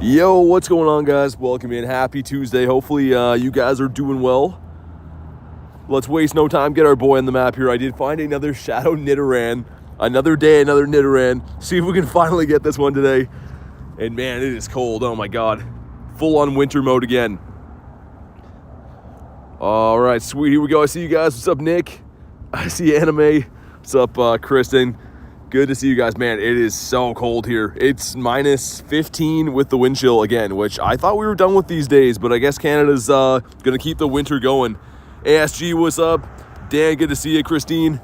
Yo, what's going on, guys? Welcome in. Happy Tuesday. Hopefully you guys are doing well. Let's waste no time, get our boy on the map here. I did find another Shadow Nidoran. Another day, another Nidoran. See if we can finally get this one today. And man, it is cold. Oh my god. Full on winter mode again. All right, sweet. Here we go. I see you guys. What's up, Nick? I see Anime. What's up, Kristen? Good to see you guys. Man, it is so cold here. It's minus 15 with the wind chill again, which I thought we were done with these days, but I guess Canada's going to keep the winter going. ASG, what's up? Dan, good to see you. Christine.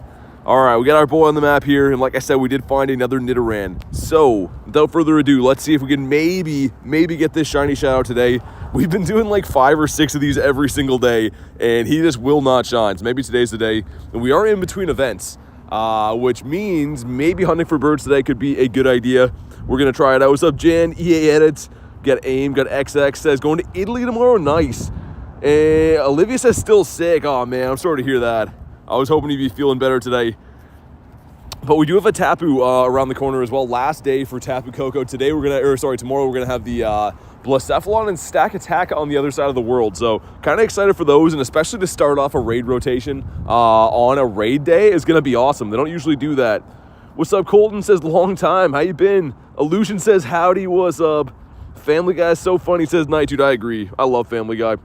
All right, we got our boy on the map here, and like I said, we did find another Nidoran. So, without further ado, let's see if we can maybe get this shiny Shadow today. We've been doing like 5 or 6 of these every single day, and he just will not shine. So maybe today's the day, and we are in between events. Which means maybe hunting for birds today could be a good idea. We're going to try it out. What's up, Jan? EA Edits. Got AIM, got XX. Says going to Italy tomorrow. Nice. Olivia says still sick. Oh, man, I'm sorry to hear that. I was hoping you'd be feeling better today. But we do have a Tapu around the corner as well. Last day for Tapu Koko. Today we're going to, tomorrow we're going to have the Blacephalon and Stack Attack on the other side of the world. So kind of excited for those, and especially to start off a raid rotation on a raid day is going to be awesome. They don't usually do that. What's up, Colton? Says long time. How you been? Illusion says howdy. What's up? Family Guy is so funny. Says night, dude. I agree. I love Family Guy.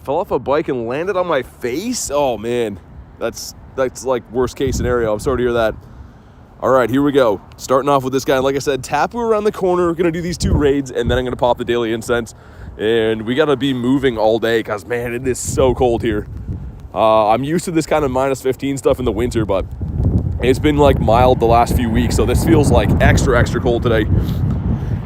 Fell off a bike and landed on my face. Oh man, that's like worst case scenario. I'm sorry to hear that. All right, here we go. Starting off with this guy. Like I said, Tapu around the corner. Going to do these 2 raids, and then I'm going to pop the daily incense. And we got to be moving all day because, man, it is so cold here. I'm used to this kind of minus 15 stuff in the winter, but it's been, like, mild the last few weeks. So this feels, like, extra cold today.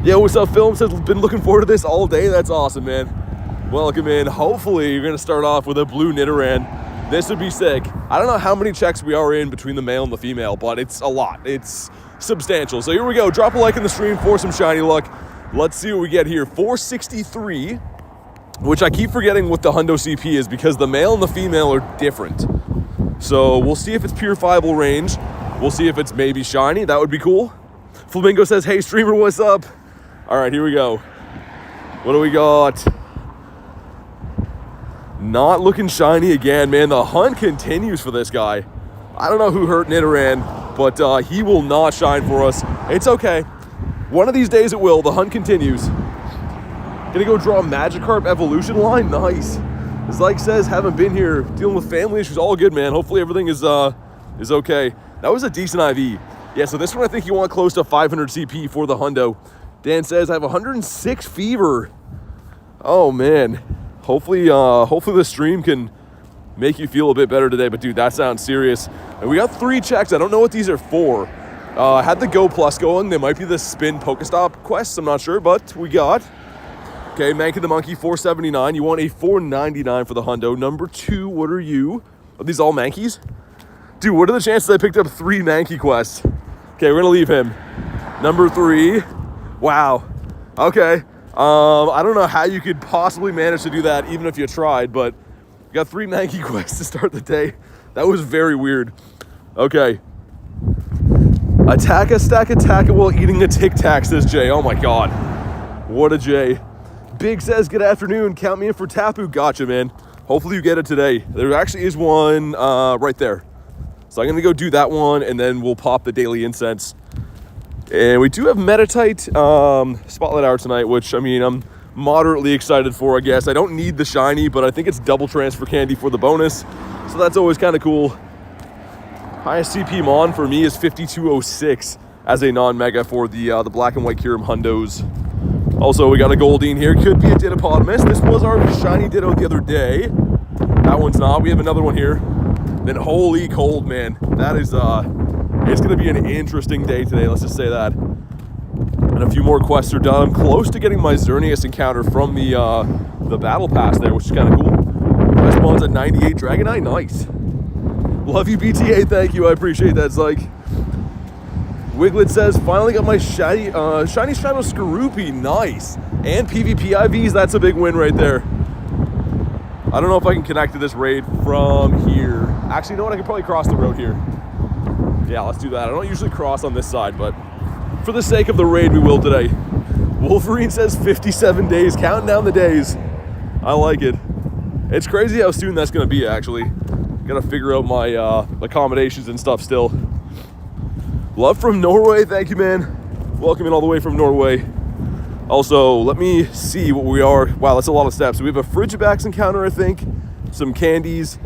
Yo, what's up, Film? Says, been looking forward to this all day. That's awesome, man. Welcome in. Hopefully, you're going to start off with a blue Nidoran. This would be sick. I don't know how many checks we are in between the male and the female, but it's a lot. It's substantial. So here we go. Drop a like in the stream for some shiny luck. Let's see what we get here. 463, which I keep forgetting what the Hundo CP is because the male and the female are different. So we'll see if it's purifiable range. We'll see if it's maybe shiny. That would be cool. Flamingo says, hey, streamer, what's up? All right, here we go. What do we got? Not looking shiny again, man. The hunt continues for this guy. I don't know who hurt Nidoran, but he will not shine for us. It's okay. One of these days it will. The hunt continues. Gonna go draw a Magikarp evolution line. Nice. As like says, haven't been here. Dealing with family issues. All good, man. Hopefully everything is okay. That was a decent IV. Yeah, so this one I think you want close to 500 CP for the hundo. Dan says, I have 106 fever. Oh, man. Hopefully the stream can make you feel a bit better today. But, dude, that sounds serious. And we got 3 checks. I don't know what these are for. I had the Go Plus going. They might be the Spin Pokestop quests. I'm not sure, but we got. Okay, Mankey the Monkey, 479. You want a 499 for the hundo. Number 2, what are you? Are these all Mankeys? Dude, what are the chances I picked up 3 Mankey quests? Okay, we're going to leave him. Number 3. Wow. Okay. I don't know how you could possibly manage to do that even if you tried, but you got 3 Mankey quests to start the day. That was very weird. Okay. Attack a stack attack it while eating a Tic Tac, says Jay. Oh my god. What a Jay. Big says, good afternoon. Count me in for Tapu. Gotcha, man. Hopefully you get it today. There actually is one right there. So I'm going to go do that one, and then we'll pop the daily incense. And we do have Metatite Spotlight Hour tonight, which, I mean, I'm moderately excited for, I guess. I don't need the shiny, but I think it's double transfer candy for the bonus. So that's always kind of cool. Highest CP Mon for me is 5206 as a non-mega for the black and white Kyurem Hundos. Also, we got a Goldeen here. Could be a Dittopotamus. This was our shiny Ditto the other day. That one's not. We have another one here. Then holy cold, man. That is, it's going to be an interesting day today. Let's just say that. And a few more quests are done. I'm close to getting my Xerneas encounter from the battle pass there, which is kind of cool. Quest Mon's at 98 Dragonite. Nice. Love you, BTA. Thank you. I appreciate that. It's like Wiglet says, finally got my shiny Shadow Skorupi. Nice. And PvP IVs. That's a big win right there. I don't know if I can connect to this raid from here. Actually, you know what? I can probably cross the road here. Yeah, let's do that. I don't usually cross on this side, but for the sake of the raid, we will today. Wolverine says 57 days, counting down the days. I like it. It's crazy how soon that's gonna be, actually. Gotta figure out my accommodations and stuff still. Love from Norway, thank you, man. Welcome in all the way from Norway. Also, let me see what we are. Wow, that's a lot of steps. We have a Frigibax encounter, I think. Some candies.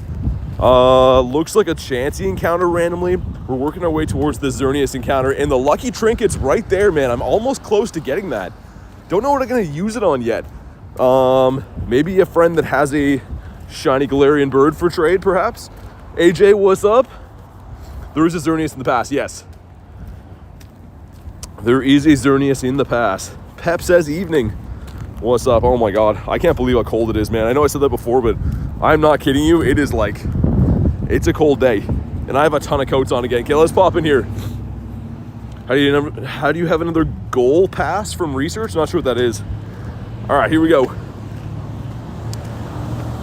Looks like a Chansey encounter randomly. We're working our way towards the Xerneas encounter, and the lucky trinket's right there, man. I'm almost close to getting that. Don't know what I'm gonna use it on yet. Maybe a friend that has a shiny Galarian bird for trade, perhaps. AJ, what's up? There is a Xerneas in the past, yes. There is a Xerneas in the past. Pep says evening. What's up? Oh my God, I can't believe how cold it is, man. I know I said that before, but I'm not kidding you. It is like, it's a cold day. And I have a ton of coats on again. Okay, let's pop in here. How do you have another goal pass from research? Not sure what that is. All right, here we go.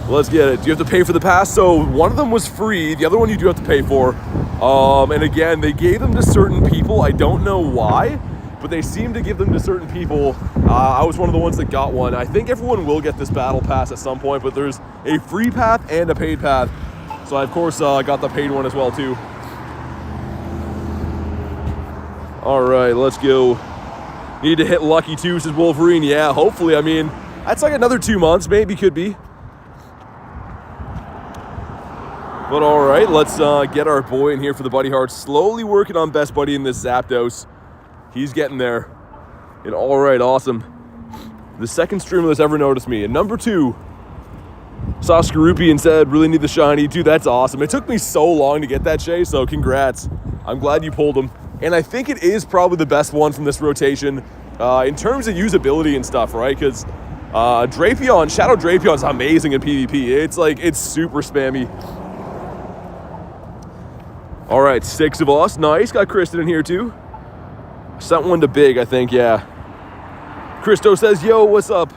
Let's get it. Do you have to pay for the pass? So one of them was free. The other one you do have to pay for. And again, they gave them to certain people. I don't know why, but they seem to give them to certain people. I was one of the ones that got one. I think everyone will get this battle pass at some point, but there's a free path and a paid path. So I, of course, got the paid one as well, too. All right, let's go. Need to hit lucky too, says Wolverine. Yeah, hopefully. I mean, that's like another 2 months, maybe, could be. But all right, let's get our boy in here for the buddy hearts. Slowly working on best buddy in this Zapdos. He's getting there. And all right, awesome. The second streamer that's ever noticed me. And number 2, saw Skorupi and said, really need the shiny. Dude, that's awesome. It took me so long to get that, Shay, so congrats. I'm glad you pulled him. And I think it is probably the best one from this rotation in terms of usability and stuff, right? Because Drapion, Shadow Drapion is amazing in PvP. It's like, it's super spammy. All right, 6 of us. Nice. Got Kristen in here too. Sent one to Big, I think, yeah. Christo says, yo, what's up?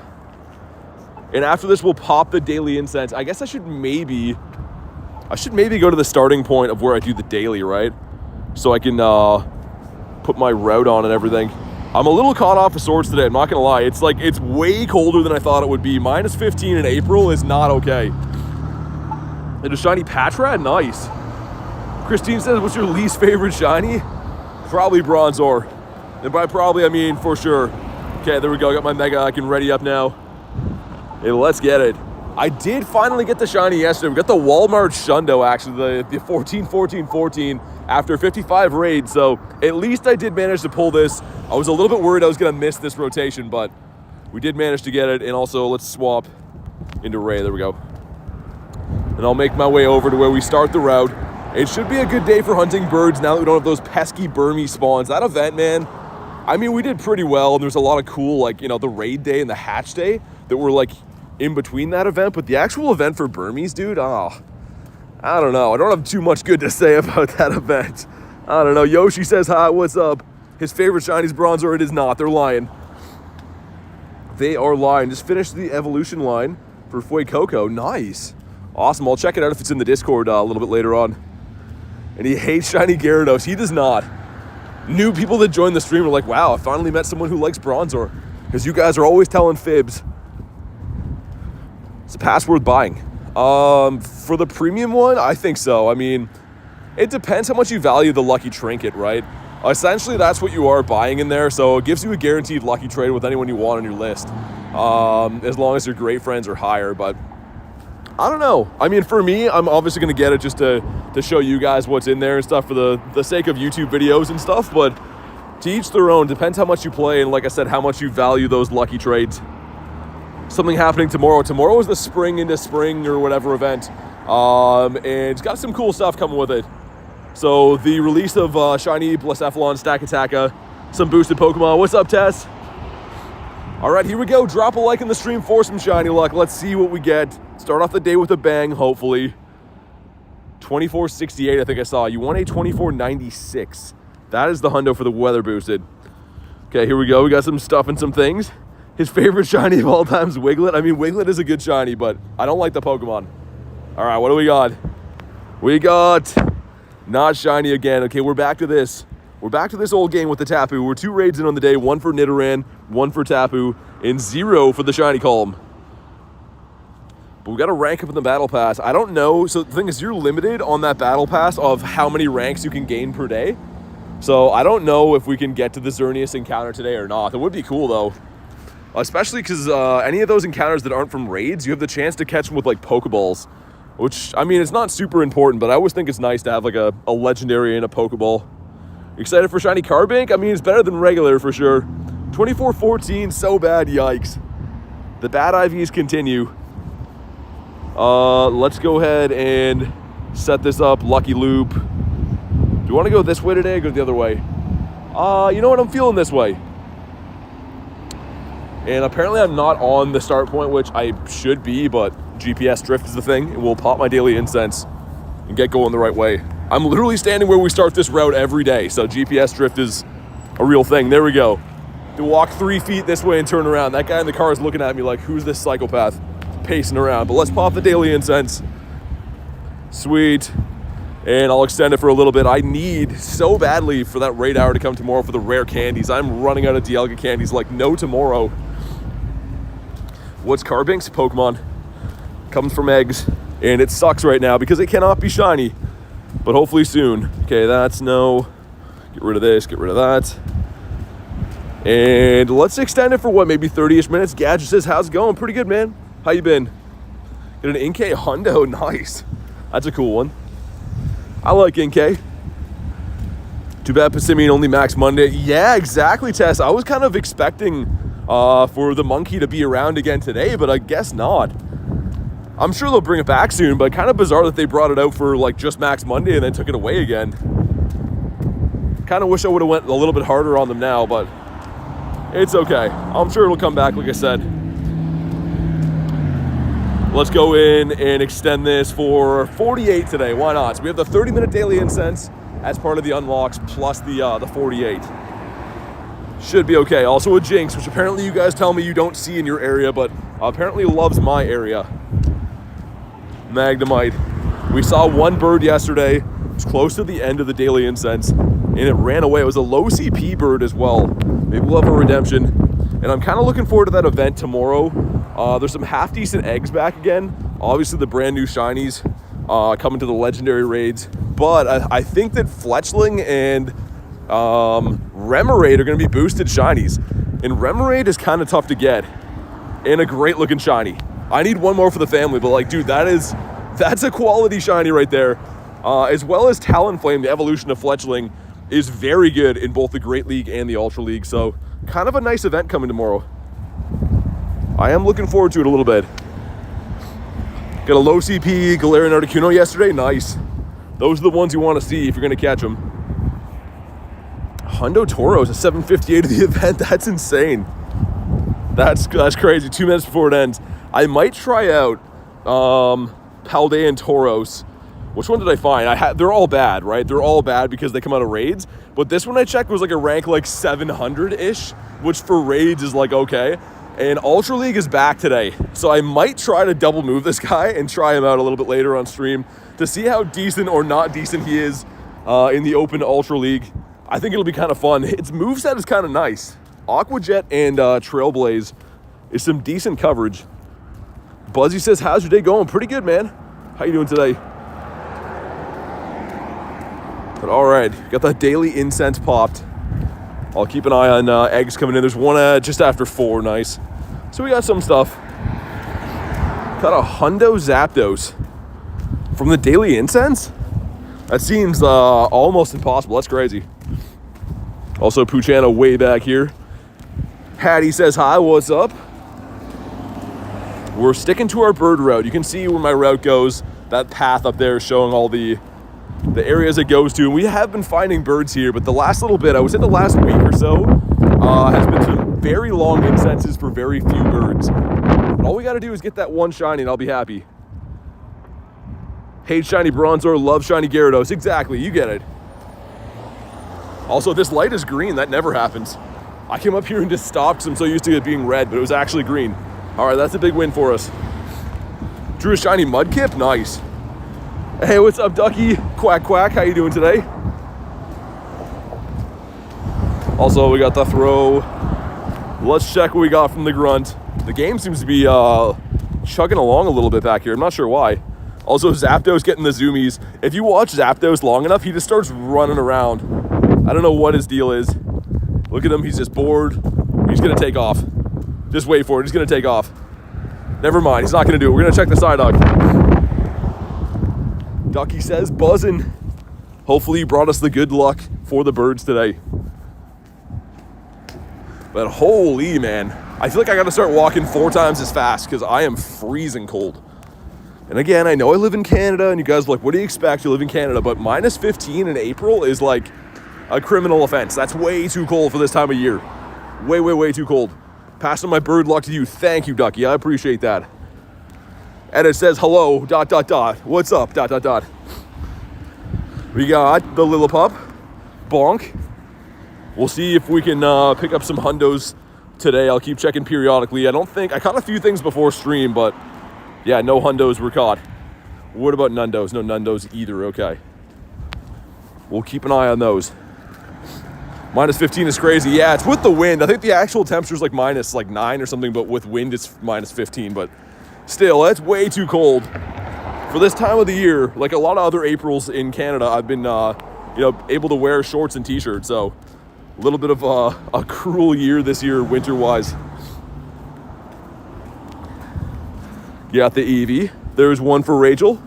And after this, we'll pop the daily incense. I guess I should maybe go to the starting point of where I do the daily, right? So I can put my route on and everything. I'm a little caught off of sorts today, I'm not gonna lie. It's like, it's way colder than I thought it would be. Minus 15 in April is not okay. And a shiny Patra, nice. Christine says, what's your least favorite shiny? Probably Bronzor. And by probably, I mean for sure. Okay, there we go, got my Mega, I can ready up now. Hey, let's get it. I did finally get the shiny yesterday. We got the Walmart Shundo, actually, the 14-14-14 after 55 raids. So at least I did manage to pull this. I was a little bit worried I was gonna miss this rotation, but we did manage to get it. And also, let's swap into Ray, there we go. And I'll make my way over to where we start the route. It should be a good day for hunting birds now that we don't have those pesky Burmy spawns. That event, man, I mean, we did pretty well. And there's a lot of cool, like, you know, the raid day and the hatch day that were like in between that event. But the actual event for Burmies, dude, oh, I don't know. I don't have too much good to say about that event. I don't know. Yoshi says hi, what's up? His favorite shiny's Bronzor. It is not. They're lying. They are lying. Just finished the evolution line for Fuecoco. Nice. Awesome. I'll check it out if it's in the Discord a little bit later on. And he hates shiny Gyarados. He does not. New people that join the stream are like, wow, I finally met someone who likes Bronzor. Because you guys are always telling fibs. It's a pass worth buying. For the premium one, I think so. I mean, it depends how much you value the lucky trinket, right? Essentially, that's what you are buying in there. So it gives you a guaranteed lucky trade with anyone you want on your list. As long as your great friends are higher. But I don't know. I mean, for me, I'm obviously going to get it just to show you guys what's in there and stuff for the sake of YouTube videos and stuff. But to each their own. Depends how much you play. And like I said, how much you value those lucky trades. Something happening tomorrow. Tomorrow is the spring into spring or whatever event. And it's got some cool stuff coming with it. So the release of Shiny Blacephalon, Stakataka, some boosted Pokemon. What's up, Tess? All right, here we go. Drop a like in the stream for some shiny luck. Let's see what we get. Start off the day with a bang, hopefully. 2468, I think I saw. You want a 2496. That is the hundo for the weather boosted. Okay, here we go. We got some stuff and some things. His favorite shiny of all time is Wiglet. I mean, Wiglet is a good shiny, but I don't like the Pokemon. All right, what do we got? We got not shiny again. Okay, we're back to this. We're back to this old game with the Tapu. We're 2 raids in on the day, 1 for Nidoran, 1 for Tapu, and 0 for the shiny column. But we got to rank up in the battle pass. I don't know. So the thing is, you're limited on that battle pass of how many ranks you can gain per day. So I don't know if we can get to the Xerneas encounter today or not. It would be cool though. Especially because any of those encounters that aren't from raids, you have the chance to catch them with like Pokeballs. Which, I mean, it's not super important, but I always think it's nice to have like a legendary and a Pokeball. Excited for shiny Carbink? I mean, it's better than regular for sure. 24-14, so bad, yikes. The bad IVs continue. Let's go ahead and set this up. Lucky Loop. Do you want to go this way today or go the other way? You know what? I'm feeling this way. And apparently I'm not on the start point, which I should be, but GPS drift is the thing. And we'll pop my daily incense and get going the right way. I'm literally standing where we start this route every day, so GPS drift is a real thing. There we go. To walk 3 feet this way and turn around. That guy in the car is looking at me like, who's this psychopath pacing around? But let's pop the daily incense. Sweet. And I'll extend it for a little bit. I need so badly for that raid hour to come tomorrow for the rare candies. I'm running out of Dialga candies like no tomorrow. What's Carbink's? Pokemon. Comes from eggs. And it sucks right now because it cannot be shiny. But hopefully soon. Okay, that's no. Get rid of this, get rid of that. And let's extend it for what, maybe 30-ish minutes. Gadget says, how's it going? Pretty good, man. How you been? Get an Inkay Hundo, nice. That's a cool one. I like Inkay. Too bad Passimian only max Monday. Yeah, exactly, Tess. I was kind of expecting for the monkey to be around again today, but I guess not. I'm sure they'll bring it back soon, but kind of bizarre that they brought it out for like just max Monday and then took it away again. Kind of wish I would have went a little bit harder on them now, but it's okay. I'm sure it'll come back, like I said. Let's go in and extend this for 48 today. Why not? So we have the 30-minute daily incense as part of the unlocks, plus the 48. Should be okay. Also a Jinx, which apparently you guys tell me you don't see in your area, but apparently loves my area. Magnemite. We saw one bird yesterday. It was close to the end of the daily incense, and it ran away. It was a low CP bird as well. Maybe we'll have a redemption. And I'm kind of looking forward to that event tomorrow. There's some half-decent eggs back again. Obviously, the brand new shinies coming to the legendary raids. But I think that Fletchling and Remoraid are going to be boosted shinies. And Remoraid is kind of tough to get. And a great-looking shiny. I need one more for the family, but like, dude, that's a quality shiny right there. As well as Talonflame, the evolution of Fletchling, is very good in both the Great League and the Ultra League. So kind of a nice event coming tomorrow. I am looking forward to it a little bit. Got a low CP Galarian Articuno yesterday. Nice. Those are the ones you want to see if you're going to catch them. Hundo Tauros, a 758 of the event. That's insane. That's crazy. 2 minutes before it ends. I might try out Paldean Tauros. Which one did I find? They're all bad, right? They're all bad because they come out of raids. But this one I checked was like a rank like 700-ish, which for raids is like okay. And Ultra League is back today. So I might try to double move this guy and try him out a little bit later on stream to see how decent or not decent he is in the open Ultra League. I think it'll be kind of fun. Its moveset is kind of nice. Aqua Jet and Trailblaze is some decent coverage. Buzzy says, how's your day going? Pretty good, man. How you doing today? But all right, got that daily incense popped. I'll keep an eye on eggs coming in. There's one just after 4, nice. So we got some stuff. Got a Hundo Zapdos from the daily incense? That seems almost impossible. That's crazy. Also, Puchana way back here. Hattie says, hi, what's up? We're sticking to our bird route. You can see where my route goes. That path up there showing all the areas it goes to. And we have been finding birds here, but the last little bit, I would say the last week or so, has been some very long incenses for very few birds. But all we got to do is get that one shiny and I'll be happy. Hate shiny Bronzor, love shiny Gyarados. Exactly, you get it. Also, this light is green. That never happens. I came up here and just stopped because I'm so used to it being red, but it was actually green. All right, that's a big win for us. Drew a shiny Mudkip, nice. Hey, what's up, Ducky? Quack, quack, how you doing today? Also, we got the throw. Let's check what we got from the grunt. The game seems to be chugging along a little bit back here. I'm not sure why. Also, Zapdos getting the zoomies. If you watch Zapdos long enough, he just starts running around. I don't know what his deal is. Look at him. He's just bored. He's going to take off. Just wait for it. He's going to take off. Never mind. He's not going to do it. We're going to check the Psyduck. Ducky says, buzzing. Hopefully, he brought us the good luck for the birds today. But holy, man. I feel like I got to start walking 4 times as fast because I am freezing cold. And again, I know I live in Canada, and you guys are like, what do you expect? You live in Canada. But minus 15 in April is like a criminal offense. That's way too cold for this time of year. Way, way, way too cold. Passing my bird luck to you. Thank you, Ducky. I appreciate that. And it says, hello, ... What's up, ... We got the Lillipup. Bonk. We'll see if we can pick up some hundos today. I'll keep checking periodically. I caught a few things before stream, but yeah, no hundos were caught. What about nundos? No nundos either. Okay. We'll keep an eye on those. Minus 15 is crazy. Yeah, it's with the wind. I think the actual temperature is like minus 9 or something, but with wind it's minus 15. But still, that's way too cold for this time of the year. Like a lot of other Aprils in Canada, I've been able to wear shorts and t-shirts. So a little bit of a cruel year this year, winter-wise. Got the Eevee. There's one for Rachel.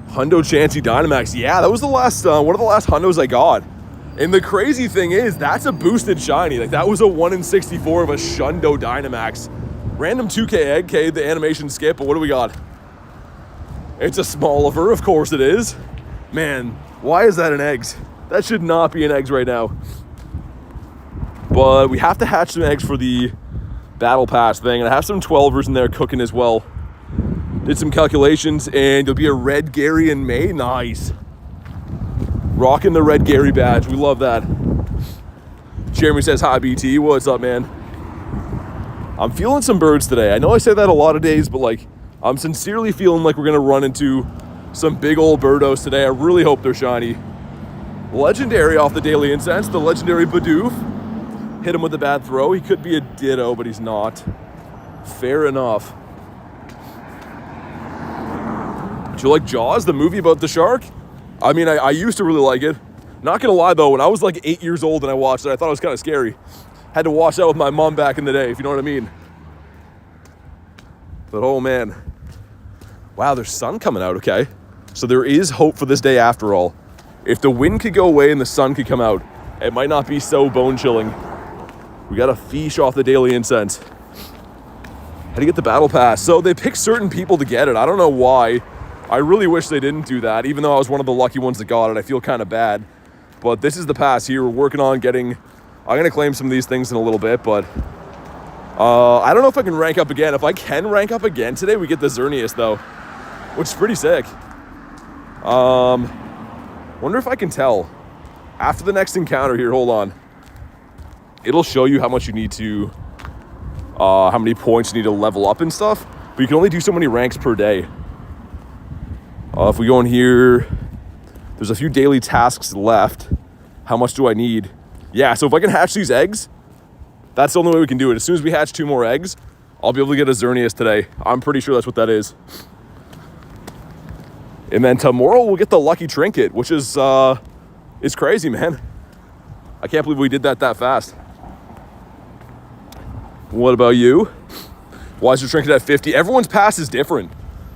Hundo Chansey Dynamax. Yeah, that was the last one of the last hundos I got. And the crazy thing is, that's a boosted shiny. Like, that was a 1 in 64 of a Shundo Dynamax. Random 2K egg. Okay, the animation skip, but what do we got? It's a Smoliver, of course it is. Man, why is that an eggs? That should not be an eggs right now. But we have to hatch some eggs for the Battle Pass thing, and I have some 12ers in there cooking as well. Did some calculations, and there'll be a red Gary in May. Nice. Rocking the red Gary badge. We love that. Jeremy says, hi, BT. What's up, man? I'm feeling some birds today. I know I say that a lot of days, but like, I'm sincerely feeling like we're going to run into some big old birdos today. I really hope they're shiny. Legendary off the Daily Incense. The legendary Bidoof. Hit him with a bad throw. He could be a Ditto, but he's not. Fair enough. Do you like Jaws, the movie about the shark? I mean, I used to really like it. Not gonna lie though, when I was like 8 years old and I watched it, I thought it was kind of scary. Had to watch that with my mom back in the day, if you know what I mean. But oh man. Wow, there's sun coming out, okay. So there is hope for this day after all. If the wind could go away and the sun could come out, it might not be so bone chilling. We got a fish off the Daily Incense. How do you get the Battle Pass? So they pick certain people to get it. I don't know why. I really wish they didn't do that. Even though I was one of the lucky ones that got it, I feel kind of bad. But this is the pass here. We're working on getting... I'm going to claim some of these things in a little bit, but... I don't know if I can rank up again. If I can rank up again today, we get the Xerneas, though. Which is pretty sick. Wonder if I can tell. After the next encounter here, hold on. It'll show you how much you need to... how many points you need to level up and stuff. But you can only do so many ranks per day. If we go in here, there's a few daily tasks left. How much do I need? Yeah, so if I can hatch these eggs, that's the only way we can do it. As soon as we hatch 2 more eggs, I'll be able to get a Xerneas today. I'm pretty sure that's what that is. And then tomorrow we'll get the lucky trinket, which is crazy, man. I can't believe we did that fast. What about you? Why is your trinket at 50? Everyone's pass is different.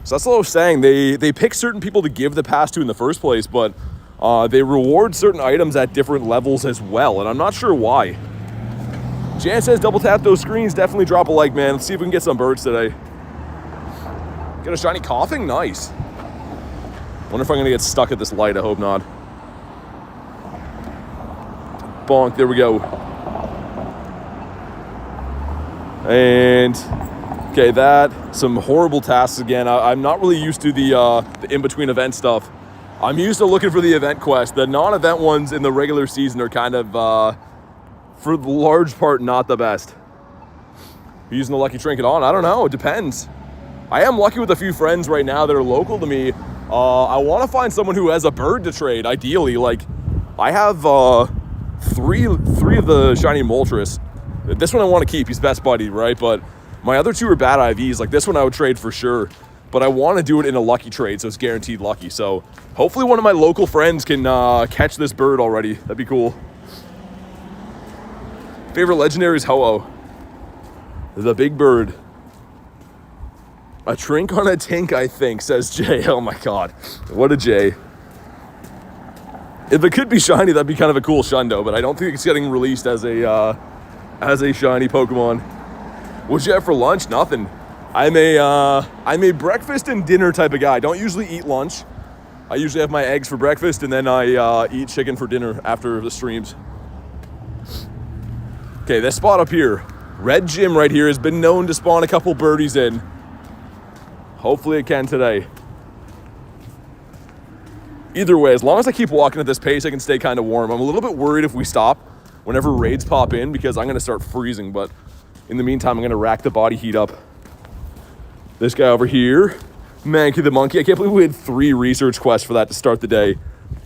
So that's what I was saying. They pick certain people to give the pass to in the first place, but they reward certain items at different levels as well, and I'm not sure why. Jan says double tap those screens, definitely drop a like, man. Let's see if we can get some birds today. Get a shiny coughing? Nice. Wonder if I'm gonna get stuck at this light. I hope not. Bonk, there we go. And okay, some horrible tasks again. I'm not really used to the in-between event stuff. I'm used to looking for the event quest. The non-event ones in the regular season are kind of, for the large part, not the best. Using the lucky trinket on? I don't know, it depends. I am lucky with a few friends right now that are local to me. I want to find someone who has a bird to trade, ideally. Like, I have 3 of the shiny Moltres. This one I want to keep. He's best buddy, right? But my other two are bad IVs. Like this one I would trade for sure. But I want to do it in a lucky trade, so it's guaranteed lucky. So hopefully one of my local friends can catch this bird already. That'd be cool. Favorite legendary is Ho-Oh. The big bird. A trink on a tink, I think, says Jay. Oh my god. What a Jay. If it could be shiny, that'd be kind of a cool Shundo, but I don't think it's getting released as a shiny Pokemon. What'd you have for lunch? Nothing. I'm a breakfast and dinner type of guy. I don't usually eat lunch. I usually have my eggs for breakfast, and then I eat chicken for dinner after the streams. Okay, this spot up here, Red Gym right here, has been known to spawn a couple birdies in. Hopefully it can today. Either way, as long as I keep walking at this pace, I can stay kind of warm. I'm a little bit worried if we stop whenever raids pop in, because I'm going to start freezing, but in the meantime, I'm going to rack the body heat up. This guy over here, Mankey the Monkey. I can't believe we had 3 research quests for that to start the day.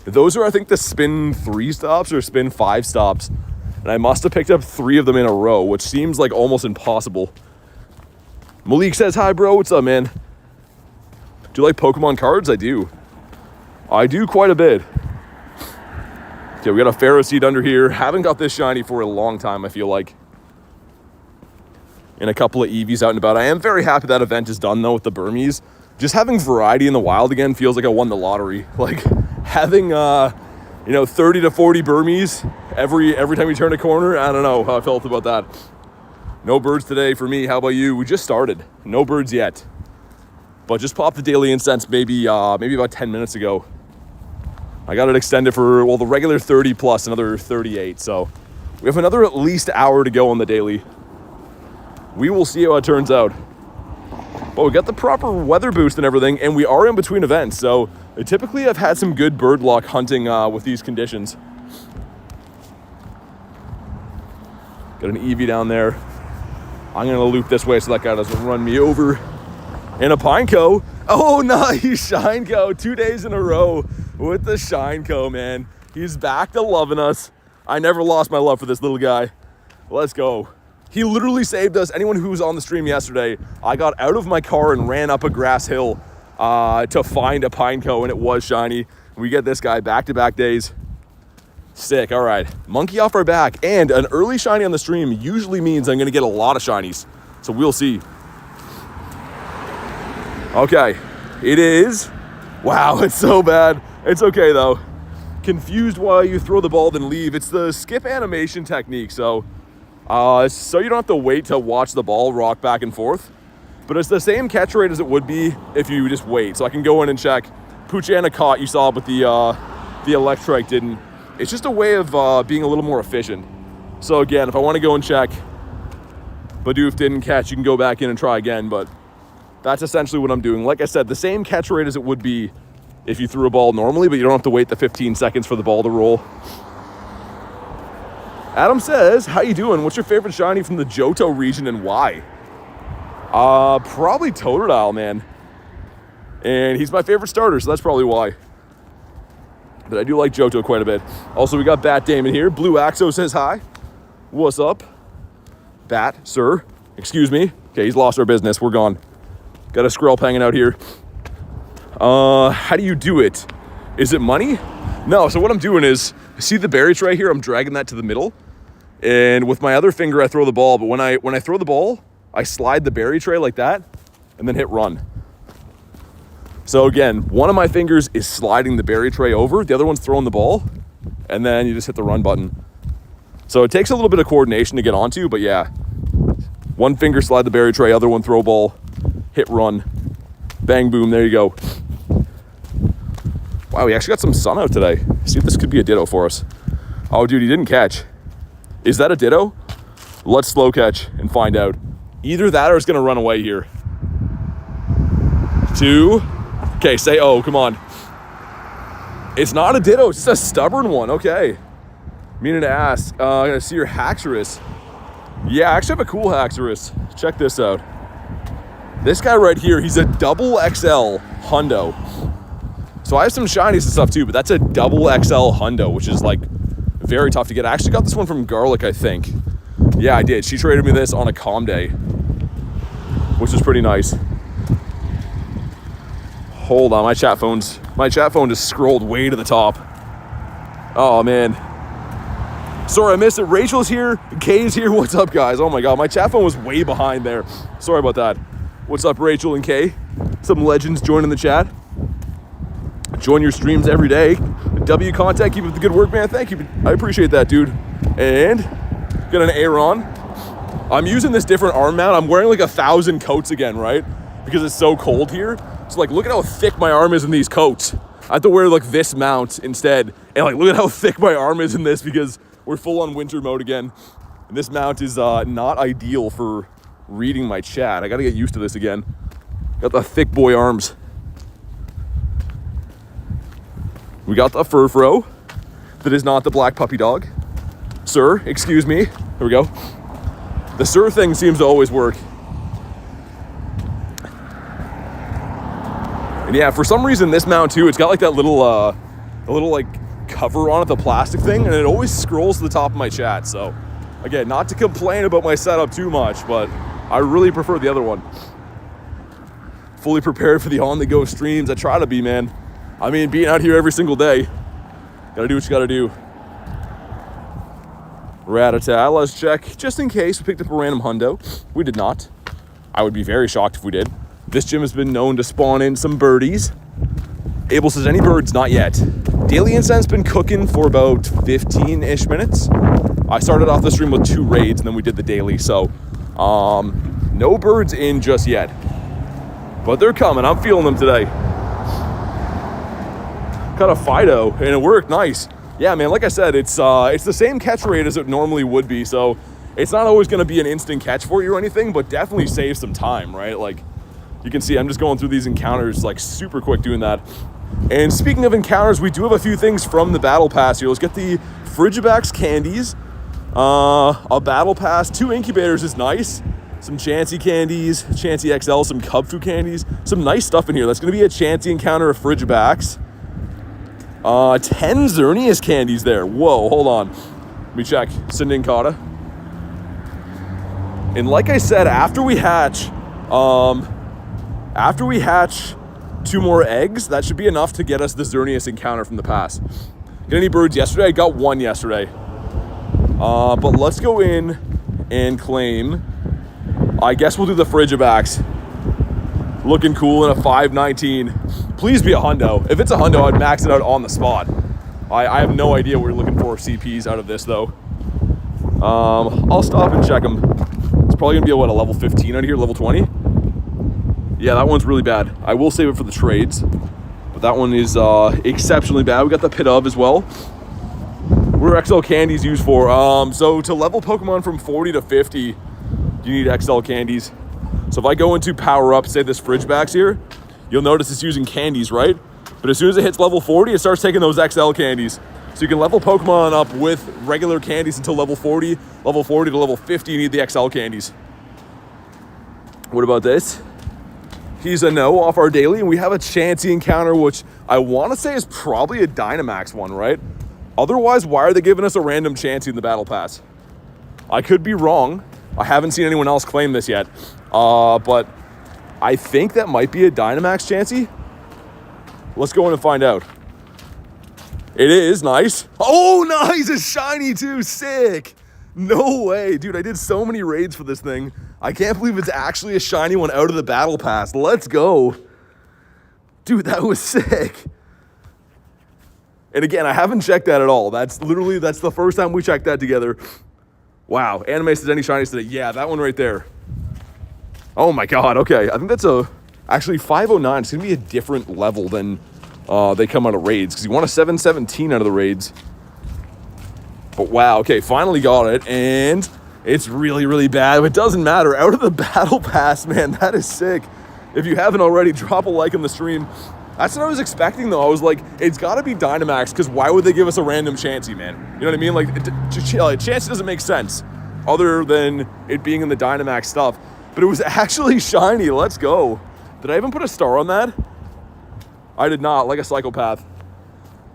Those are, I think, the spin 3 stops or spin 5 stops. And I must have picked up 3 of them in a row, which seems like almost impossible. Malik says, hi, bro. What's up, man? Do you like Pokemon cards? I do. I do quite a bit. Okay, we got a Pharaoh seed under here. Haven't got this shiny for a long time, I feel like. And a couple of Eevees out and about. I am very happy that event is done, though, with the Burmese. Just having variety in the wild again feels like I won the lottery. Like, having, 30 to 40 Burmese every time you turn a corner. I don't know how I felt about that. No birds today for me. How about you? We just started. No birds yet. But just popped the daily incense maybe about 10 minutes ago. I got it extended for, well, the regular 30 plus another 38. So we have another at least hour to go on the daily. We will see how it turns out. But we got the proper weather boost and everything, and we are in between events. So typically I've had some good bird luck hunting with these conditions. Got an Eevee down there. I'm going to loop this way so that guy doesn't run me over. And a Pineco. Oh, nice. Shineco. 2 days in a row with the Shineco, man. He's back to loving us. I never lost my love for this little guy. Let's go. He literally saved us. Anyone who was on the stream yesterday, I got out of my car and ran up a grass hill to find a Pineco, and it was shiny. We get this guy back-to-back days. Sick. All right. Monkey off our back. And an early shiny on the stream usually means I'm going to get a lot of shinies. So we'll see. Okay. It is. Wow, it's so bad. It's okay, though. Confused while you throw the ball, then leave. It's the skip animation technique, so you don't have to wait to watch the ball rock back and forth. But it's the same catch rate as it would be if you just wait. So I can go in and check. Poochana caught, you saw, but the Electrike didn't. It's just a way of being a little more efficient. So again, if I want to go and check, Bidoof didn't catch, you can go back in and try again. But that's essentially what I'm doing. Like I said, the same catch rate as it would be if you threw a ball normally, but you don't have to wait the 15 seconds for the ball to roll. Adam says, how you doing? What's your favorite shiny from the Johto region and why? Probably Totodile, man. And he's my favorite starter, so that's probably why. But I do like Johto quite a bit. Also, we got Bat Damon here. Blue Axo says hi. What's up? Bat, sir. Excuse me. Okay, he's lost our business. We're gone. Got a Skrelp hanging out here. How do you do it? Is it money? No, so what I'm doing is, see the berry tray here? I'm dragging that to the middle. And with my other finger, I throw the ball. But when I throw the ball, I slide the berry tray like that and then hit run. So again, one of my fingers is sliding the berry tray over. The other one's throwing the ball. And then you just hit the run button. So it takes a little bit of coordination to get onto. But yeah, one finger slide the berry tray, other one throw ball, hit run. Bang, boom, there you go. Wow, we actually got some sun out today. See if this could be a Ditto for us. Oh, dude, he didn't catch. Is that a Ditto? Let's slow catch and find out. Either that or it's going to run away here. 2. Okay, say oh, come on. It's not a Ditto, it's just a stubborn one. Okay. Meaning to ask. I'm going to see your Haxorus. Yeah, I actually have a cool Haxorus. Check this out. This guy right here, he's a double XL hundo. So I have some shinies and stuff too, but that's a double XL hundo, which is like very tough to get. I actually got this one from Garlic, I think. Yeah, I did. She traded me this on a calm day, which is pretty nice. Hold on, my chat phone just scrolled way to the top. Oh man. Sorry, I missed it. Rachel's here, Kay's here. What's up, guys? Oh my god, my chat phone was way behind there. Sorry about that. What's up, Rachel and Kay? Some legends joining the chat. Join your streams every day. W contact, keep up the good work, man. Thank you. I appreciate that, dude. And got an Aeron. I'm using this different arm mount. I'm wearing like 1,000 coats again, right? Because it's so cold here. So like, look at how thick my arm is in these coats. I have to wear like this mount instead. And like, look at how thick my arm is in this because we're full on winter mode again. And this mount is not ideal for reading my chat. I gotta get used to this again. Got the thick boy arms. We got the Furfro. That is not the black puppy dog. Sir, excuse me. Here we go. The sir thing seems to always work. And yeah, for some reason this mount too, it's got like that little like cover on it, the plastic thing, and it always scrolls to the top of my chat. So again, not to complain about my setup too much, but I really prefer the other one. Fully prepared for the on-the-go streams. I try to be, man. I mean, being out here every single day, gotta do what you gotta do. Rattata, let's check, just in case we picked up a random hundo. We did not. I would be very shocked if we did. This gym has been known to spawn in some birdies. Abel says, any birds? Not yet. Daily incense been cooking for about 15-ish minutes. I started off the stream with 2 raids and then we did the daily, so no birds in just yet. But they're coming, I'm feeling them today. Got a Fido and it worked nice. Yeah, man, like I said, it's the same catch rate as it normally would be, so it's not always gonna be an instant catch for you or anything, but definitely saves some time, right? Like, you can see I'm just going through these encounters like super quick doing that. And speaking of encounters, we do have a few things from the battle pass here. Let's get the Frigibax candies, a battle pass, 2 incubators is nice, some Chansey candies, Chansey XL, some Cub Food candies, some nice stuff in here. That's gonna be a Chansey encounter, a Frigibax. 10 Xerneas candies there. Whoa, hold on. Let me check. Sindincata. And like I said, after we hatch 2 more eggs, that should be enough to get us the Xerneas encounter from the pass. Get any birds yesterday? I got 1 yesterday. But let's go in and claim. I guess we'll do the Frigibax. Looking cool in a 519. Please be a hundo. If it's a hundo, I'd max it out on the spot. I have no idea what we're looking for CPs out of this though. I'll stop and check them. It's probably gonna be a level 15 out here, level 20. Yeah, that one's really bad. I will save it for the trades, but that one is exceptionally bad. We got the Pit of as well. What are XL candies used for? So to level Pokemon from 40 to 50, you need XL candies. So if I go into power up, say this Frigibax here, you'll notice it's using candies, right? But as soon as it hits level 40, it starts taking those XL candies. So you can level Pokemon up with regular candies until level 40. Level 40 to level 50, you need the XL candies. What about this? He's a no off our daily, and we have a Chansey encounter, which I want to say is probably a Dynamax one, right? Otherwise, why are they giving us a random Chansey in the battle pass? I could be wrong. I haven't seen anyone else claim this yet. But I think that might be a Dynamax Chansey. Let's go in and find out. It is nice. Oh, nice! It's shiny too. Sick. No way. Dude, I did so many raids for this thing. I can't believe it's actually a shiny one out of the battle pass. Let's go. Dude, that was sick. And again, I haven't checked that at all. That's the first time we checked that together. Wow. Anime says any shinies today. Yeah, that one right there. Oh my god, okay. I think that's actually 509. It's gonna be a different level than they come out of raids, because you want a 717 out of the raids. But wow, okay, finally got it, and it's really, really bad. It doesn't matter. Out of the battle pass, man, that is sick. If you haven't already, drop a like on the stream. That's what I was expecting, though. I was like, it's got to be Dynamax, because why would they give us a random Chansey, man? You know what I mean? Like, Chansey doesn't make sense, other than it being in the Dynamax stuff. But it was actually shiny. Let's go. Did I even put a star on that? I did not, like a psychopath.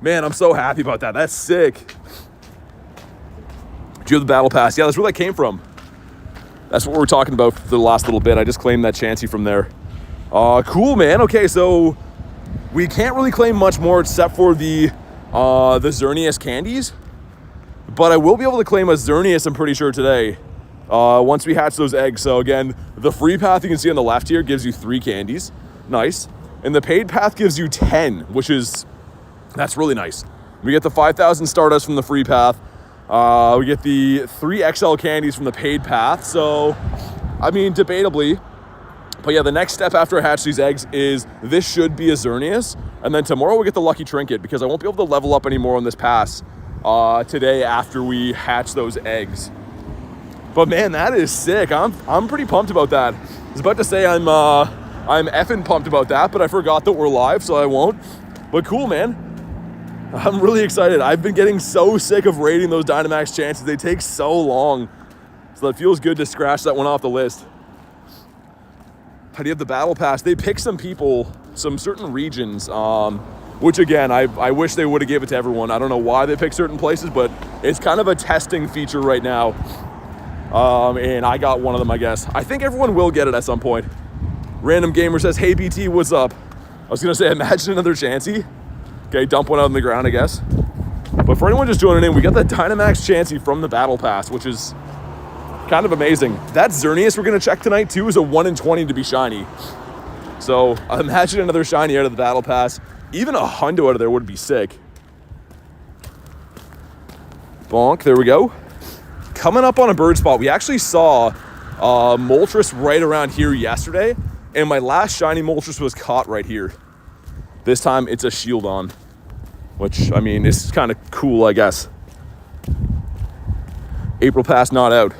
Man, I'm so happy about that. That's sick. Do you have the battle pass? Yeah, that's where that came from. That's what we're talking about for the last little bit. I just claimed that Chansey from there. Cool, man. Okay, so we can't really claim much more except for the Xerneas candies. But I will be able to claim a Xerneas, I'm pretty sure, today. Once we hatch those eggs. So again, the free path you can see on the left here gives you 3 candies. Nice. And the paid path gives you 10, which is, that's really nice. We get the 5,000 Stardust from the free path. We get the 3 XL candies from the paid path. So, I mean, debatably. But yeah, the next step after I hatch these eggs is this should be a Xerneas. And then tomorrow we get the Lucky Trinket because I won't be able to level up anymore on this pass today after we hatch those eggs. But man, that is sick. I'm pretty pumped about that. I was about to say I'm effing pumped about that, but I forgot that we're live, so I won't. But cool, man. I'm really excited. I've been getting so sick of raiding those Dynamax chances. They take so long. So it feels good to scratch that one off the list. How do you have the battle pass? They pick some people, some certain regions, which again, I wish they would have gave it to everyone. I don't know why they pick certain places, but it's kind of a testing feature right now. And I got one of them, I guess. I think everyone will get it at some point. Random Gamer says, hey BT, what's up? I was gonna say, imagine another Chansey. Okay, dump one out on the ground, I guess. But for anyone just joining in, we got the Dynamax Chansey from the Battle Pass, which is kind of amazing. That Xerneas we're gonna check tonight too is a 1 in 20 to be shiny. So imagine another shiny out of the Battle Pass. Even a hundo out of there would be sick. Bonk, there we go. Coming up on a bird spot, we actually saw Moltres right around here yesterday, and my last shiny Moltres was caught right here. This time it's a Shieldon, which, I mean, is kind of cool, I guess. April Pass not out.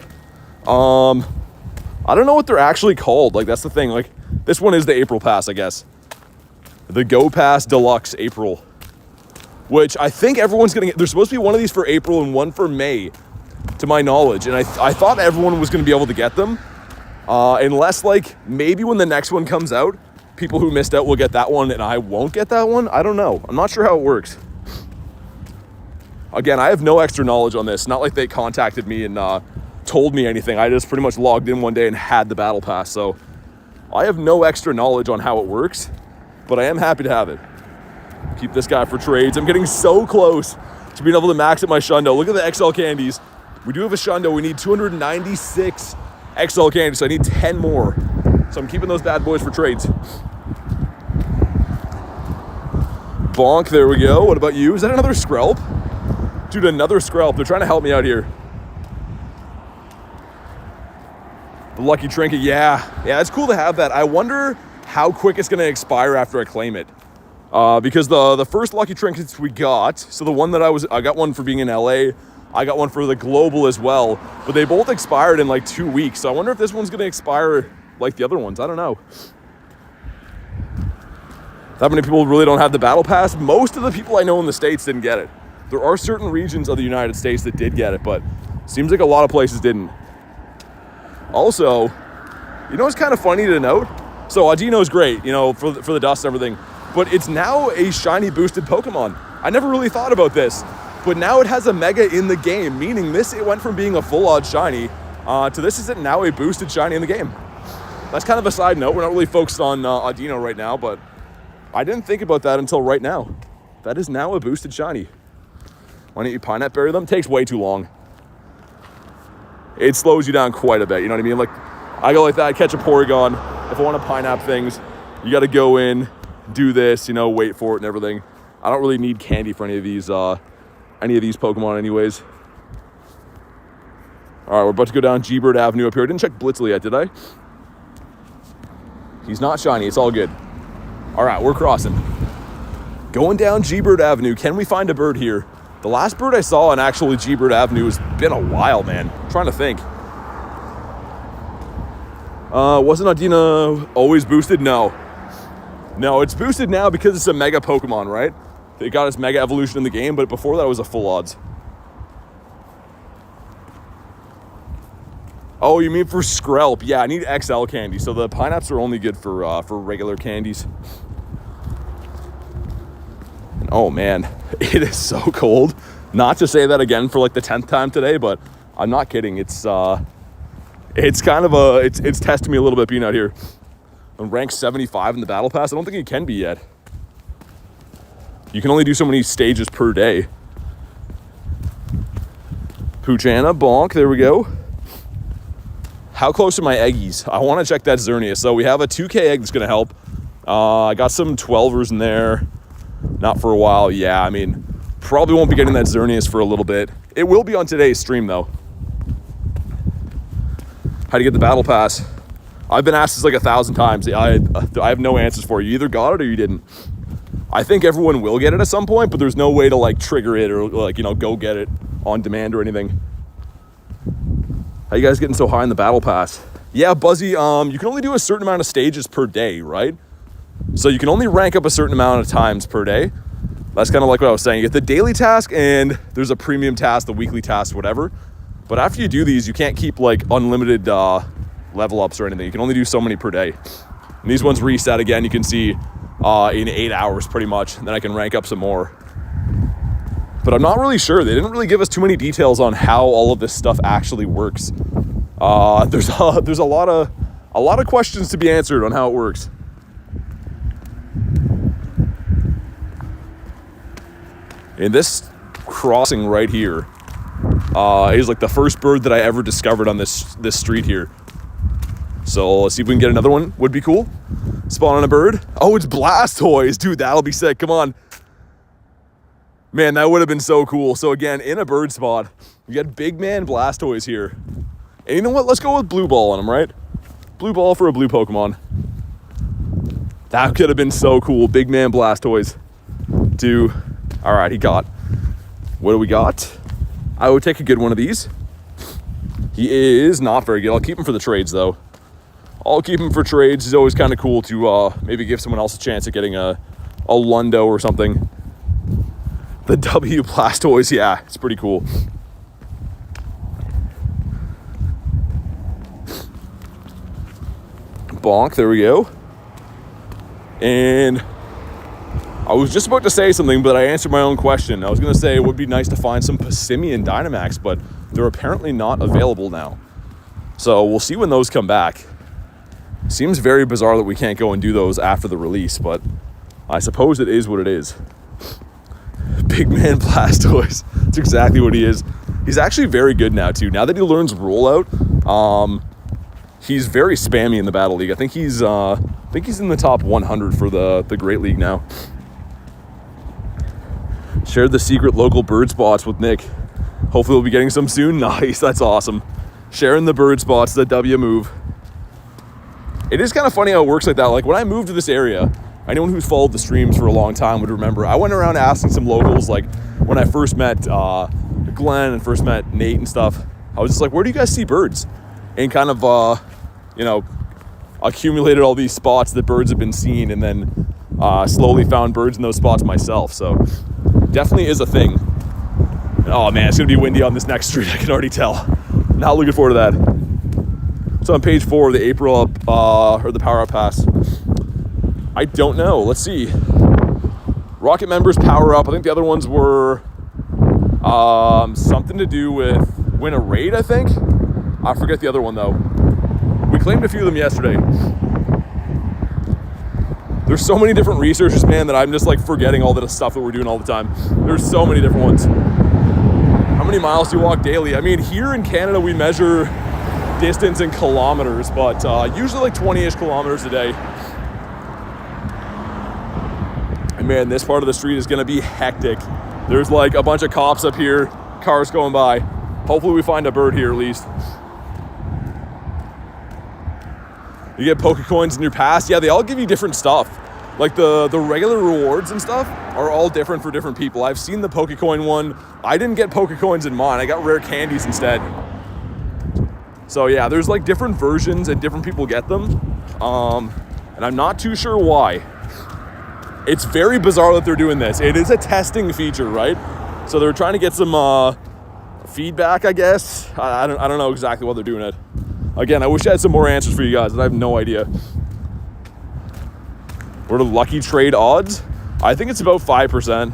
I don't know what they're actually called. Like, that's the thing. Like, this one is the April Pass, I guess. The Go Pass Deluxe April, which I think everyone's gonna get. There's supposed to be one of these for April and one for May, to my knowledge. And I thought everyone was gonna be able to get them. Unless, like, maybe when the next one comes out, people who missed out will get that one and I won't get that one. I don't know. I'm not sure how it works. Again, I have no extra knowledge on this. Not like they contacted me and told me anything. I just pretty much logged in one day and had the Battle Pass. So I have no extra knowledge on how it works, but I am happy to have it. Keep this guy for trades. I'm getting so close to being able to max at my Shundo. Look at the XL candies. We do have a Shundo. We need 296 XL candies, so I need 10 more. So I'm keeping those bad boys for trades. Bonk, there we go. What about you? Is that another Skrelp? Dude, another Skrelp. They're trying to help me out here. The Lucky Trinket, yeah. Yeah, it's cool to have that. I wonder how quick it's going to expire after I claim it. Because the first Lucky Trinkets we got, so the one that I got one for being in LA, I got one for the Global as well, but they both expired in like 2 weeks. So I wonder if this one's going to expire like the other ones. I don't know. That many people really don't have the Battle Pass. Most of the people I know in the States didn't get it. There are certain regions of the United States that did get it, but seems like a lot of places didn't. Also, you know what's kind of funny to note? So Audino's great, you know, for the dust and everything, but it's now a shiny boosted Pokemon. I never really thought about this, but now it has a Mega in the game, meaning it went from being a full odd shiny to this is now a boosted shiny in the game. That's kind of a side note. We're not really focused on Audino right now, but I didn't think about that until right now. That is now a boosted shiny. Why don't you Pineapple Berry them? Takes way too long. It slows you down quite a bit, you know what I mean? Like, I go like that, I catch a Porygon. If I want to Pineapple things, you got to go in, do this, you know, wait for it and everything. I don't really need candy for any of these Pokemon anyways. All right, we're about to go down G-Bird Avenue up here. I didn't check Blitzle yet, did I? He's not shiny, it's all good. All right, we're crossing. Going down G-Bird Avenue. Can we find a bird here? The last bird I saw on actually G-Bird Avenue has been a while, man. I'm trying to think. Wasn't Audino always boosted? No. No, it's boosted now because it's a Mega Pokemon, right? It got its Mega Evolution in the game, but before that it was a full odds. Oh, you mean for Skrelp? Yeah, I need XL candy. So the pineapples are only good for regular candies. And oh man, it is so cold. Not to say that again for like the 10th time today, but I'm not kidding. It's it's kind of it's testing me a little bit being out here. I'm ranked 75 in the battle pass. I don't think it can be yet. You can only do so many stages per day. Poochana, bonk, there we go. How close are my eggies? I want to check that Xerneas. So we have a 2K egg that's going to help. I got some 12ers in there. Not for a while. Yeah, I mean, probably won't be getting that Xerneas for a little bit. It will be on today's stream, though. How do you get the battle pass? I've been asked this like 1,000 times. I have no answers for you. You either got it or you didn't. I think everyone will get it at some point, but there's no way to like trigger it or like, you know, go get it on demand or anything. How you guys getting so high in the battle pass? Yeah, Buzzy, you can only do a certain amount of stages per day, right? So you can only rank up a certain amount of times per day. That's kind of like what I was saying. You get the daily task and there's a premium task, the weekly task, whatever. But after you do these, you can't keep like unlimited level ups or anything. You can only do so many per day. And these ones reset again, you can see in 8 hours pretty much. And then I can rank up some more. But I'm not really sure. They didn't really give us too many details on how all of this stuff actually works. There's a lot of questions to be answered on how it works. And this crossing right here is like the first bird that I ever discovered on this street here. So let's see if we can get another one. Would be cool. Spawn on a bird. Oh, it's Blastoise. Dude, that'll be sick. Come on. Man, that would have been so cool. So again, in a bird spot, you got big man Blastoise here. And you know what? Let's go with blue ball on him, right? Blue ball for a blue Pokemon. That could have been so cool. Big man Blastoise. All right, he got. What do we got? I would take a good one of these. He is not very good. I'll keep him for the trades, though. I'll keep him for trades. He's always kind of cool to maybe give someone else a chance at getting a Lundo or something. The W Blastoise, yeah, it's pretty cool. Bonk, there we go. And I was just about to say something, but I answered my own question. I was going to say it would be nice to find some Passimian Dynamax, but they're apparently not available now. So we'll see when those come back. Seems very bizarre that we can't go and do those after the release, but I suppose it is what it is. Big man Blastoise. That's exactly what he is. He's actually very good now, too. Now that he learns Rollout, he's very spammy in the Battle League. I think he's in the top 100 for the Great League now. Shared the secret local bird spots with Nick. Hopefully we'll be getting some soon. Nice, that's awesome. Sharing the bird spots, the W move. It is kind of funny how it works like that. Like when I moved to this area, anyone who's followed the streams for a long time would remember, I went around asking some locals, like when I first met Glenn and first met Nate and stuff, I was just like, where do you guys see birds? And kind of, accumulated all these spots that birds have been seen and then slowly found birds in those spots myself. So definitely is a thing. Oh man, it's gonna be windy on this next street, I can already tell. Not looking forward to that. So on page 4 of the April up, or the Power Up Pass. I don't know, let's see. Rocket members power up, I think the other ones were something to do with win a raid, I think. I forget the other one though. We claimed a few of them yesterday. There's so many different researches, man, that I'm just like forgetting all the stuff that we're doing all the time. There's so many different ones. How many miles do you walk daily? I mean, here in Canada, we measure distance in kilometers, but usually like 20-ish kilometers a day. And man, this part of the street is gonna be hectic. There's like a bunch of cops up here, cars going by. Hopefully we find a bird here at least. You get Pokecoins in your pass. Yeah, they all give you different stuff. Like the regular rewards and stuff are all different for different people. I've seen the Pokecoin one. I didn't get Pokecoins in mine. I got rare candies instead. So yeah, there's like different versions and different people get them. And I'm not too sure why. It's very bizarre that they're doing this. It is a testing feature, right? So they're trying to get some feedback, I guess. I don't know exactly why they're doing it. Again, I wish I had some more answers for you guys, but I have no idea. What are the lucky trade odds? I think it's about 5%.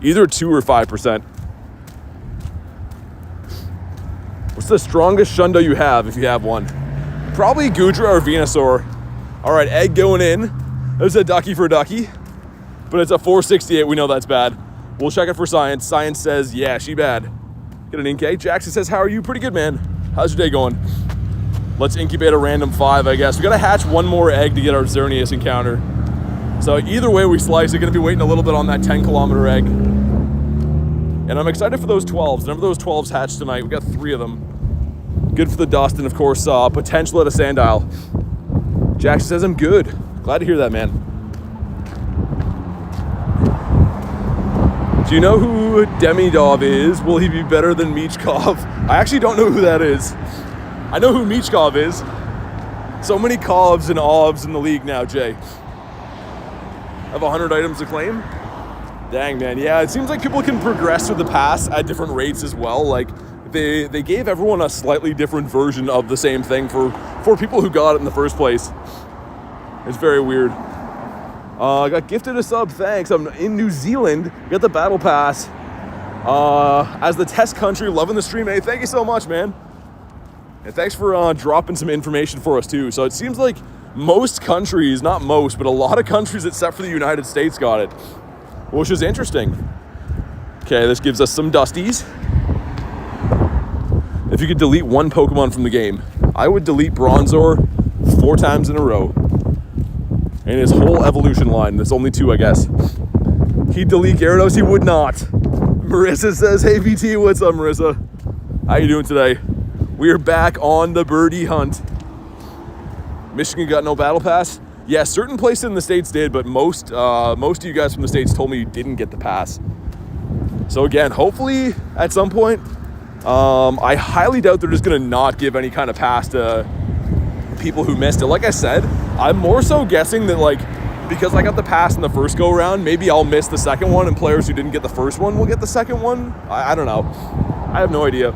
Either 2 or 5%. What's the strongest Shundo you have, if you have one? Probably Gudra or Venusaur. All right, egg going in. There's a ducky for a ducky, but it's a 468. We know that's bad. We'll check it for science. Science says, yeah, she bad. Get an Inkay. Jackson says, how are you? Pretty good, man. How's your day going? Let's incubate a random 5, I guess. We gotta hatch one more egg to get our Xerneas encounter. So either way we slice, we're gonna be waiting a little bit on that 10-kilometer egg. And I'm excited for those 12s. Remember those 12s hatched tonight? We got 3 of them. Good for the dust, and of course, potential at a Sandile. Jackson says, I'm good. Glad to hear that, man. Do you know who Demidov is? Will he be better than Michkov? I actually don't know who that is. I know who Michkov is. So many Kovs and Ovs in the league now, Jay. I have 100 items to claim. Dang, man. Yeah, it seems like people can progress through the pass at different rates as well. Like, they gave everyone a slightly different version of the same thing for people who got it in the first place. It's very weird. I got gifted a sub, thanks. I'm in New Zealand. Got the battle pass. As the test country, loving the stream. Hey, thank you so much, man. And thanks for dropping some information for us too. So it seems like most countries, not most, but a lot of countries except for the United States got it, which is interesting. Okay, this gives us some Dusties. If you could delete one Pokemon from the game, I would delete Bronzor 4 times in a row. And his whole evolution line. There's only 2, I guess. He'd delete Gyarados, he would not. Marissa says, hey VT, what's up, Marissa? How you doing today? We are back on the birdie hunt. Michigan got no battle pass? Yeah, certain places in the States did, but most of you guys from the States told me you didn't get the pass. So again, hopefully at some point, I highly doubt they're just gonna not give any kind of pass to people who missed it. Like I said, I'm more so guessing that, like, because I got the pass in the first go around, maybe I'll miss the second one and players who didn't get the first one will get the second one. I don't know. I have no idea.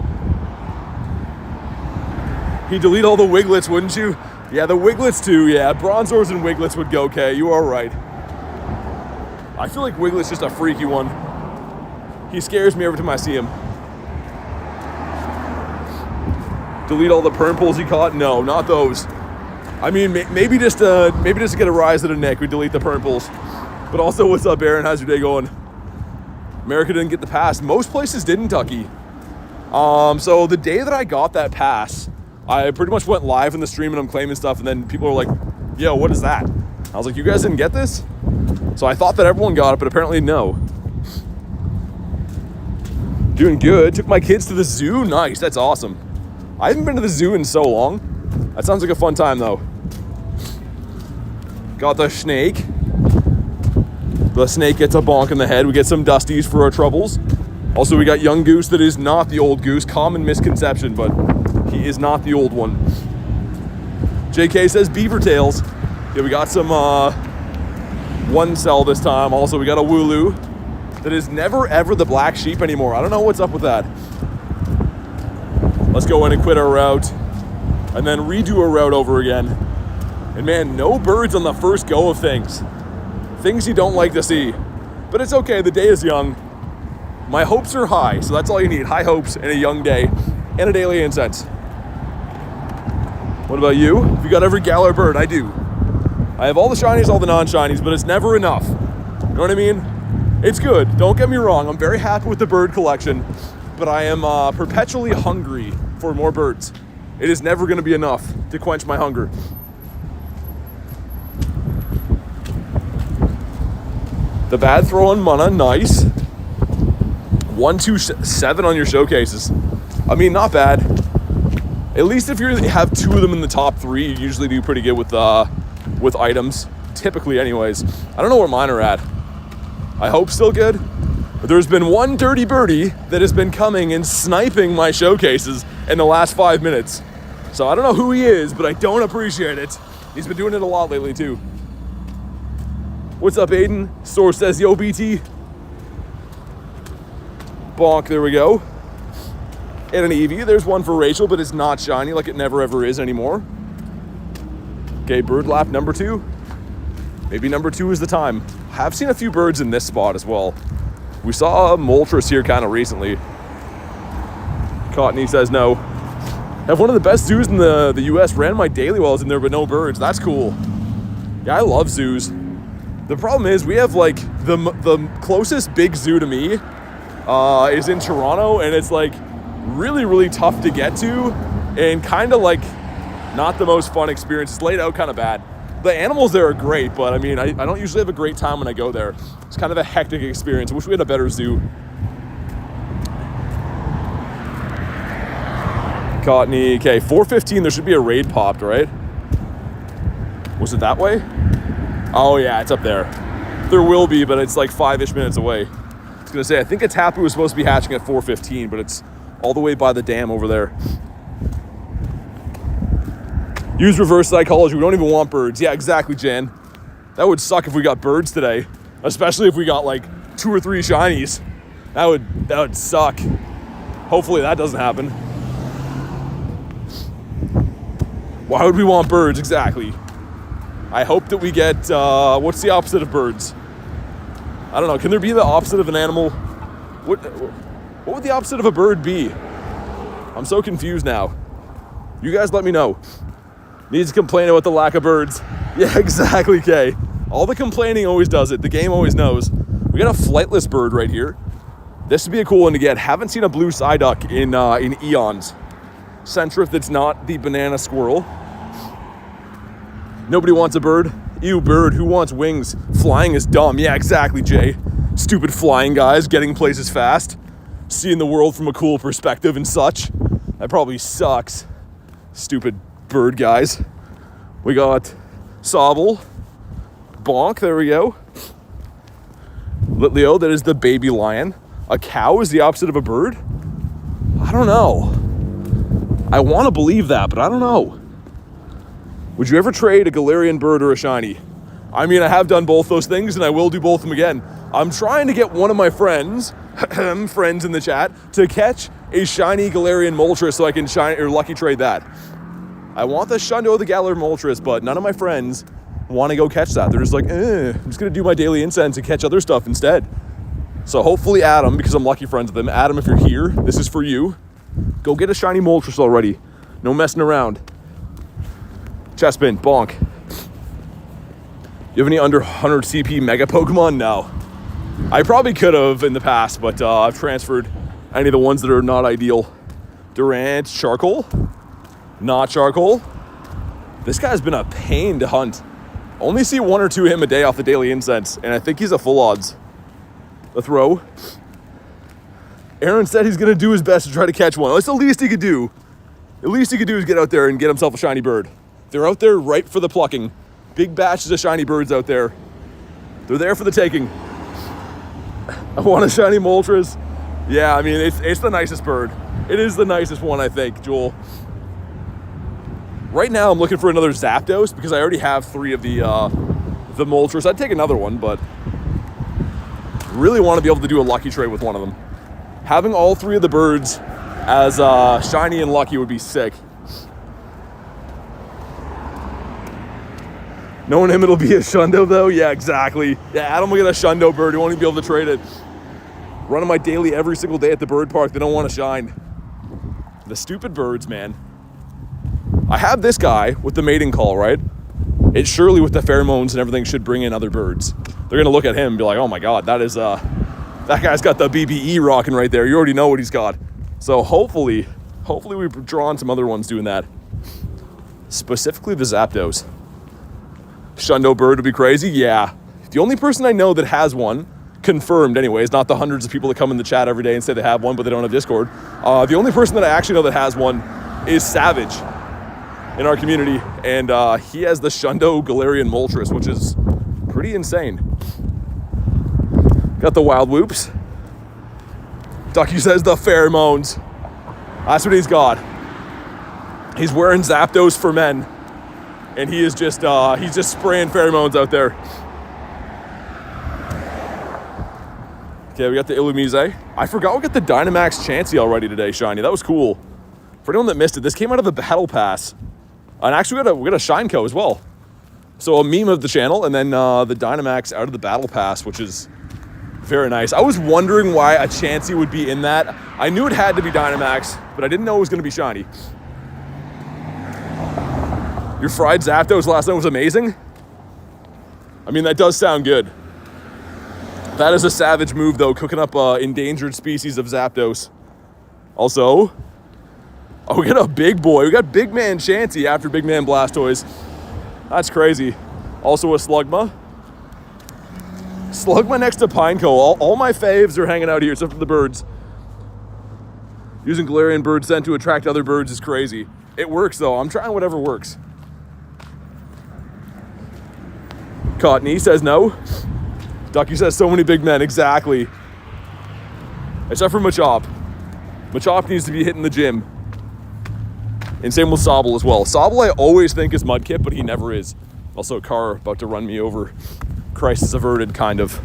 He'd delete all the Wiglets, wouldn't you? Yeah, the Wiglets too, yeah. Bronzors and Wiglets would go okay, you are right. I feel like Wiglet's just a freaky one. He scares me every time I see him. Delete all the Purmples he caught? No, not those. I mean, maybe just to get a rise at a Nick, we delete the Purmples. But also, what's up, Aaron? How's your day going? America didn't get the pass. Most places didn't, Tucky. So the day that I got that pass, I pretty much went live in the stream and I'm claiming stuff, and then people were like, yo, what is that? I was like, you guys didn't get this? So I thought that everyone got it, but apparently no. Doing good. Took my kids to the zoo. Nice, that's awesome. I haven't been to the zoo in so long. That sounds like a fun time though. Got the snake. The snake gets a bonk in the head. We get some Dusties for our troubles. Also, we got young Goose that is not the old Goose. Common misconception, but he is not the old one. JK says Beaver Tails. Yeah, we got some one cell this time. Also, we got a Wooloo that is never ever the black sheep anymore. I don't know what's up with that. Let's go in and quit our route and then redo a route over again. And man, no birds on the first go of things. Things you don't like to see. But it's okay, the day is young. My hopes are high, so that's all you need. High hopes and a young day and a daily incense. What about you? Have you got every Galar bird? I do. I have all the shinies, all the non-shinies, but it's never enough. You know what I mean? It's good, don't get me wrong. I'm very happy with the bird collection, but I am perpetually hungry for more birds. It is never gonna be enough to quench my hunger. The bad throw on mana, nice. 127 on your showcases. I mean, not bad. At least if you have 2 of them in the top 3, you usually do pretty good with items. Typically anyways. I don't know where mine are at. I hope still good. But there's been one dirty birdie that has been coming and sniping my showcases in the last 5 minutes. So I don't know who he is, but I don't appreciate it. He's been doing it a lot lately too. What's up, Aiden? Source says, yo, BT. Bonk, there we go. And an Eevee. There's one for Rachel, but it's not shiny like it never ever is anymore. Okay, bird lap number 2. Maybe number 2 is the time. I have seen a few birds in this spot as well. We saw a Moltres here kind of recently. Cottony says no. Have one of the best zoos in the US. Ran my daily while I was in there, but no birds. That's cool. Yeah, I love zoos. The problem is we have like the closest big zoo to me is in Toronto, and it's like really, really tough to get to and kind of like not the most fun experience. It's laid out kind of bad. The animals there are great, but I mean, I don't usually have a great time when I go there. It's kind of a hectic experience. I wish we had a better zoo. Cottony, okay, 4:15, there should be a raid popped, right? Was it that way? Oh yeah, it's up there. There will be, but it's like 5-ish minutes away. I was gonna say, I think a Tapu was supposed to be hatching at 4:15, but it's all the way by the dam over there. Use reverse psychology, we don't even want birds. Yeah, exactly, Jan. That would suck if we got birds today, especially if we got like 2 or 3 shinies. That would suck. Hopefully that doesn't happen. Why would we want birds? Exactly. I hope that we get, what's the opposite of birds? I don't know, can there be the opposite of an animal? What would the opposite of a bird be? I'm so confused now. You guys let me know. Needs to complain about the lack of birds. Yeah, exactly, Kay. All the complaining always does it. The game always knows. We got a flightless bird right here. This would be a cool one to get. Haven't seen a blue Psyduck in eons. Centrif that's not the banana squirrel. Nobody wants a bird. Ew, bird. Who wants wings? Flying is dumb. Yeah, exactly, Jay. Stupid flying guys getting places fast. Seeing the world from a cool perspective and such. That probably sucks. Stupid bird guys. We got Sobble. Bonk, there we go. Litleo, that is the baby lion. A cow is the opposite of a bird? I don't know. I want to believe that, but I don't know. Would you ever trade a Galarian bird or a shiny? I mean, I have done both those things, and I will do both of them again. I'm trying to get one of my friends, friends in the chat, to catch a shiny Galarian Moltres so I can lucky trade that. I want the Shundo the Galarian Moltres, but none of my friends want to go catch that. They're just like, I'm just going to do my daily incense and catch other stuff instead. So hopefully Adam, because I'm lucky friends with him, Adam, if you're here, this is for you. Go get a shiny Moltres already. No messing around. Chestpin, bonk. You have any under 100 CP Mega Pokemon? No. I probably could have in the past, but I've transferred any of the ones that are not ideal. Durant, Charcoal. Not Charcoal. This guy's been a pain to hunt. Only see 1 or 2 him a day off the daily incense, and I think he's a full odds. A throw. Aaron said he's gonna do his best to try to catch one. That's the least he could do. The least he could do is get out there and get himself a shiny bird. They're out there ripe for the plucking. Big batches of shiny birds out there. They're there for the taking. I want a shiny Moltres. Yeah, I mean, it's the nicest bird. It is the nicest one, I think, Joel. Right now, I'm looking for another Zapdos because I already have 3 of the Moltres. I'd take another one, but really want to be able to do a lucky trade with one of them. Having all 3 of the birds as shiny and lucky would be sick. Knowing him, it'll be a Shundo, though. Yeah, exactly. Yeah, Adam will get a Shundo bird. He won't even be able to trade it. Running my daily every single day at the bird park. They don't want to shine. The stupid birds, man. I have this guy with the mating call, right? It surely, with the pheromones and everything, should bring in other birds. They're going to look at him and be like, oh my God, that guy's got the BBE rocking right there. You already know what he's got. So hopefully we've drawn some other ones doing that. Specifically the Zapdos. Shundo bird would be crazy? Yeah. The only person I know that has one, confirmed anyways, not the hundreds of people that come in the chat every day and say they have one but they don't have Discord. The only person that I actually know that has one is Savage in our community, and he has the Shundo Galarian Moltres, which is pretty insane. Got the Wild Whoops. Ducky says the pheromones. That's what he's got. He's wearing Zapdos for men. And he is just, he's just spraying pheromones out there. Okay, we got the Illumise. I forgot we got the Dynamax Chansey already today, Shiny. That was cool. For anyone that missed it, this came out of the Battle Pass. And actually, we got a Shineco as well. So a meme of the channel, and then the Dynamax out of the Battle Pass, which is very nice. I was wondering why a Chansey would be in that. I knew it had to be Dynamax, but I didn't know it was going to be shiny. Your fried Zapdos last night was amazing? I mean, that does sound good. That is a savage move, though, cooking up endangered species of Zapdos. Also, oh, we got a big boy. We got Big Man Chansey after Big Man Blastoise. That's crazy. Also a Slugma. Slugma next to Pineco. All my faves are hanging out here, except for the birds. Using Galarian Birds Hunt to attract other birds is crazy. It works, though. I'm trying whatever works. Cottony says no. Ducky says so many big men. Exactly. Except for Machop. Machop needs to be hitting the gym. And same with Sobble as well. Sobble I always think is Mudkip, but he never is. Also, a car about to run me over. Crisis averted, kind of.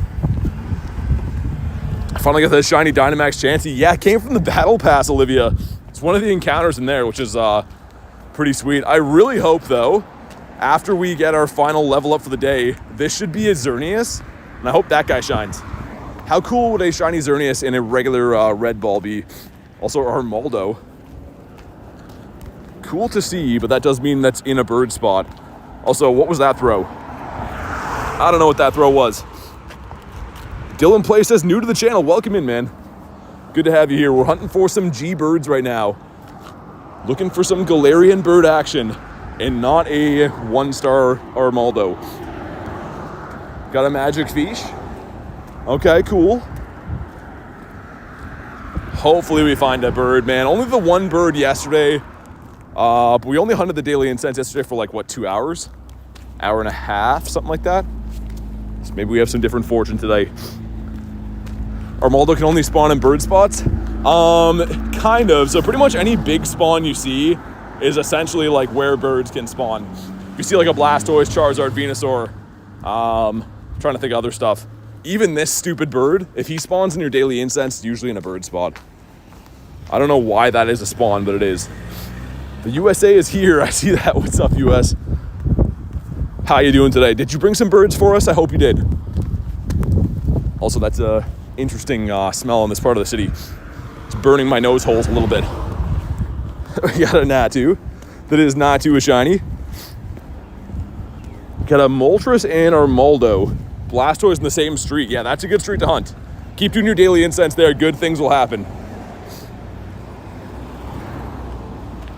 I finally got the shiny Dynamax Chansey. Yeah, it came from the Battle Pass, Olivia. It's one of the encounters in there, which is pretty sweet. I really hope, though, after we get our final level up for the day, this should be a Xerneas, and I hope that guy shines. How cool would a shiny Xerneas in a regular red ball be? Also, Armaldo. Cool to see, but that does mean that's in a bird spot. Also, what was that throw? I don't know what that throw was. Dylan Play says, new to the channel. Welcome in, man. Good to have you here. We're hunting for some G-birds right now. Looking for some Galarian bird action and not a one-star Armaldo. Got a magic fish. Okay, cool. Hopefully we find a bird, man. Only the one bird yesterday. But we only hunted the daily incense yesterday for like, what, 2 hours? Hour and a half, something like that. So maybe we have some different fortune today. Armaldo can only spawn in bird spots? Kind of. So pretty much any big spawn you see is essentially like where birds can spawn. If you see like a Blastoise, Charizard, Venusaur, trying to think of other stuff. Even this stupid bird, if he spawns in your daily incense, it's usually in a bird spot. I don't know why that is a spawn, but it is. The USA is here. I see that. What's up, US? How you doing today? Did you bring some birds for us? I hope you did. Also, that's a interesting smell in this part of the city. It's burning my nose holes a little bit. We got a Natu. That is Natu a shiny. Got a Moltres and Armaldo. Blastoise in the same street. Yeah, that's a good street to hunt. Keep doing your daily incense there. Good things will happen.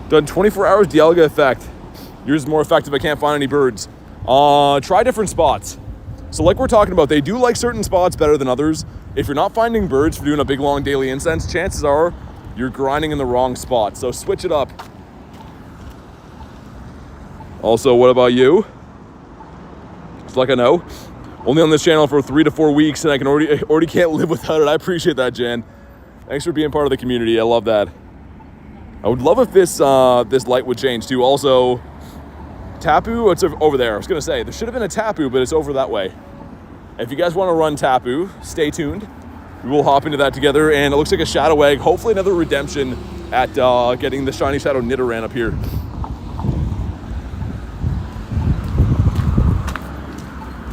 Done 24 hours Dialga effect. Yours is more effective. I can't find any birds. Try different spots. So like we're talking about, they do like certain spots better than others. If you're not finding birds for doing a big long daily incense, chances are you're grinding in the wrong spot. So switch it up. Also, what about you? Just like I know. Only on this channel for 3 to 4 weeks, and I can already can't live without it. I appreciate that, Jan. Thanks for being part of the community. I love that. I would love if this light would change too. Also, Tapu, it's over there. I was gonna say there should have been a Tapu, but it's over that way. If you guys want to run Tapu, stay tuned. We will hop into that together, and it looks like a Shadow Egg. Hopefully, another redemption at getting the shiny Shadow Nidoran up here.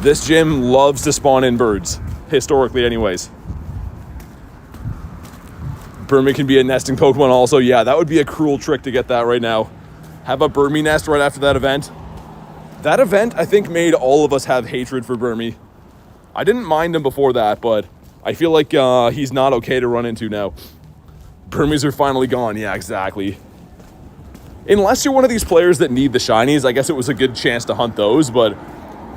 This gym loves to spawn in birds, historically anyways. Burmy can be a nesting Pokemon also. Yeah, that would be a cruel trick to get that right now. Have a Burmy nest right after that event. That event, I think, made all of us have hatred for Burmy. I didn't mind him before that, but I feel like he's not okay to run into now. Burmys are finally gone. Yeah, exactly. Unless you're one of these players that need the shinies, I guess it was a good chance to hunt those, but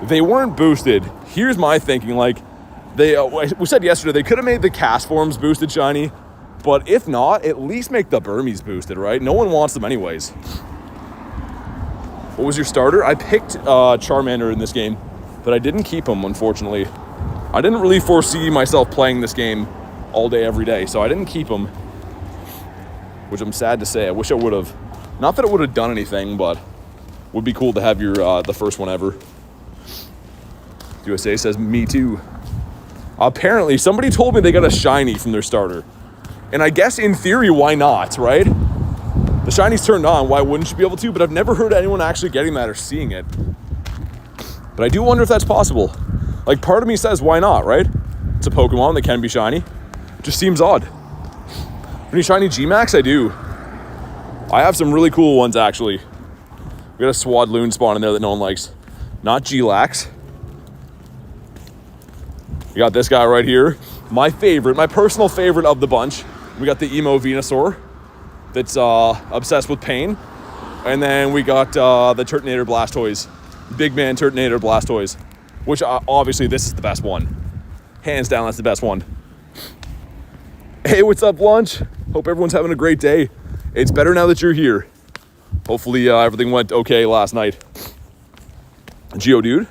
they weren't boosted. Here's my thinking, like, we said yesterday, they could have made the cast forms boosted shiny, but if not, at least make the Burmese boosted, right? No one wants them anyways. What was your starter? I picked Charmander in this game, but I didn't keep him, unfortunately. I didn't really foresee myself playing this game all day, every day, so I didn't keep him, which I'm sad to say. I wish I would have. Not that it would have done anything, but would be cool to have your the first one ever. USA says, me too. Apparently, somebody told me they got a shiny from their starter. And I guess in theory, why not, right? The shiny's turned on, why wouldn't you be able to? But I've never heard anyone actually getting that or seeing it. But I do wonder if that's possible. Like, part of me says, why not, right? It's a Pokemon that can be shiny. Just seems odd. Any shiny G-Max? I do. I have some really cool ones, actually. We got a Swadloon spawn in there that no one likes. Not G-Lax. We got this guy right here. My favorite, my personal favorite of the bunch. We got the Emo Venusaur that's obsessed with pain. And then we got the Turtonator Blastoise. Big man Turtonator Blastoise. Which obviously this is the best one. Hands down, that's the best one. Hey, what's up, lunch? Hope everyone's having a great day. It's better now that you're here. Hopefully everything went okay last night. Geodude,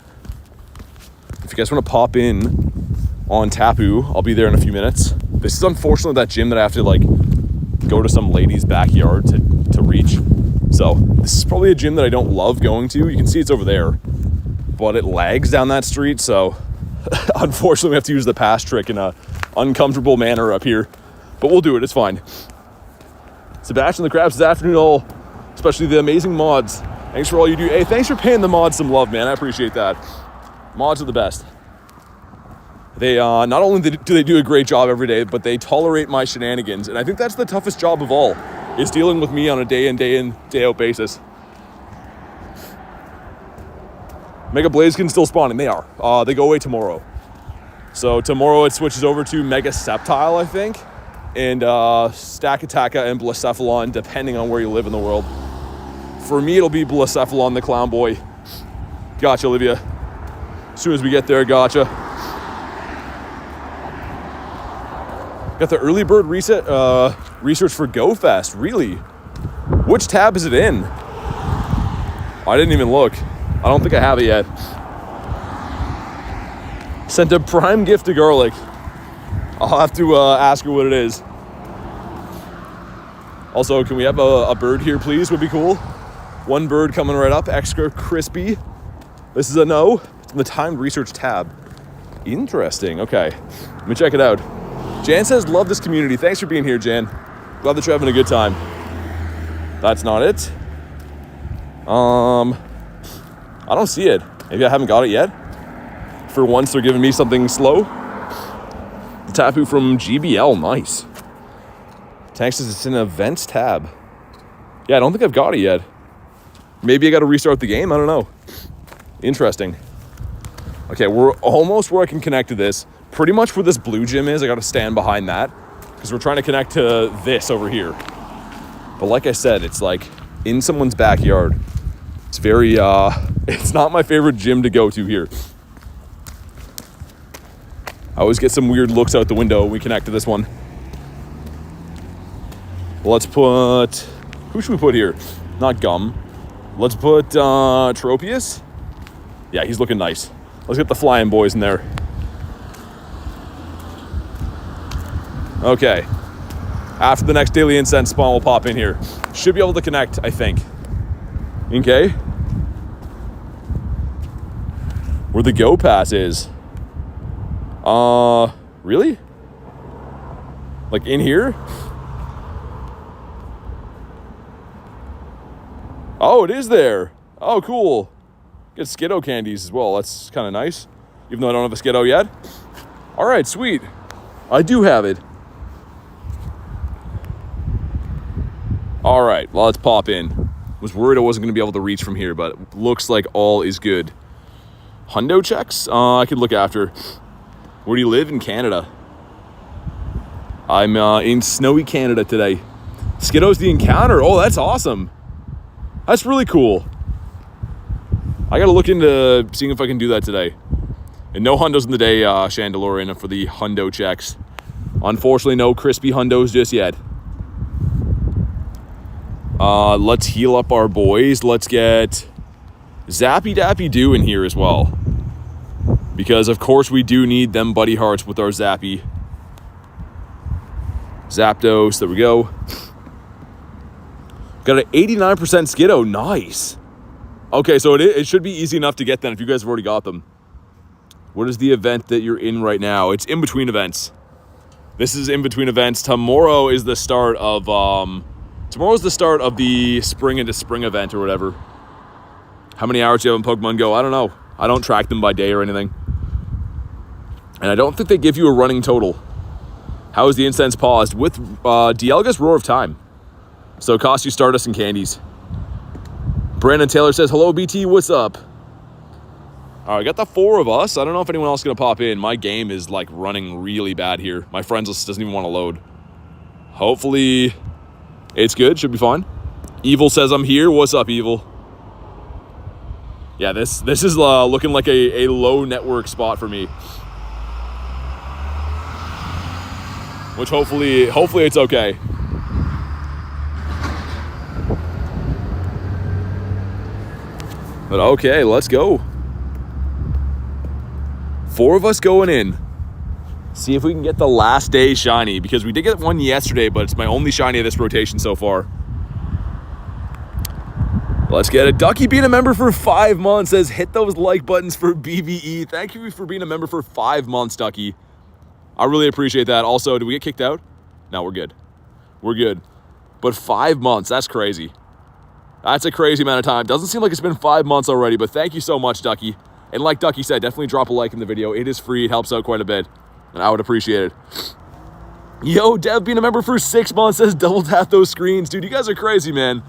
if you guys want to pop in on Tapu, I'll be there in a few minutes. This is unfortunately that gym that I have to like go to some lady's backyard to reach. So this is probably a gym that I don't love going to. You can see it's over there, but it lags down that street. So unfortunately we have to use the pass trick in a uncomfortable manner up here, but we'll do it. It's fine. Sebastian the Crabs this afternoon, all, especially the amazing mods. Thanks for all you do. Hey, thanks for paying the mods some love, man. I appreciate that. Mods are the best. They not only do they do a great job every day, but they tolerate my shenanigans. And I think that's the toughest job of all, is dealing with me on a day in, day out basis. Mega Blaziken still spawning. They are. They go away tomorrow. So tomorrow it switches over to Mega Sceptile, I think. And Stakataka and Blacephalon, depending on where you live in the world. For me, it'll be Blacephalon, the clown boy. Gotcha, Olivia. As soon as we get there, gotcha. Got the early bird research for Go Fest. Really? Which tab is it in? I didn't even look. I don't think I have it yet. Sent a prime gift to Garlic. I'll have to ask her what it is. Also, can we have a bird here, please? Would be cool. One bird coming right up, extra crispy. This is a no. It's in the timed research tab. Interesting. Okay, let me check it out. Jan says, love this community. Thanks for being here, Jan. Glad that you're having a good time. That's not it. I don't see it. Maybe I haven't got it yet. For once, they're giving me something slow. The Tapu from GBL, nice. Tank says it's in events tab. Yeah, I don't think I've got it yet. Maybe I got to restart the game. I don't know. Interesting. Okay, we're almost where I can connect to this. Pretty much where this blue gym is, I got to stand behind that because we're trying to connect to this over here. But like I said, it's like in someone's backyard. It's very, it's not my favorite gym to go to here. I always get some weird looks out the window when we connect to this one. Let's put, who should we put here? Not Gum. Let's put Tropius. Yeah, he's looking nice. Let's get the flying boys in there. Okay. After the next daily incense spawn, we'll pop in here. Should be able to connect, I think. Okay. Where the Go Pass is. Really? Like in here? Oh, it is there. Oh, cool. Get Skiddo candies as well. That's kind of nice. Even though I don't have a Skiddo yet. All right, sweet. I do have it. All right, well, let's pop in. Was worried I wasn't going to be able to reach from here, but looks like all is good. Hundo checks? I could look after. Where do you live? In Canada. I'm in snowy Canada today. Skiddo's the encounter. Oh, that's awesome. That's really cool. I got to look into seeing if I can do that today. And no hundos in the day, Chandelorian, for the hundo checks. Unfortunately, no crispy hundos just yet. Let's heal up our boys. Let's get Zappy Dappy Doo in here as well. Because, of course, we do need them buddy hearts with our Zappy. Zapdos, there we go. Got an 89% Skiddo, nice. Okay, so it should be easy enough to get them if you guys have already got them. What is the event that you're in right now? It's in between events. This is in between events. Tomorrow is the start of tomorrow's the start of the spring into spring event or whatever. How many hours do you have in Pokemon Go? I don't know. I don't track them by day or anything. And I don't think they give you a running total. How is the incense paused? With Dialga's Roar of Time. So it costs you Stardust and candies. Brandon Taylor says, hello, BT, what's up? All right, got the 4 of us. I don't know if anyone else is going to pop in. My game is, like, running really bad here. My friends list doesn't even want to load. Hopefully, it's good. Should be fine. Evil says I'm here. What's up, Evil? Yeah, this is looking like a low network spot for me. Which hopefully it's okay. But okay, let's go. 4 of us going in. See if we can get the last day shiny, because we did get one yesterday, but it's my only shiny of this rotation so far. Let's get it. Ducky being a member for 5 months says, hit those like buttons for BBE. Thank you for being a member for 5 months, Ducky. I really appreciate that. Also, did we get kicked out? No, we're good. We're good. But 5 months, that's crazy. That's a crazy amount of time. Doesn't seem like it's been 5 months already, but thank you so much, Ducky. And like Ducky said, definitely drop a like in the video. It is free. It helps out quite a bit. And I would appreciate it. Yo, Dev being a member for 6 months says double tap those screens. Dude, you guys are crazy, man.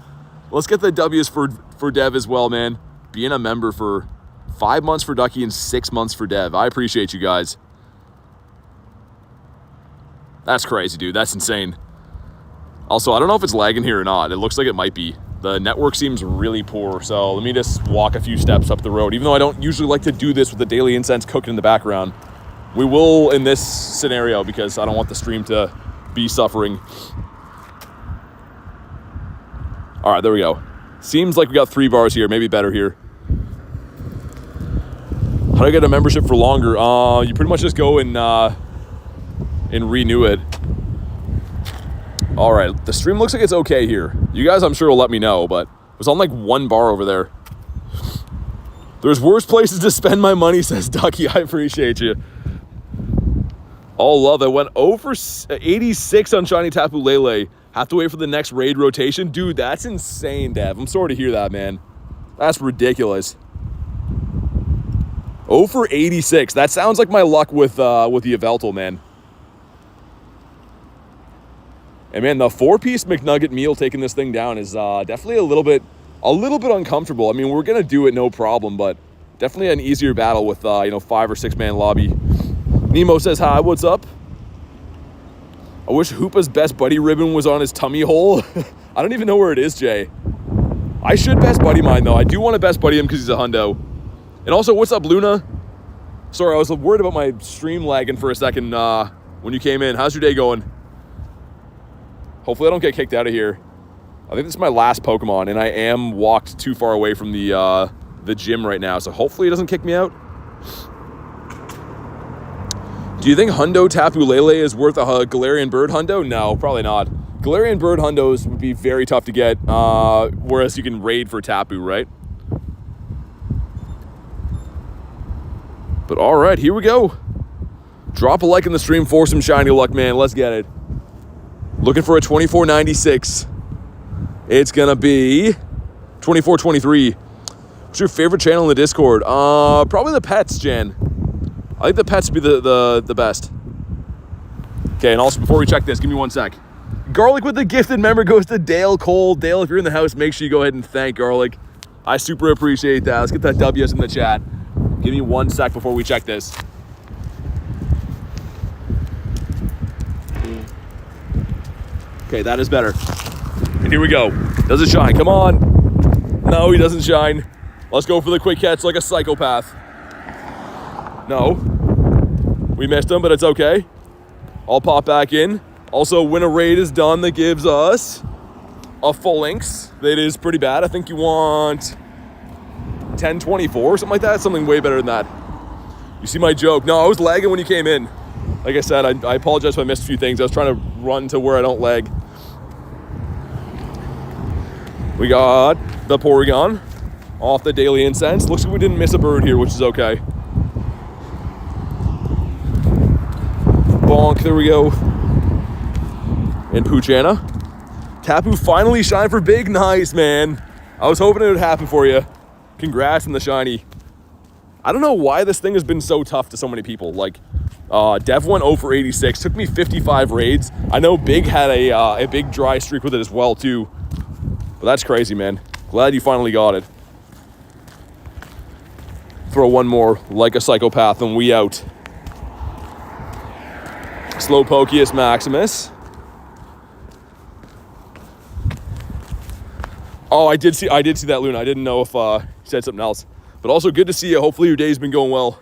Let's get the W's for Dev as well, man. Being a member for 5 months for Ducky and 6 months for Dev. I appreciate you guys. That's crazy, dude. That's insane. Also, I don't know if it's lagging here or not. It looks like it might be. The network seems really poor, so let me just walk a few steps up the road. Even though I don't usually like to do this with the daily incense cooking in the background, we will in this scenario because I don't want the stream to be suffering. All right, there we go. Seems like we got 3 bars here, maybe better here. How do I get a membership for longer? You pretty much just go and renew it. All right, the stream looks like it's okay here. You guys, I'm sure, will let me know, but it was on like 1 bar over there. There's worse places to spend my money, says Ducky. I appreciate you. All love. I went over 86 on Shiny Tapu Lele. Have to wait for the next raid rotation. Dude, that's insane, Dev. I'm sorry to hear that, man. That's ridiculous. 0 for 86. That sounds like my luck with the Yveltal, man. And man, the 4-piece McNugget meal taking this thing down is definitely a little bit uncomfortable. I mean, we're gonna do it no problem, but definitely an easier battle with 5 or 6 man lobby. Nemo says hi. What's up? I wish Hoopa's best buddy ribbon was on his tummy hole. I don't even know where it is, Jay. I should best buddy mine though. I do want to best buddy him because he's a hundo. And also, what's up, Luna? Sorry, I was worried about my stream lagging for a second when you came in. How's your day going? Hopefully I don't get kicked out of here. I think this is my last Pokemon, and I am walked too far away from the gym right now, so hopefully it doesn't kick me out. Do you think Hundo Tapu Lele is worth a Galarian Bird Hundo? No, probably not. Galarian Bird Hundos would be very tough to get, whereas you can raid for Tapu, right? But all right, here we go. Drop a like in the stream for some shiny luck, man. Let's get it. Looking for a 24.96. It's gonna be 24.23. What's your favorite channel in the Discord? Probably the pets, Jen. I think the pets would be the best. Okay, and also before we check this, give me 1 sec. Garlic with the gifted member goes to Dale Cole. Dale, if you're in the house, make sure you go ahead and thank Garlic. I super appreciate that. Let's get that W's in the chat. Give me 1 sec before we check this. Okay, that is better. And here we go. Does it shine? Come on. No, he doesn't shine. Let's go for the quick catch like a psychopath. No. We missed him, but it's okay. I'll pop back in. Also, when a raid is done, that gives us a full links. That is pretty bad. I think you want 1024 or something like that. Something way better than that. You see my joke? No, I was lagging when you came in. Like I said, I apologize if I missed a few things. I was trying to run to where I don't lag. We got the Porygon off the daily incense. Looks like we didn't miss a bird here, which is okay. Bonk, there we go. And Poochana. Tapu finally shined for big. Nice, man. I was hoping it would happen for you. Congrats on the shiny. I don't know why this thing has been so tough to so many people. Like, Dev went 0 for 86. Took me 55 raids. I know Big had a big dry streak with it as well, too. But that's crazy, man. Glad you finally got it. Throw one more like a psychopath and we out. Slowpokeus Maximus. Oh, I did see that, Luna. I didn't know if you said something else. But also good to see you. Hopefully your day's been going well.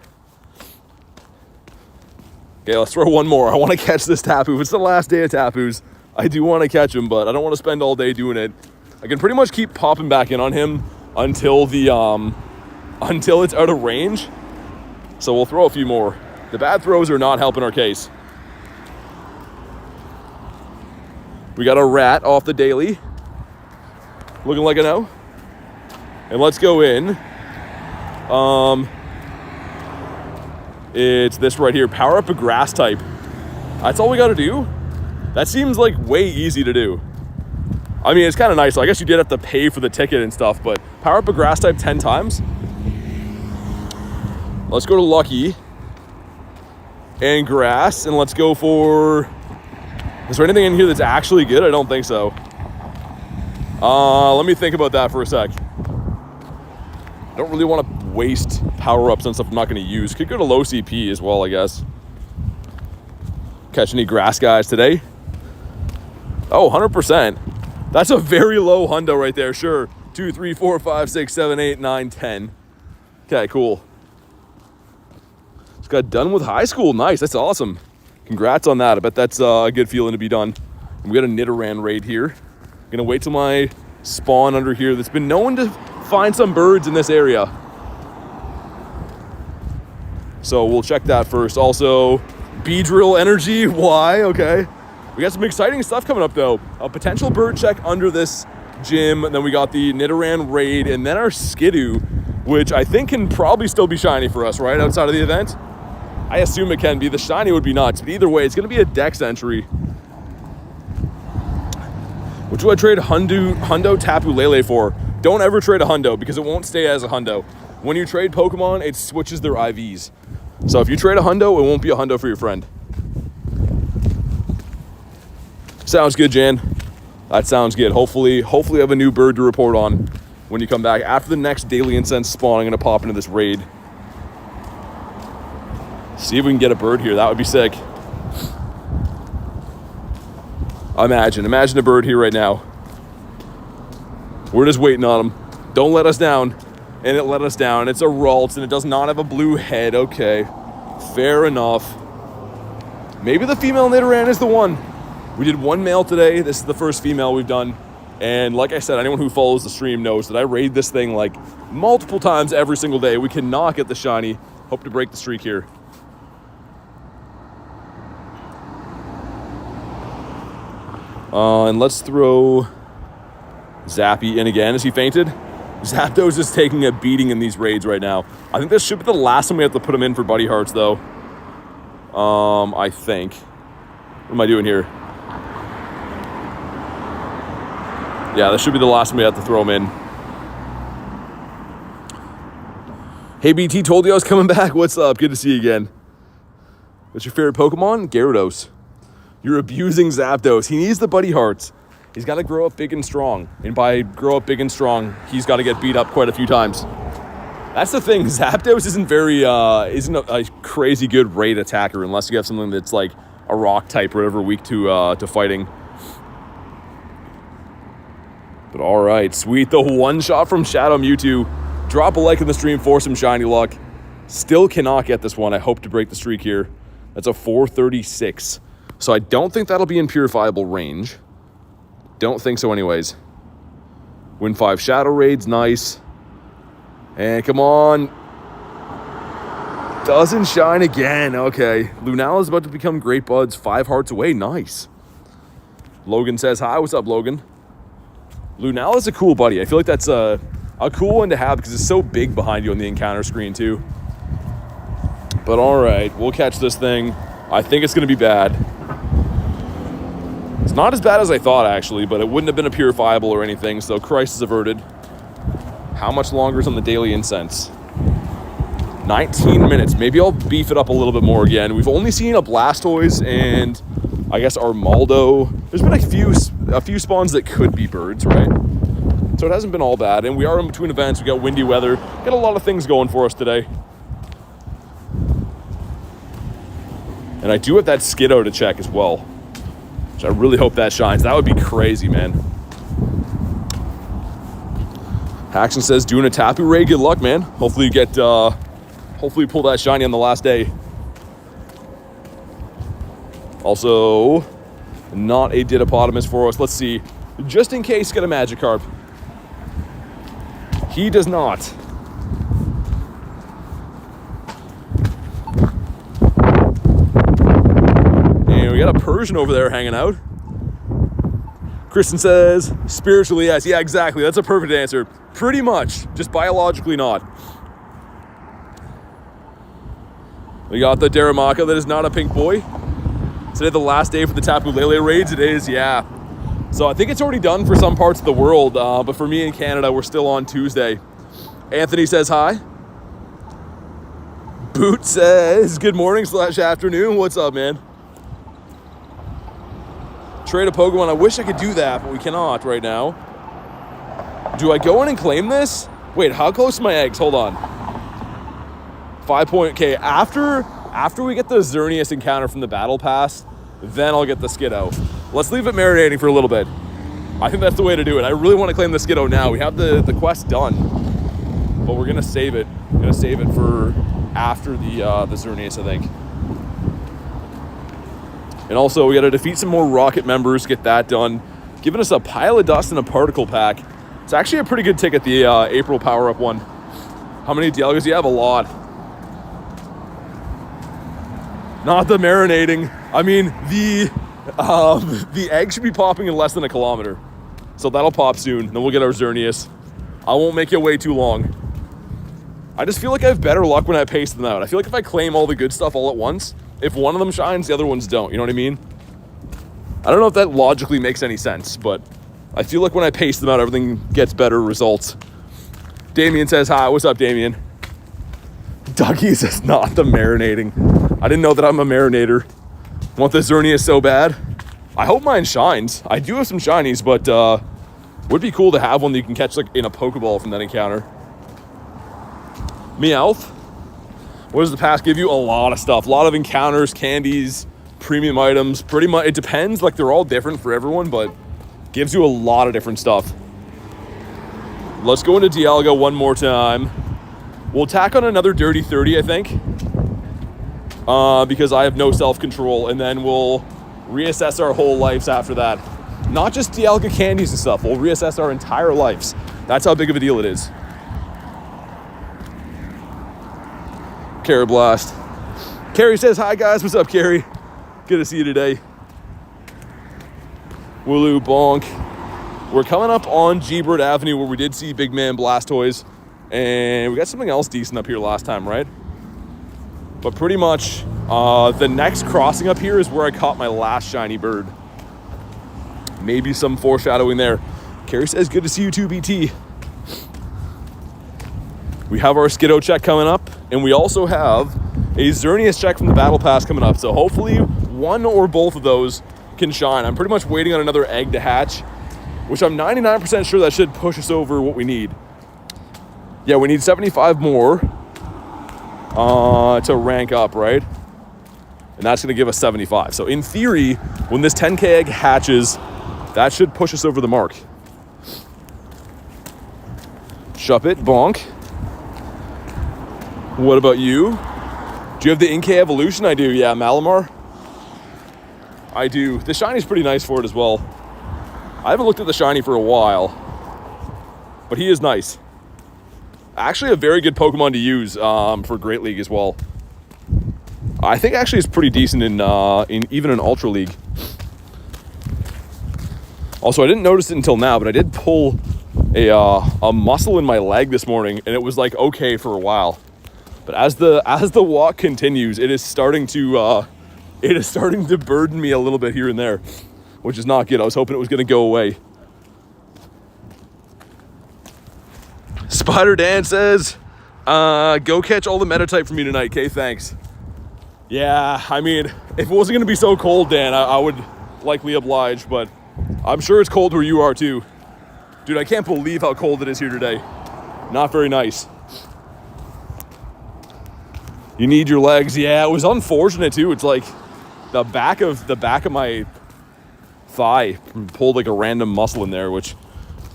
Okay, let's throw one more. I want to catch this Tapu. It's the last day of Tapus. I do want to catch him, but I don't want to spend all day doing it. I can pretty much keep popping back in on him until until it's out of range. So we'll throw a few more. The bad throws are not helping our case. We got a rat off the daily. Looking like a no. And let's go in. It's this right here. Power up a grass type. That's all we got to do? That seems like way easy to do. I mean, it's kind of nice. So I guess you did have to pay for the ticket and stuff, but power up a grass type 10 times. Let's go to Lucky and grass, and let's go for... Is there anything in here that's actually good? I don't think so. Let me think about that for a sec. I don't really want to waste power-ups on stuff I'm not going to use. Could go to low CP as well, I guess. Catch any grass guys today? Oh, 100%. That's a very low hundo right there, sure. 2, 3, 4, 5, 6, 7, 8, 9, 10. Okay, cool. Just got done with high school. Nice, that's awesome. Congrats on that. I bet that's a good feeling to be done. And we got a Nidoran raid here. Gonna wait till my spawn under here that's been known to find some birds in this area. So we'll check that first. Also, Beedrill energy, why? Okay. We got some exciting stuff coming up though. A potential bird check under this gym, and then we got the Nidoran raid, and then our Skidoo, which I think can probably still be shiny for us, right? Outside of the event. I assume it can be. The shiny would be nuts, but either way, it's gonna be a dex entry. Which do I trade Hundo Tapu Lele for? Don't ever trade a Hundo because it won't stay as a Hundo. When you trade Pokemon, it switches their IVs. So if you trade a Hundo, it won't be a Hundo for your friend. Sounds good, Jan. That sounds good. Hopefully I have a new bird to report on when you come back. After the next daily incense spawn, I'm gonna pop into this raid. See if we can get a bird here. That would be sick. Imagine a bird here right now. We're just waiting on him. Don't let us down. And it let us down. It's a Ralts and it does not have a blue head. Okay, fair enough. Maybe the female Nidoran is the one. We did one male today. This is the first female we've done. And like I said, anyone who follows the stream knows that I raid this thing like multiple times every single day. We cannot get the shiny. Hope to break the streak here. And let's throw Zappy in again. Is he fainted? Zapdos is taking a beating in these raids right now. I think this should be the last time we have to put him in for Buddy Hearts, though. I think. What am I doing here? Yeah, this should be the last time we have to throw him in. Hey, BT, told you I was coming back. What's up? Good to see you again. What's your favorite Pokemon? Gyarados. You're abusing Zapdos. He needs the Buddy Hearts. He's got to grow up big and strong. And by grow up big and strong, he's got to get beat up quite a few times. That's the thing. Zapdos isn't isn't a crazy good raid attacker unless you have something that's like a rock type or whatever weak to fighting. But all right, sweet. The one shot from Shadow Mewtwo. Drop a like in the stream for some shiny luck. Still cannot get this one. I hope to break the streak here. That's a 436. So I don't think that'll be in purifiable range. Don't think so anyways. Win 5 Shadow Raids, nice. And come on. Doesn't shine again, okay. Lunala is about to become Great Buds, 5 hearts away, nice. Logan says hi, what's up, Logan? Lunala is a cool buddy. I feel like that's a cool one to have because it's so big behind you on the encounter screen too. But all right, we'll catch this thing. I think it's gonna be bad. It's not as bad as I thought, actually, but it wouldn't have been a purifiable or anything, so crisis averted. How much longer is on the daily incense? 19 minutes. Maybe I'll beef it up a little bit more again. We've only seen a Blastoise and I guess Armaldo. There's been a few spawns that could be birds, right? So it hasn't been all bad. And we are in between events. We got windy weather. Got a lot of things going for us today. And I do have that Skiddo to check as well, which I really hope that shines. That would be crazy, man. Haxton says, doing a Tapu Raid. Good luck, man. Hopefully you get, hopefully you pull that shiny on the last day. Also, not a Didopotamus for us. Let's see. Just in case, get a Magikarp. He does not. And we got a Persian over there hanging out. Kristen says, spiritually, yes. Yeah, exactly. That's a perfect answer. Pretty much. Just biologically not. We got the Daramaka that is not a pink boy. Today, the last day for the Tapu Lele Raids. It is, yeah. So I think it's already done for some parts of the world. But for me in Canada, we're still on Tuesday. Anthony says hi. Boot says, good morning / afternoon. What's up, man? Trade a Pokemon. I wish I could do that, but we cannot right now. Do I go in and claim this? Wait, how close are my eggs? Hold on. 5 point. Okay, after we get the Xerneas encounter from the Battle Pass, then I'll get the Skiddo. Let's leave it marinating for a little bit. I think that's the way to do it. I really want to claim the Skiddo now. We have the quest done, but we're gonna save it. We're gonna save it for after the Xerneas, I think. And also, we got to defeat some more Rocket members, get that done. Giving us a pile of dust and a particle pack. It's actually a pretty good ticket, the April power-up one. How many Dialgas do you have? A lot. Not the marinating. I mean, the egg should be popping in less than a kilometer. So that'll pop soon. Then we'll get our Xerneas. I won't make it wait too long. I just feel like I have better luck when I pace them out. I feel like if I claim all the good stuff all at once, if one of them shines, the other ones don't. You know what I mean? I don't know if that logically makes any sense, but I feel like when I pace them out, everything gets better results. Damien says hi. What's up, Damien? Dougie says not the marinating. I didn't know that I'm a marinator. Want the Xerneas so bad. I hope mine shines. I do have some shinies, but would be cool to have one that you can catch like in a Pokeball from that encounter. Meowth. What does the pass give you? A lot of stuff. A lot of encounters, candies, premium items. Pretty much, it depends. Like, they're all different for everyone, but gives you a lot of different stuff. Let's go into Dialga one more time. We'll tack on another Dirty 30, I think. Because I have no self-control. And then we'll reassess our whole lives after that. Not just Dialga candies and stuff. We'll reassess our entire lives. That's how big of a deal it is. Carablast. Carrie says, hi guys, what's up, Carrie? Good to see you today. Wooloo Bonk. We're coming up on G-Bird Avenue where we did see Big Man Blastoise. And we got something else decent up here last time, right? But pretty much, the next crossing up here is where I caught my last shiny bird. Maybe some foreshadowing there. Carrie says, good to see you too, BT. We have our Skiddo check coming up, and we also have a Xerneas check from the Battle Pass coming up. So hopefully one or both of those can shine. I'm pretty much waiting on another egg to hatch, which I'm 99% sure that should push us over what we need. Yeah, we need 75 more to rank up, right? And that's going to give us 75. So in theory, when this 10K egg hatches, that should push us over the mark. Shuppet, bonk. What about you? Do you have the Inkay evolution? I do, yeah. Malamar? I do. The shiny's pretty nice for it as well. I haven't looked at the shiny for a while, but he is nice. Actually a very good Pokemon to use for Great League as well. I think actually it's pretty decent in even in Ultra League. Also, I didn't notice it until now, but I did pull a muscle in my leg this morning, and it was like okay for a while. But as the walk continues, it is starting to burden me a little bit here and there, which is not good. I was hoping it was going to go away. Spider Dan says, go catch all the Metatype for me tonight. Okay, thanks. Yeah, I mean, if it wasn't going to be so cold, Dan, I would likely oblige, but I'm sure it's cold where you are too. Dude, I can't believe how cold it is here today. Not very nice. You need your legs. Yeah, it was unfortunate too. It's like the back of my thigh pulled like a random muscle in there, which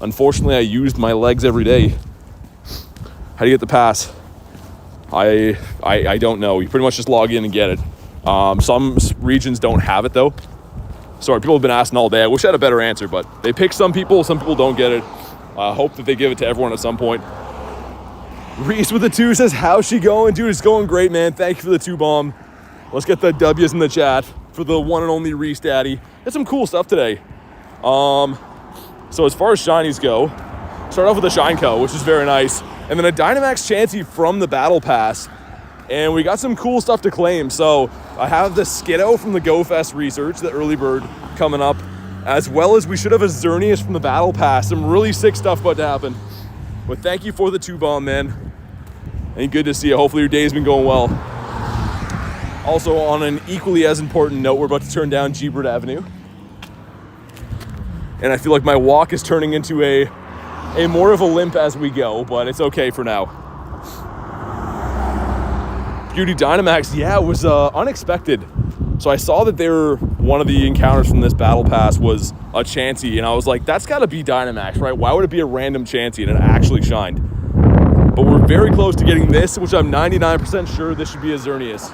unfortunately I used my legs every day. How do you get the pass? I don't know. You pretty much just log in and get it. Some regions don't have it though. Sorry, people have been asking all day. I wish I had a better answer, but they pick some people don't get it. I hope that they give it to everyone at some point. Reese with the 2 says, how's she going? Dude, it's going great, man. Thank you for the 2 bomb. Let's get the W's in the chat for the one and only Reese Daddy. Got some cool stuff today. So as far as shinies go, start off with the Shine Co, which is very nice. And then a Dynamax Chansey from the Battle Pass. And we got some cool stuff to claim. So I have the Skiddo from the Go Fest research, the early bird coming up, as well as we should have a Xerneas from the Battle Pass. Some really sick stuff about to happen. But thank you for the 2 bomb, man. And good to see you. Hopefully your day's been going well. Also, on an equally as important note, we're about to turn down G-Bird Avenue. And I feel like my walk is turning into a more of a limp as we go, but it's okay for now. Beauty Dynamax, yeah, it was unexpected. So I saw that one of the encounters from this Battle Pass was a Chansey, and I was like, that's gotta be Dynamax, right? Why would it be a random Chansey? And it actually shined. But we're very close to getting this, which I'm 99% sure this should be a Xerneas.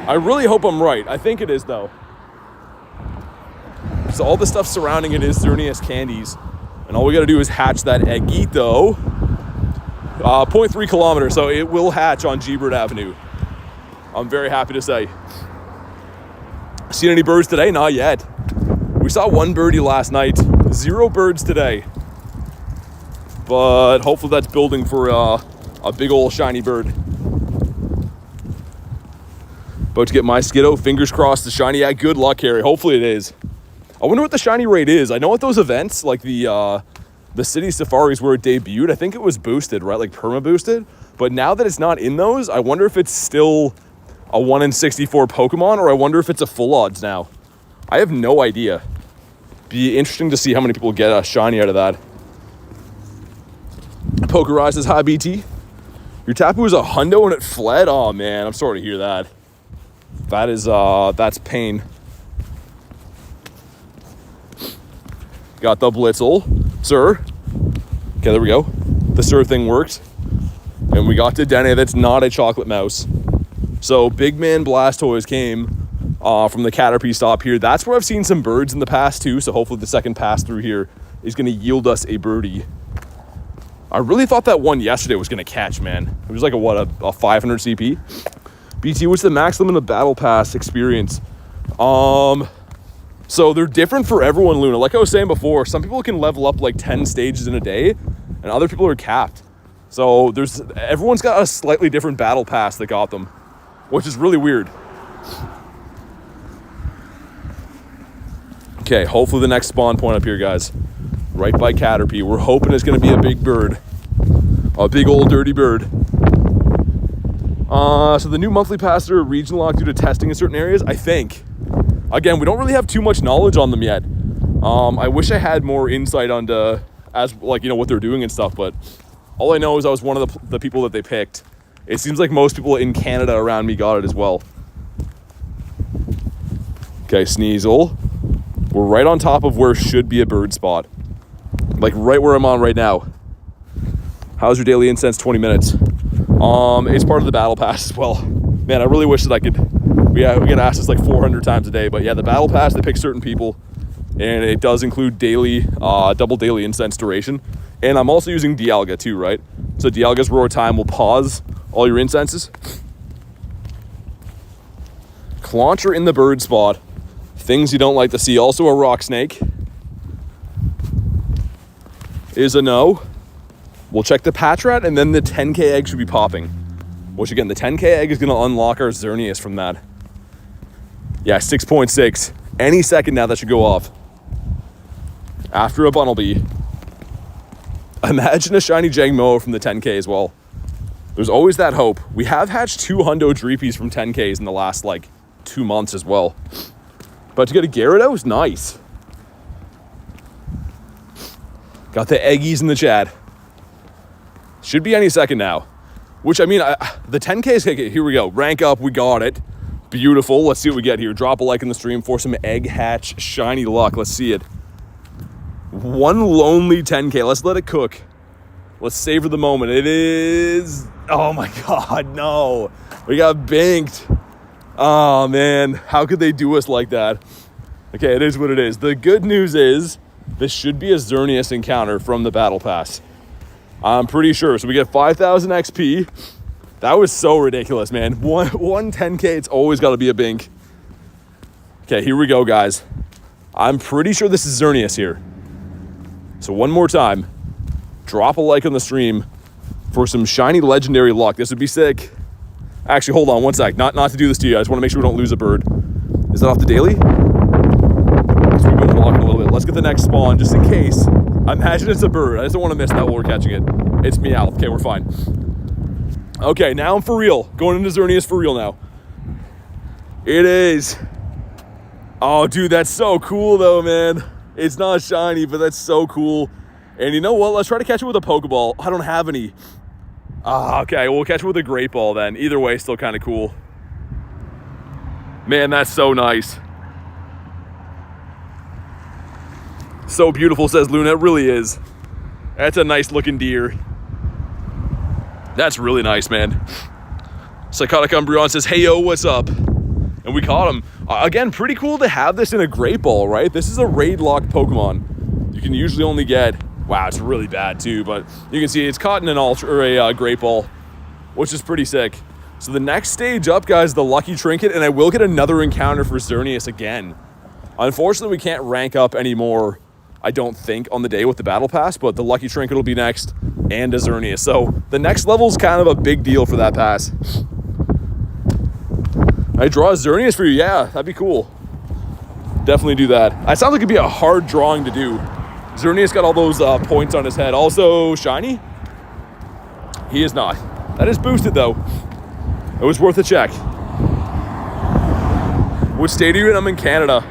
I really hope I'm right. I think it is, though. So all the stuff surrounding it is Xerneas candies. And all we gotta do is hatch that Eggito. 0.3 kilometers, so it will hatch on G-Bird Avenue. I'm very happy to say. Seen any birds today? Not yet. We saw 1 birdie last night. 0 birds today. But hopefully that's building for a big old shiny bird. About to get my Skiddo. Fingers crossed the shiny. Yeah, good luck, Harry. Hopefully it is. I wonder what the shiny raid is. I know at those events, like the city safaris where it debuted, I think it was boosted, right? Like perma boosted. But now that it's not in those, I wonder if it's still a 1 in 64 Pokemon, or I wonder if it's a full odds now. I have no idea. Be interesting to see how many people get a shiny out of that. Pokerai says, hi BT. Your Tapu was a hundo and it fled? Oh man, I'm sorry to hear that. That is, that's pain. Got the Blitzel, sir. Okay, there we go. The sir thing worked. And we got to Dene, that's not a chocolate mouse. So Big Man Blastoise came from the Caterpie stop here. That's where I've seen some birds in the past too. So hopefully the second pass through here is gonna yield us a birdie. I really thought that one yesterday was gonna catch, man. It was like a 500 CP. BT, what's the max limit of Battle Pass experience? So they're different for everyone, Luna. Like I was saying before, some people can level up like 10 stages in a day, and other people are capped. So everyone's got a slightly different Battle Pass that got them, which is really weird. Okay, hopefully the next spawn point up here, guys. Right by Caterpie. We're hoping it's gonna be a big bird. A big old dirty bird. So the new monthly passes are region locked due to testing in certain areas, I think. Again, we don't really have too much knowledge on them yet. I wish I had more insight onto what they're doing and stuff, but all I know is I was one of the people that they picked. It seems like most people in Canada around me got it as well. Okay, Sneasel. We're right on top of where should be a bird spot. Like right where I'm on right now. How's your daily incense 20 minutes? It's part of the Battle Pass as well. Man, I really wish that I could. We get asked this like 400 times a day, but yeah, the Battle Pass, they pick certain people, and it does include daily, double daily incense duration. And I'm also using Dialga too, right? So Dialga's roar time will pause all your incenses. Clauncher in the bird spot. Things you don't like to see. Also a rock snake is a no. We'll check the Patrat, and then the 10k egg should be popping. Which again, the 10k egg is going to unlock our Xerneas from that. Yeah, 6.6. Any second now that should go off. After a Bunnelby. Imagine a shiny Jangmo from the 10k as well. There's always that hope. We have hatched 2 hundo Dreepies from 10ks in the last 2 months as well. But to get a Gyarados, nice. Got the eggies in the chat. Should be any second now. Which, I mean, the 10K is... Here we go. Rank up. We got it. Beautiful. Let's see what we get here. Drop a like in the stream for some egg hatch shiny luck. Let's see it. One lonely 10K. Let's let it cook. Let's savor the moment. It is... Oh, my God. No. We got banked. Oh, man. How could they do us like that? Okay, it is what it is. The good news is this should be a Xerneas encounter from the Battle Pass. I'm pretty sure. So we get 5,000 XP. That was so ridiculous, man. One 10K, it's always got to be a bink. Okay, here we go, guys. I'm pretty sure this is Xerneas here. So one more time. Drop a like on the stream for some shiny legendary luck. This would be sick. Actually, hold on one sec. Not to do this to you. I just want to make sure we don't lose a bird. Is that off the daily? Let's reboot the luck a little bit. Let's get the next spawn just in case. Imagine it's a bird. I just don't want to miss that while we're catching it. It's Meowth. Okay, we're fine. Okay, now I'm for real. Going into Xerneas for real now. It is. Oh, dude, that's so cool, though, man. It's not shiny, but that's so cool. And you know what? Let's try to catch it with a Pokeball. I don't have any. Okay, we'll catch it with a Great Ball then. Either way, still kind of cool. Man, that's so nice. So beautiful, says Luna. It really is. That's a nice looking deer. That's really nice, man. Psychotic Umbreon says, hey, yo, what's up? And we caught him. Again, pretty cool to have this in a Great Ball, right? This is a raid locked Pokemon. You can usually only get... Wow, it's really bad too, but you can see it's caught in an a Great Ball, which is pretty sick. So the next stage up, guys, the Lucky Trinket, and I will get another encounter for Xerneas again. Unfortunately, we can't rank up anymore, I don't think, on the day with the Battle Pass, but the Lucky Trinket will be next, and a Xerneas. So the next level is kind of a big deal for that pass. I draw a Xerneas for you. Yeah, that'd be cool. Definitely do that. That sounds like it'd be a hard drawing to do. Xerneas got all those points on his head. Also, shiny? He is not. That is boosted, though. It was worth a check. What state are you in? I'm in Canada.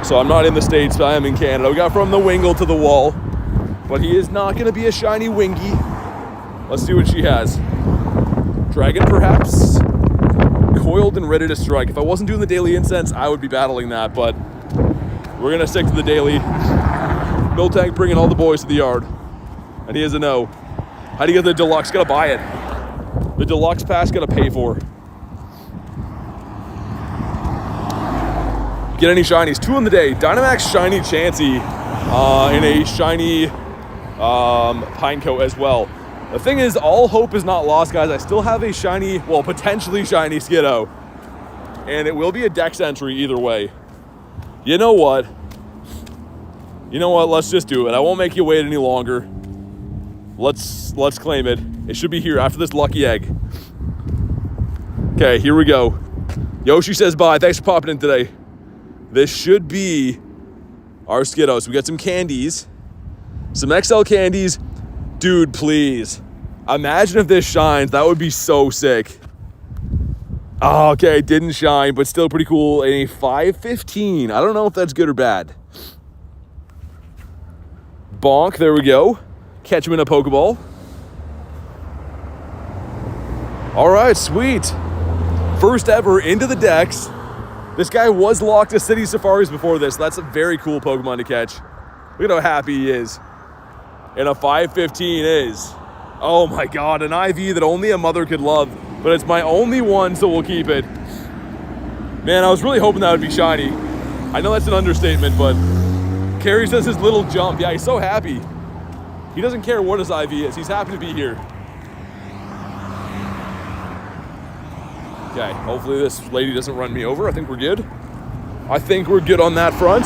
So I'm not in the States, but I am in Canada. We got from the Wingle to the wall. But he is not going to be a shiny Wingy. Let's see what she has. Dragon, perhaps? Coiled and ready to strike. If I wasn't doing the daily incense, I would be battling that, but we're going to stick to the daily. Miltank bringing all the boys to the yard. And he has a no. How do you get the deluxe? Got to buy it. The deluxe pass got to pay for. Get any shinies? 2 in the day. Dynamax shiny Chansey in a shiny Pinecoat as well. The thing is, all hope is not lost, guys. I still have a shiny, well, potentially shiny Skiddo. And it will be a dex entry either way. You know what? You know what? Let's just do it. I won't make you wait any longer. Let's claim it. It should be here after this lucky egg. Okay, here we go. Yoshi says bye. Thanks for popping in today. This should be our Skiddos. We got some candies. Some XL candies. Dude, please. Imagine if this shines. That would be so sick. Oh, okay, it didn't shine, but still pretty cool. A 515. I don't know if that's good or bad. Bonk, there we go. Catch him in a Pokeball. All right, sweet. First ever into the Dex. This guy was locked to City Safaris before this. That's a very cool Pokemon to catch. Look at how happy he is. And a 515 is. Oh my God, an IV that only a mother could love. But it's my only one, so we'll keep it. Man, I was really hoping that would be shiny. I know that's an understatement, but Carrie says his little jump. Yeah, he's so happy. He doesn't care what his IV is. He's happy to be here. Okay, hopefully this lady doesn't run me over. I think we're good. I think we're good on that front.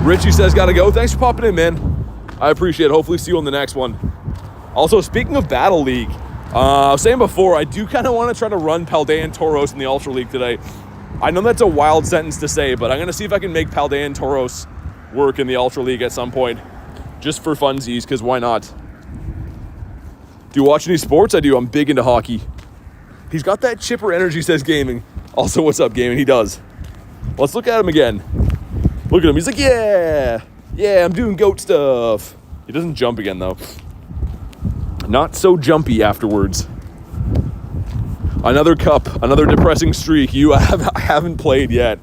Richie says, gotta go. Thanks for popping in, man. I appreciate it. Hopefully see you on the next one. Also, speaking of Battle League, I was saying before, I do kind of want to try to run Paldean Tauros in the Ultra League today. I know that's a wild sentence to say, but I'm going to see if I can make Paldean Tauros work in the Ultra League at some point. Just for funsies, because why not? Do you watch any sports? I do. I'm big into hockey. He's got that chipper energy, says Gaming. Also, what's up, Gaming? He does. Let's look at him again. Look at him. He's like, yeah. Yeah, I'm doing goat stuff. He doesn't jump again, though. Not so jumpy afterwards. Another cup. Another depressing streak. I haven't played yet.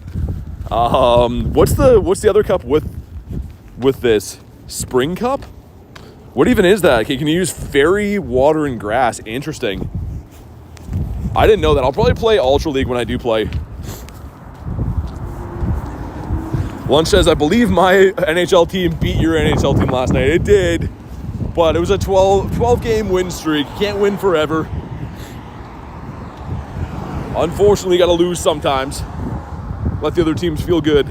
What's the other cup with this? Spring cup? What even is that? Okay, can you use fairy, water, and grass? Interesting. I didn't know that. I'll probably play Ultra League when I do play. Lunch says, I believe my NHL team beat your NHL team last night. It did, but it was a 12 game win streak. You can't win forever. Unfortunately, you gotta lose sometimes. Let the other teams feel good.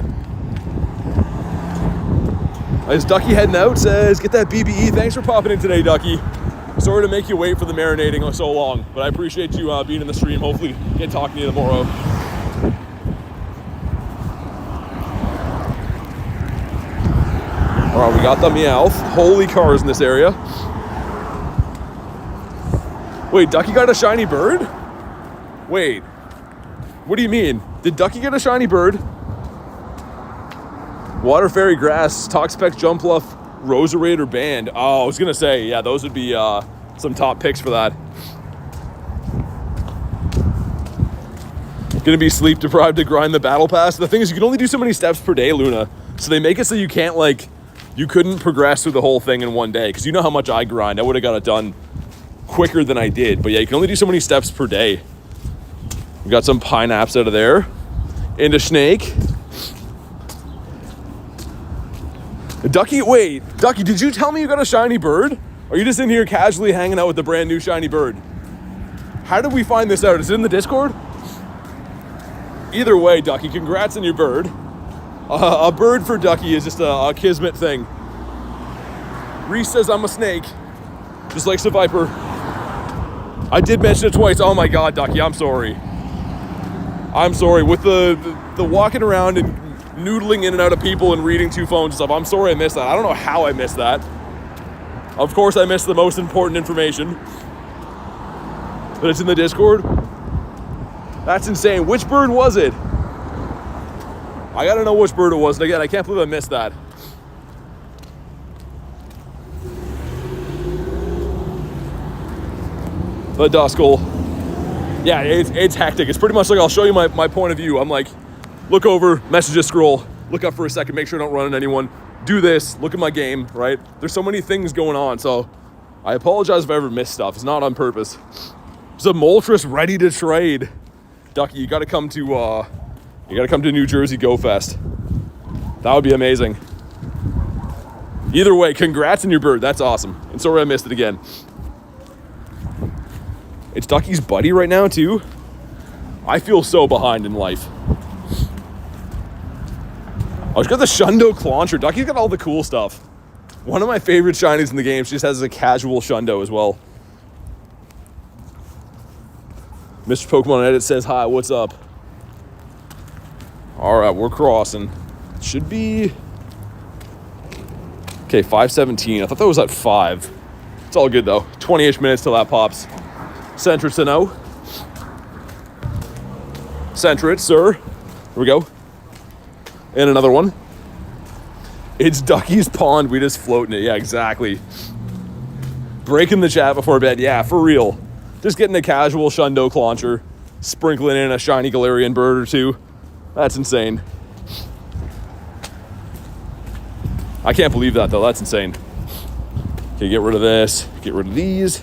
Is Ducky heading out? Says, get that BBE. Thanks for popping in today, Ducky. Sorry to make you wait for the marinating so long, but I appreciate you being in the stream. Hopefully get talking to you tomorrow. All right, we got the Meowth. Holy cars in this area. Wait, Ducky got a shiny bird? Wait, what do you mean? Did Ducky get a shiny bird? Water Fairy Grass, Toxapex, Jumpluff, Roserade, or Band? Oh, I was gonna say, yeah, those would be some top picks for that. Gonna be sleep deprived to grind the battle pass. The thing is, you can only do so many steps per day, Luna. So they make it so you can't you couldn't progress through the whole thing in one day. Because you know how much I grind. I would have got it done quicker than I did. But yeah, you can only do so many steps per day. We got some Pineapps out of there. Into Snake. Ducky, wait. Ducky, did you tell me you got a shiny bird? Or are you just in here casually hanging out with the brand new shiny bird? How did we find this out? Is it in the Discord? Either way, Ducky, congrats on your bird. A bird for Ducky is just a kismet thing. Reese says I'm a snake, just like the Viper. I did mention it twice. Oh my God, Ducky, I'm sorry. I'm sorry. With the walking around and noodling in and out of people and reading two phones and stuff, I'm sorry I missed that. I don't know how I missed that. Of course I missed the most important information. But it's in the Discord. That's insane. Which bird was it? I gotta know which bird it was. And again, I can't believe I missed that. The Duskull. Yeah, it's hectic. It's pretty much like, I'll show you my point of view. I'm like, look over, messages scroll, look up for a second, make sure I don't run into anyone, do this, look at my game, right? There's so many things going on, so I apologize if I ever miss stuff. It's not on purpose. There's a Moltres ready to trade. Ducky, you gotta come to New Jersey Go Fest. That would be amazing. Either way, congrats on your bird. That's awesome. And sorry I missed it again. It's Ducky's buddy right now too. I feel so behind in life. Oh, she's got the Shundo Clauncher. Ducky's got all the cool stuff. One of my favorite shinies in the game. She just has a casual Shundo as well. Mr. Pokemon Edit says, hi, what's up? All right, we're crossing. It should be... Okay, 5:17. I thought that was at 5. It's all good, though. 20-ish minutes till that pops. Centrits to know. Centrits, sir. Here we go. And another one. It's Ducky's pond. We just floating it. Yeah, exactly. Breaking the chat before bed. Yeah, for real. Just getting a casual Shundo Clauncher. Sprinkling in a shiny Galarian bird or two. That's insane. I can't believe that, though. That's insane. Okay, get rid of this. Get rid of these.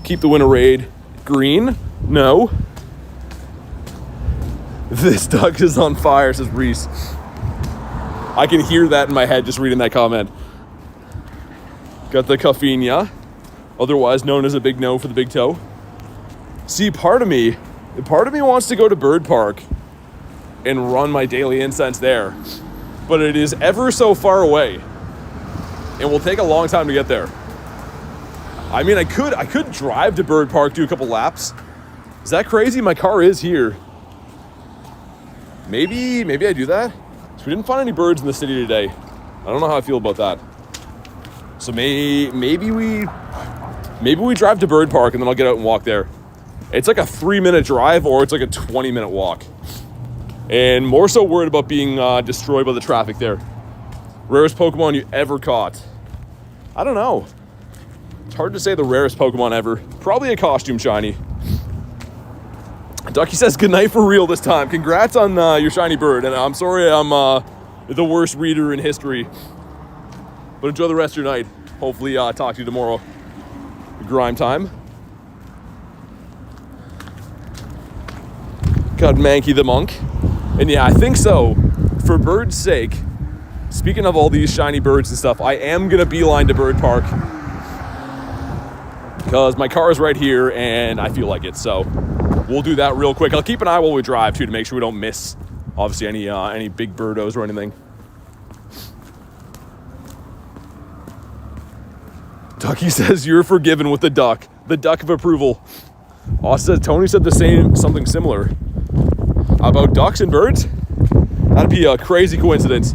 Keep the winter raid. Green. No. This duck is on fire, says Reese. I can hear that in my head just reading that comment. Got the Caffinia, otherwise known as a big no for the big toe. See, part of me wants to go to Bird Park and run my daily incense there, but it is ever so far away and will take a long time to get there. I mean, I could drive to Bird Park, do a couple laps. Is that crazy? My car is here. Maybe I do that. So we didn't find any birds in the city today. I don't know how I feel about that. So maybe we drive to Bird Park and then I'll get out and walk there. It's like a 3-minute drive or it's like a 20-minute walk. And more so worried about being destroyed by the traffic there. Rarest Pokemon you ever caught? I don't know. It's hard to say the rarest Pokemon ever. Probably a costume shiny. Ducky says goodnight for real this time. Congrats on your shiny bird. And I'm sorry I'm the worst reader in history. But enjoy the rest of your night. Hopefully talk to you tomorrow. Grime time. Got Mankey the Monk. And yeah, I think so. For bird's sake, speaking of all these shiny birds and stuff, I am going to beeline to Bird Park. Because my car is right here and I feel like it. So we'll do that real quick. I'll keep an eye while we drive too to make sure we don't miss, obviously, any big birdos or anything. Ducky says you're forgiven with the duck of approval. Austin says Tony said something similar about ducks and birds. That'd be a crazy coincidence.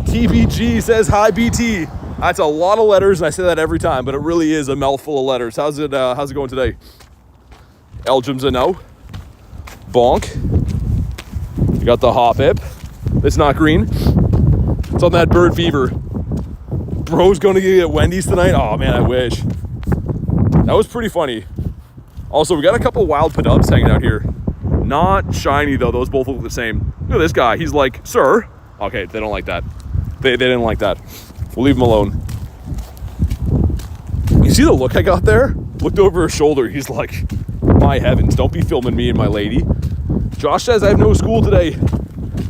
TBG says hi BT. That's a lot of letters and I say that every time, but it really is a mouthful of letters. How's it going today? Elgim's a no. Bonk. You got the Hoppip. It's not green. It's on that bird fever. Bro's going to get Wendy's tonight. Oh man, I wish. That was pretty funny. Also, we got a couple wild Padubs hanging out here. Not shiny though, those both look the same. Look at this guy, he's like, sir. Okay, they don't like that. They didn't like that. We'll leave him alone. You see the look I got there? Looked over his shoulder, he's like, my heavens, don't be filming me and my lady. Josh says I have no school today.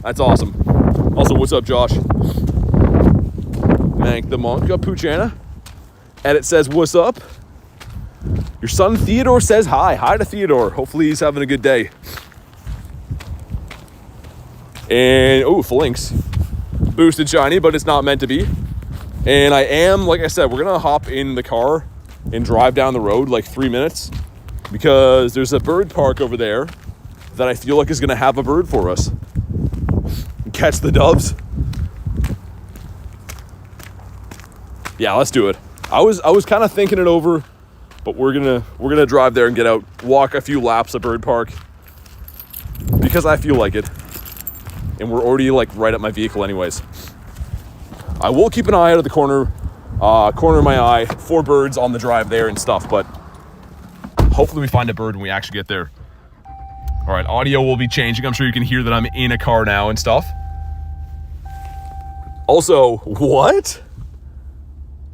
That's awesome. Also, what's up, Josh? Mank the Monk, got Poochana. Edit says, what's up? Your son Theodore says hi. Hi to Theodore. Hopefully he's having a good day. And, oh, Flinks. Boosted shiny, but it's not meant to be. And I am, like I said, we're going to hop in the car and drive down the road like 3 minutes. Because there's a bird park over there that I feel like is going to have a bird for us. Catch the doves. Yeah, let's do it. I was kind of thinking it over, but we're gonna drive there and get out, walk a few laps of Bird Park because I feel like it, and we're already like right at my vehicle anyways. I will keep an eye out of the corner of my eye for birds on the drive there and stuff, but hopefully we find a bird when we actually get there. All right, audio will be changing. I'm sure you can hear that I'm in a car now and stuff. Also, what?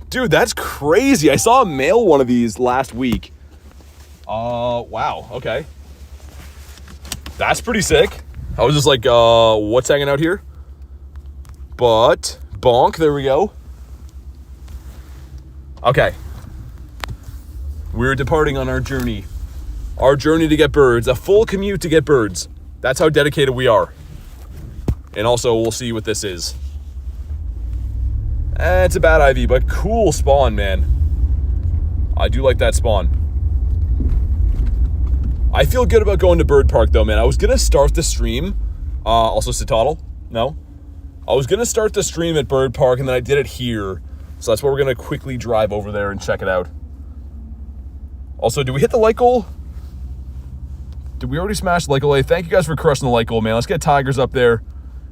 Dude, that's crazy. I saw a male one of these last week. Wow, okay. That's pretty sick. I was just like, what's hanging out here? But, bonk, there we go. Okay. We're departing on our journey. Our journey to get birds. A full commute to get birds. That's how dedicated we are. And also, we'll see what this is. It's a bad IV, but cool spawn, man. I do like that spawn. I feel good about going to Bird Park, though, man. I was going to start the stream. Also, Citadel. No? I was going to start the stream at Bird Park, and then I did it here. So that's why we're going to quickly drive over there and check it out. Also, did we hit the like goal? Did we already smash the like goal? Hey, thank you guys for crushing the like goal, man. Let's get Tigers up there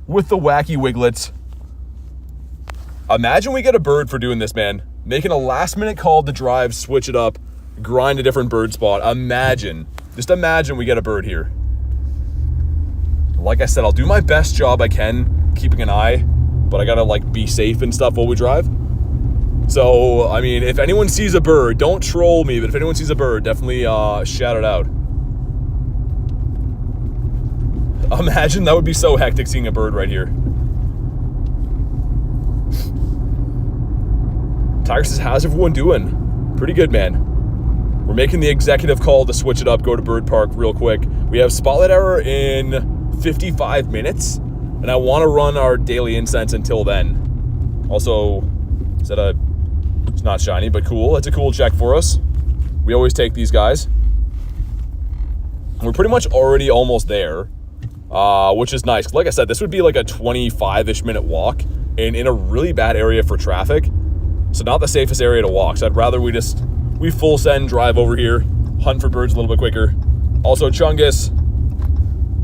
with the wacky Wiglets. Imagine we get a bird for doing this, man. Making a last-minute call to drive, switch it up, grind a different bird spot. Imagine. Just imagine we get a bird here. Like I said, I'll do my best job I can, keeping an eye, but I gotta, like, be safe and stuff while we drive. So, I mean, if anyone sees a bird, don't troll me, but if anyone sees a bird, definitely shout it out. Imagine, that would be so hectic seeing a bird right here. Tiger says, how's everyone doing? Pretty good, man. We're making the executive call to switch it up, go to Bird Park real quick. We have Spotlight Hour in 55 minutes, and I want to run our daily incense until then. Also, is that it's not shiny, but cool. That's a cool check for us. We always take these guys. We're pretty much already almost there, which is nice. Like I said, this would be like a 25-ish minute walk, and in a really bad area for traffic. So not the safest area to walk. So I'd rather we full send, drive over here, hunt for birds a little bit quicker. Also Chungus,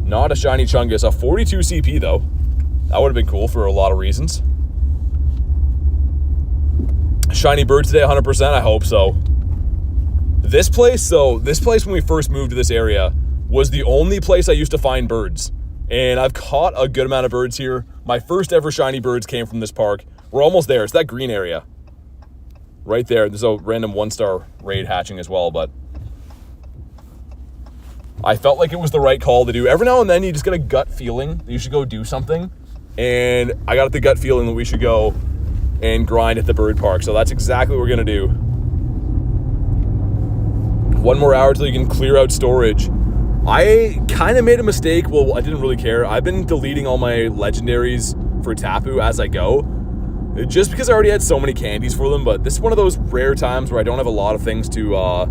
not a shiny Chungus, a 42 CP though. That would have been cool for a lot of reasons. Shiny bird today, 100%. I hope so. This place when we first moved to this area was the only place I used to find birds. And I've caught a good amount of birds here. My first ever shiny birds came from this park. We're almost there. It's that green area. Right there. There's a random 1-star raid hatching as well, but I felt like it was the right call to do. Every now and then you just get a gut feeling that you should go do something. And I got the gut feeling that we should go and grind at the bird park. So that's exactly what we're gonna do. 1 more hour till you can clear out storage. I kind of made a mistake. Well, I didn't really care. I've been deleting all my legendaries for Tapu as I go, just because I already had so many candies for them. But this is one of those rare times where I don't have a lot of things to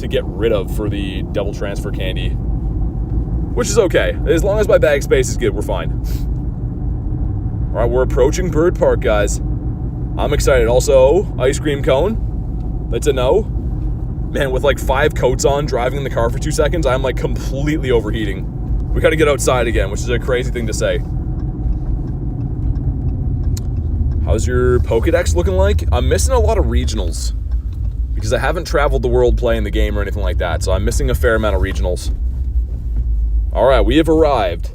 get rid of for the double transfer candy, which is okay. As long as my bag space is good, we're fine. All right, we're approaching Bird Park, guys. I'm excited. Also, ice cream cone. That's a no. Man, with like 5 coats on, driving in the car for 2 seconds, I'm like completely overheating. We gotta get outside again, which is a crazy thing to say. How's your Pokedex looking like? I'm missing a lot of regionals because I haven't traveled the world playing the game or anything like that, so I'm missing a fair amount of regionals. All right, we have arrived.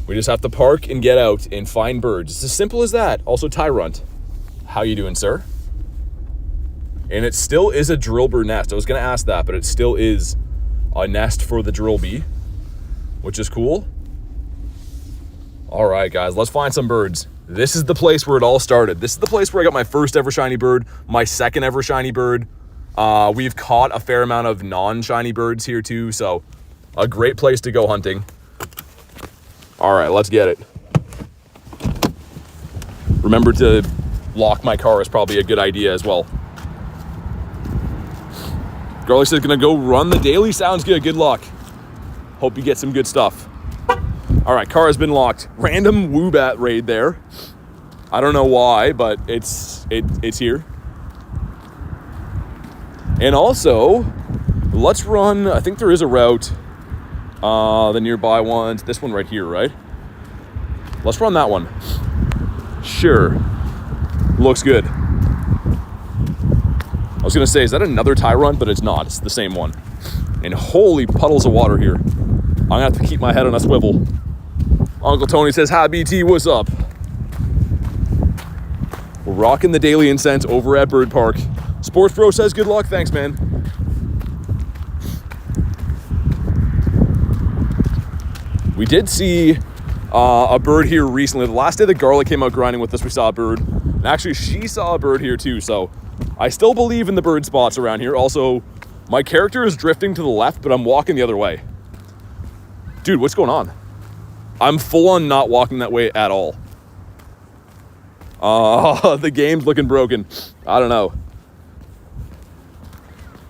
We just have to park and get out and find birds. It's as simple as that. Also, Tyrunt. How you doing, sir? And it still is a drillbur nest. I was going to ask that, but it still is a nest for the drillbee, which is cool. All right, guys, let's find some birds. This is the place where it all started. This is the place where I got my first ever shiny bird, my second ever shiny bird. We've caught a fair amount of non-shiny birds here too, so a great place to go hunting. All right, let's get it. Remember to lock my car is probably a good idea as well. Garlic says gonna go run the daily. Sounds good. Good luck. Hope you get some good stuff. All right, car has been locked. Random Woobat raid there. I don't know why, but it's here. And also, let's run. I think there is a route. The nearby ones. This one right here, right? Let's run that one. Sure. Looks good. I was gonna say, is that another Tyrunt? But it's not. It's the same one. And holy puddles of water here. I'm gonna have to keep my head on a swivel. Uncle Tony says, hi BT, what's up? We're rocking the daily incense over at Bird Park. Sports Bro says, good luck. Thanks, man. We did see a bird here recently. The last day that Garlic came out grinding with us, we saw a bird. And actually, she saw a bird here too, so I still believe in the bird spots around here. Also, my character is drifting to the left, but I'm walking the other way. Dude, what's going on? I'm full on not walking that way at all. The game's looking broken. I don't know.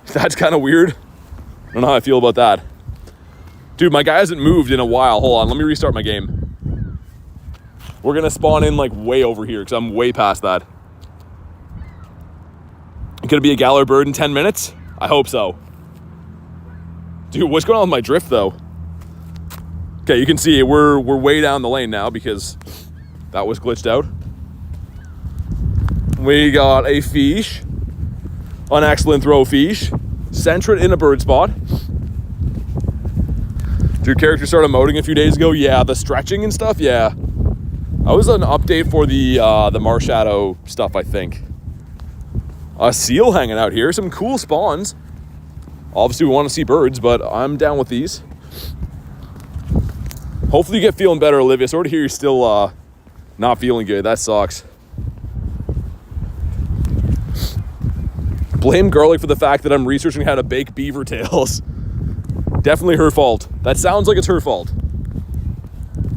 That's kind of weird. I don't know how I feel about that. Dude, my guy hasn't moved in a while. Hold on, let me restart my game. We're gonna spawn in like way over here because I'm way past that. Could it be a Galar bird in 10 minutes? I hope so. Dude, what's going on with my drift though? Okay, you can see we're way down the lane now because that was glitched out. We got a fish, an excellent throw fish, centered in a bird spot. Did your character start emoting a few days ago? Yeah, the stretching and stuff, yeah. That was an update for the Marshadow stuff, I think. A seal hanging out here, some cool spawns. Obviously we want to see birds, but I'm down with these. Hopefully you get feeling better, Olivia. Sorry to hear you're still not feeling good. That sucks. Blame Garlic for the fact that I'm researching how to bake beaver tails. Definitely her fault. That sounds like it's her fault.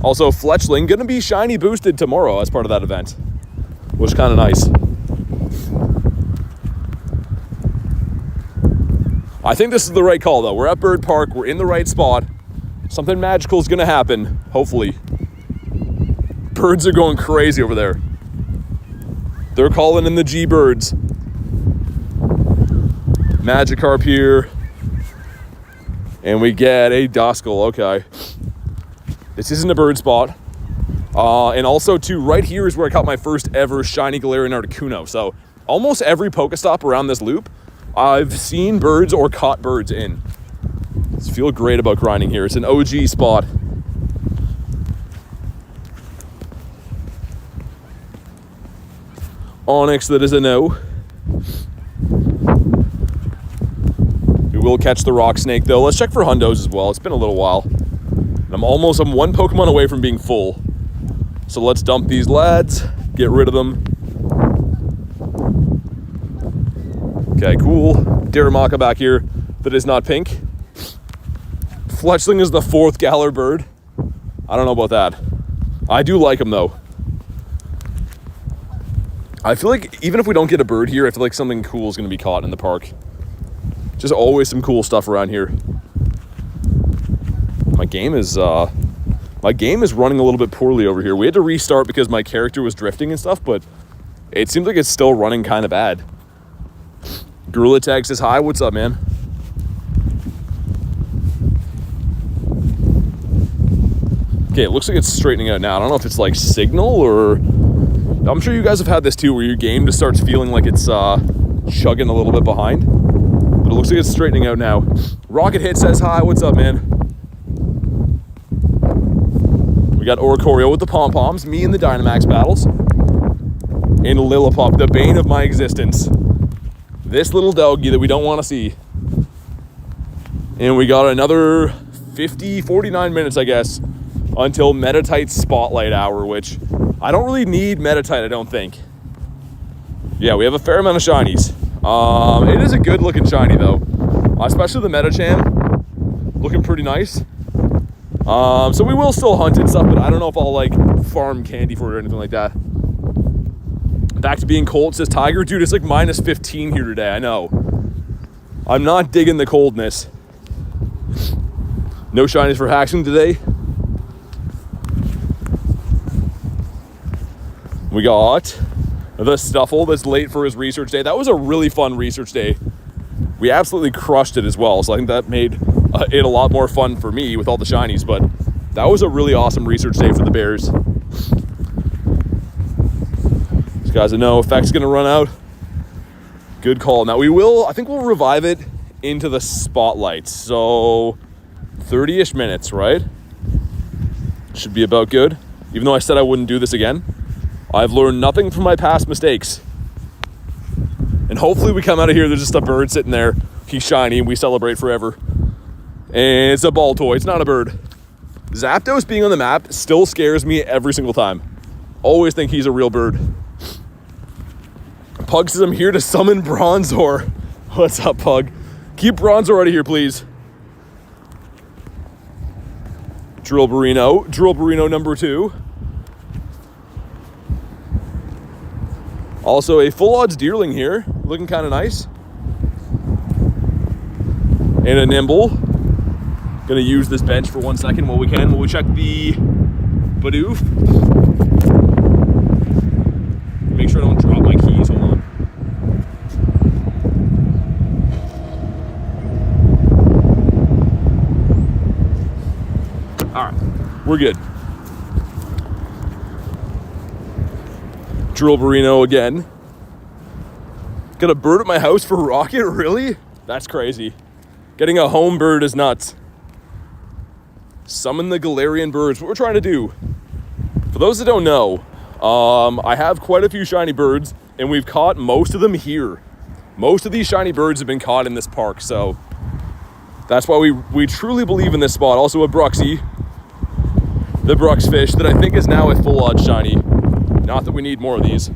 Also, Fletchling gonna be shiny boosted tomorrow as part of that event, which is kind of nice. I think this is the right call though. We're at Bird Park. We're in the right spot. Something magical is gonna happen, hopefully. Birds are going crazy over there. They're calling in the G-birds. Magikarp here. And we get a Duskull, okay. This isn't a bird spot. And also too, right here is where I caught my first ever shiny Galarian Articuno. So almost every Pokestop around this loop, I've seen birds or caught birds in. I feel great about grinding here. It's an OG spot. Onyx, that is a no. We will catch the rock snake though. Let's check for hundos as well. It's been a little while. And I'm one Pokemon away from being full. So let's dump these lads, get rid of them. Okay, cool. Darumaka back here that is not pink. Fletchling is the 4th Galar bird. I don't know about that. I do like him though. I feel like even if we don't get a bird here, I feel like something cool is going to be caught in the park. Just always some cool stuff around here. My game is running a little bit poorly over here. We had to restart because my character was drifting and stuff, but it seems like it's still running kind of bad. Gorilla Tag says hi. What's up, man? Okay, it looks like it's straightening out now. I don't know if it's like signal or... I'm sure you guys have had this too, where your game just starts feeling like it's chugging a little bit behind. But it looks like it's straightening out now. Rocket Hit says hi. What's up, man? We got Oricorio with the pom-poms, me in the Dynamax battles, and Lillipup, the bane of my existence. This little doggy that we don't want to see. And we got another 49 minutes, I guess, until Metatite's Spotlight Hour, which I don't really need Metatite, I don't think. Yeah, we have a fair amount of shinies. It is a good looking shiny though, especially the Metacham, looking pretty nice. So we will still hunt and stuff, but I don't know if I'll like farm candy for it or anything like that. Back to being cold, says Tiger. Dude, it's like minus 15 here today, I know. I'm not digging the coldness. No shinies for Haxon today. We got the Stuffle that's late for his research day. That was a really fun research day. We absolutely crushed it as well, so I think that made it a lot more fun for me with all the shinies, but that was a really awesome research day for the Bears. These guys know effect's gonna run out. Good call. Now I think we'll revive it into the spotlight, so 30-ish minutes, right? Should be about good. Even though I said I wouldn't do this again, I've learned nothing from my past mistakes. And hopefully we come out of here, there's just a bird sitting there. He's shiny and we celebrate forever. And it's a ball toy, it's not a bird. Zapdos being on the map still scares me every single time. Always think he's a real bird. Pug says I'm here to summon Bronzor. What's up, Pug? Keep Bronzor out of here, please. Drill Burrino number 2. Also a full odds Deerling here, looking kind of nice. And a Nimble. Gonna use this bench for 1 second while we can. While we check the Bidoof. Make sure I don't drop my keys, hold on. All right, we're good. Drill Burrino again. Got a bird at my house for Rocket? Really? That's crazy. Getting a home bird is nuts. Summon the Galarian birds. What we're trying to do, for those that don't know, I have quite a few shiny birds and we've caught most of them here. Most of these shiny birds have been caught in this park, so that's why we truly believe in this spot. Also a Bruxie, the Brux fish that I think is now a full odds shiny. Not that we need more of these.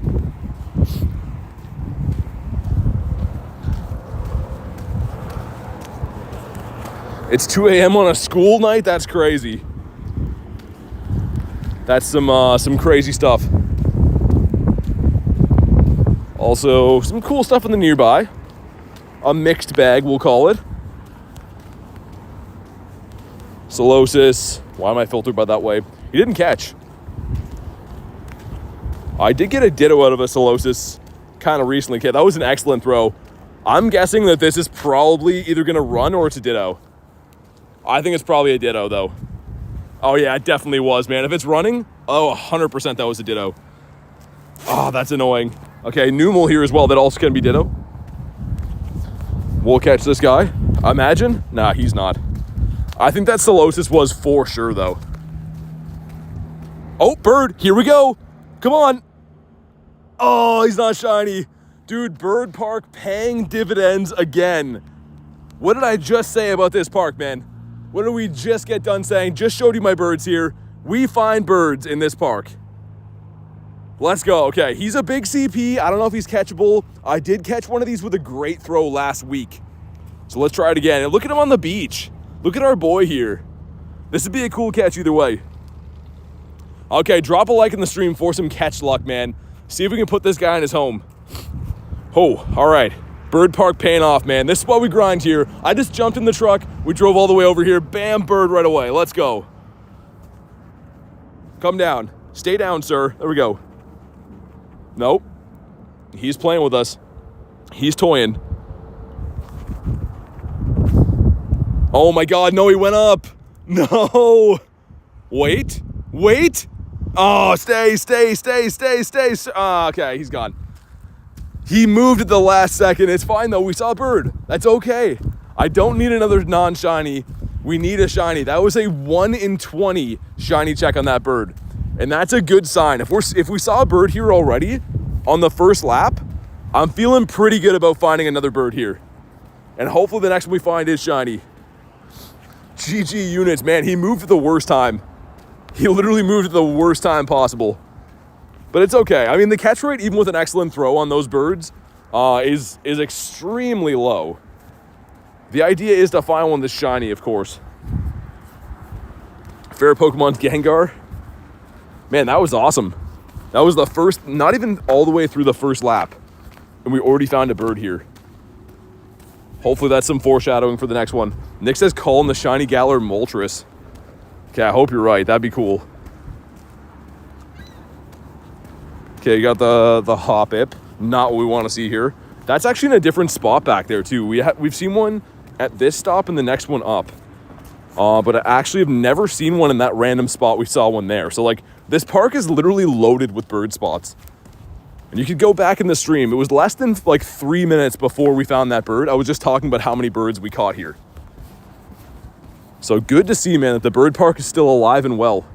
It's 2 a.m. on a school night? That's crazy. That's some crazy stuff. Also, some cool stuff in the nearby. A mixed bag, we'll call it. Solosis. Why am I filtered by that way? He didn't catch. I did get a Ditto out of a Solosis kind of recently. Okay, that was an excellent throw. I'm guessing that this is probably either going to run or it's a Ditto. I think it's probably a Ditto, though. Oh, yeah, it definitely was, man. If it's running, 100% that was a Ditto. Oh, that's annoying. Okay, Numel here as well. That also can be Ditto. We'll catch this guy. Imagine? Nah, he's not. I think that Solosis was for sure, though. Oh, bird. Here we go. Come on. Oh, he's not shiny. Dude, Bird Park paying dividends again. What did I just say about this park, man? What did we just get done saying? Just showed you my birds here. We find birds in this park. Let's go. Okay, he's a big CP. I don't know if he's catchable. I did catch one of these with a great throw last week. So let's try it again. And look at him on the beach. Look at our boy here. This would be a cool catch either way. Okay, drop a like in the stream for some catch luck, man. See if we can put this guy in his home. Oh, all right. Bird Park paying off, man. This is what we grind here. I just jumped in the truck. We drove all the way over here. Bam, bird right away. Let's go. Come down. Stay down, sir. There we go. Nope. He's playing with us. He's toying. Oh my God, no, he went up. No. Wait. Oh, stay. Okay, he's gone. He moved at the last second. It's fine though, we saw a bird. That's okay. I don't need another non-shiny. We need a shiny. That was a 1 in 20 shiny check on that bird. And that's a good sign. If we saw a bird here already on the first lap, I'm feeling pretty good about finding another bird here. And hopefully the next one we find is shiny. GG units, man, he moved at the worst time. He literally moved at the worst time possible. But it's okay. I mean, the catch rate, even with an excellent throw on those birds, is extremely low. The idea is to find one that's shiny, of course. Fair Pokemon's Gengar. Man, that was awesome. That was the first, not even all the way through the first lap. And we already found a bird here. Hopefully that's some foreshadowing for the next one. Nick says call in the Shiny Galar Moltres. Okay, I hope you're right. That'd be cool. Okay, you got the Hoppip. Not what we want to see here. That's actually in a different spot back there too. We've seen one at this stop and the next one up. But I actually have never seen one in that random spot. We saw one there. So like this park is literally loaded with bird spots. And you could go back in the stream. It was less than like 3 minutes before we found that bird. I was just talking about how many birds we caught here. So good to see, man, that the bird park is still alive and well.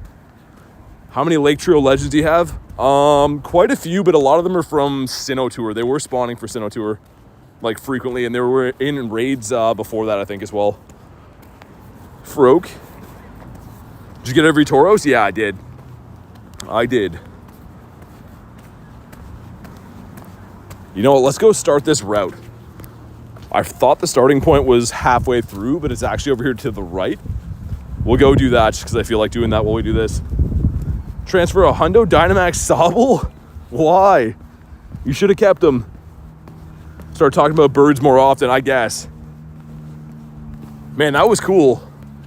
How many Lake Trio Legends do you have? Quite a few, but a lot of them are from Sinnoh Tour. They were spawning for Sinnoh Tour, like frequently, and they were in raids before that, I think, as well. Froak. Did you get every Tauros? Yeah, I did. You know what, let's go start this route. I thought the starting point was halfway through, but it's actually over here to the right. We'll go do that just because I feel like doing that while we do this. Transfer a Hundo Dynamax Sobble? Why? You should have kept them. Start talking about birds more often, I guess. Man, that was cool.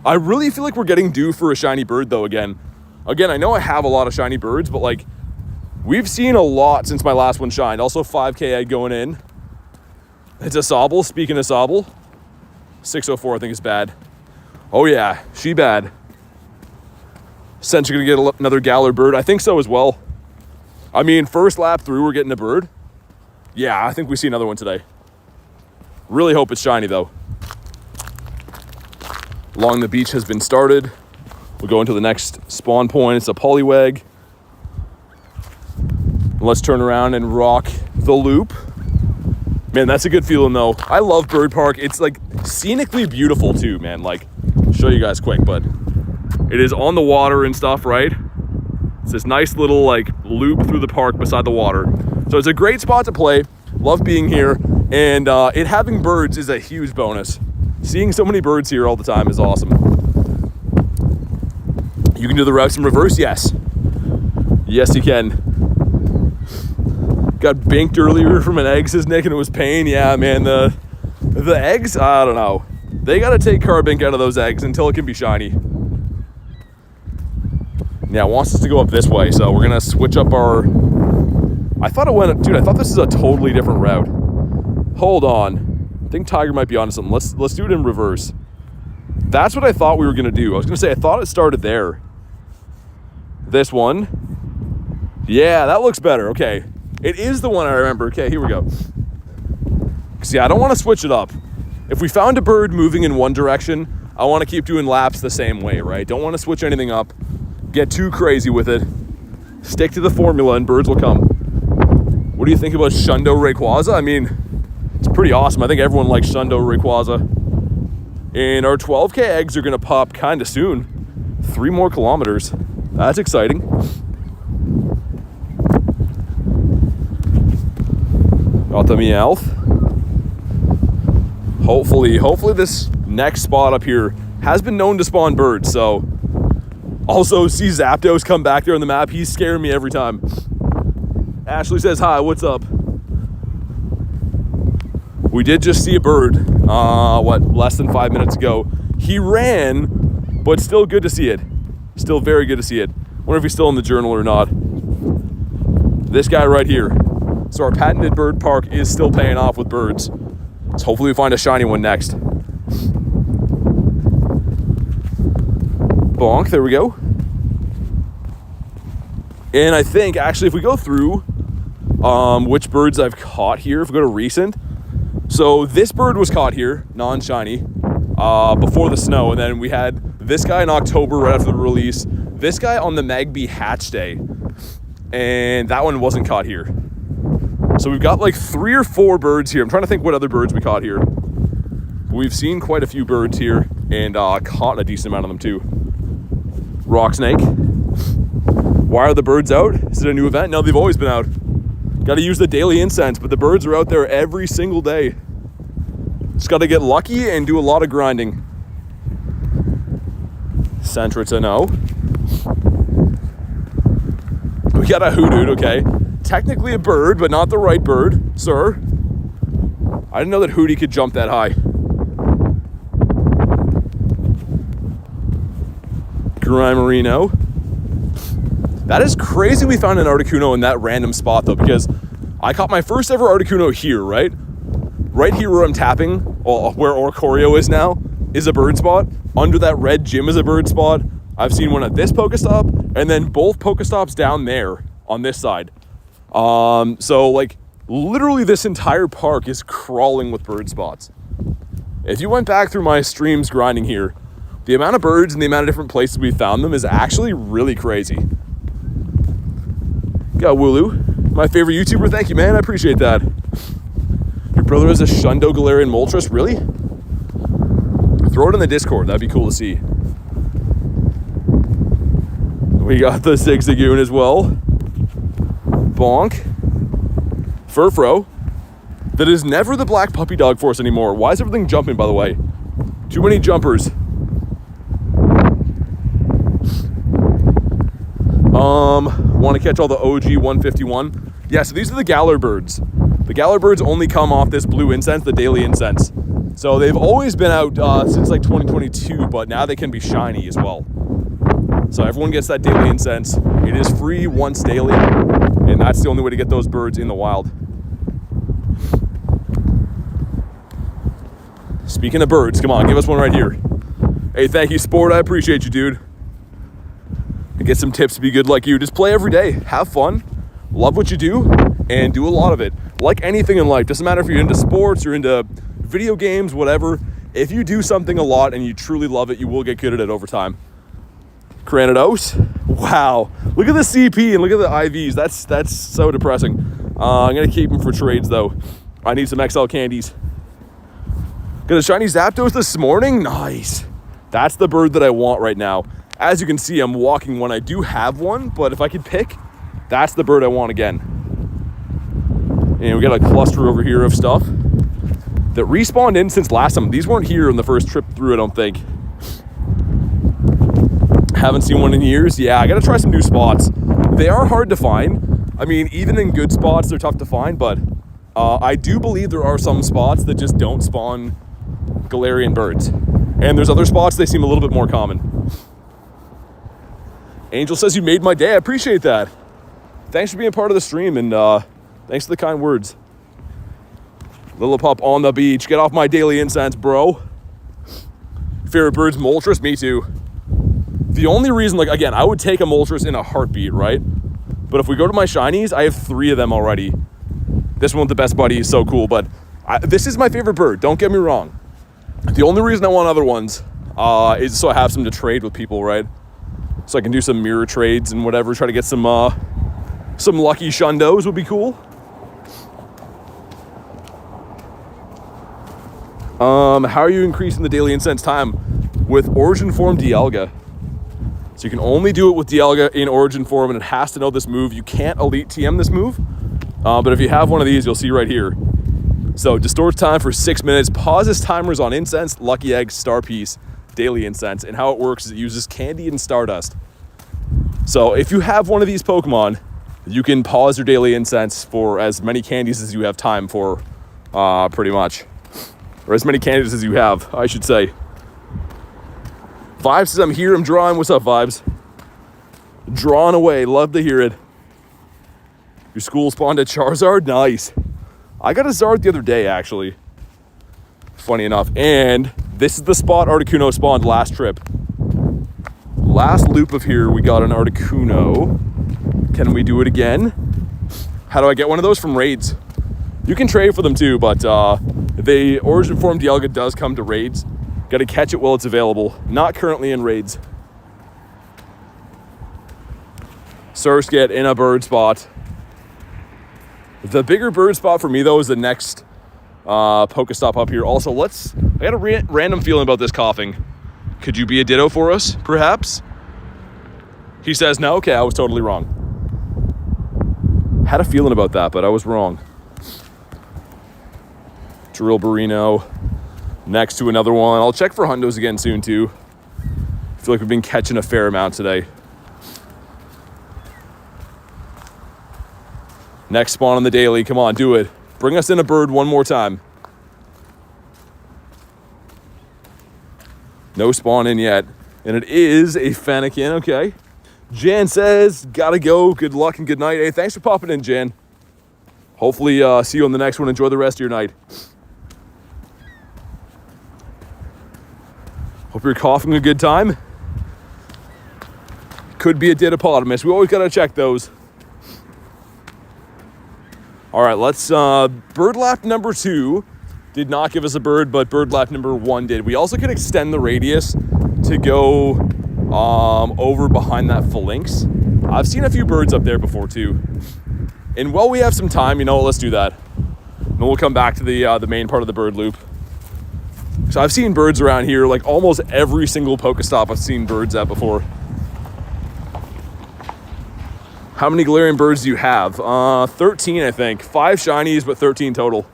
I really feel like we're getting due for a shiny bird though again. Again, I know I have a lot of shiny birds, but like, we've seen a lot since my last one shined. Also 5K egg going in. It's a Sobble. Speaking of Sobble, 604 I think is bad. Oh yeah, she bad. Sense you're gonna get another Galar bird. I think so as well. I mean, first lap through, we're getting a bird. Yeah, I think we see another one today. Really hope it's shiny though. Along the beach has been started. We'll go into the next spawn point. It's a Poliwag. Let's turn around and rock the loop. Man, that's a good feeling though. I love Bird Park. It's like scenically beautiful too, man. Like, I'll show you guys quick, but it is on the water and stuff, right? It's this nice little like loop through the park beside the water. So it's a great spot to play. Love being here. And it having birds is a huge bonus. Seeing so many birds here all the time is awesome. You can do the routes in reverse? Yes. Yes, you can. Got banked earlier from an egg, says Nick, and it was pain. Yeah, man, the eggs, I don't know. They got to take carbink out of those eggs until it can be shiny. Yeah, it wants us to go up this way, so we're going to switch up our... I thought this is a totally different route. Hold on. I think Tiger might be onto something. Let's do it in reverse. That's what I thought we were going to do. I was going to say, I thought it started there. This one. Yeah, that looks better. Okay. It is the one I remember. Okay, here we go. See, I don't want to switch it up. If we found a bird moving in one direction, I want to keep doing laps the same way, right? Don't want to switch anything up. Get too crazy with it. Stick to the formula and birds will come. What do you think about Shundo Rayquaza? I mean, it's pretty awesome. I think everyone likes Shundo Rayquaza. And our 12K eggs are going to pop kind of soon. 3 more kilometers. That's exciting. Got the Meowth. Hopefully this next spot up here has been known to spawn birds, so also see Zapdos come back there on the map. He's scaring me every time. Ashley says hi, what's up? We did just see a bird, less than 5 minutes ago. He ran, but still good to see it. Still very good to see it. Wonder if he's still in the journal or not. This guy right here. So our patented bird park is still paying off with birds. So hopefully we find a shiny one next. Bonk, there we go. And I think, actually, if we go through which birds I've caught here, if we go to recent. So this bird was caught here, non-shiny, before the snow. And then we had this guy in October right after the release. This guy on the Magby hatch day. And that one wasn't caught here. So we've got like 3 or 4 birds here. I'm trying to think what other birds we caught here. We've seen quite a few birds here and caught a decent amount of them too. Rock snake. Why are the birds out? Is it a new event? No, they've always been out. Got to use the daily incense, but the birds are out there every single day. Just got to get lucky and do a lot of grinding. Centrita, no. We got a hoodoo, okay. Technically a bird, but not the right bird, sir. I didn't know that Hootie could jump that high. Grimerino. That is crazy we found an Articuno in that random spot though, because I caught my first ever Articuno here, right? Right here where I'm tapping, where Oricorio is now, is a bird spot. Under that red gym is a bird spot. I've seen one at this Pokestop, and then both Pokestops down there on this side. So like literally this entire park is crawling with bird spots. If you went back through my streams grinding here, the amount of birds and the amount of different places we found them is actually really crazy. Got Wooloo, my favorite YouTuber. Thank you, man. I appreciate that. Your brother has a Shundo Galarian Moltres. Really? Throw it in the Discord. That'd be cool to see. We got the Zigzagoon as well. Bonk. Furfro. That is never the black puppy dog force anymore. Why is everything jumping, by the way? Too many jumpers. Want to catch all the OG 151. Yeah, so these are the Galar birds. The Galar birds only come off this blue incense, the daily incense. So they've always been out since like 2022, but now they can be shiny as well. So everyone gets that daily incense. It is free once daily, and that's the only way to get those birds in the wild. Speaking of birds, come on, give us one right here. Hey, thank you, Sport. I appreciate you, dude. And get some tips to be good like you. Just play every day. Have fun. Love what you do, and do a lot of it. Like anything in life. Doesn't matter if you're into sports, you're into video games, whatever. If you do something a lot and you truly love it, you will get good at it over time. Granados. Wow. Look at the CP and look at the IVs. That's so depressing. I'm going to keep them for trades, though. I need some XL candies. Got a shiny Zapdos this morning. Nice. That's the bird that I want right now. As you can see, I'm walking one. I do have one, but if I could pick, that's the bird I want again. And we got a cluster over here of stuff that respawned in since last time. These weren't here on the first trip through, I don't think. Haven't seen one in years. Yeah, I gotta try some new spots. They are hard to find. I mean, even in good spots, they're tough to find, but I do believe there are some spots that just don't spawn Galarian birds. And there's other spots, they seem a little bit more common. Angel says you made my day. I appreciate that. Thanks for being part of the stream, and thanks for the kind words. Lillipup on the beach. Get off my daily incense, bro. Favorite birds, Moltres? Me too. The only reason, like, again, I would take a Moltres in a heartbeat, right? But if we go to my shinies, I have 3 of them already. This one with the best buddy is so cool, but this is my favorite bird, don't get me wrong. The only reason I want other ones is so I have some to trade with people, right? So I can do some mirror trades and whatever, try to get some lucky shundos would be cool. How are you increasing the daily incense time? With Origin Form Dialga. So you can only do it with Dialga in Origin Form, and it has to know this move. You can't Elite TM this move, but if you have one of these, you'll see right here. So distorts time for 6 minutes, pauses timers on incense, lucky egg, star piece, daily incense, and how it works is it uses candy and stardust. So if you have one of these Pokemon, you can pause your daily incense for as many candies as you have time for, pretty much. Or as many candies as you have, I should say. Vibes says, I'm here, I'm drawing. What's up, Vibes? Drawing away, love to hear it. Your school spawned a Charizard? Nice. I got a Zard the other day, actually. Funny enough. And this is the spot Articuno spawned last trip. Last loop of here, we got an Articuno. Can we do it again? How do I get one of those? From raids. You can trade for them too, but the Origin Form Dialga does come to raids. Got to catch it while it's available. Not currently in raids. Surskit in a bird spot. The bigger bird spot for me, though, is the next Pokestop up here. Also, I got a random feeling about this coughing. Could you be a Ditto for us, perhaps? He says no. Okay, I was totally wrong. Had a feeling about that, but I was wrong. Drill Burrino next to another one. I'll check for Hundos again soon, too. I feel like we've been catching a fair amount today. Next spawn on the daily. Come on, do it. Bring us in a bird one more time. No spawn in yet. And it is a Fennekin. Okay. Jan says, gotta go. Good luck and good night. Hey, thanks for popping in, Jan. Hopefully see you on the next one. Enjoy the rest of your night. Hope you're coughing a good time. Could be a Ditopotamus. We always gotta check those. All right, let's, bird lap number 2 did not give us a bird, but bird lap number 1 did. We also could extend the radius to go over behind that phalanx. I've seen a few birds up there before too. And while we have some time, you know what, let's do that. And we'll come back to the main part of the bird loop. So I've seen birds around here, like almost every single Pokestop I've seen birds at before. How many Galarian birds do you have? 13, I think. 5 shinies, but 13 total.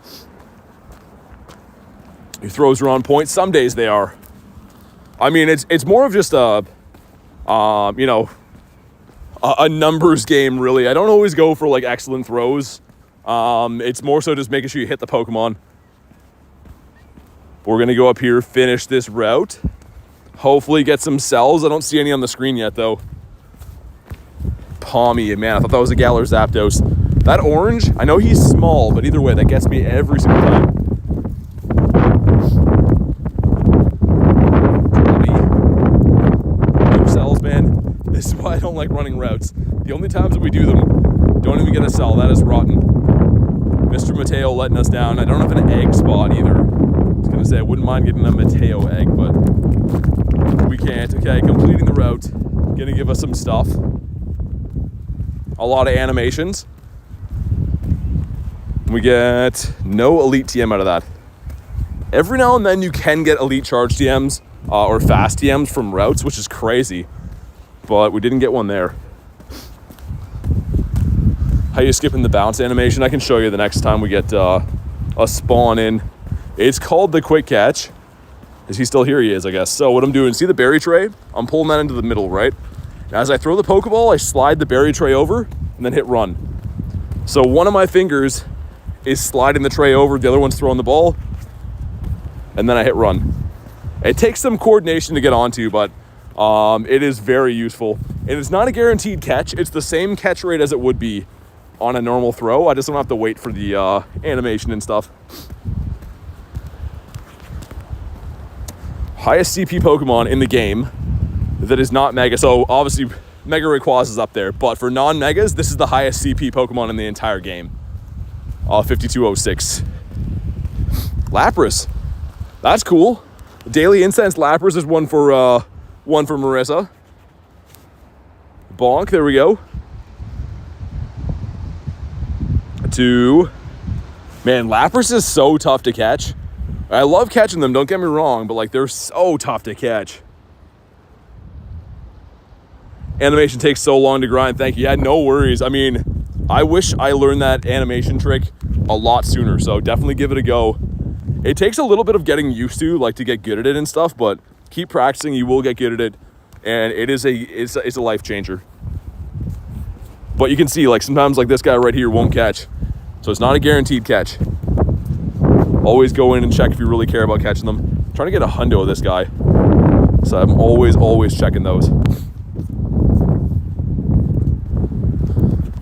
Your throws are on point. Some days they are. I mean, it's more of just a numbers game, really. I don't always go for like excellent throws. It's more so just making sure you hit the Pokemon. We're gonna go up here, finish this route. Hopefully get some cells. I don't see any on the screen yet, though. Palmy, man, I thought that was a Galar Zapdos. That orange, I know he's small, but either way, that gets me every single time. No cells, man. This is why I don't like running routes. The only times that we do them, don't even get a cell. That is rotten. Mr. Mateo letting us down. I don't have an egg spot either. I was gonna say I wouldn't mind getting a Mateo egg, but we can't. Okay, completing the route. Gonna give us some stuff. A lot of animations. We get no elite TM out of that. Every now and then you can get elite charge TMs or fast TMs from routes, which is crazy. But we didn't get one there. How you skipping the bounce animation? I can show you the next time we get a spawn in. It's called the quick catch. Is he still here? He is, I guess. So what I'm doing, see the berry tray? I'm pulling that into the middle, right? As I throw the Pokeball, I slide the berry tray over and then hit run. So one of my fingers is sliding the tray over, the other one's throwing the ball, and then I hit run. It takes some coordination to get onto, but it is very useful. And it's not a guaranteed catch. It's the same catch rate as it would be on a normal throw. I just don't have to wait for the animation and stuff. Highest CP Pokemon in the game that is not Mega. So obviously Mega Rayquaza is up there, but for non-Megas, this is the highest CP Pokemon in the entire game. 5206. Lapras. That's cool. Daily Incense Lapras is one for Marissa. Bonk, there we go. 2. Man, Lapras is so tough to catch. I love catching them, don't get me wrong, but like they're so tough to catch. Animation takes so long to grind. Thank you. Yeah, no worries. I mean, I wish I learned that animation trick a lot sooner, so definitely give it a go. It takes a little bit of getting used to, like, to get good at it and stuff, but keep practicing, you will get good at it, and it's a life changer. But you can see, like, sometimes, like, this guy right here won't catch, so it's not a guaranteed catch. Always go in and check if you really care about catching them. I'm trying to get a hundo of this guy, so I'm always checking those.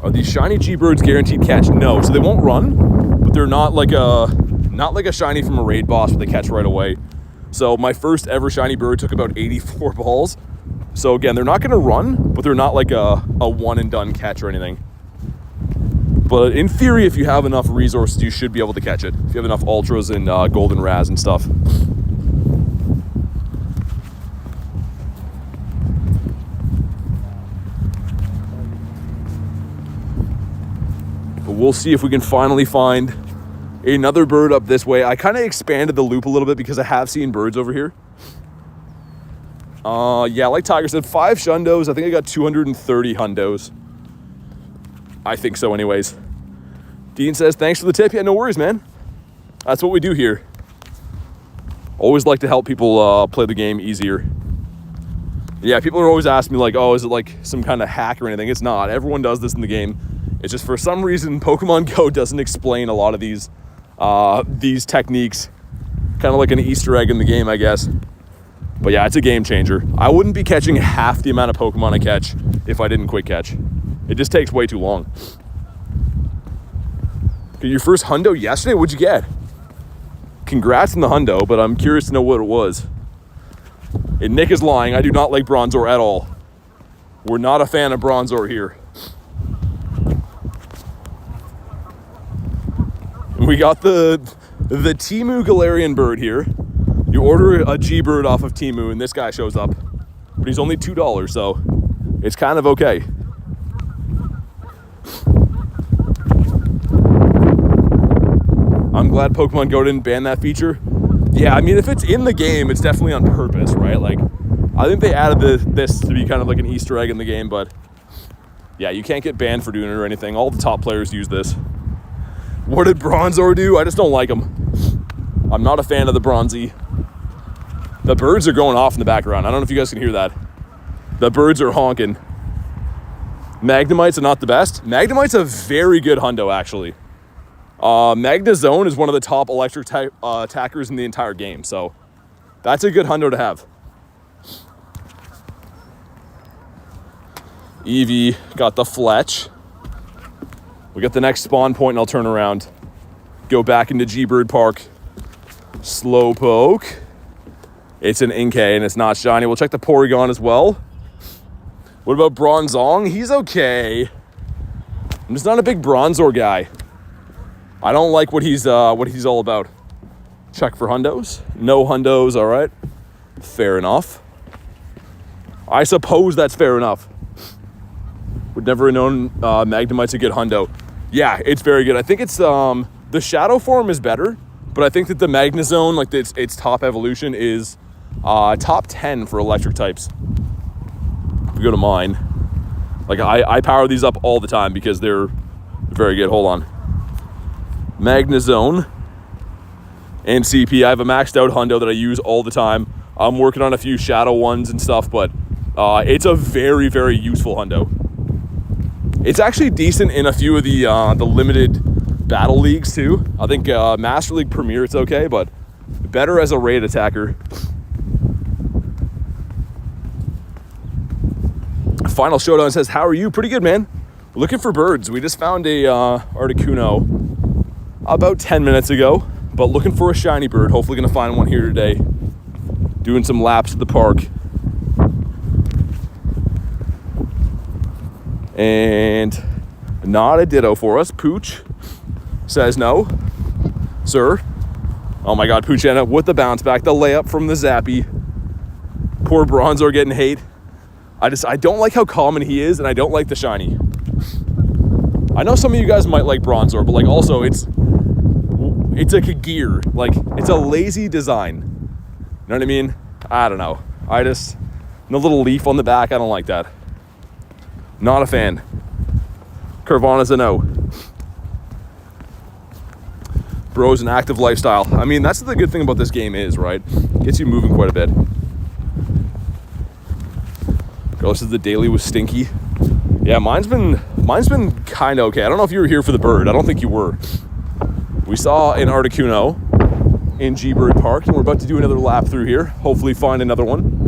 Are these shiny G-Birds guaranteed catch? No, so they won't run, but they're not like a shiny from a raid boss where they catch right away. So my first ever shiny bird took about 84 balls. So again, they're not gonna run, but they're not like a one and done catch or anything. But in theory, if you have enough resources, you should be able to catch it. If you have enough ultras and golden raz and stuff. But we'll see if we can finally find another bird up this way. I kind of expanded the loop a little bit because I have seen birds over here. Yeah, like Tiger said, 5 shundos. I think I got 230 hundos. I think so anyways. Dean says, thanks for the tip. Yeah, no worries, man. That's what we do here. Always like to help people play the game easier. Yeah, people are always asking me like, oh, is it like some kind of hack or anything? It's not. Everyone does this in the game. It's just for some reason, Pokemon Go doesn't explain a lot of these techniques. Kind of like an Easter egg in the game, I guess. But yeah, it's a game changer. I wouldn't be catching half the amount of Pokemon I catch if I didn't quick catch. It just takes way too long. Okay, your first hundo yesterday? What'd you get? Congrats on the hundo, but I'm curious to know what it was. And Nick is lying. I do not like Bronzor at all. We're not a fan of Bronzor here. We got the Temu Galarian bird here. You order a G-bird off of Temu and this guy shows up. But he's only $2, so it's kind of okay. I'm glad Pokemon Go didn't ban that feature. Yeah, I mean, if it's in the game, it's definitely on purpose, right? Like, I think they added this to be kind of like an Easter egg in the game, but yeah, you can't get banned for doing it or anything. All the top players use this. What did Bronzor do? I just don't like him. I'm not a fan of the Bronzy. The birds are going off in the background. I don't know if you guys can hear that. The birds are honking. Magnemites are not the best. Magnemite's a very good hundo, actually. Magnezone is one of the top electric type attackers in the entire game, so that's a good hundo to have. Eevee got the Fletch. We got the next spawn point and I'll turn around. Go back into G-Bird Park. Slowpoke. It's an Inkay and it's not shiny. We'll check the Porygon as well. What about Bronzong? He's okay. I'm just not a big Bronzor guy. I don't like what he's all about. Check for hundos. No hundos, all right. Fair enough. I suppose that's fair enough. Would never have known Magnemite's a good hundo. Yeah, it's very good. I think it's the Shadow form is better, but I think that the Magnezone, like its top evolution, is top 10 for electric types. If we go to mine, like I power these up all the time because they're very good. Hold on. Magnezone and CP. I have a maxed out hundo that I use all the time. I'm working on a few shadow ones and stuff, but it's a very, very useful hundo. It's actually decent in a few of the limited battle leagues too. I think Master League Premier it's okay, but better as a raid attacker. Final Showdown says, how are you? Pretty good, man. We're looking for birds. We just found a Articuno about 10 minutes ago, but looking for a shiny bird. Hopefully gonna find one here today. Doing some laps at the park. And not a Ditto for us. Pooch says no, sir. Oh my God, Poochena with the bounce back, the layup from the Zappy. Poor Bronzor getting hate. I don't like how common he is, and I don't like the shiny. I know some of you guys might like Bronzor, but like also it's like a gear. Like, it's a lazy design. You know what I mean? I don't know. And the little leaf on the back, I don't like that. Not a fan. Carvana's a no. Bro's an active lifestyle. I mean, that's the good thing about this game is, right? Gets you moving quite a bit. Girl says the daily was stinky. Yeah, mine's been kind of okay. I don't know if you were here for the bird. I don't think you were. We saw an Articuno in G-Bird Park, and we're about to do another lap through here. Hopefully find another one.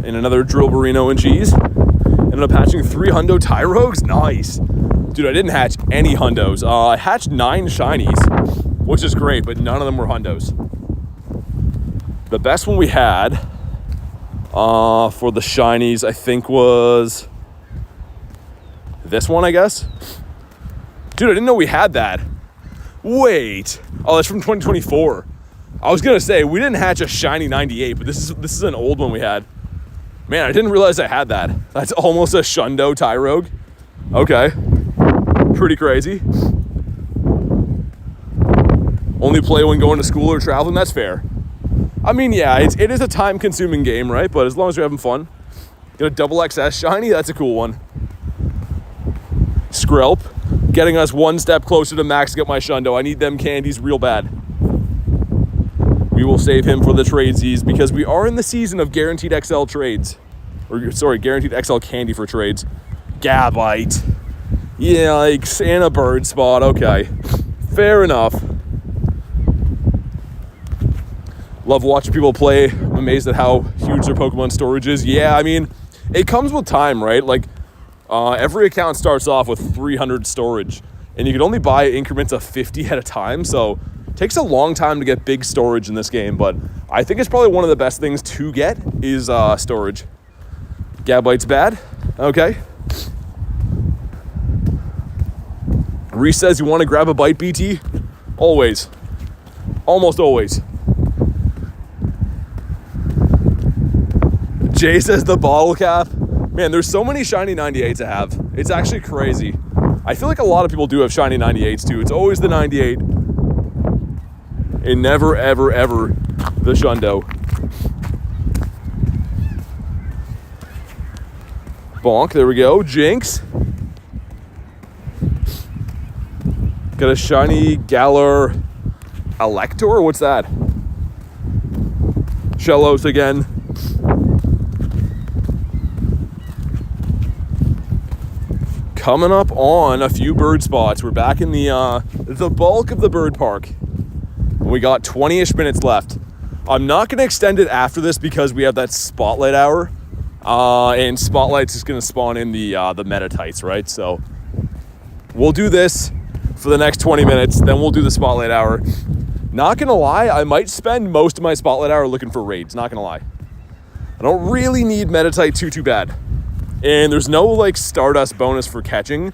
And another Drillburino and cheese. Ended up hatching 3 Hundo Tyrogues. Nice. Dude, I didn't hatch any Hundos. I hatched 9 Shinies, which is great, but none of them were Hundos. The best one we had for the Shinies, I think, was this one, I guess. Dude, I didn't know we had that. Wait. Oh, that's from 2024. I was gonna say, we didn't hatch a Shiny 98, but this is an old one we had. Man, I didn't realize I had that. That's almost a Shundo Tyrogue. Okay. Pretty crazy. Only play when going to school or traveling, that's fair. I mean, yeah, it is a time-consuming game, right? But as long as you're having fun. Get a double XS Shiny, that's a cool one. Skrelp, getting us one step closer to max to get my Shundo. I need them candies real bad. We will save him for the tradesies because we are in the season of guaranteed XL trades. Or, sorry, guaranteed XL candy for trades. Gabite. Yikes, and a bird spot, okay. Fair enough. Love watching people play. I'm amazed at how huge their Pokemon storage is. Yeah, I mean, it comes with time, right? Like, every account starts off with 300 storage, and you can only buy increments of 50 at a time, so it takes a long time to get big storage in this game, but I think it's probably one of the best things to get is storage. Gabite's bad. Okay. Reese says you want to grab a bite, BT? Always. Almost always. Jay says the bottle cap. Man, there's so many Shiny 98s to have. It's actually crazy. I feel like a lot of people do have Shiny 98s too. It's always the 98. And never, ever, ever the Shundo. Bonk, there we go. Jinx. Got a Shiny Galar Elector? What's that? Shellos again. Coming up on a few bird spots. We're back in the bulk of the bird park. We got 20-ish minutes left. I'm not going to extend it after this because we have that spotlight hour. And spotlight's just going to spawn in the metatites, right? So we'll do this for the next 20 minutes. Then we'll do the spotlight hour. Not going to lie, I might spend most of my spotlight hour looking for raids. Not going to lie. I don't really need metatite too bad. And there's no like Stardust bonus for catching,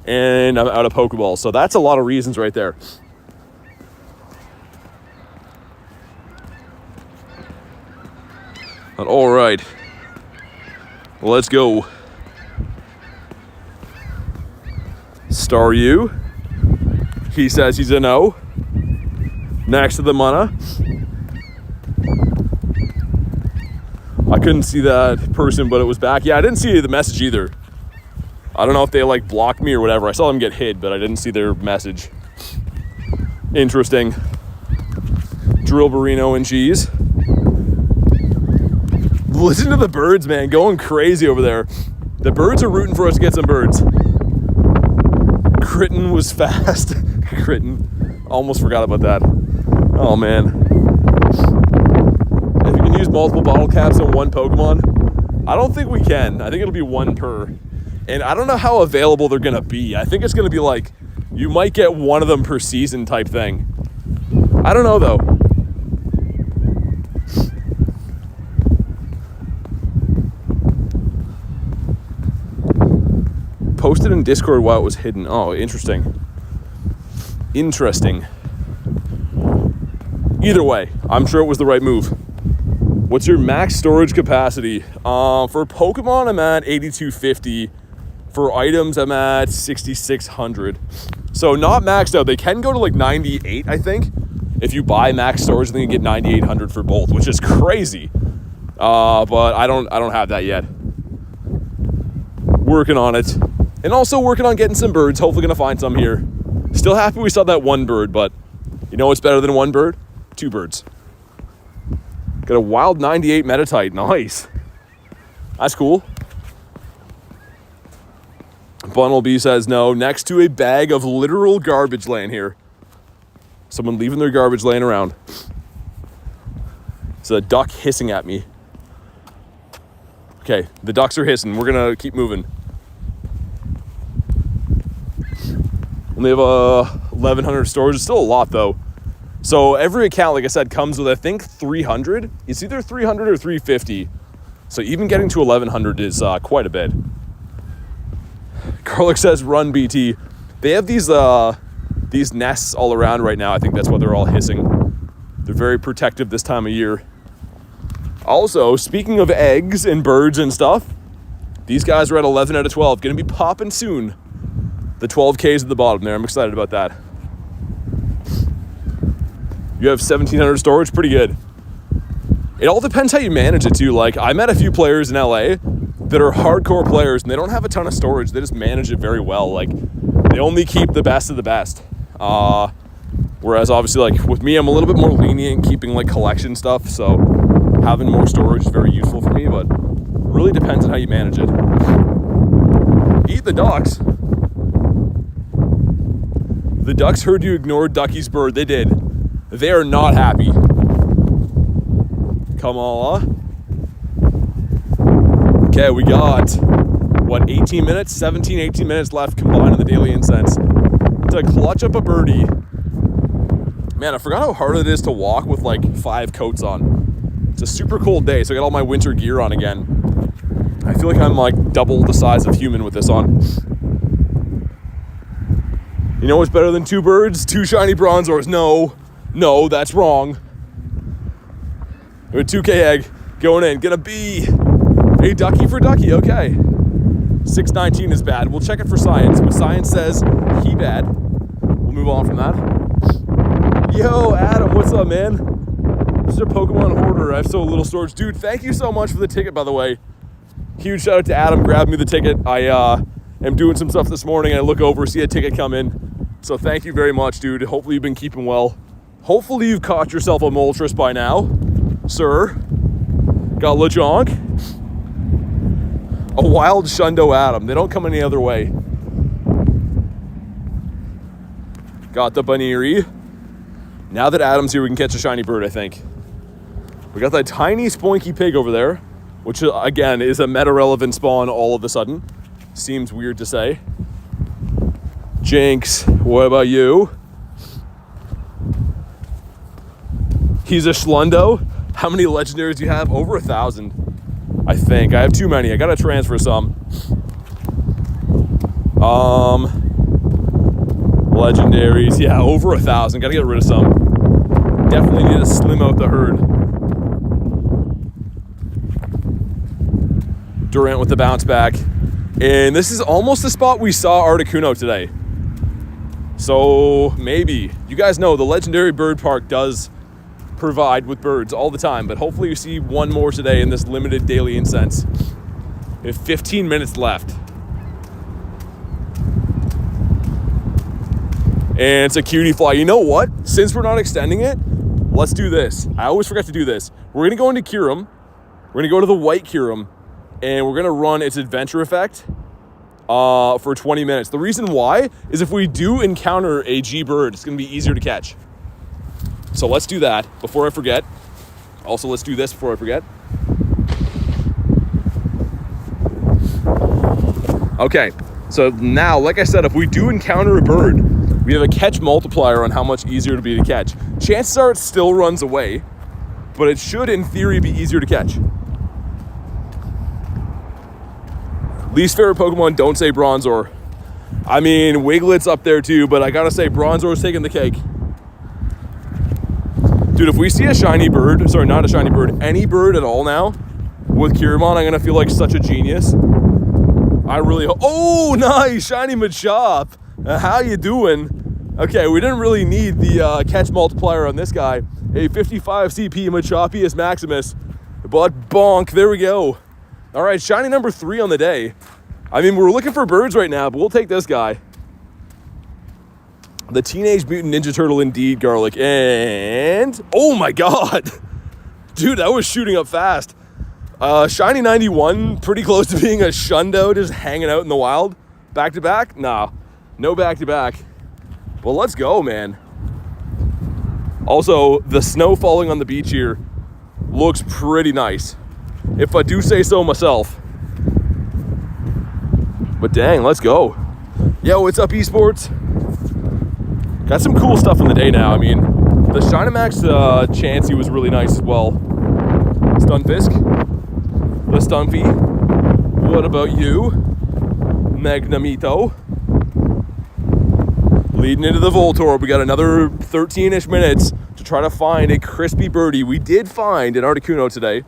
and I'm out of Pokeballs. So that's a lot of reasons right there. But all right, let's go. Staryu, he says he's a no. Next to the Mana. I couldn't see that person, but it was back. Yeah, I didn't see the message either. I don't know if they like blocked me or whatever. I saw them get hid, but I didn't see their message. Interesting. Drillburino and cheese. Listen to the birds, man, going crazy over there. The birds are rooting for us to get some birds. Critten was fast. Critten. Almost forgot about that. Oh, man. If you can use multiple bottle caps on one Pokemon, I don't think we can. I think it'll be one per. And I don't know how available they're going to be. I think it's going to be like, you might get one of them per season type thing. I don't know, though. posted in Discord while it was hidden. Oh, interesting. Interesting. Either way, I'm sure it was the right move. What's your max storage capacity? For Pokemon, I'm at 8250. For items, I'm at 6600. So not maxed out. They can go to like 98, I think. If you buy max storage, then you get 9800 for both, which is crazy. But I don't have that yet. Working on it. And also working on getting some birds. Hopefully gonna find some here. Still happy we saw that one bird, but you know what's better than one bird? Two birds. Got a wild 98 Metatite. Nice. That's cool. Bunnelby says no. Next to a bag of literal garbage laying here. Someone leaving their garbage laying around. It's a duck hissing at me. Okay, the ducks are hissing. We're gonna keep moving. Only have 1100 storage. It's still a lot though. So every account, like I said, comes with I think 300. It's either 300 or 350. So even getting to 1100 is quite a bit. Garlic says run BT. They have these nests all around right now. I think that's why they're all hissing. They're very protective this time of year. Also, speaking of eggs and birds and stuff, these guys are at 11 out of 12. Gonna be popping soon. The 12Ks at the bottom there. I'm excited about that. You have 1700 storage, pretty good. It all depends how you manage it too. Like I met a few players in LA that are hardcore players and they don't have a ton of storage. They just manage it very well. Like they only keep the best of the best. Whereas obviously like with me, I'm a little bit more lenient keeping like collection stuff. So having more storage is very useful for me, but really depends on how you manage it. Eat the ducks. The ducks heard you ignored Ducky's bird. They did. They are not happy. Come on. Okay, we got, what, 18 minutes? 17, 18 minutes left combined in the daily incense to clutch up a birdie. Man, I forgot how hard it is to walk with like 5 coats on. It's a super cold day, so I got all my winter gear on again. I feel like I'm like double the size of human with this on. You know what's better than 2 birds? 2 shiny bronzors. No, that's wrong. A 2K egg going in. Gonna be a ducky for ducky. Okay. 619 is bad. We'll check it for science. But science says he bad. We'll move on from that. Yo, Adam, what's up, man? Mr. Pokemon Hoarder. I have so little storage. Dude, thank you so much for the ticket, by the way. Huge shout out to Adam. Grabbed me the ticket. I am doing some stuff this morning. I look over, see a ticket come in. So thank you very much, dude. Hopefully you've been keeping well. Hopefully you've caught yourself a Moltres by now, sir. Got LeJonk. A wild Shundo Adam. They don't come any other way. Got the Baniri. Now that Adam's here, we can catch a shiny bird, I think. We got that tiny Spoinky Pig over there, which again is a meta-relevant spawn all of a sudden. Seems weird to say. Jinx, what about you? He's a Schlundo. How many legendaries do you have? Over 1,000, I think. I have too many. I gotta transfer some. Legendaries. Yeah, over 1,000. Gotta get rid of some. Definitely need to slim out the herd. Durant with the bounce back. And this is almost the spot we saw Articuno today. So maybe. You guys know the legendary bird park does provide with birds all the time, but hopefully you see one more today in this limited daily incense. We have 15 minutes left. And it's a cutie fly. You know what? Since we're not extending it, let's do this. I always forget to do this. We're gonna go into Kyurem. We're gonna go to the white Kyurem, and we're gonna run its adventure effect for 20 minutes. The reason why is if we do encounter a G bird, it's gonna be easier to catch. So let's do that before I forget. Also, let's do this before I forget. Okay, so now, like I said, if we do encounter a bird, we have a catch multiplier on how much easier it'll be to catch. Chances are it still runs away, but it should, in theory, be easier to catch. Least favorite Pokemon, don't say Bronzor. I mean, Wiglet's up there too, but I gotta say, Bronzor's taking the cake. Dude, if we see a shiny bird, sorry, not a shiny bird, any bird at all now with Kyuremon, I'm gonna feel like such a genius. I really hope. Oh, nice, shiny Machop. How you doing? Okay, we didn't really need the catch multiplier on this guy. A 55 CP Machopius Maximus, but bonk, there we go. All right, shiny number 3 on the day. I mean, we're looking for birds right now, but we'll take this guy. The Teenage Mutant Ninja Turtle indeed, Garlic. And, oh my God. Dude, that was shooting up fast. Shiny 91, pretty close to being a Shundo, just hanging out in the wild. Back to back? Nah, no back to back. Well, let's go, man. Also, the snow falling on the beach here looks pretty nice, if I do say so myself. But dang, let's go. Yo, what's up, esports? Got some cool stuff on the day now. I mean, the Dynamax Chansey was really nice as well. Stunfisk, the Stumpy. What about you? Magnemito. Leading into the Voltorb, we got another 13-ish minutes to try to find a crispy birdie. We did find an Articuno today,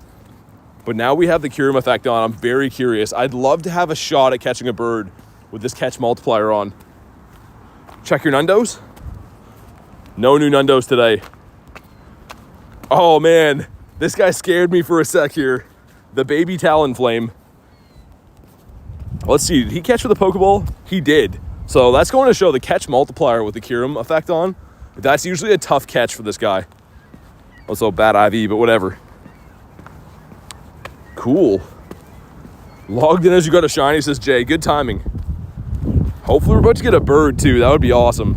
but now we have the Kyurem effect on. I'm very curious. I'd love to have a shot at catching a bird with this catch multiplier on. Check your Nundos. No new Nundos today. Oh man, this guy scared me for a sec here. The baby Talonflame. Let's see, did he catch with a Pokeball? He did. So that's going to show the catch multiplier with the Kyurem effect on. That's usually a tough catch for this guy. Also bad IV, but whatever. Cool. Logged in as you got a shiny, says Jay. Good timing. Hopefully we're about to get a bird too. That would be awesome.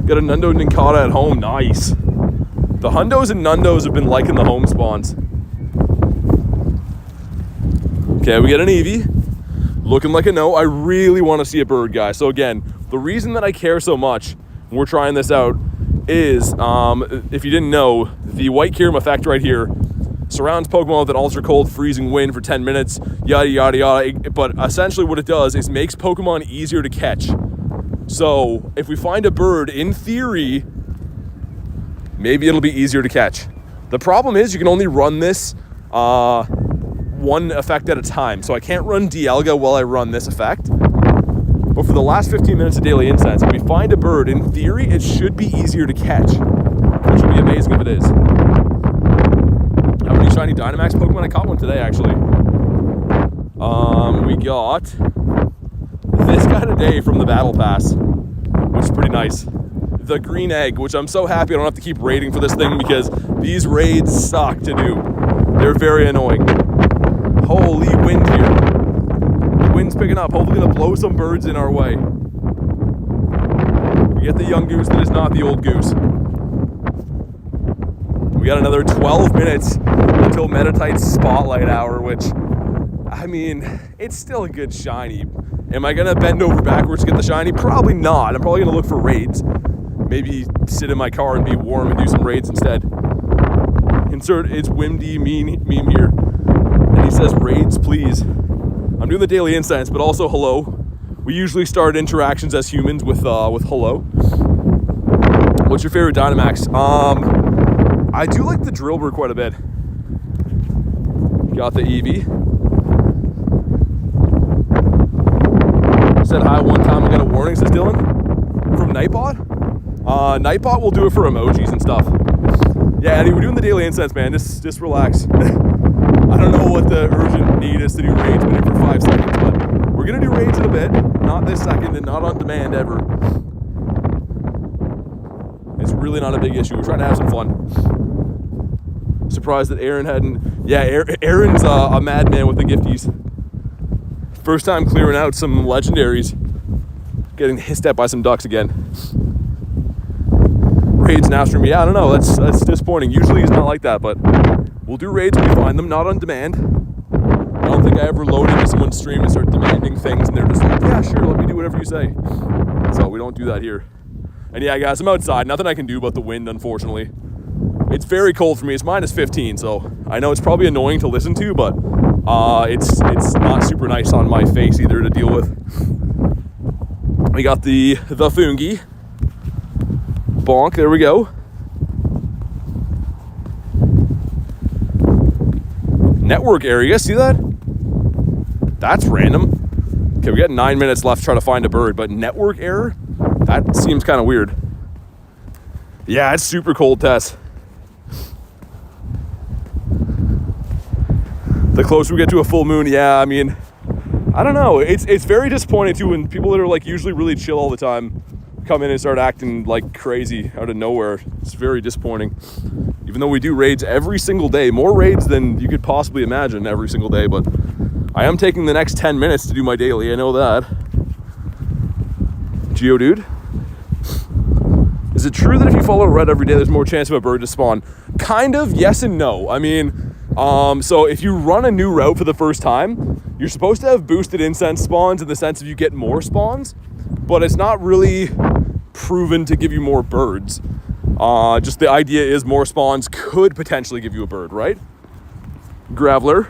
Got a Nundo Nincada at home. Nice. The Hundos and Nundos have been liking the home spawns. Okay, we get an Eevee. Looking like a no. I really want to see a bird, guys. So again, the reason that I care so much when we're trying this out is, if you didn't know, the white Kyurem effect right here surrounds Pokemon with an ultra cold freezing wind for 10 minutes, yada, yada, yada. But essentially what it does is makes Pokemon easier to catch. So if we find a bird, in theory, maybe it'll be easier to catch. The problem is you can only run this one effect at a time. So I can't run Dialga while I run this effect. But for the last 15 minutes of Daily Incense, if we find a bird, in theory, it should be easier to catch, which would be amazing if it is. How many shiny Dynamax Pokemon? I caught one today, actually. We got this guy today from the Battle Pass, which is pretty nice. The green egg, which I'm so happy I don't have to keep raiding for this thing because these raids suck to do. They're very annoying. Holy wind here. The wind's picking up. Hopefully gonna blow some birds in our way. We get the young goose that is not the old goose. We got another 12 minutes until Metatite's Spotlight Hour, which, I mean, it's still a good shiny. Am I gonna bend over backwards to get the shiny? Probably not. I'm probably gonna look for raids. Maybe sit in my car and be warm and do some raids instead. Insert it's Wimdy meme here. And he says, raids, please. I'm doing the Daily Incense, but also hello. We usually start interactions as humans with hello. What's your favorite Dynamax? I do like the Drillbur quite a bit. Got the Eevee. Said hi one time, I got a warning, says Dylan. From Nightbot? Nightbot will do it for emojis and stuff. Yeah, Eddie, we're doing the Daily Incense, man. Just relax. I don't know what the urgent need is to do raids, but for 5 seconds. But we're gonna do raids in a bit. Not this second and not on demand ever. It's really not a big issue. We're trying to have some fun. Surprised that Aaron hadn't. Yeah, Aaron's a madman with the gifties. First time clearing out some legendaries. Getting hissed at by some ducks again. Raids now stream. Yeah, I don't know. That's disappointing. Usually it's not like that, but we'll do raids when we find them, not on demand. I don't think I ever load into someone's stream and start demanding things, and they're just like, yeah, sure, let me do whatever you say. So we don't do that here. And yeah, guys, I'm outside. Nothing I can do about the wind, unfortunately. It's very cold for me. It's minus 15, so I know it's probably annoying to listen to, but it's not super nice on my face either to deal with. We got the Fungi. Bonk, there we go. Network area, see that? That's random. Okay, we got 9 minutes left to try to find a bird, but network error? That seems kind of weird. Yeah, it's super cold, Tess. The closer we get to a full moon, yeah, I mean, I don't know. It's very disappointing too when people that are like usually really chill all the time come in and start acting like crazy out of nowhere. It's very disappointing. Even though we do raids every single day, more raids than you could possibly imagine every single day, but I am taking the next 10 minutes to do my daily, I know that. Geodude. Is it true that if you follow red every day, there's more chance of a bird to spawn? Kind of, yes and no. I mean, so if you run a new route for the first time, you're supposed to have boosted incense spawns in the sense of you get more spawns, but it's not really proven to give you more birds. Just the idea is more spawns could potentially give you a bird, right? Graveler.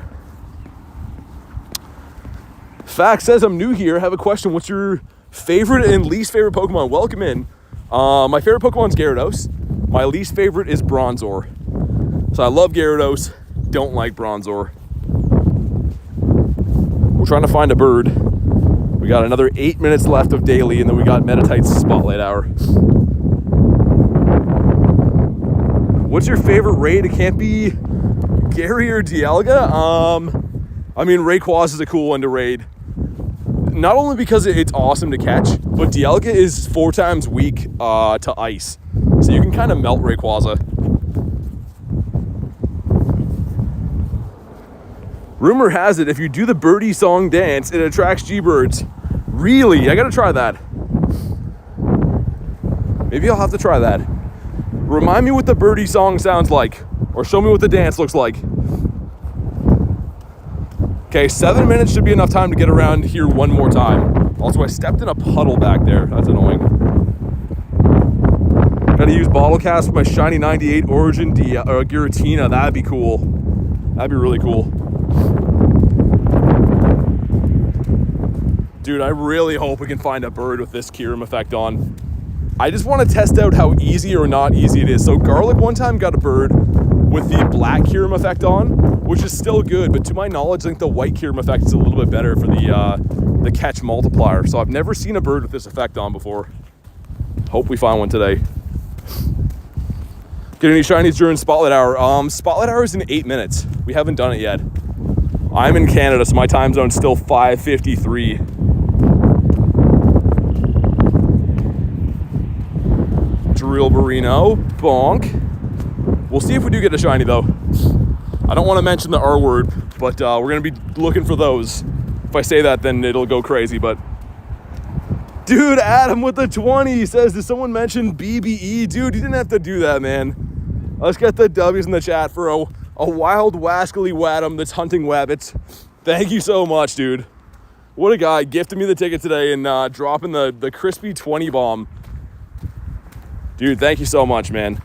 Fact says I'm new here. I have a question. What's your favorite and least favorite Pokemon? Welcome in. My favorite Pokemon's Gyarados. My least favorite is Bronzor. So I love Gyarados, don't like Bronzor. We're trying to find a bird. We got another 8 minutes left of daily, and then we got Meditite's Spotlight Hour. What's your favorite raid? It can't be Gary or Dialga. I mean, Rayquaza is a cool one to raid. Not only because it's awesome to catch, but Dialga is 4 times weak to ice. So you can kind of melt Rayquaza. Rumor has it, if you do the birdie song dance, it attracts G-birds. Really? I gotta try that. Maybe I'll have to try that. Remind me what the birdie song sounds like, or show me what the dance looks like. Okay, 7 minutes should be enough time to get around here one more time. Also, I stepped in a puddle back there. That's annoying. Gotta use bottle cast for my shiny 98 Origin Giratina. That'd be cool. That'd be really cool. Dude, I really hope we can find a bird with this Kyurem effect on. I just want to test out how easy or not easy it is. So Garlic one time got a bird with the black Kyurem effect on, which is still good, but to my knowledge, I think the white Kyurem effect is a little bit better for the catch multiplier. So I've never seen a bird with this effect on before. Hope we find one today. Get any shinies during Spotlight Hour? Spotlight Hour is in 8 minutes. We haven't done it yet. I'm in Canada, so my time zone's still 5:53. Drill Barino, bonk. We'll see if we do get a shiny though. I don't want to mention the R word, but we're gonna be looking for those. If I say that, then it'll go crazy, but. Dude, Adam with the 20 says, did someone mention BBE? Dude, you didn't have to do that, man. Let's get the W's in the chat for a wild wascally Wadum that's hunting wabbits. Thank you so much, dude. What a guy, gifted me the ticket today and dropping the crispy 20 bomb. Dude, thank you so much, man.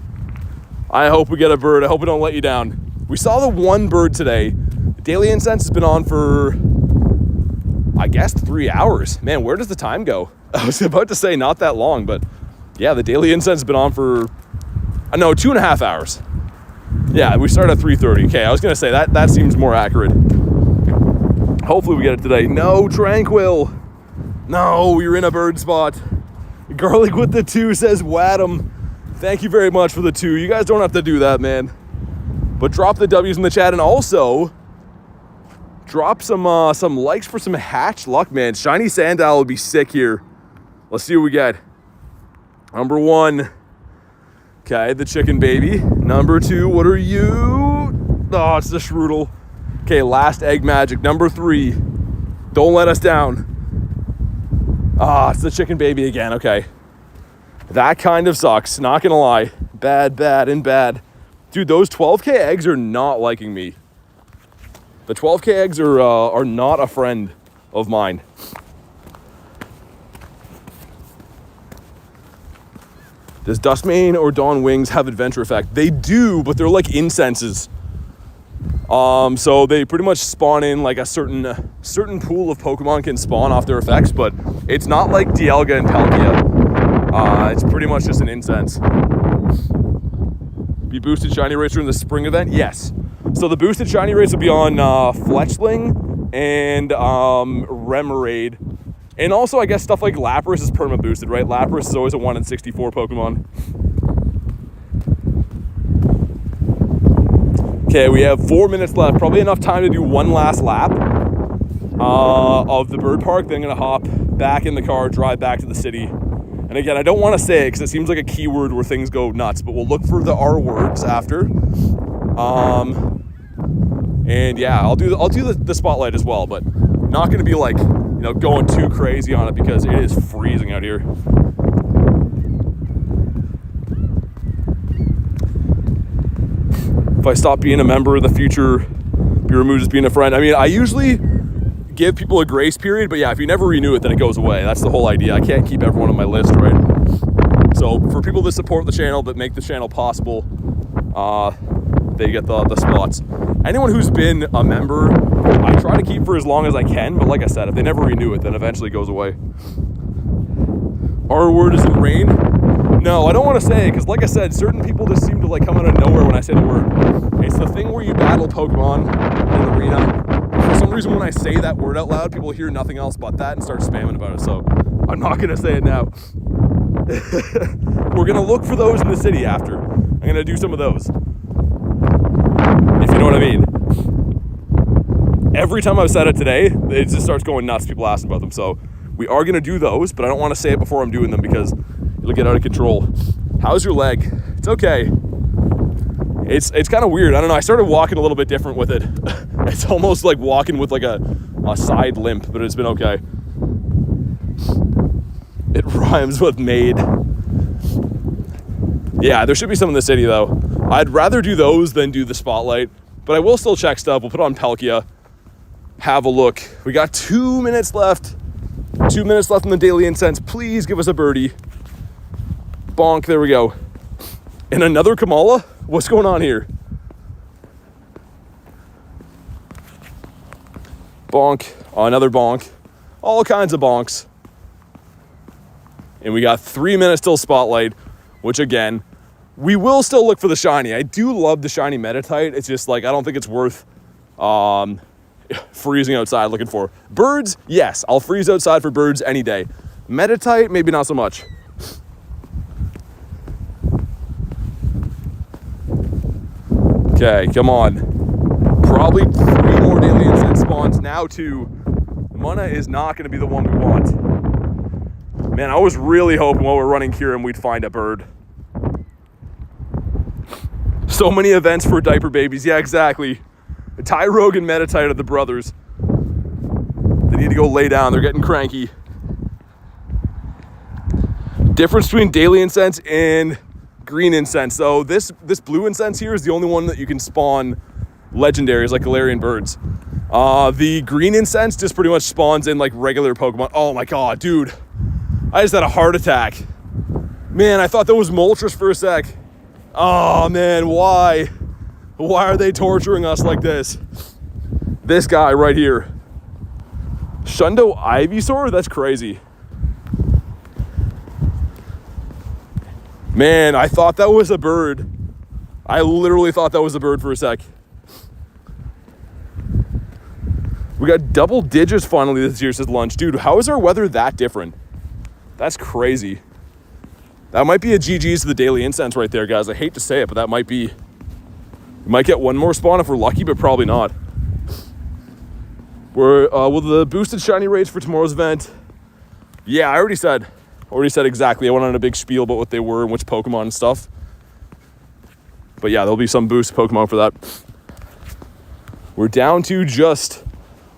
I hope we get a bird. I hope we don't let you down. We saw the one bird today. Daily Incense has been on for, I guess, 3 hours. Man, where does the time go? I was about to say not that long, but yeah, the Daily Incense has been on for, no, 2.5 hours. Yeah, we started at 3:30. Okay, I was gonna say that seems more accurate. Hopefully we get it today. No, Tranquil. No, you're in a bird spot. Garlic with the 2 says Wadum. Thank you very much for the 2. You guys don't have to do that, man. But drop the W's in the chat and also drop some likes for some hatch luck, man. Shiny Sandile would be sick here. Let's see what we get. Number 1. Okay, the chicken baby. Number 2, what are you? Oh, it's the Shroodle. Okay, last egg magic. Number 3. Don't let us down. Ah, it's the chicken baby again. Okay. That kind of sucks. Not gonna lie. Bad, and bad. Dude, those 12K eggs are not liking me. The 12K eggs are not a friend of mine. Does Dustmane or Dawn Wings have adventure effect? They do, but they're like incenses. So they pretty much spawn in like a certain pool of Pokemon can spawn off their effects, but it's not like Dialga and Palkia. It's pretty much just an incense. Be boosted shiny rates during the spring event? Yes. So the boosted shiny rates will be on Fletchling and Remoraid. And also, I guess stuff like Lapras is perma boosted, right? Lapras is always a 1 in 64 Pokemon. Okay, we have 4 minutes left. Probably enough time to do one last lap of the bird park. Then I'm gonna hop back in the car, drive back to the city. And again, I don't want to say it because it seems like a keyword where things go nuts, but we'll look for the R words after. And yeah, I'll do the spotlight as well, but not going to be like, you know, going too crazy on it because it is freezing out here. If I stop being a member in the future, be removed as being a friend. I mean, I usually give people a grace period, but yeah, if you never renew it, then it goes away. That's the whole idea. I can't keep everyone on my list, right? So for people that support the channel, that make the channel possible, they get the spots. Anyone who's been a member, I try to keep for as long as I can, but like I said, if they never renew it, then eventually it goes away. R word is in rain? No, I don't want to say it, because like I said, certain people just seem to like come out of nowhere when I say the word. It's the thing where you battle Pokemon in the arena. For some reason, when I say that word out loud, people hear nothing else but that and start spamming about it. So I'm not going to say it now. We're going to look for those in the city after. I'm going to do some of those. If you know what I mean. Every time I've said it today, it just starts going nuts. People asking about them. So we are going to do those, but I don't want to say it before I'm doing them because it'll get out of control. How's your leg? It's okay. It's kind of weird. I don't know. I started walking a little bit different with it. It's almost like walking with like a side limp, but it's been okay. It rhymes with made. Yeah, there should be some in the city though. I'd rather do those than do the spotlight, but I will still check stuff. We'll put on Palkia, have a look. We got 2 minutes left. 2 minutes left in the daily incense. Please give us a birdie. Bonk, there we go. And another Kamala? What's going on here? Bonk, another bonk. All kinds of bonks. And we got 3 minutes till spotlight, which again, we will still look for the shiny. I do love the shiny Meditite. It's just like, I don't think it's worth freezing outside looking for. Birds, yes, I'll freeze outside for birds any day. Meditite, maybe not so much. Okay, come on. Probably 3 more daily incense spawns. Now 2. Mana is not going to be the one we want. Man, I was really hoping while we're running Kyurem we'd find a bird. So many events for diaper babies. Yeah, exactly. Tyrogue and Meditite are the brothers. They need to go lay down. They're getting cranky. Difference between daily incense and green incense. So this blue incense here is the only one that you can spawn legendaries like Galarian Birds. The green incense just pretty much spawns in like regular Pokemon. Oh my god, dude. I just had a heart attack. Man, I thought that was Moltres for a sec. Oh man, why? Why are they torturing us like this? This guy right here. Shundo Ivysaur? That's crazy. Man, I thought that was a bird. I literally thought that was a bird for a sec. We got double digits finally this year, says Lunch. Dude, how is our weather that different? That's crazy. That might be a GG's to the daily incense right there, guys. I hate to say it, but that might be. We might get one more spawn if we're lucky, but probably not. Will the boosted shiny raids for tomorrow's event? Yeah, I already said exactly. I went on a big spiel about what they were and which Pokemon and stuff. But yeah, there'll be some boost Pokemon for that. We're down to just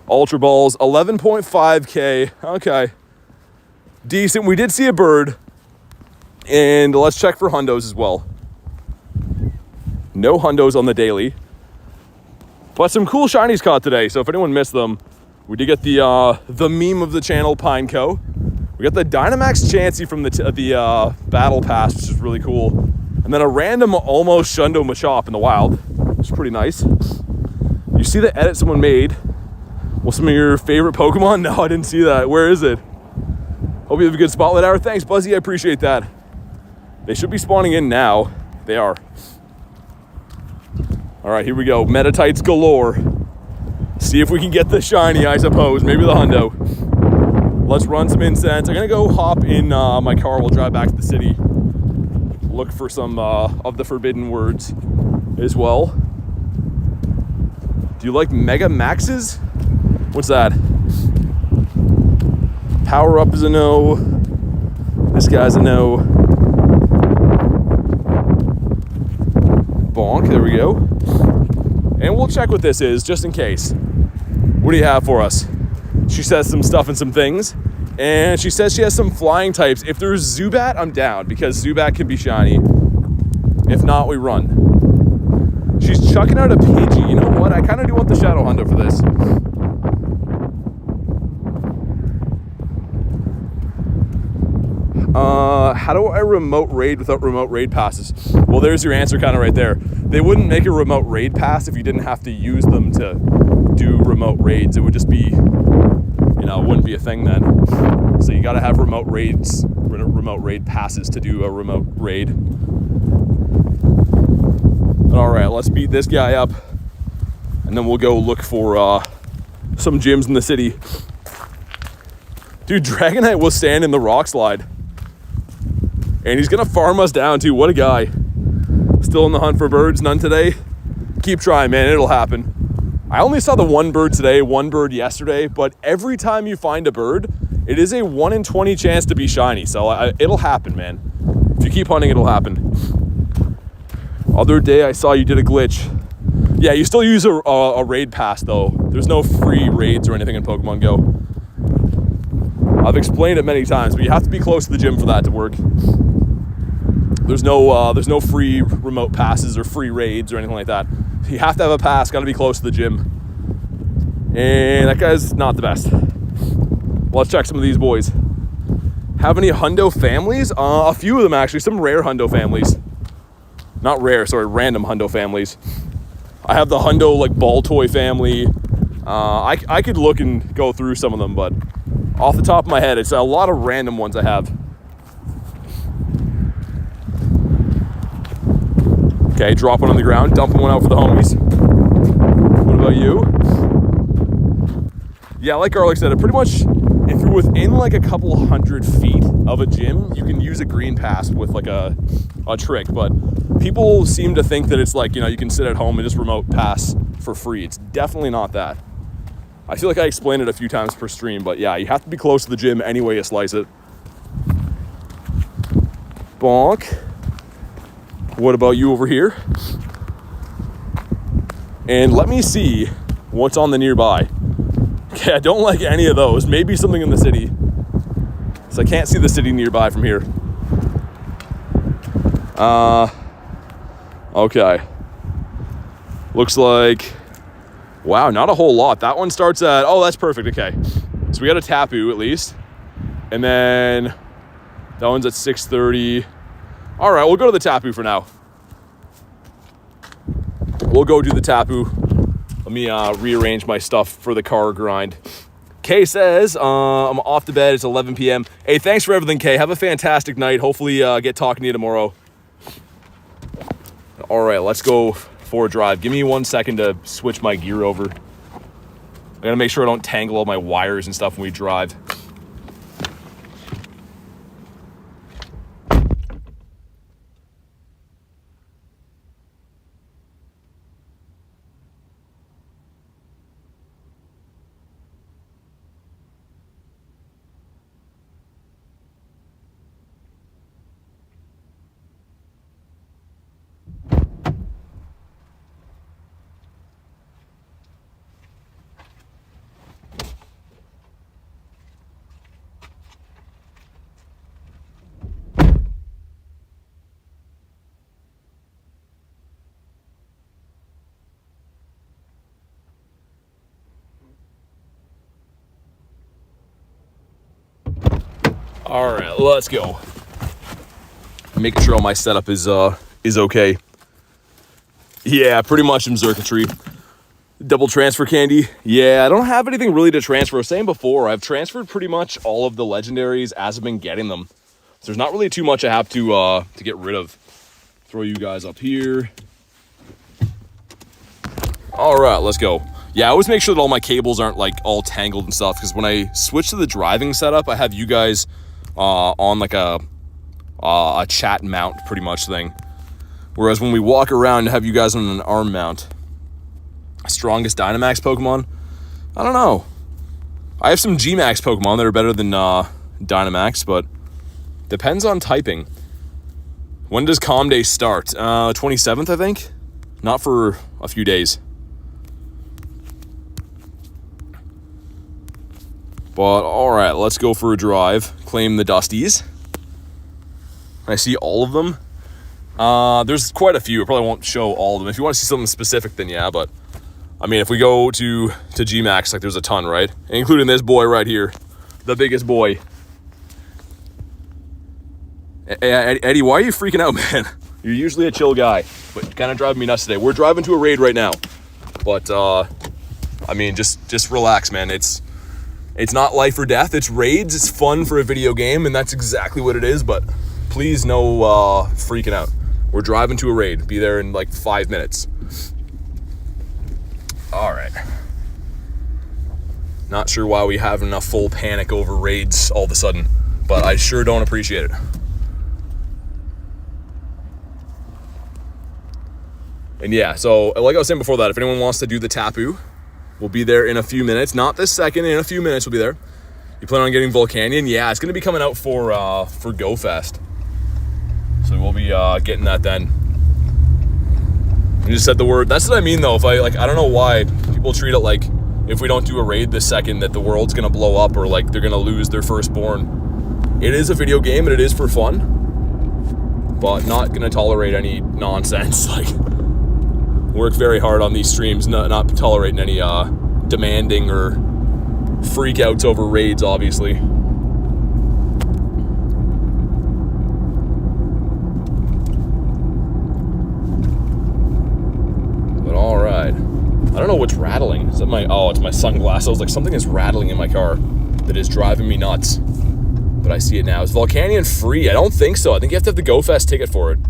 Ultra Balls, 11.5k. Okay. Decent. We did see a bird. And let's check for hundos as well. No hundos on the daily. But some cool shinies caught today. So if anyone missed them, we did get the meme of the channel, Pineco. We got the Dynamax Chansey from the Battle Pass, which is really cool. And then a random almost Shundo Machop in the wild, which is pretty nice. You see the edit someone made? Well, some of your favorite Pokemon? No, I didn't see that. Where is it? Hope you have a good spotlight hour. Thanks, Buzzy. I appreciate that. They should be spawning in now. They are. All right, here we go. Metatites galore. See if we can get the shiny, I suppose. Maybe the hundo. Let's run some incense. I'm going to go hop in my car. We'll drive back to the city. Look for some of the forbidden words as well. Do you like Mega Maxes? What's that? Power up is a no. This guy's a no. Bonk, there we go. And we'll check what this is, just in case. What do you have for us? She says some stuff and some things. And she says she has some flying types. If there's Zubat, I'm down, because Zubat can be shiny. If not, we run. She's chucking out a Pidgey. You know what? I kind of do want the Shadow Hundo for this. How do I remote raid without remote raid passes? Well, there's your answer kind of right there. They wouldn't make a remote raid pass if you didn't have to use them to do remote raids. It would just be, you know, it wouldn't be a thing then. So you got to have remote raid passes to do a remote raid. All right, let's beat this guy up, and then we'll go look for some gyms in the city. Dude, Dragonite will stand in the rock slide. And he's gonna farm us down too. What a guy. Still in the hunt for birds, none today. Keep trying, man, it'll happen. I only saw the one bird today, one bird yesterday, but every time you find a bird, it is a 1 in 20 chance to be shiny. So it'll happen, man. If you keep hunting, it'll happen. Other day I saw you did a glitch. Yeah, you still use a raid pass though. There's no free raids or anything in Pokemon Go. I've explained it many times, but you have to be close to the gym for that to work. There's no free remote passes or free raids or anything like that. You have to have a pass, got to be close to the gym. And that guy's not the best. Let's check some of these boys. Have any hundo families? A few of them actually, some rare hundo families. Not rare, sorry, random hundo families. I have the hundo like ball toy family. I could look and go through some of them, but off the top of my head, it's a lot of random ones I have. Okay, drop one on the ground, dumping one out for the homies. What about you? Yeah, like Garlic said, it pretty much, if you're within like a couple 100 feet of a gym, you can use a green pass with like a trick, but people seem to think that it's like, you know, you can sit at home and just remote pass for free. It's definitely not that. I feel like I explained it a few times per stream, but yeah, you have to be close to the gym any way you slice it. Bonk. What about you over here? And let me see what's on the nearby. Okay, I don't like any of those. Maybe something in the city. So I can't see the city nearby from here. Okay. Looks like, wow, not a whole lot. That one starts at, oh, that's perfect, okay. So we got a Tapu at least. And then that one's at 6:30. All right, we'll go to the Tapu for now. We'll go do the Tapu. Let me rearrange my stuff for the car grind. Kay says, I'm off to bed. It's 11 p.m. Hey, thanks for everything, Kay. Have a fantastic night. Hopefully get talking to you tomorrow. All right, let's go for a drive. Give me 1 second to switch my gear over. I gotta make sure I don't tangle all my wires and stuff when we drive. All right, let's go. Making sure all my setup is okay. Yeah, pretty much some circuitry. Double transfer candy. Yeah, I don't have anything really to transfer. I was saying before, I've transferred pretty much all of the legendaries as I've been getting them. So there's not really too much I have to get rid of. Throw you guys up here. All right, let's go. Yeah, I always make sure that all my cables aren't like all tangled and stuff, because when I switch to the driving setup, I have you guys on like a chat mount pretty much thing. Whereas when we walk around, I have you guys on an arm mount. Strongest Dynamax Pokemon? I don't know. I have some G-Max Pokemon that are better than Dynamax, but depends on typing. When does Calm Day start? 27th, I think? Not for a few days. But, alright, let's go for a drive. Claim the Dusties. I see all of them. There's quite a few. I probably won't show all of them. If you want to see something specific, then yeah, but I mean, if we go to G-Max, like there's a ton, right? Including this boy right here. The biggest boy. Eddie, why are you freaking out, man? You're usually a chill guy, but you're kind of driving me nuts today. We're driving to a raid right now. But, I mean, just relax, man. It's not life or death. It's raids. It's fun for a video game, and that's exactly what it is, but please no freaking out. We're driving to a raid. Be there in like 5 minutes. All right. Not sure why we have enough full panic over raids all of a sudden, but I sure don't appreciate it. And yeah, so like I was saying before that, if anyone wants to do the Tapu, we'll be there in a few minutes. Not this second, in a few minutes we'll be there. You plan on getting Volcanion? Yeah, it's going to be coming out for Go Fest. So we'll be getting that then. You just said the word. That's what I mean, though. If I don't know why people treat it like if we don't do a raid this second that the world's gonna blow up or like they're gonna lose their firstborn. It is a video game and it is for fun, but not gonna tolerate any nonsense. Like, work very hard on these streams, not tolerating any demanding or freakouts over raids, obviously. All right. I don't know what's rattling. Is that it's my sunglasses. I was like, something is rattling in my car that is driving me nuts. But I see it now. Is Volcanion free? I don't think so. I think you have to have the Go Fest ticket for it.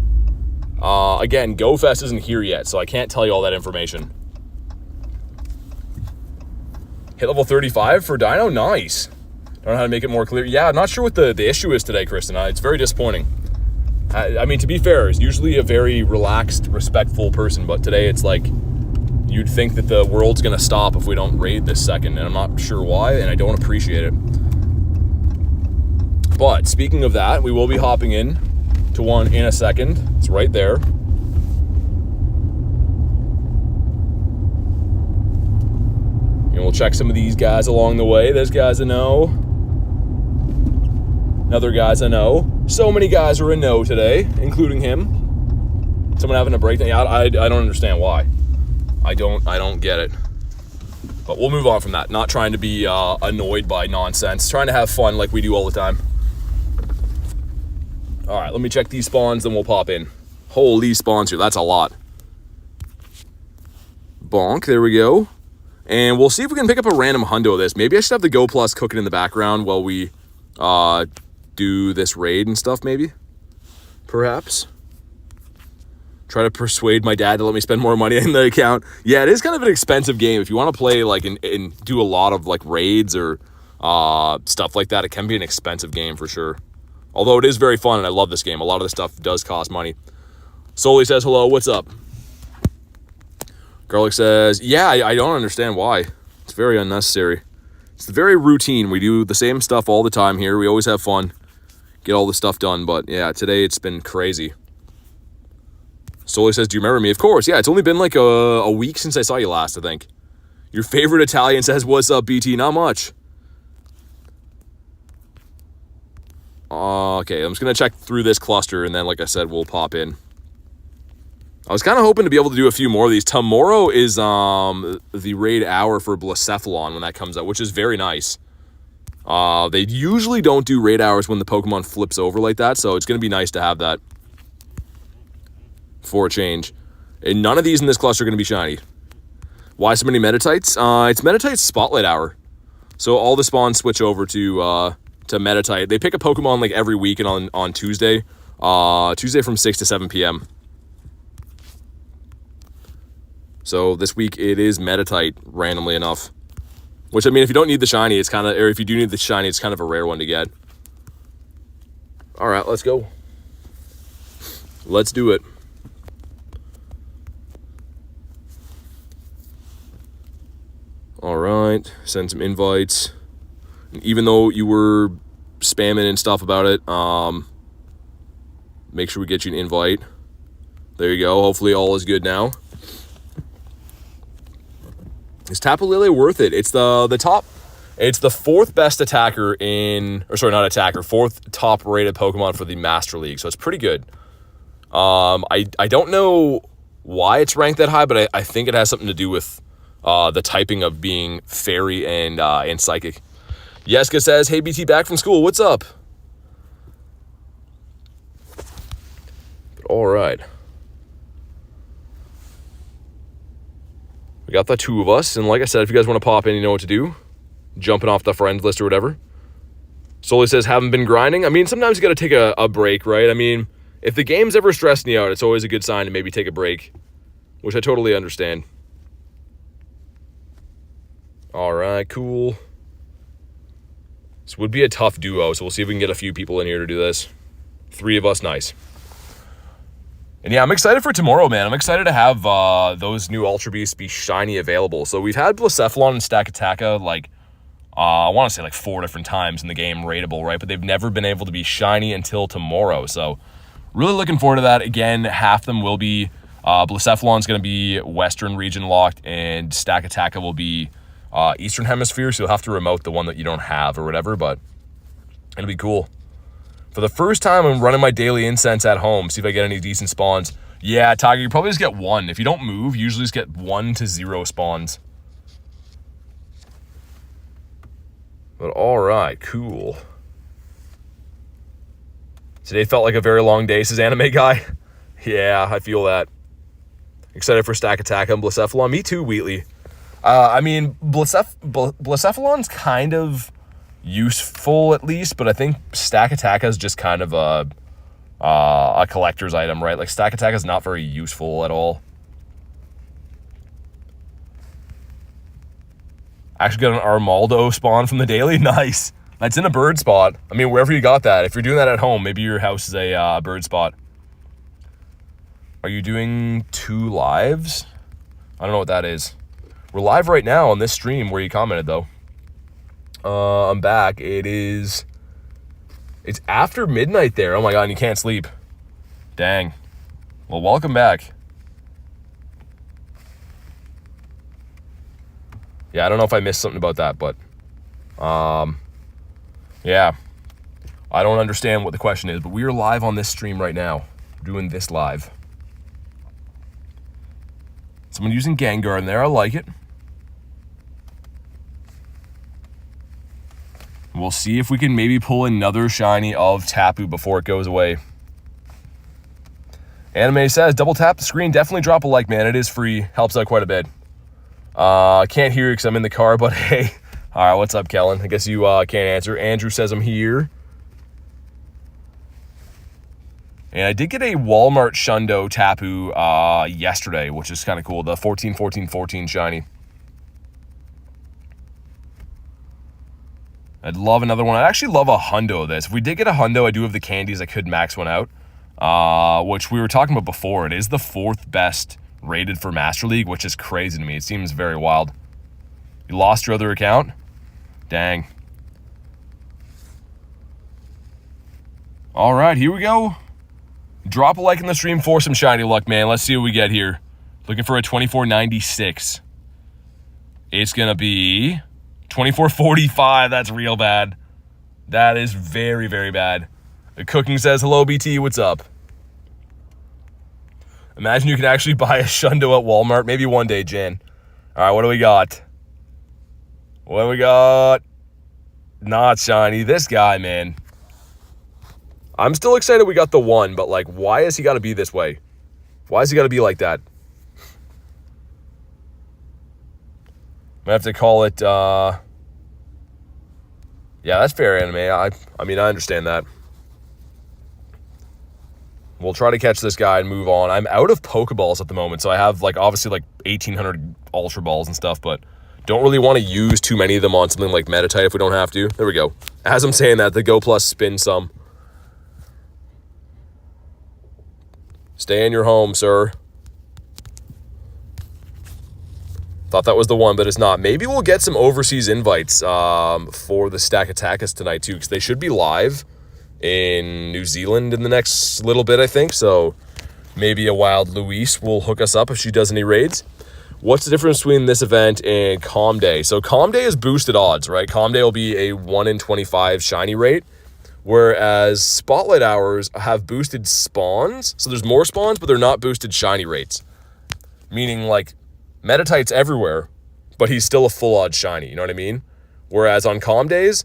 Again, Go Fest isn't here yet, so I can't tell you all that information. Hit level 35 for Dino? Nice. Don't know how to make it more clear. Yeah, I'm not sure what the issue is today, Kristen. It's very disappointing. I mean, to be fair, he's usually a very relaxed, respectful person, but today it's like you'd think that the world's going to stop if we don't raid this second, and I'm not sure why, and I don't appreciate it. But speaking of that, we will be hopping in to one in a second. It's right there. And we'll check some of these guys along the way. There's guys I know. Other guys I know. So many guys are a no today, including him. Someone having a breakdown. Yeah, I don't understand why. I don't get it. But we'll move on from that. Not trying to be annoyed by nonsense. Trying to have fun like we do all the time. All right, let me check these spawns, then we'll pop in. Holy spawns here. That's a lot. Bonk. There we go. And we'll see if we can pick up a random hundo of this. Maybe I should have the Go Plus cooking in the background while we do this raid and stuff, maybe. Perhaps. Try to persuade my dad to let me spend more money in the account. Yeah, it is kind of an expensive game. If you want to play like and do a lot of like raids or stuff like that, it can be an expensive game for sure. Although it is very fun and I love this game. A lot of the stuff does cost money. Soli says hello, what's up? Garlic says, yeah, I don't understand why. It's very unnecessary. It's very routine. We do the same stuff all the time here. We always have fun. Get all the stuff done. But yeah, today it's been crazy. Soli says, do you remember me? Of course. Yeah, it's only been like a week since I saw you last, I think. Your favorite Italian says, what's up, BT? Not much. Okay, I'm just going to check through this cluster, and then, like I said, we'll pop in. I was kind of hoping to be able to do a few more of these. Tomorrow is the raid hour for Blacephalon when that comes out, which is very nice. They usually don't do raid hours when the Pokemon flips over like that, so it's going to be nice to have that for a change. And none of these in this cluster are going to be shiny. Why so many Metatites? It's Metatite Spotlight Hour. So all the spawns switch over to Metatite. They pick a Pokemon like every week and on Tuesday. Tuesday from 6 to 7 p.m. So this week it is Metatite, randomly enough. Which, I mean, if you don't need the shiny, it's kind of, or if you do need the shiny, it's kind of a rare one to get. All right, let's go. Let's do it. All right, send some invites. And even though you were spamming and stuff about it, make sure we get you an invite. There you go. Hopefully all is good now. Is Tapu Lele worth it? It's the top. It's the fourth best attacker in, or sorry, not attacker, fourth top rated Pokemon for the Master League. So it's pretty good. I don't know why it's ranked that high, but I think it has something to do with the typing of being fairy and psychic. Yeska says, "Hey BT, back from school. What's up?" But all right. We got the two of us, and like I said, if you guys want to pop in, you know what to do. Jumping off the friends list or whatever. Solely says, haven't been grinding. I mean, sometimes you got to take a break, right? I mean, if the game's ever stressing you out, it's always a good sign to maybe take a break, which I totally understand. All right, cool. This would be a tough duo, so we'll see if we can get a few people in here to do this. 3 of us, nice. And yeah, I'm excited for tomorrow, man. I'm excited to have those new Ultra Beasts be shiny available. So we've had Blacephalon and Stakataka, like, I want to say like 4 different times in the game, rateable, right? But they've never been able to be shiny until tomorrow. So really looking forward to that. Again, half them will be, Blacephalon's going to be Western region locked, and Stakataka will be Eastern Hemisphere. So you'll have to remote the one that you don't have or whatever, but it'll be cool. For the first time, I'm running my daily incense at home, see if I get any decent spawns. Yeah, Tiger, you probably just get 1. If you don't move, you usually just get 1 to 0 spawns. But all right, cool. Today felt like a very long day, says Anime Guy. Yeah, I feel that. Excited for Stakataka and Blacephalon. Me too, Wheatley. I mean, Blacephalon's kind of useful at least, but I think Stakataka is just kind of a collector's item, right? Like, Stakataka is not very useful at all. Actually got an Armaldo spawn from the daily. Nice. That's in a bird spot. I mean, wherever you got that. If you're doing that at home, maybe your house is a bird spot. Are you doing 2 lives? I don't know what that is. We're live right now on this stream where you commented, though. I'm back. It's after midnight there. Oh my god, and you can't sleep. Dang. Well, welcome back. Yeah, I don't know if I missed something about that, but yeah. I don't understand what the question is, but we are live on this stream right now. We're doing this live. Someone using Gengar in there. I like it. We'll see if we can maybe pull another shiny of Tapu before it goes away. Anime says, double tap the screen. Definitely drop a like, man. It is free. Helps out quite a bit. Can't hear you because I'm in the car, but hey. All right, what's up, Kellen? I guess you can't answer. Andrew says I'm here. And I did get a Walmart Shundo Tapu yesterday, which is kind of cool. The 14-14-14 shiny. I'd love another one. I'd actually love a hundo of this. If we did get a hundo, I do have the candies. I could max one out, which we were talking about before. It is the 4th best rated for Master League, which is crazy to me. It seems very wild. You lost your other account? Dang. All right, here we go. Drop a like in the stream for some shiny luck, man. Let's see what we get here. Looking for a 2496. It's going to be 2445. That's real bad. That is very, very bad. The Cooking says, hello, BT. What's up? Imagine you can actually buy a Shundo at Walmart. Maybe one day, Jan. All right, what do we got? What do we got? Not shiny. This guy, man. I'm still excited we got the 1, but, like, why has he got to be this way? Why has he got to be like that? I have to call it, yeah, that's fair, Anime. I mean, I understand that. We'll try to catch this guy and move on. I'm out of Pokeballs at the moment, so I have, like, obviously, like, 1,800 Ultra Balls and stuff, but don't really want to use too many of them on something like Meditite if we don't have to. There we go. As I'm saying that, the Go Plus spins some. Stay in your home, sir. Thought that was the one, but it's not. Maybe we'll get some overseas invites for the Stack Attackers tonight, too, because they should be live in New Zealand in the next little bit, I think. So maybe a Wild Louise will hook us up if she does any raids. What's the difference between this event and Calm Day? So Calm Day is boosted odds, right? Calm Day will be a 1 in 25 shiny rate, whereas Spotlight Hours have boosted spawns. So there's more spawns, but they're not boosted shiny rates. Meaning, like, Meditite's everywhere, but he's still a full odds shiny, you know what I mean? Whereas on Calm Days,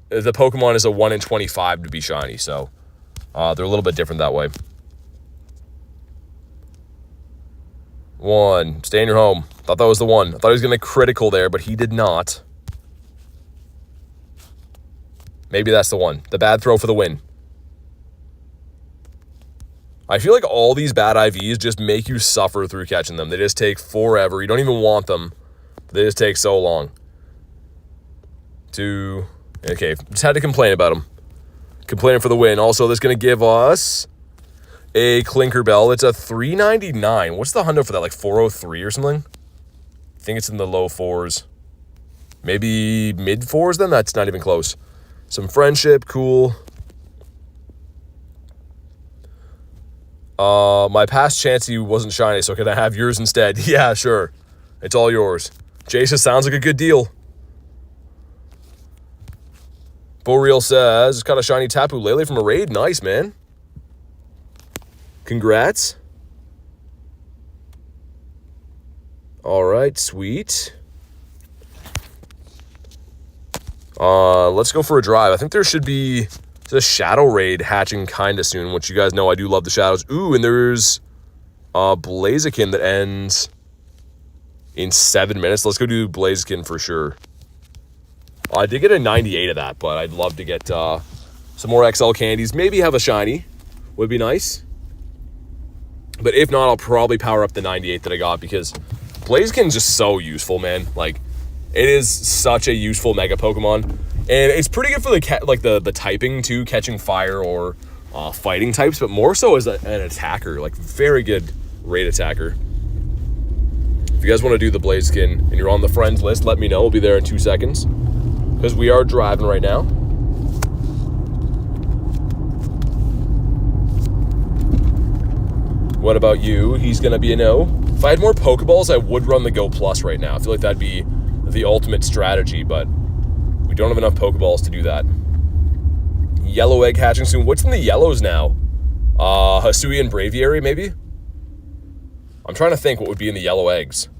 the Pokemon is a 1 in 25 to be shiny, so they're a little bit different that way. 1. Stay in your home. Thought that was the one. I thought he was going to critical there, but he did not. Maybe that's the one. The bad throw for the win. I feel like all these bad IVs just make you suffer through catching them. They just take forever. You don't even want them. They just take so long. 2... Okay, just had to complain about him. Complaining for the win. Also, that's going to give us a Clinker Bell. It's a 399. What's the hundo for that? Like 403 or something? I think it's in the low 4s. Maybe mid 4s then? That's not even close. Some friendship. Cool. My past Chansey wasn't shiny, so can I have yours instead? Yeah, sure. It's all yours. Jason sounds like a good deal. Boreal says, it's got a shiny Tapu Lele from a raid. Nice, man. Congrats. All right, sweet. Let's go for a drive. I think there should be a shadow raid hatching kind of soon, which you guys know I do love the shadows. Ooh, and there's Blaziken that ends in 7 minutes. Let's go do Blaziken for sure. I did get a 98 of that, but I'd love to get some more XL candies. Maybe have a shiny. Would be nice. But if not, I'll probably power up the 98 that I got because Blaziken's just so useful, man. Like, it is such a useful Mega Pokemon. And it's pretty good for the typing, too, catching fire or fighting types, but more so as an attacker. Like, very good raid attacker. If you guys want to do the Blaziken and you're on the friends list, let me know. We'll be there in 2 seconds. Because we are driving right now. What about you? He's going to be a no. If I had more Pokeballs, I would run the Go Plus right now. I feel like that'd be the ultimate strategy, but we don't have enough Pokeballs to do that. Yellow egg hatching soon. What's in the yellows now? Hisuian Braviary, maybe? I'm trying to think what would be in the yellow eggs.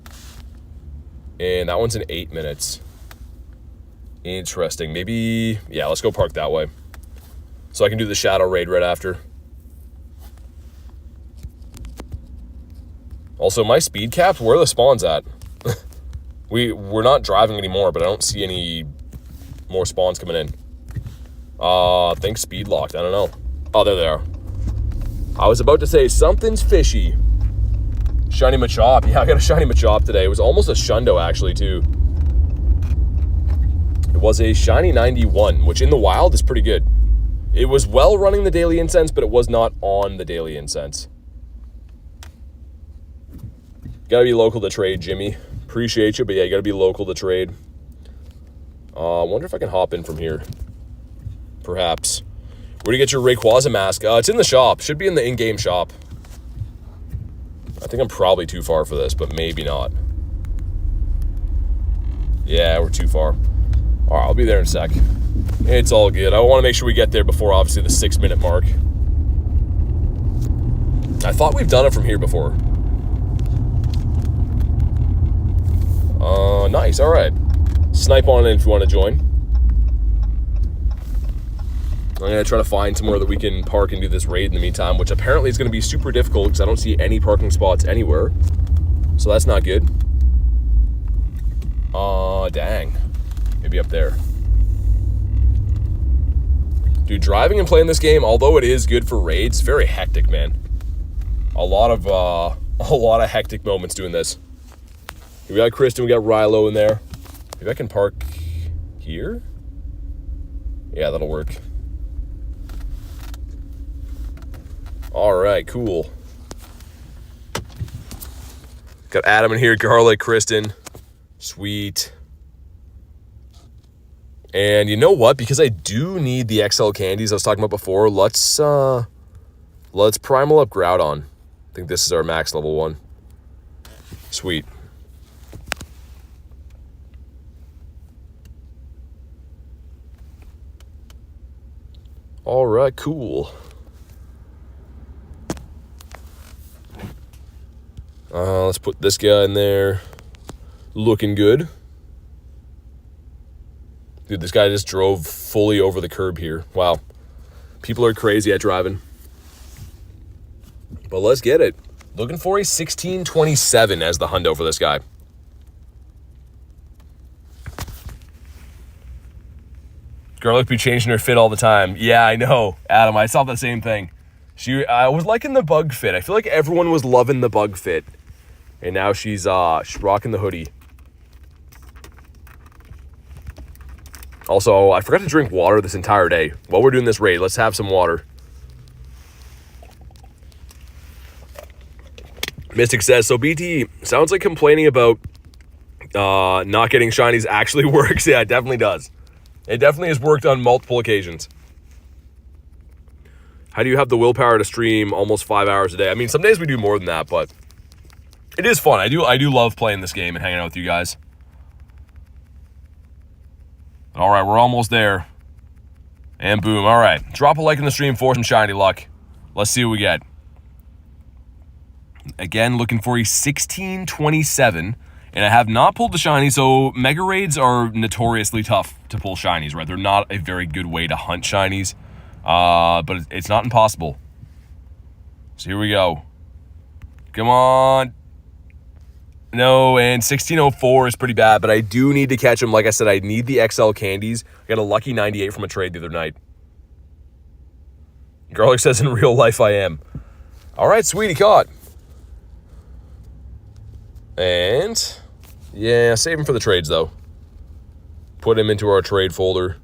And that one's in 8 minutes. Interesting. Maybe, yeah, let's go park that way. So I can do the shadow raid right after. Also, my speed caps, where are the spawns at? We're not driving anymore, but I don't see any more spawns coming in. I think speed locked. I don't know. Oh, there they are. I was about to say something's fishy. Shiny Machop. Yeah, I got a Shiny Machop today. It was almost a Shundo, actually, too. It was a Shiny 91, which in the wild is pretty good. It was well running the daily incense, but it was not on the daily incense. Gotta be local to trade, Jimmy. Appreciate you, but yeah, you gotta be local to trade. I wonder if I can hop in from here. Perhaps. Where do you get your Rayquaza mask? It's in the shop. Should be in the in-game shop. I think I'm probably too far for this, but maybe not. Yeah, we're too far. All right, I'll be there in a sec. It's all good. I want to make sure we get there before, obviously, the 6-minute mark. I thought we've done it from here before. Nice. All right. Snipe on in if you want to join. I'm going to try to find somewhere that we can park and do this raid in the meantime, which apparently is going to be super difficult because I don't see any parking spots anywhere. So that's not good. dang. Maybe up there. Dude, driving and playing this game, although it is good for raids, very hectic, man. A lot of hectic moments doing this. We got Kristen, we got Rilo in there. Maybe I can park here? Yeah, that'll work. All right, cool. Got Adam in here, Garlic, Kristen. Sweet. And you know what? Because I do need the XL candies I was talking about before, let's primal up Groudon. I think this is our max level 1. Sweet. All right, cool. Let's put this guy in there. Looking good. Dude, this guy just drove fully over the curb here. Wow. People are crazy at driving. But let's get it. Looking for a 1627 as the hundo for this guy. Garlic be changing her fit all the time. Yeah, I know. Adam, I saw the same thing. I was liking the bug fit. I feel like everyone was loving the bug fit. And now she's rocking the hoodie. Also, I forgot to drink water this entire day. While we're doing this raid, let's have some water. Mystic says, so BT, sounds like complaining about not getting shinies actually works. Yeah, it definitely does. It definitely has worked on multiple occasions. How do you have the willpower to stream almost 5 hours a day? I mean, some days we do more than that, but it is fun. I do love playing this game and hanging out with you guys. All right, we're almost there. And boom. All right, drop a like in the stream for some shiny luck. Let's see what we get. Again, looking for a 1627. And I have not pulled the shiny, so Mega Raids are notoriously tough to pull shinies, right? They're not a very good way to hunt shinies, but it's not impossible. So here we go. Come on. No, and 1604 is pretty bad, but I do need to catch him. Like I said, I need the XL candies. I got a lucky 98 from a trade the other night. Garlic says in real life I am. All right, sweetie, caught. And yeah, save him for the trades though. Put him into our trade folder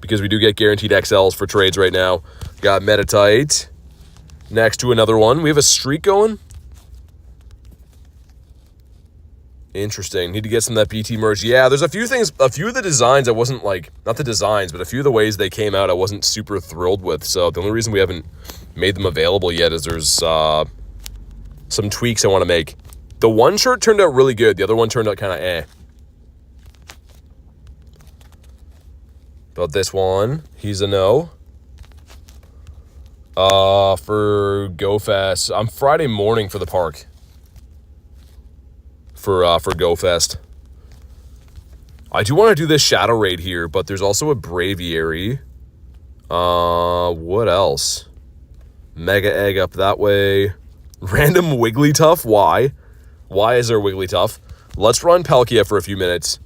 because we do get guaranteed XLs for trades right now. Got Metatite next to another one. We have a streak going. Interesting. Need to get some of that BT merch. Yeah, there's a few things, a few of the designs I wasn't like, not the designs, but a few of the ways they came out I wasn't super thrilled with. So the only reason we haven't made them available yet is there's some tweaks I want to make. The one shirt turned out really good. The other one turned out kind of eh. But this one, he's a no. For Go Fest, I'm Friday morning for the park. For Go Fest. I do want to do this shadow raid here, but there's also a Braviary. What else? Mega Egg up that way. Random Wigglytuff, why? Why is there Wigglytuff? Let's run Palkia for a few minutes.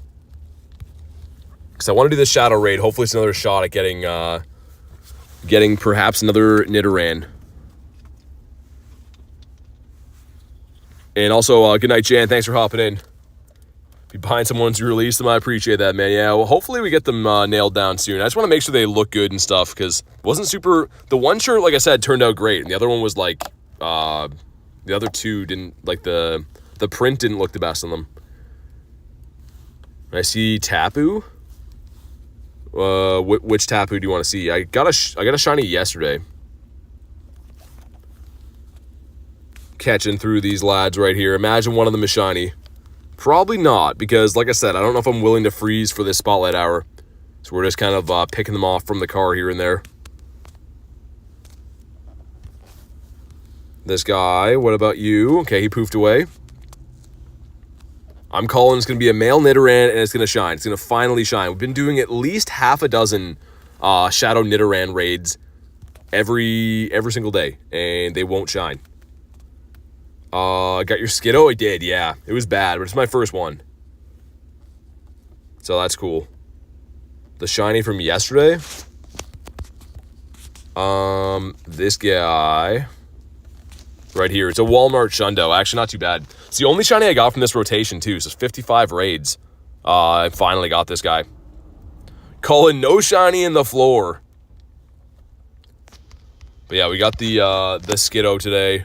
Because I want to do this shadow raid. Hopefully it's another shot at getting perhaps another Nidoran. And also, good night, Jan. Thanks for hopping in. Be behind someone once you release them. I appreciate that, man. Yeah, well, hopefully we get them nailed down soon. I just want to make sure they look good and stuff because it wasn't super... The one shirt, like I said, turned out great. And the other one was like... the other two didn't... Like, the print didn't look the best on them. I see Tapu. Which Tapu do you want to see? I got a shiny yesterday. Catching through these lads right here. Imagine one of them is shiny. Probably not, because like I said, I don't know if I'm willing to freeze for this spotlight hour. So we're just kind of picking them off from the car here and there. This guy, what about you? Okay, he poofed away. I'm calling it's going to be a male Nidoran, and it's going to shine. It's going to finally shine. We've been doing at least half a dozen Shadow Nidoran raids every single day, and they won't shine. Got your Skiddo? I did, yeah. It was bad, but it's my first one. So that's cool. The shiny from yesterday. This guy right here. It's a Walmart Shundo. Actually, not too bad. It's the only shiny I got from this rotation, too. So it's 55 raids. I finally got this guy. Calling no shiny in the floor. But yeah, we got the Skiddo today.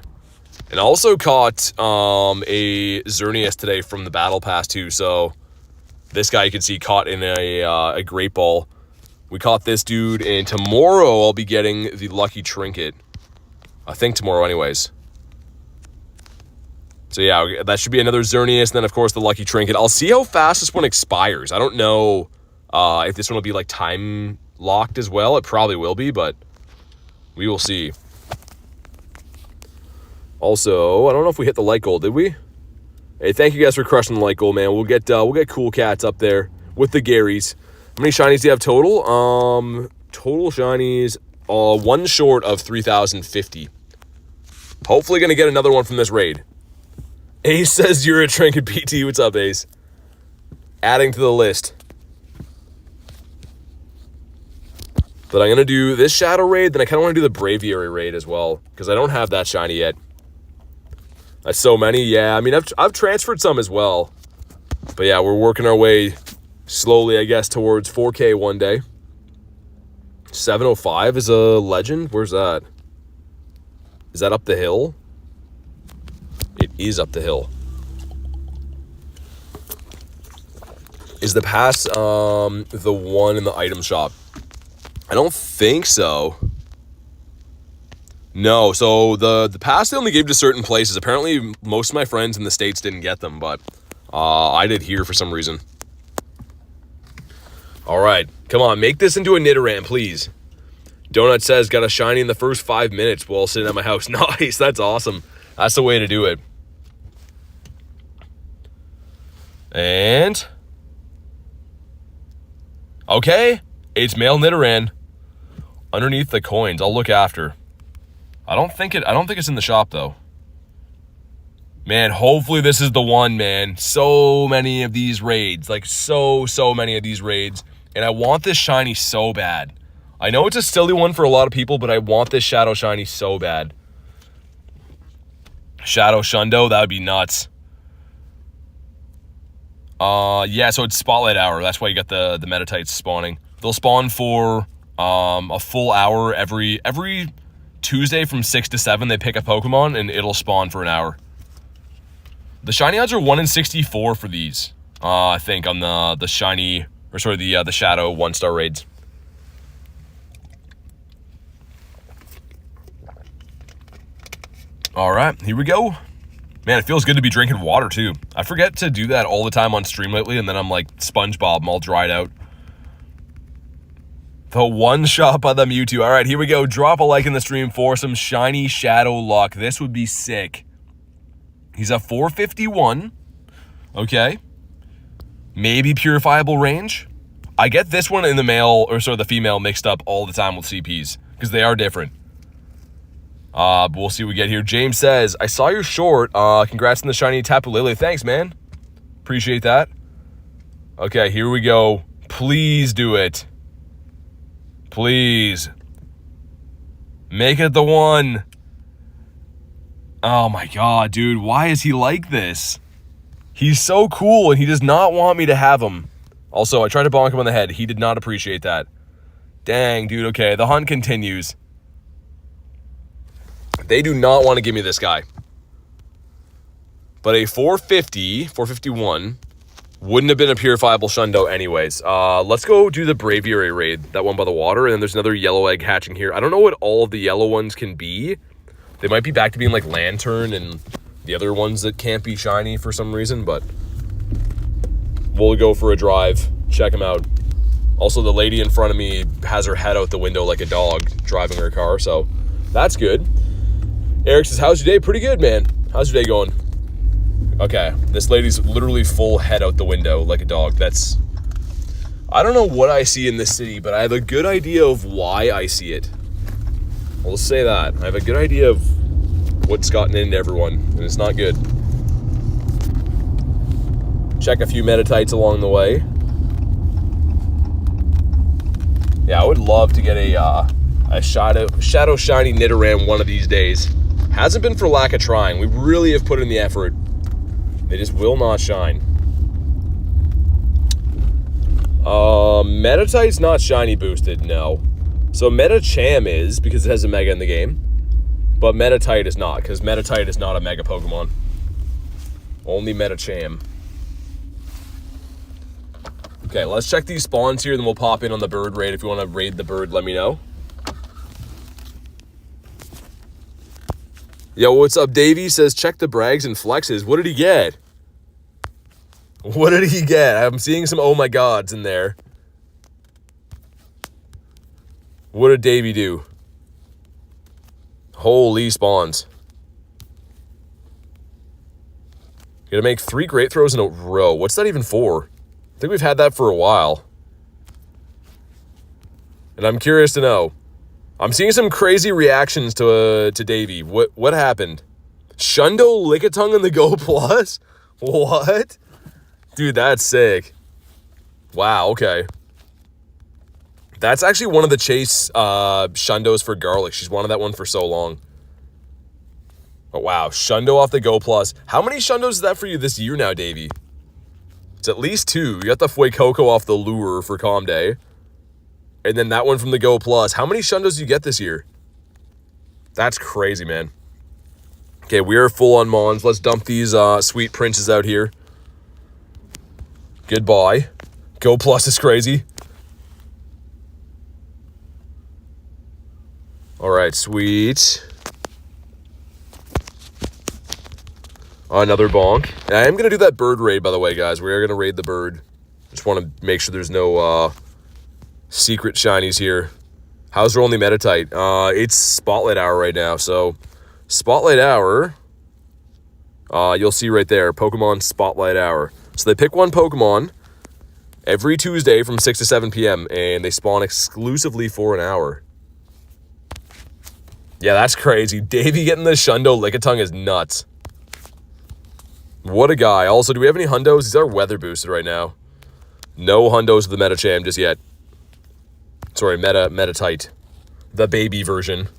And also caught a Xerneas today from the Battle Pass, too. So this guy you can see caught in a Great Ball. We caught this dude, and tomorrow I'll be getting the Lucky Trinket. I think tomorrow anyways. So yeah, that should be another Xerneas, and then of course the Lucky Trinket. I'll see how fast this one expires. I don't know if this one will be like time locked as well. It probably will be, but we will see. Also, I don't know if we hit the light goal, did we? Hey, thank you guys for crushing the light goal, man. We'll get cool cats up there with the Garys. How many shinies do you have total? Total shinies, one short of 3,050. Hopefully gonna get another one from this raid. Ace says you're a trinket PT. What's up, Ace? Adding to the list. But I'm gonna do this shadow raid, then I kind of want to do the Braviary raid as well, because I don't have that shiny yet. That's so many. Yeah, I mean I've transferred some as well. But yeah, we're working our way slowly, I guess, towards 4K one day. 705 is a legend. Where's that? Is that up the hill? It is up the hill. Is the pass the one in the item shop? I don't think so. No, so the pass they only gave to certain places. Apparently, most of my friends in the States didn't get them, but I did here for some reason. All right, come on, make this into a Nidoran, please. Donut says, got a shiny in the first 5 minutes while sitting at my house. Nice, that's awesome. That's the way to do it. And okay, it's male Nidoran underneath the coins. I'll look after. I don't think it's in the shop though. Man, hopefully this is the one, man. So many of these raids, like so many of these raids, and I want this shiny so bad. I know it's a silly one for a lot of people, but I want this Shadow shiny so bad. Shadow Shundo, that would be nuts. Yeah, so it's Spotlight Hour. That's why you got the Metatites spawning. They'll spawn for a full hour every Tuesday from 6 to 7. They pick a Pokemon and it'll spawn for an hour. The shiny odds are 1 in 64 for these. I think on the shiny, or sorry, the Shadow 1-star raids. All right, here we go. Man, it feels good to be drinking water, too. I forget to do that all the time on stream lately, and then I'm like SpongeBob, I'm all dried out. The one shot by the Mewtwo. All right, here we go. Drop a like in the stream for some shiny Shadow luck. This would be sick. He's at 451. Okay. Maybe purifiable range. I get this one in the male, or sorry, the female mixed up all the time with CPs, because they are different. But we'll see what we get here. James says, I saw your short. Congrats on the shiny Tapu Lele. Thanks, man. Appreciate that. Okay, here we go. Please do it. Please. Make it the one. Oh my god, dude. Why is he like this? He's so cool, and he does not want me to have him. Also, I tried to bonk him on the head. He did not appreciate that. Dang, dude. Okay, the hunt continues. They do not want to give me this guy. But a 450, 451, wouldn't have been a purifiable Shundo anyways. Let's go do the Braviary raid, that one by the water, and then there's another yellow egg hatching here. I don't know what all of the yellow ones can be. They might be back to being like Lantern and the other ones that can't be shiny for some reason, but we'll go for a drive, check them out. Also, the lady in front of me has her head out the window like a dog driving her car, so that's good. Eric says, how's your day? Pretty good, man. How's your day going? Okay, this lady's literally full head out the window like a dog. That's... I don't know what I see in this city, but I have a good idea of why I see it. I'll just say that. I have a good idea of what's gotten into everyone, and it's not good. Check a few Metatites along the way. Yeah, I would love to get a Shadow Shiny Nidoran one of these days. Hasn't been for lack of trying. We really have put in the effort. They just will not shine. Metatite's not shiny boosted, no. So Metacham is, because it has a Mega in the game. But Metatite is not, because Metatite is not a Mega Pokemon. Only Metacham. Okay, let's check these spawns here, then we'll pop in on the bird raid. If you want to raid the bird, let me know. Yo, what's up? Davey says, check the brags and flexes. What did he get? What did he get? I'm seeing some oh my gods in there. What did Davey do? Holy spawns. Gonna make 3 great throws in a row. What's that even for? I think we've had that for a while. And I'm curious to know. I'm seeing some crazy reactions to Davey. What happened? Shundo Lickitung in the Go Plus? What? Dude, that's sick. Wow, okay. That's actually one of the chase Shundos for Garlic. She's wanted that one for so long. Oh, wow. Shundo off the Go Plus. How many Shundos is that for you this year now, Davey? It's at least 2. You got the Fuecoco off the Lure for Calm Day. And then that one from the Go Plus. How many Shundos do you get this year? That's crazy, man. Okay, we are full on Mons. Let's dump these sweet princes out here. Goodbye. Go Plus is crazy. All right, sweet. Another bonk. And I am going to do that bird raid, by the way, guys. We are going to raid the bird. Just want to make sure there's no secret shinies here. How's your only Metatite? It's Spotlight Hour right now. So, Spotlight Hour, you'll see right there, Pokemon Spotlight Hour. So they pick one Pokemon every Tuesday from 6 to 7 p.m. and they spawn exclusively for an hour. Yeah, that's crazy. Davey getting the Shundo Lickitung is nuts. What a guy. Also, do we have any Hundos? These are weather boosted right now. No Hundos with the Metacham just yet. Sorry, Metatite. The baby version.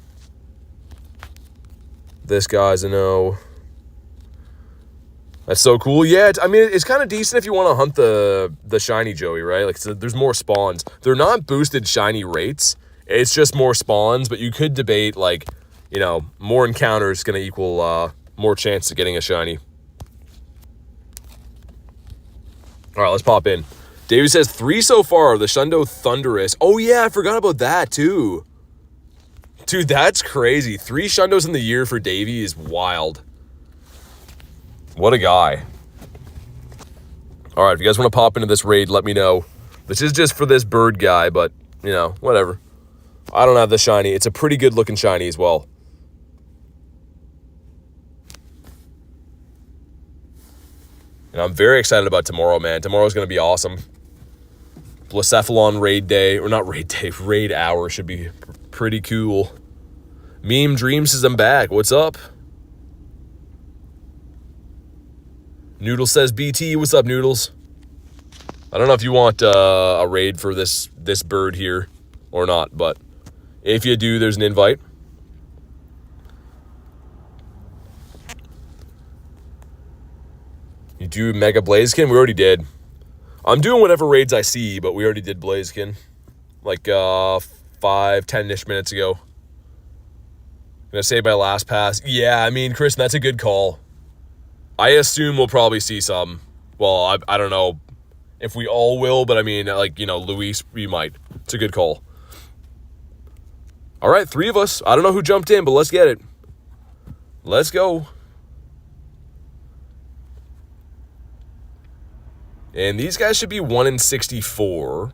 This guy's a no. That's so cool. Yeah, I mean, it's kind of decent if you want to hunt the shiny Joey, right? Like, so there's more spawns. They're not boosted shiny rates. It's just more spawns, but you could debate, like, you know, more encounters is going to equal more chance of getting a shiny. All right, let's pop in. David says 3 so far. The Shundo Thunderous. Oh, yeah, I forgot about that, too. Dude, that's crazy. 3 Shundos in the year for Davey is wild. What a guy. All right, if you guys want to pop into this raid, let me know. This is just for this bird guy, but, you know, whatever. I don't have the shiny. It's a pretty good-looking shiny as well. And I'm very excited about tomorrow, man. Tomorrow's going to be awesome. Blacephalon raid day, or not raid day, raid hour should be pretty cool. Meme Dream says I'm back. What's up? Noodles says BT. What's up, Noodles? I don't know if you want a raid for this bird here or not, but if you do, there's an invite. You do Mega Blaziken? We already did. I'm doing whatever raids I see, but we already did Blaziken. Like 5-10-ish minutes ago. Gonna save my last pass. Yeah, I mean, Kristen, that's a good call. I assume we'll probably see some. Well, I don't know if we all will, but I mean, like, you know, Luis, we might. It's a good call. All right, 3 of us. I don't know who jumped in, but let's get it. Let's go. And these guys should be 1 in 64.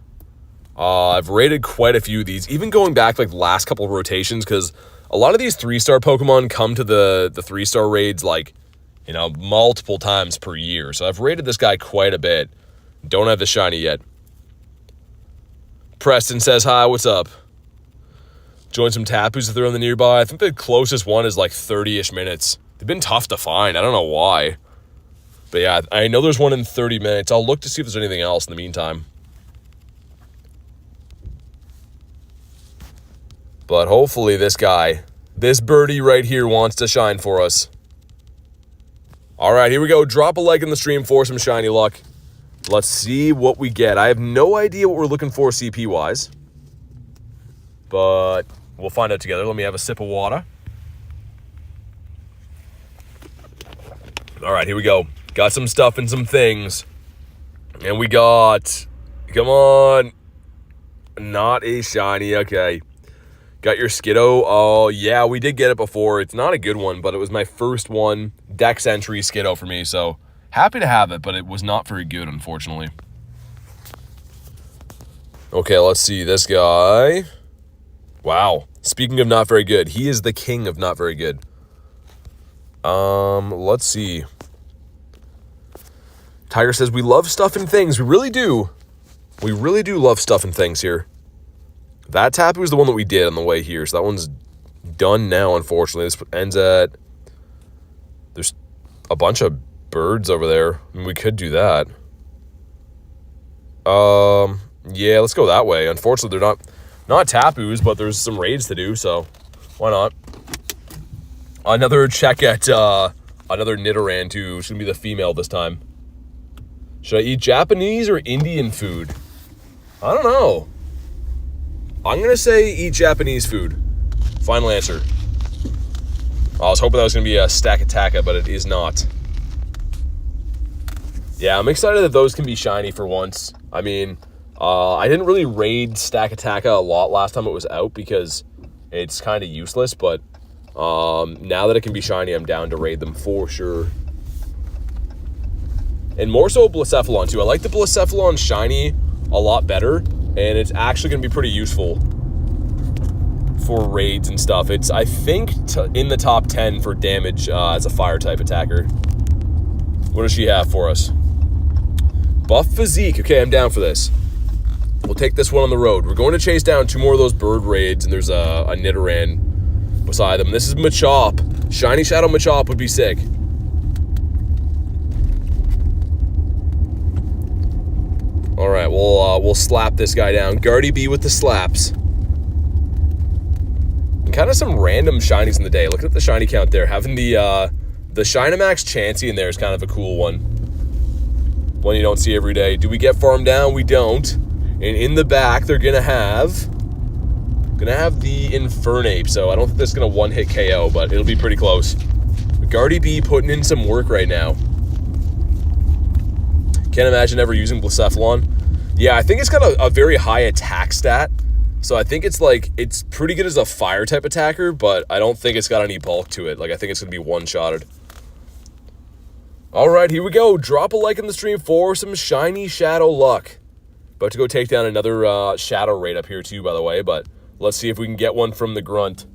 I've rated quite a few of these, even going back like the last couple of rotations, because a lot of these 3-star Pokemon come to the 3-star raids like, you know, multiple times per year. So I've rated this guy quite a bit. Don't have the shiny yet. Preston says, hi, what's up? Join some Tapus if they're on the nearby. I think the closest one is like 30-ish minutes. They've been tough to find. I don't know why. But yeah, I know there's one in 30 minutes. I'll look to see if there's anything else in the meantime. But hopefully this guy, this birdie right here wants to shine for us. All right, here we go. Drop a like in the stream for some shiny luck. Let's see what we get. I have no idea what we're looking for CP-wise. But we'll find out together. Let me have a sip of water. All right, here we go. Got some stuff and some things. And we got... Come on. Not a shiny. Okay. Got your Skiddo. Oh, yeah, we did get it before. It's not a good one, but it was my first one. Dex entry Skiddo for me, so happy to have it, but it was not very good, unfortunately. Okay, let's see. This guy. Wow. Speaking of not very good, he is the king of not very good. Let's see. Tiger says, we love stuff and things. We really do. We really do love stuff and things here. That Tapu is the one that we did on the way here, so that one's done now, unfortunately. This ends at... There's a bunch of birds over there. I mean, we could do that. Yeah, let's go that way. Unfortunately, they're not Tapus, but there's some raids to do, so why not? Another check at another Nidoran, too. It's going to be the female this time. Should I eat Japanese or Indian food? I don't know. I'm going to say eat Japanese food. Final answer. I was hoping that was going to be a Stakataka, but it is not. Yeah, I'm excited that those can be shiny for once. I mean, I didn't really raid Stakataka a lot last time it was out because it's kind of useless, but now that it can be shiny, I'm down to raid them for sure. And more so Blacephalon, too. I like the Blacephalon shiny a lot better, and it's actually going to be pretty useful for raids and stuff. It's, I think, in the top 10 for damage as a fire-type attacker. What does she have for us? Buff Physique. Okay, I'm down for this. We'll take this one on the road. We're going to chase down 2 more of those bird raids, and there's a Nidoran beside them. This is Machop. Shiny Shadow Machop would be sick. All right, we'll slap this guy down. Guardy B with the slaps. And kind of some random shinies in the day. Look at the shiny count there. Having the Shinamax Chansey in there is kind of a cool one. One you don't see every day. Do we get farm down? We don't. And in the back, they're gonna have the Infernape. So I don't think this is gonna one-hit KO, but it'll be pretty close. Guardy B putting in some work right now. Can't imagine ever using Blacephalon. Yeah, I think it's got a very high attack stat. So I think it's pretty good as a fire type attacker, but I don't think it's got any bulk to it. Like, I think it's going to be one-shotted. All right, here we go. Drop a like in the stream for some shiny Shadow luck. About to go take down another Shadow raid up here too, by the way, but let's see if we can get one from the Grunt.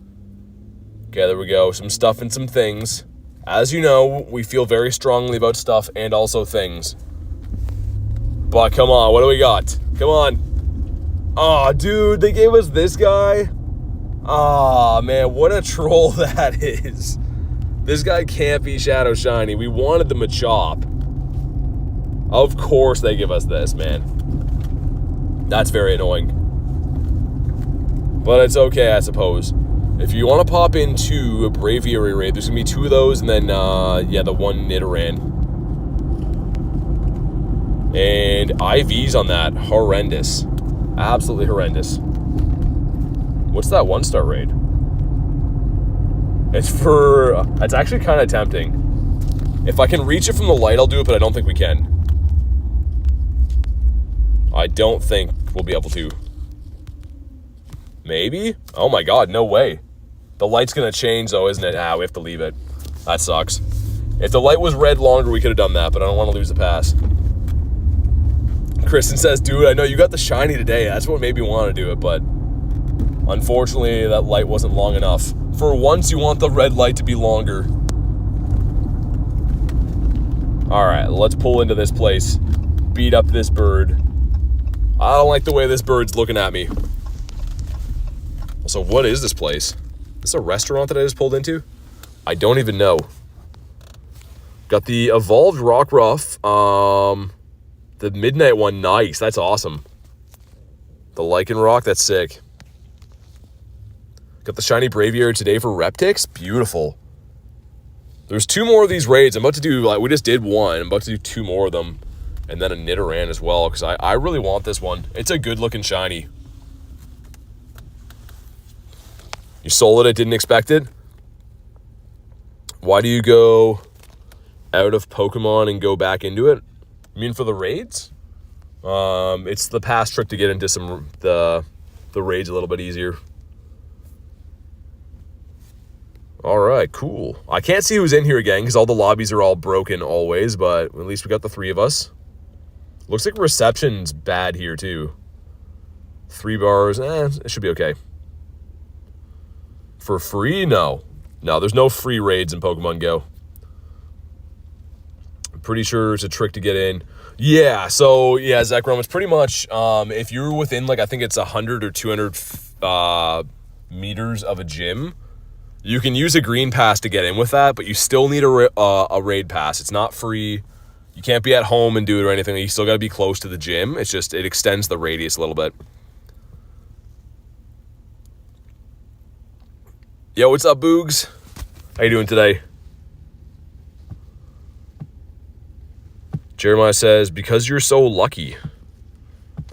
Okay, there we go. Some stuff and some things. As you know, we feel very strongly about stuff and also things. But come on, what do we got? Come on. Aw, dude, they gave us this guy? Aw, man, what a troll that is. This guy can't be Shadow Shiny. We wanted the Machop. Of course they give us this, man. That's very annoying. But it's okay, I suppose. If you want to pop into a Braviary raid, there's going to be 2 of those, and then, yeah, the 1 Nidoran. And IVs on that, horrendous. Absolutely horrendous. What's that 1-star raid? It's actually kind of tempting. If I can reach it from the light, I'll do it, but I don't think we can. I don't think we'll be able to. Maybe? Oh my god, no way. The light's gonna change though, isn't it? Ah, we have to leave it. That sucks. If the light was red longer, we could have done that, but I don't want to lose the pass. Kristen says, dude, I know you got the shiny today. That's what made me want to do it, but unfortunately, that light wasn't long enough. For once, you want the red light to be longer. All right, let's pull into this place. Beat up this bird. I don't like the way this bird's looking at me. So what is this place? Is this a restaurant that I just pulled into? I don't even know. Got the Evolved Rockruff. The Midnight one, nice. That's awesome. The Lycanroc, that's sick. Got the shiny Braviary today for Reptix. Beautiful. There's 2 more of these raids. I'm about to do, like, we just did one. I'm about to do 2 more of them. And then a Nidoran as well, because I really want this one. It's a good-looking shiny. You sold it, I didn't expect it. Why do you go out of Pokemon and go back into it? You mean for the raids? It's the past trick to get into the raids a little bit easier. All right, cool. I can't see who's in here again because all the lobbies are all broken always, but at least we got the 3 of us. Looks like reception's bad here too. 3 bars, it should be okay. For free? No. No, there's no free raids in Pokemon Go. I'm pretty sure it's a trick to get in. Yeah, so, yeah, Zekrom, it's pretty much, if you're within, like, I think it's 100 or 200 meters of a gym, you can use a green pass to get in with that, but you still need a raid pass. It's not free. You can't be at home and do it or anything. You still got to be close to the gym. It's just, it extends the radius a little bit. Yo, what's up, Boogs? How you doing today? Jeremiah says, because you're so lucky.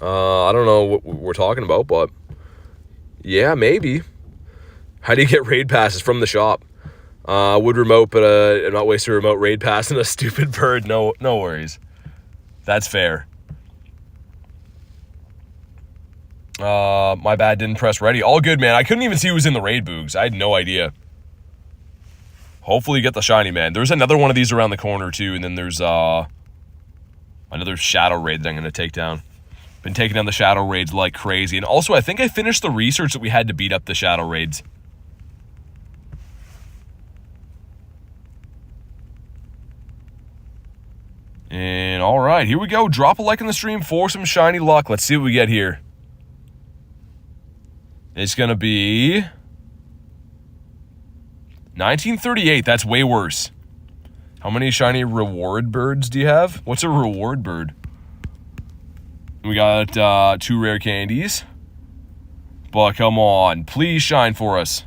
I don't know what we're talking about, but yeah, maybe. How do you get raid passes from the shop? Would remote, but I'm not wasting a remote raid pass on a stupid bird. No worries. That's fair. My bad, didn't press ready. All good, man. I couldn't even see who was in the raid, Boogs. I had no idea. Hopefully you get the shiny, man. There's another one of these around the corner, too, and then there's another shadow raid that I'm going to take down. Been taking down the shadow raids like crazy. And also, I think I finished the research that we had to beat up the shadow raids. And all right, here we go. Drop a like in the stream for some shiny luck. Let's see what we get here. It's going to be 1938. That's way worse. How many shiny reward birds do you have? What's a reward bird? We got 2 rare candies. But come on, please shine for us.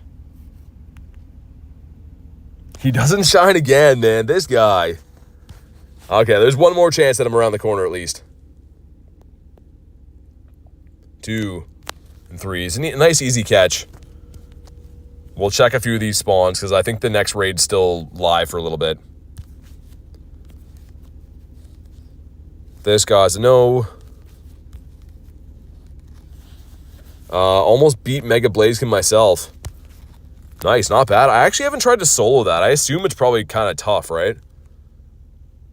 He doesn't shine again, man. This guy. Okay, there's one more chance that I'm around the corner at least. 2 and 3. It's a nice, easy catch. We'll check a few of these spawns because I think the next raid's still live for a little bit. This guy's a no. Almost beat Mega Blaziken myself. Nice, not bad. I actually haven't tried to solo that. I assume it's probably kind of tough, right?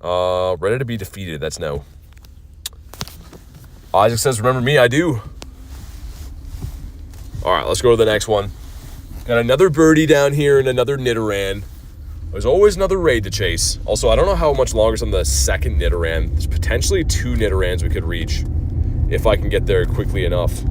Ready to be defeated. That's no. Isaac says, remember me? I do. All right, let's go to the next one. Got another birdie down here and another Nidoran. There's always another raid to chase. Also, I don't know how much longer is on the second Nidoran. There's potentially 2 Nidorans we could reach if I can get there quickly enough.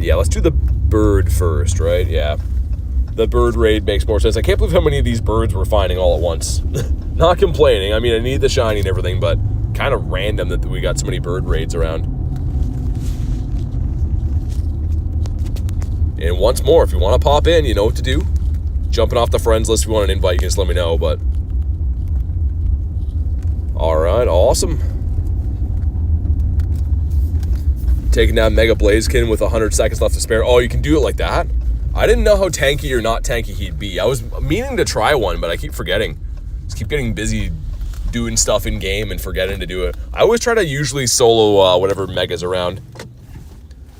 Yeah, let's do the bird first, right? Yeah. The bird raid makes more sense. I can't believe how many of these birds we're finding all at once. Not complaining. I mean, I need the shiny and everything, but kind of random that we got so many bird raids around. And once more, if you want to pop in, you know what to do. Jumping off the friends list, if you want an invite, you can just let me know, but... Alright, awesome. Taking down Mega Blaziken with 100 seconds left to spare. Oh, you can do it like that? I didn't know how tanky or not tanky he'd be. I was meaning to try one, but I keep forgetting. Just keep getting busy doing stuff in game and forgetting to do it. I always try to usually solo whatever Mega's around.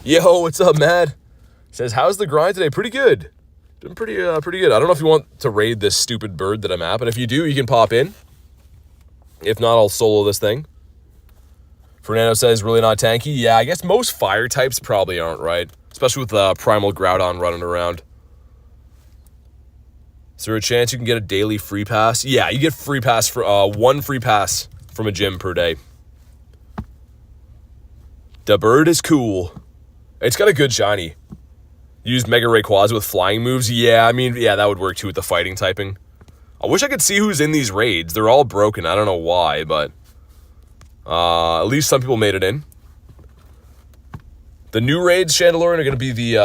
Yo, what's up, Matt? Says, how's the grind today? Pretty good. Doing pretty good. I don't know if you want to raid this stupid bird that I'm at, but if you do, you can pop in. If not, I'll solo this thing. Fernando says, really not tanky? Yeah, I guess most fire types probably aren't, right? Especially with Primal Groudon running around. Is there a chance you can get a daily free pass? Yeah, you get free pass for 1 free pass from a gym per day. The bird is cool. It's got a good shiny. Use Mega Rayquaza with flying moves? Yeah, I mean, yeah, that would work too with the fighting typing. I wish I could see who's in these raids. They're all broken. I don't know why, but... At least some people made it in. The new raids, Chandelorian, are going to be the,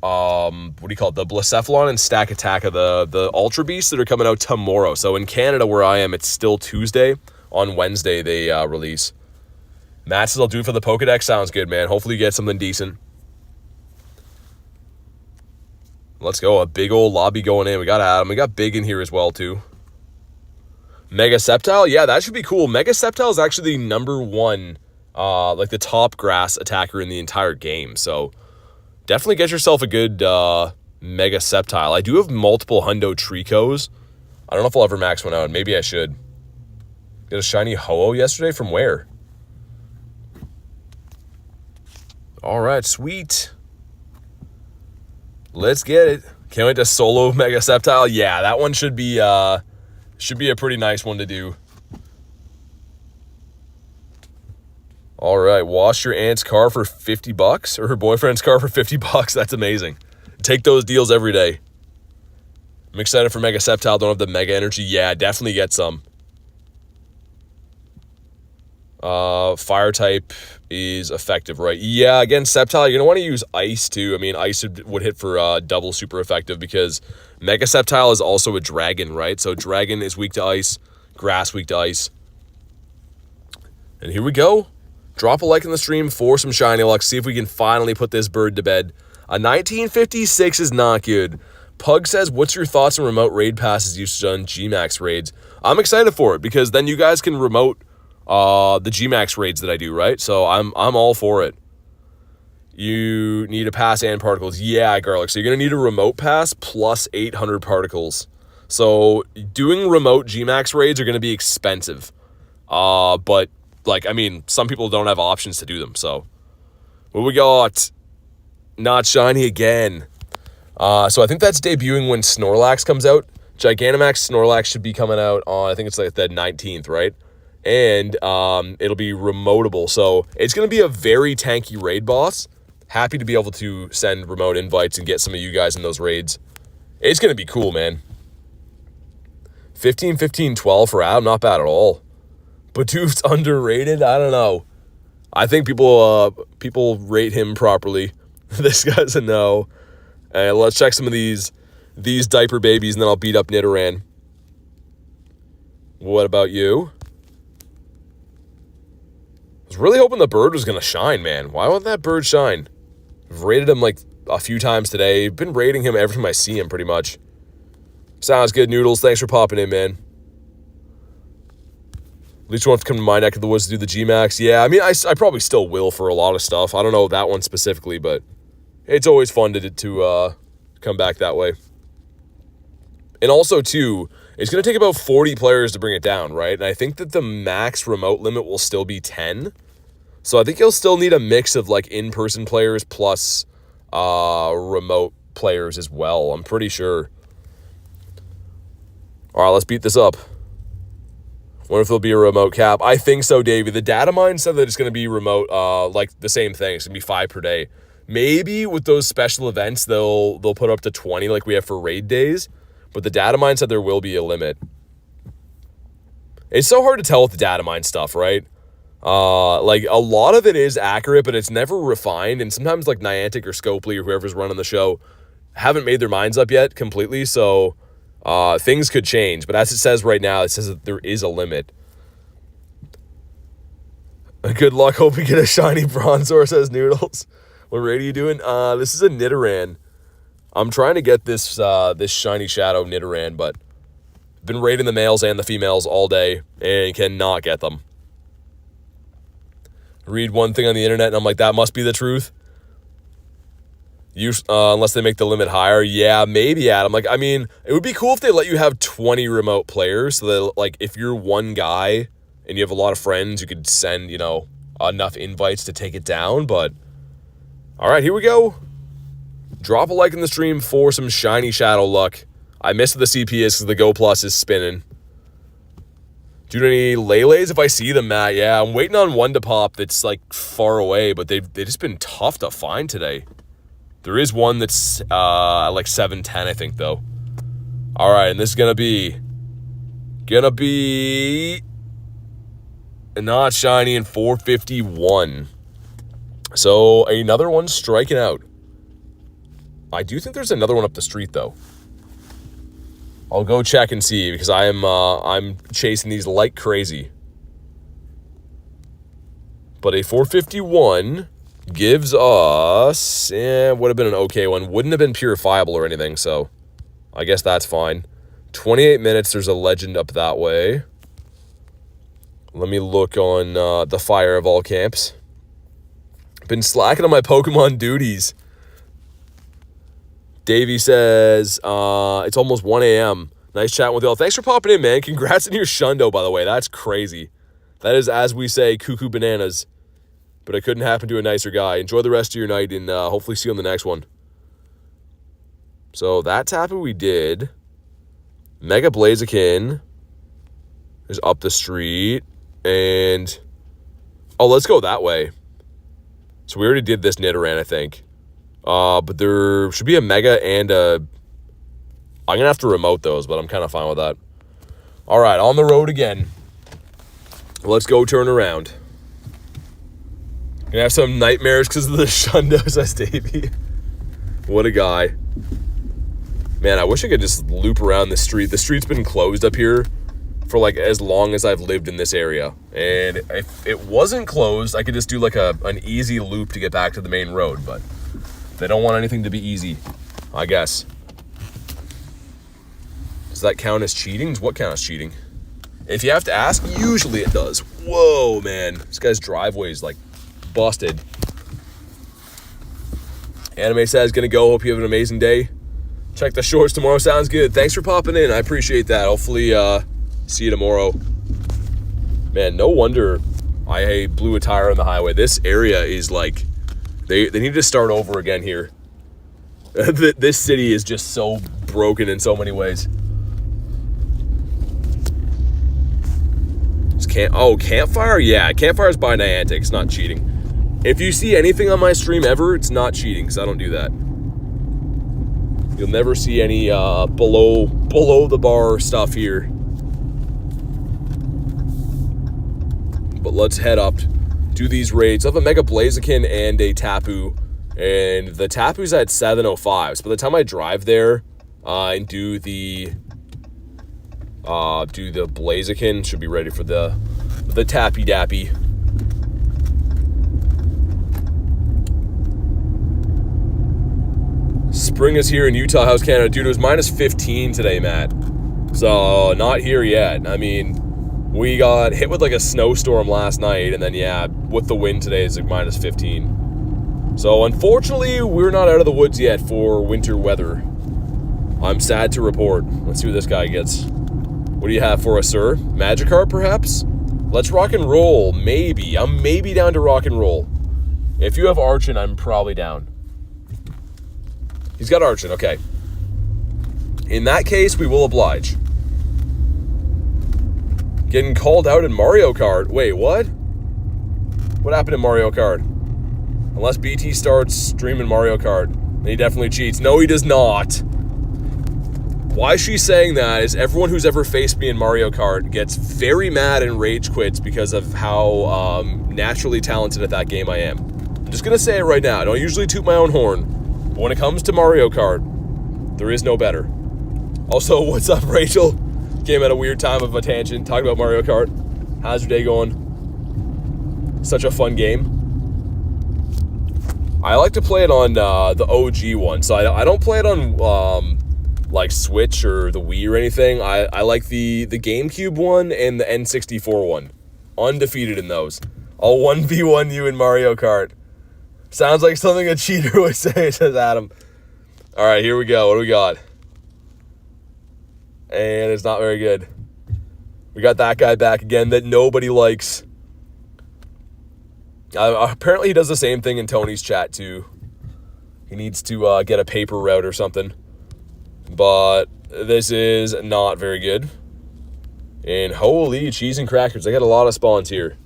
what do you call it? The Blacephalon and Stack Attack of the Ultra Beasts that are coming out tomorrow. So in Canada, where I am, it's still Tuesday. On Wednesday, they release. Matt says, I'll do it for the Pokedex. Sounds good, man. Hopefully you get something decent. Let's go. A big old lobby going in. We got Adam. We got Big in here as well, too. Mega Sceptile? Yeah, that should be cool. Mega Sceptile is actually the #1, like the top grass attacker in the entire game. So definitely get yourself a good Mega Sceptile. I do have multiple Hundo Tricos. I don't know if I'll ever max one out. Maybe I should. Got a shiny Ho-Oh yesterday? From where? All right, sweet. Let's get it. Can't wait to solo Mega Sceptile. Yeah, that one should be a pretty nice one to do. All right, wash your aunt's car for $50 or her boyfriend's car for $50. That's amazing. Take those deals every day. I'm excited for Mega Sceptile. Don't have the Mega Energy. Yeah, definitely get some. Fire type is effective, right? Yeah, against Sceptile, you're going to want to use Ice, too. I mean, Ice would hit for double super effective because Mega Sceptile is also a Dragon, right? So Dragon is weak to Ice, Grass weak to Ice. And here we go. Drop a like in the stream for some shiny luck. See if we can finally put this bird to bed. A 1956 is not good. Pug says, what's your thoughts on remote raid passes used on Gmax raids? I'm excited for it because then you guys can remote the Gmax raids that I do, right? So I'm all for it. You need a pass and particles. Yeah, Garlic. So you're going to need a remote pass plus 800 particles. So doing remote Gmax raids are going to be expensive. But, like, I mean, some people don't have options to do them. So what we got? Not shiny again. So I think that's debuting when Snorlax comes out. Gigantamax Snorlax should be coming out on, I think it's like the 19th, right? And it'll be remotable. So it's going to be a very tanky raid boss. Happy to be able to send remote invites and get some of you guys in those raids. It's going to be cool, man. 15, 15, 12 for Adam. Not bad at all. Batoof's underrated? I don't know. I think people rate him properly. This guy's a no. And let's check some of these diaper babies, and then I'll beat up Nidoran. What about you? I was really hoping the bird was going to shine, man. Why won't that bird shine? I've rated him like a few times today. Been rating him every time I see him, pretty much. Sounds good, Noodles. Thanks for popping in, man. At least you won't have to come to my neck of the woods to do the Gmax. Yeah, I mean, I probably still will for a lot of stuff. I don't know that one specifically, but it's always fun to come back that way. And also, too, it's going to take about 40 players to bring it down, right? And I think that the max remote limit will still be 10. So I think you'll still need a mix of, like, in-person players plus remote players as well. I'm pretty sure. All right, let's beat this up. Wonder if there'll be a remote cap. I think so, Davey. The data mine said that it's going to be remote, like the same thing. It's going to be 5 per day. Maybe with those special events, they'll put up to 20 like we have for raid days. But the data mine said there will be a limit. It's so hard to tell with the data mine stuff, right? Like, a lot of it is accurate, but it's never refined. And sometimes, like, Niantic or Scopely or whoever's running the show haven't made their minds up yet completely. So things could change. But as it says right now, it says that there is a limit. Good luck. Hope we get a shiny Bronzor, says Noodles. What raid are you doing? This is a Nidoran. I'm trying to get this this shiny shadow Nidoran, but I've been raiding the males and the females all day and cannot get them. Read one thing on the internet and I'm like, that must be the truth. Unless they make the limit higher. Yeah, maybe, Adam. Like, I mean, it would be cool if they let you have 20 remote players so that, like, if you're one guy and you have a lot of friends, you could send, you know, enough invites to take it down. But all right, here we go. Drop a like in the stream for some shiny shadow luck. I missed the CP is because the Go Plus is spinning. Do you need any Lele's if I see them, Matt? Yeah, I'm waiting on one to pop that's like far away, but they've just been tough to find today. There is one that's like 710, I think, though. All right, and this is gonna be And not shiny in 451. So another one striking out. I do think there's another one up the street though. I'll go check and see because I'm chasing these like crazy. But a 451 gives us, would have been an okay one. Wouldn't have been purifiable or anything, so I guess that's fine. 28 minutes, there's a legend up that way. Let me look on the Fire of all camps. Been slacking on my Pokemon duties. Davey says, it's almost 1 a.m. Nice chatting with y'all. Thanks for popping in, man. Congrats on your shundo, by the way. That's crazy. That is, as we say, cuckoo bananas. But it couldn't happen to a nicer guy. Enjoy the rest of your night and hopefully see you on the next one. So that Tapu we did. Mega Blaziken is up the street. And, oh, let's go that way. So we already did this Nidoran, I think. But there should be a Mega and a... I'm going to have to remote those, but I'm kind of fine with that. All right, on the road again. Let's go turn around. Gonna have some nightmares because of the shundos, says Davey. What a guy. Man, I wish I could just loop around the street. The street's been closed up here for like as long as I've lived in this area. And if it wasn't closed, I could just do like an easy loop to get back to the main road. But they don't want anything to be easy, I guess. Does that count as cheating? What counts as cheating? If you have to ask, usually it does. Whoa, man. This guy's driveway is like busted. Anime says, gonna go. Hope you have an amazing day. Check the shorts tomorrow. Sounds good. Thanks for popping in. I appreciate that. Hopefully, see you tomorrow. Man, no wonder I blew a tire on the highway. This area is like, they need to start over again here. This city is just so broken in so many ways. Campfire? Yeah, Campfire's by Niantic. It's not cheating. If you see anything on my stream ever, it's not cheating, because I don't do that. You'll never see any below the bar stuff here. But let's head up, do these raids. I have a Mega Blaziken and a Tapu, and the Tapu's at 705. So by the time I drive there and do the Blaziken, should be ready for the Tappy Dappy. Spring is here in Utah. How's Canada? Dude, it was minus 15 today, Matt. So, not here yet. I mean, we got hit with like a snowstorm last night, and then, yeah, with the wind today, it's like minus 15. So, unfortunately, we're not out of the woods yet for winter weather. I'm sad to report. Let's see what this guy gets. What do you have for us, sir? Magikarp, perhaps? Let's rock and roll. Maybe. I'm maybe down to rock and roll. If you have Archon, I'm probably down. He's got Archon, okay. In that case, we will oblige. Getting called out in Mario Kart. Wait, what? What happened in Mario Kart? Unless BT starts streaming Mario Kart, then he definitely cheats. No, he does not. Why she's saying that is everyone who's ever faced me in Mario Kart gets very mad and rage quits because of how naturally talented at that game I am. I'm just going to say it right now. I don't usually toot my own horn. But when it comes to Mario Kart, there is no better. Also, what's up, Rachel? Came at a weird time of a tangent, talking about Mario Kart. How's your day going? Such a fun game. I like to play it on the OG one, so I don't play it on like Switch or the Wii or anything. I like the GameCube one and the N64 one. Undefeated in those. I'll 1v1 you in Mario Kart. Sounds like something a cheater would say, says Adam. All right, here we go. What do we got? And it's not very good. We got that guy back again that nobody likes. Apparently he does the same thing in Tony's chat too. He needs to get a paper route or something. But this is not very good. And holy cheese and crackers. I got a lot of spawns here.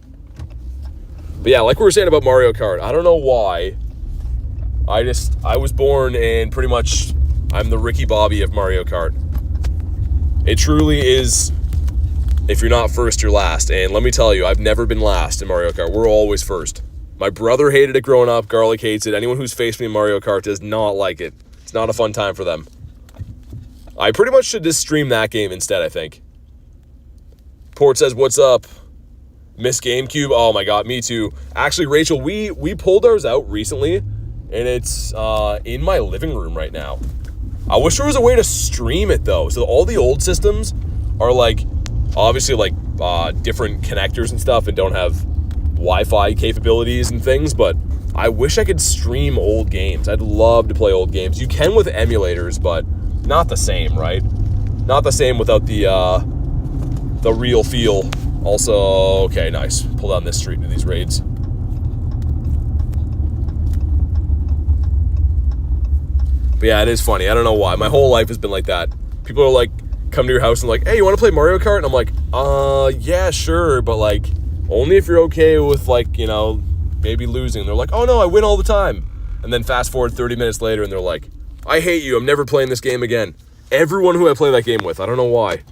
But yeah, like we were saying about Mario Kart, I don't know why. I was born and pretty much I'm the Ricky Bobby of Mario Kart. It truly is if you're not first, you're last. And let me tell you, I've never been last in Mario Kart. We're always first. My brother hated it growing up. Garlic hates it. Anyone who's faced me in Mario Kart does not like it. It's not a fun time for them. I pretty much should just stream that game instead, I think. Port says, what's up? Miss GameCube? Oh my god, me too. Actually, Rachel, we pulled ours out recently, and it's in my living room right now. I wish there was a way to stream it, though. So all the old systems are, like, obviously, like, different connectors and stuff and don't have Wi-Fi capabilities and things, but I wish I could stream old games. I'd love to play old games. You can with emulators, but not the same, right? Not the same without the real feel. Also, okay, nice. Pull down this street into these raids. But yeah, it is funny. I don't know why. My whole life has been like that. People are like, come to your house and like, hey, you want to play Mario Kart? And I'm like, yeah, sure, but like, only if you're okay with, like, you know, maybe losing. And they're like, oh no, I win all the time. And then fast forward 30 minutes later and they're like, I hate you, I'm never playing this game again. Everyone who I play that game with, I don't know why.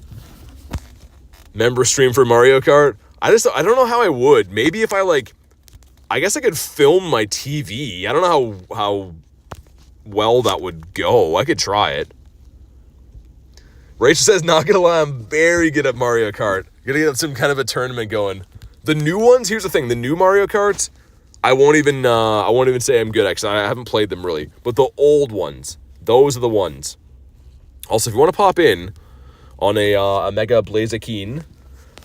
Member stream for Mario Kart? I don't know how I would. Maybe if I guess I could film my TV. I don't know how well that would go. I could try it. Rachel says, not gonna lie, I'm very good at Mario Kart. Gonna get some kind of a tournament going. The new ones, here's the thing, the new Mario Karts, I won't even say I'm good at, because I haven't played them really. But the old ones, those are the ones. Also, if you want to pop in on a Mega Blaziken,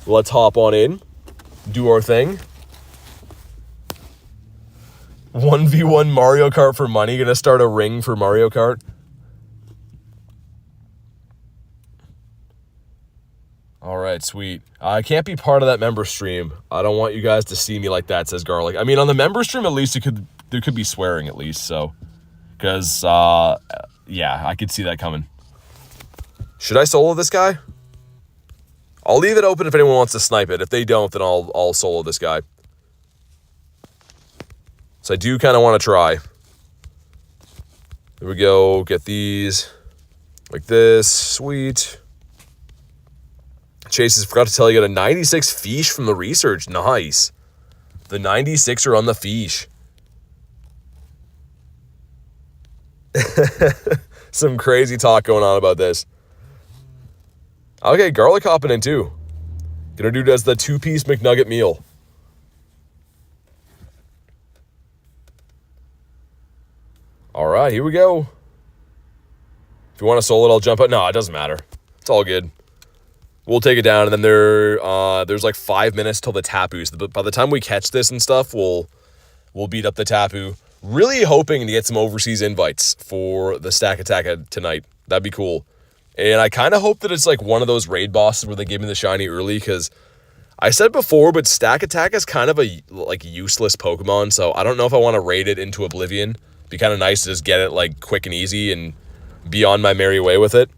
let's hop on in, do our thing. 1v1 Mario Kart for money, gonna start a ring for Mario Kart. All right, sweet. I can't be part of that member stream. I don't want you guys to see me like that, says Garlic. I mean, on the member stream, at least there could be swearing at least, so. Because, yeah, I could see that coming. Should I solo this guy? I'll leave it open if anyone wants to snipe it. If they don't, then I'll solo this guy. So I do kind of want to try. There we go. Get these. Like this. Sweet. Chase forgot to tell you, got a 96 fiche from the research. Nice. The 96 are on the fiche. Some crazy talk going on about this. Okay, Garlic hopping in too. Gonna do as the 2-piece McNugget meal. All right, here we go. If you want to solo it, I'll jump out. No, it doesn't matter. It's all good. We'll take it down, and then there's like 5 minutes till the Tapu. So by the time we catch this and stuff, we'll beat up the Tapu. Really hoping to get some overseas invites for the Stack Attack tonight. That'd be cool. And I kind of hope that it's like one of those raid bosses where they give me the shiny early, because I said before, but Stack Attack is kind of a like useless Pokemon, so I don't know if I want to raid it into oblivion. Be kind of nice to just get it like quick and easy and be on my merry way with it.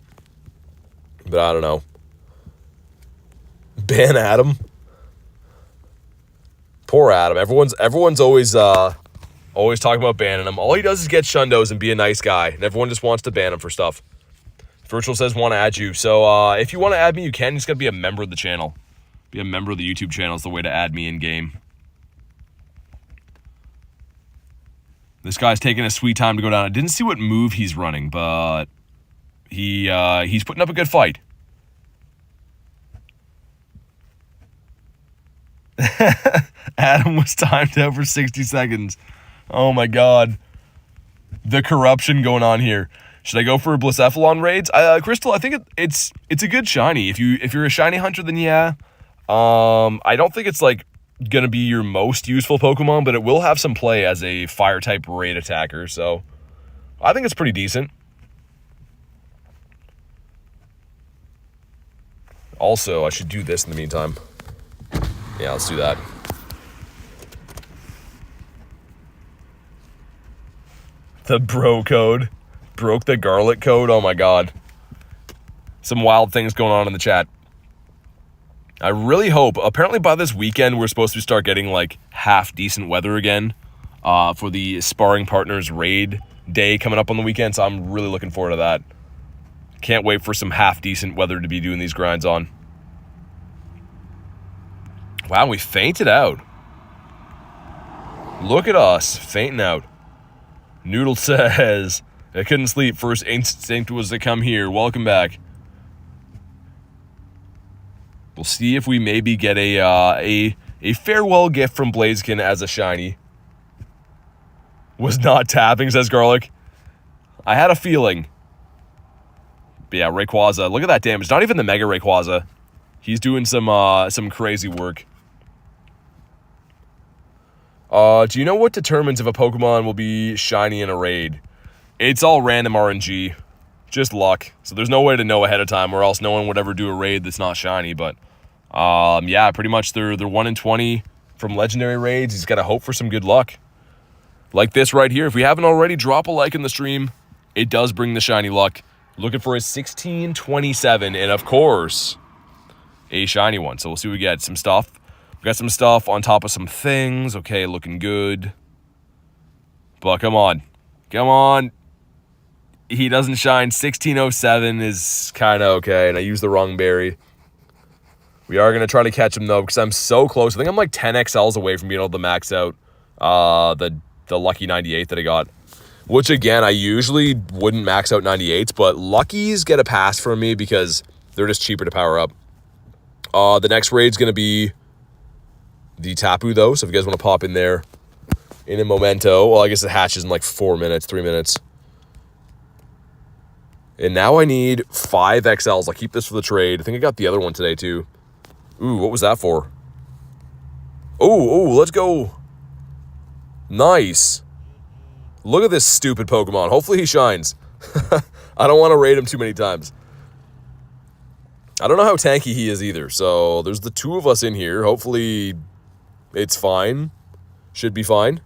But I don't know. Ban Adam. Poor Adam. Everyone's always talking about banning him. All he does is get shundos and be a nice guy, and everyone just wants to ban him for stuff. Virtual says want to add you. So if you want to add me, you can. You just got to be a member of the channel. Be a member of the YouTube channel is the way to add me in game. This guy's taking a sweet time to go down. I didn't see what move he's running, but he's putting up a good fight. Adam was timed out for 60 seconds. Oh my god. The corruption going on here. Should I go for Blaziken Raids? Crystal, I think it's a good shiny. If you're a shiny hunter, then yeah. I don't think it's like gonna be your most useful Pokemon, but it will have some play as a fire type raid attacker, so I think it's pretty decent. Also, I should do this in the meantime. Yeah, let's do that. The bro code. Broke the garlic code. Oh my god. Some wild things going on in the chat. I really hope, apparently by this weekend, we're supposed to start getting like half decent weather again for the Sparring Partners raid day coming up on the weekend. So I'm really looking forward to that. Can't wait for some half decent weather to be doing these grinds on. Wow, we fainted out. Look at us, fainting out. Noodle says, I couldn't sleep. First instinct was to come here. Welcome back. We'll see if we maybe get a farewell gift from Blaziken as a shiny. Was not tapping, says Garlic. I had a feeling. But yeah, Rayquaza. Look at that damage. Not even the Mega Rayquaza. He's doing some crazy work. Do you know what determines if a Pokemon will be shiny in a raid? It's all random RNG. Just luck. So there's no way to know ahead of time, or else no one would ever do a raid that's not shiny. But yeah, pretty much they're 1 in 20 from legendary raids. He's got to hope for some good luck. Like this right here. If we haven't already, drop a like in the stream. It does bring the shiny luck. Looking for a 1627, and of course, a shiny one. So we'll see what we get. Some stuff. We got some stuff on top of some things. Okay, looking good. But come on. Come on. He doesn't shine. 1607 is kind of okay, and I used the wrong berry. We are going to try to catch him, though, because I'm so close. I think I'm like 10 XLs away from being able to max out the lucky 98 that I got. Which, again, I usually wouldn't max out 98s, but Luckies get a pass from me because they're just cheaper to power up. The next raid's going to be the Tapu, though, so if you guys want to pop in there in a momento. Well, I guess it hatches in like 4 minutes, 3 minutes. And now I need 5 XLs. I'll keep this for the trade. I think I got the other one today, too. Ooh, what was that for? Oh, let's go. Nice. Look at this stupid Pokemon. Hopefully he shines. I don't want to raid him too many times. I don't know how tanky he is either. So there's the 2 of us in here. Hopefully it's fine. Should be fine.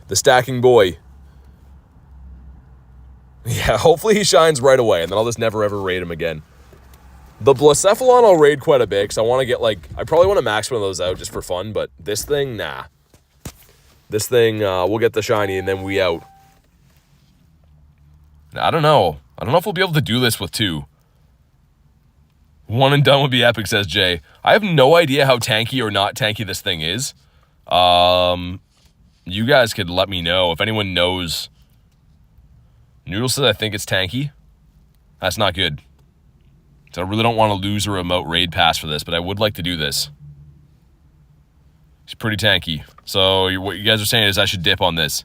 The stacking boy. Yeah, hopefully he shines right away. And then I'll just never ever raid him again. The Blacephalon I'll raid quite a bit. Because I want to get like... I probably want to max one of those out just for fun. But this thing, nah. This thing, we'll get the shiny and then we out. I don't know. I don't know if we'll be able to do this with 2. 1 and done would be epic, says Jay. I have no idea how tanky or not tanky this thing is. You guys could let me know if anyone knows. Noodle says I think it's tanky. That's not good. So I really don't want to lose a remote raid pass for this, but I would like to do this. It's pretty tanky. So what you guys are saying is I should dip on this.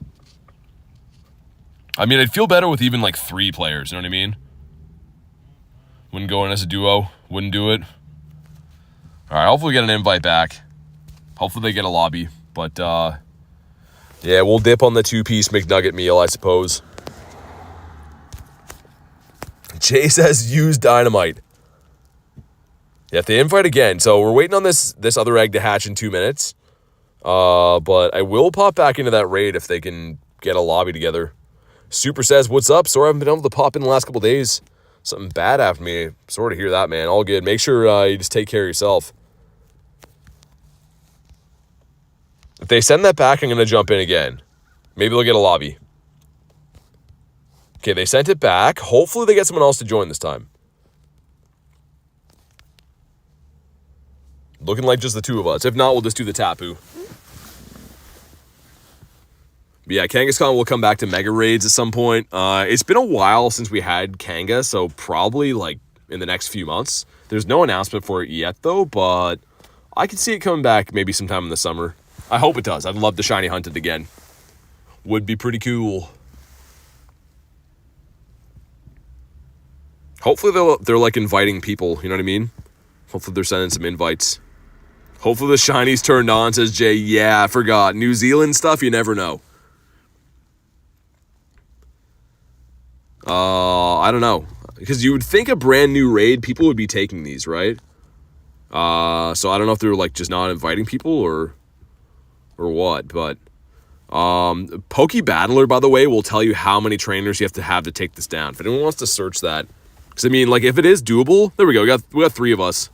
I mean, I'd feel better with even like 3 players, you know what I mean? Wouldn't go in as a duo. Wouldn't do it. All right, hopefully we get an invite back. Hopefully they get a lobby. But, yeah, we'll dip on the 2-piece McNugget meal, I suppose. Jay says use dynamite. Yeah, if they invite again. So we're waiting on this other egg to hatch in 2 minutes. But I will pop back into that raid if they can get a lobby together. Super says, what's up? Sorry I haven't been able to pop in the last couple days. Something bad happened to me. Sorry to hear that, man. All good. Make sure you just take care of yourself. If they send that back, I'm going to jump in again. Maybe they'll get a lobby. Okay, they sent it back. Hopefully they get someone else to join this time. Looking like just the 2 of us. If not, we'll just do the Tapu. But yeah, Kangaskhan will come back to Mega Raids at some point. It's been a while since we had Kanga, so probably like in the next few months. There's no announcement for it yet, though, but I can see it coming back maybe sometime in the summer. I hope it does. I'd love to shiny hunt it again. Would be pretty cool. Hopefully they're like inviting people, you know what I mean? Hopefully they're sending some invites. Hopefully the shiny's turned on, says Jay. Yeah, I forgot. New Zealand stuff, you never know. I don't know. Because you would think a brand new raid, people would be taking these, right? So I don't know if they're like just not inviting people or what, but Poke Battler, by the way, will tell you how many trainers you have to take this down. If anyone wants to search that. Because I mean, like if it is doable, there we go. We got 3 of us.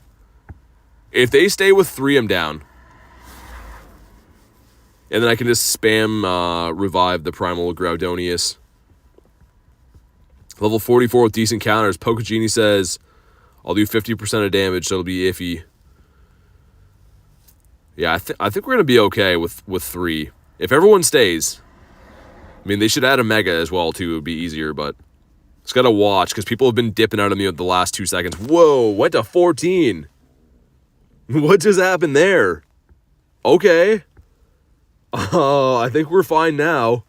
If they stay with 3, I'm down. And then I can just spam revive the Primal Groudonius. Level 44 with decent counters. Pokegenie says, I'll do 50% of damage, so it'll be iffy. Yeah, I think we're going to be okay with 3. If everyone stays, I mean, they should add a Mega as well, too. It would be easier, but it's got to watch because people have been dipping out of me at the last 2 seconds. Whoa, went to 14. What just happened there? Okay. Oh, I think we're fine now.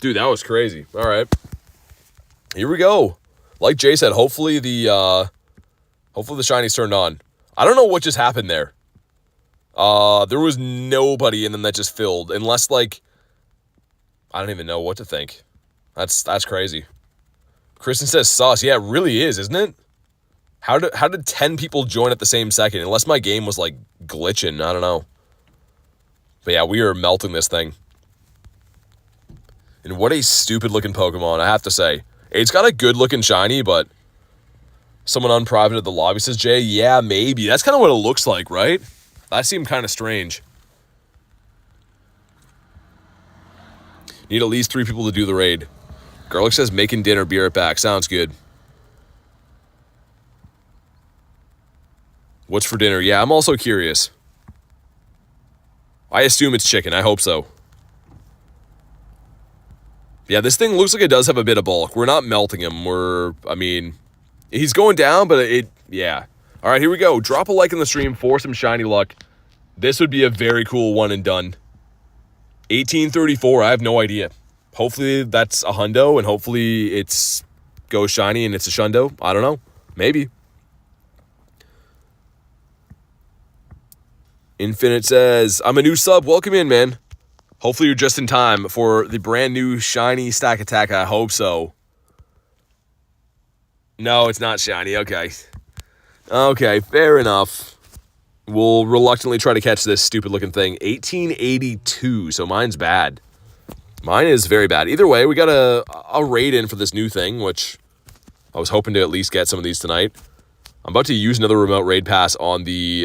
Dude, that was crazy. All right. Here we go. Like Jay said, hopefully the shiny's turned on. I don't know what just happened there. There was nobody and then that just filled. Unless, like, I don't even know what to think. That's crazy. Kristen says sus. Yeah, it really is, isn't it? How did 10 people join at the same second? Unless my game was, like, glitching. I don't know. But yeah, we are melting this thing. And what a stupid-looking Pokemon, I have to say. It's got a good-looking shiny, but someone unprivate at the lobby says, Jay, yeah, maybe. That's kind of what it looks like, right? That seemed kind of strange. Need at least 3 people to do the raid. Garlic says, making dinner, be right back. Sounds good. What's for dinner? Yeah, I'm also curious. I assume it's chicken. I hope so. Yeah, this thing looks like it does have a bit of bulk. We're not melting him. I mean, he's going down, but yeah. All right, here we go. Drop a like in the stream for some shiny luck. This would be a very cool one and done. 1834, I have no idea. Hopefully that's a hundo, and hopefully it's goes shiny and it's a shundo. I don't know. Maybe. Infinite says, I'm a new sub. Welcome in, man. Hopefully you're just in time for the brand new shiny stack attack. I hope so. No, it's not shiny. Okay. Okay, fair enough. We'll reluctantly try to catch this stupid looking thing. 1882, so mine's bad. Mine is very bad. Either way, we got a raid in for this new thing, which I was hoping to at least get some of these tonight. I'm about to use another remote raid pass on the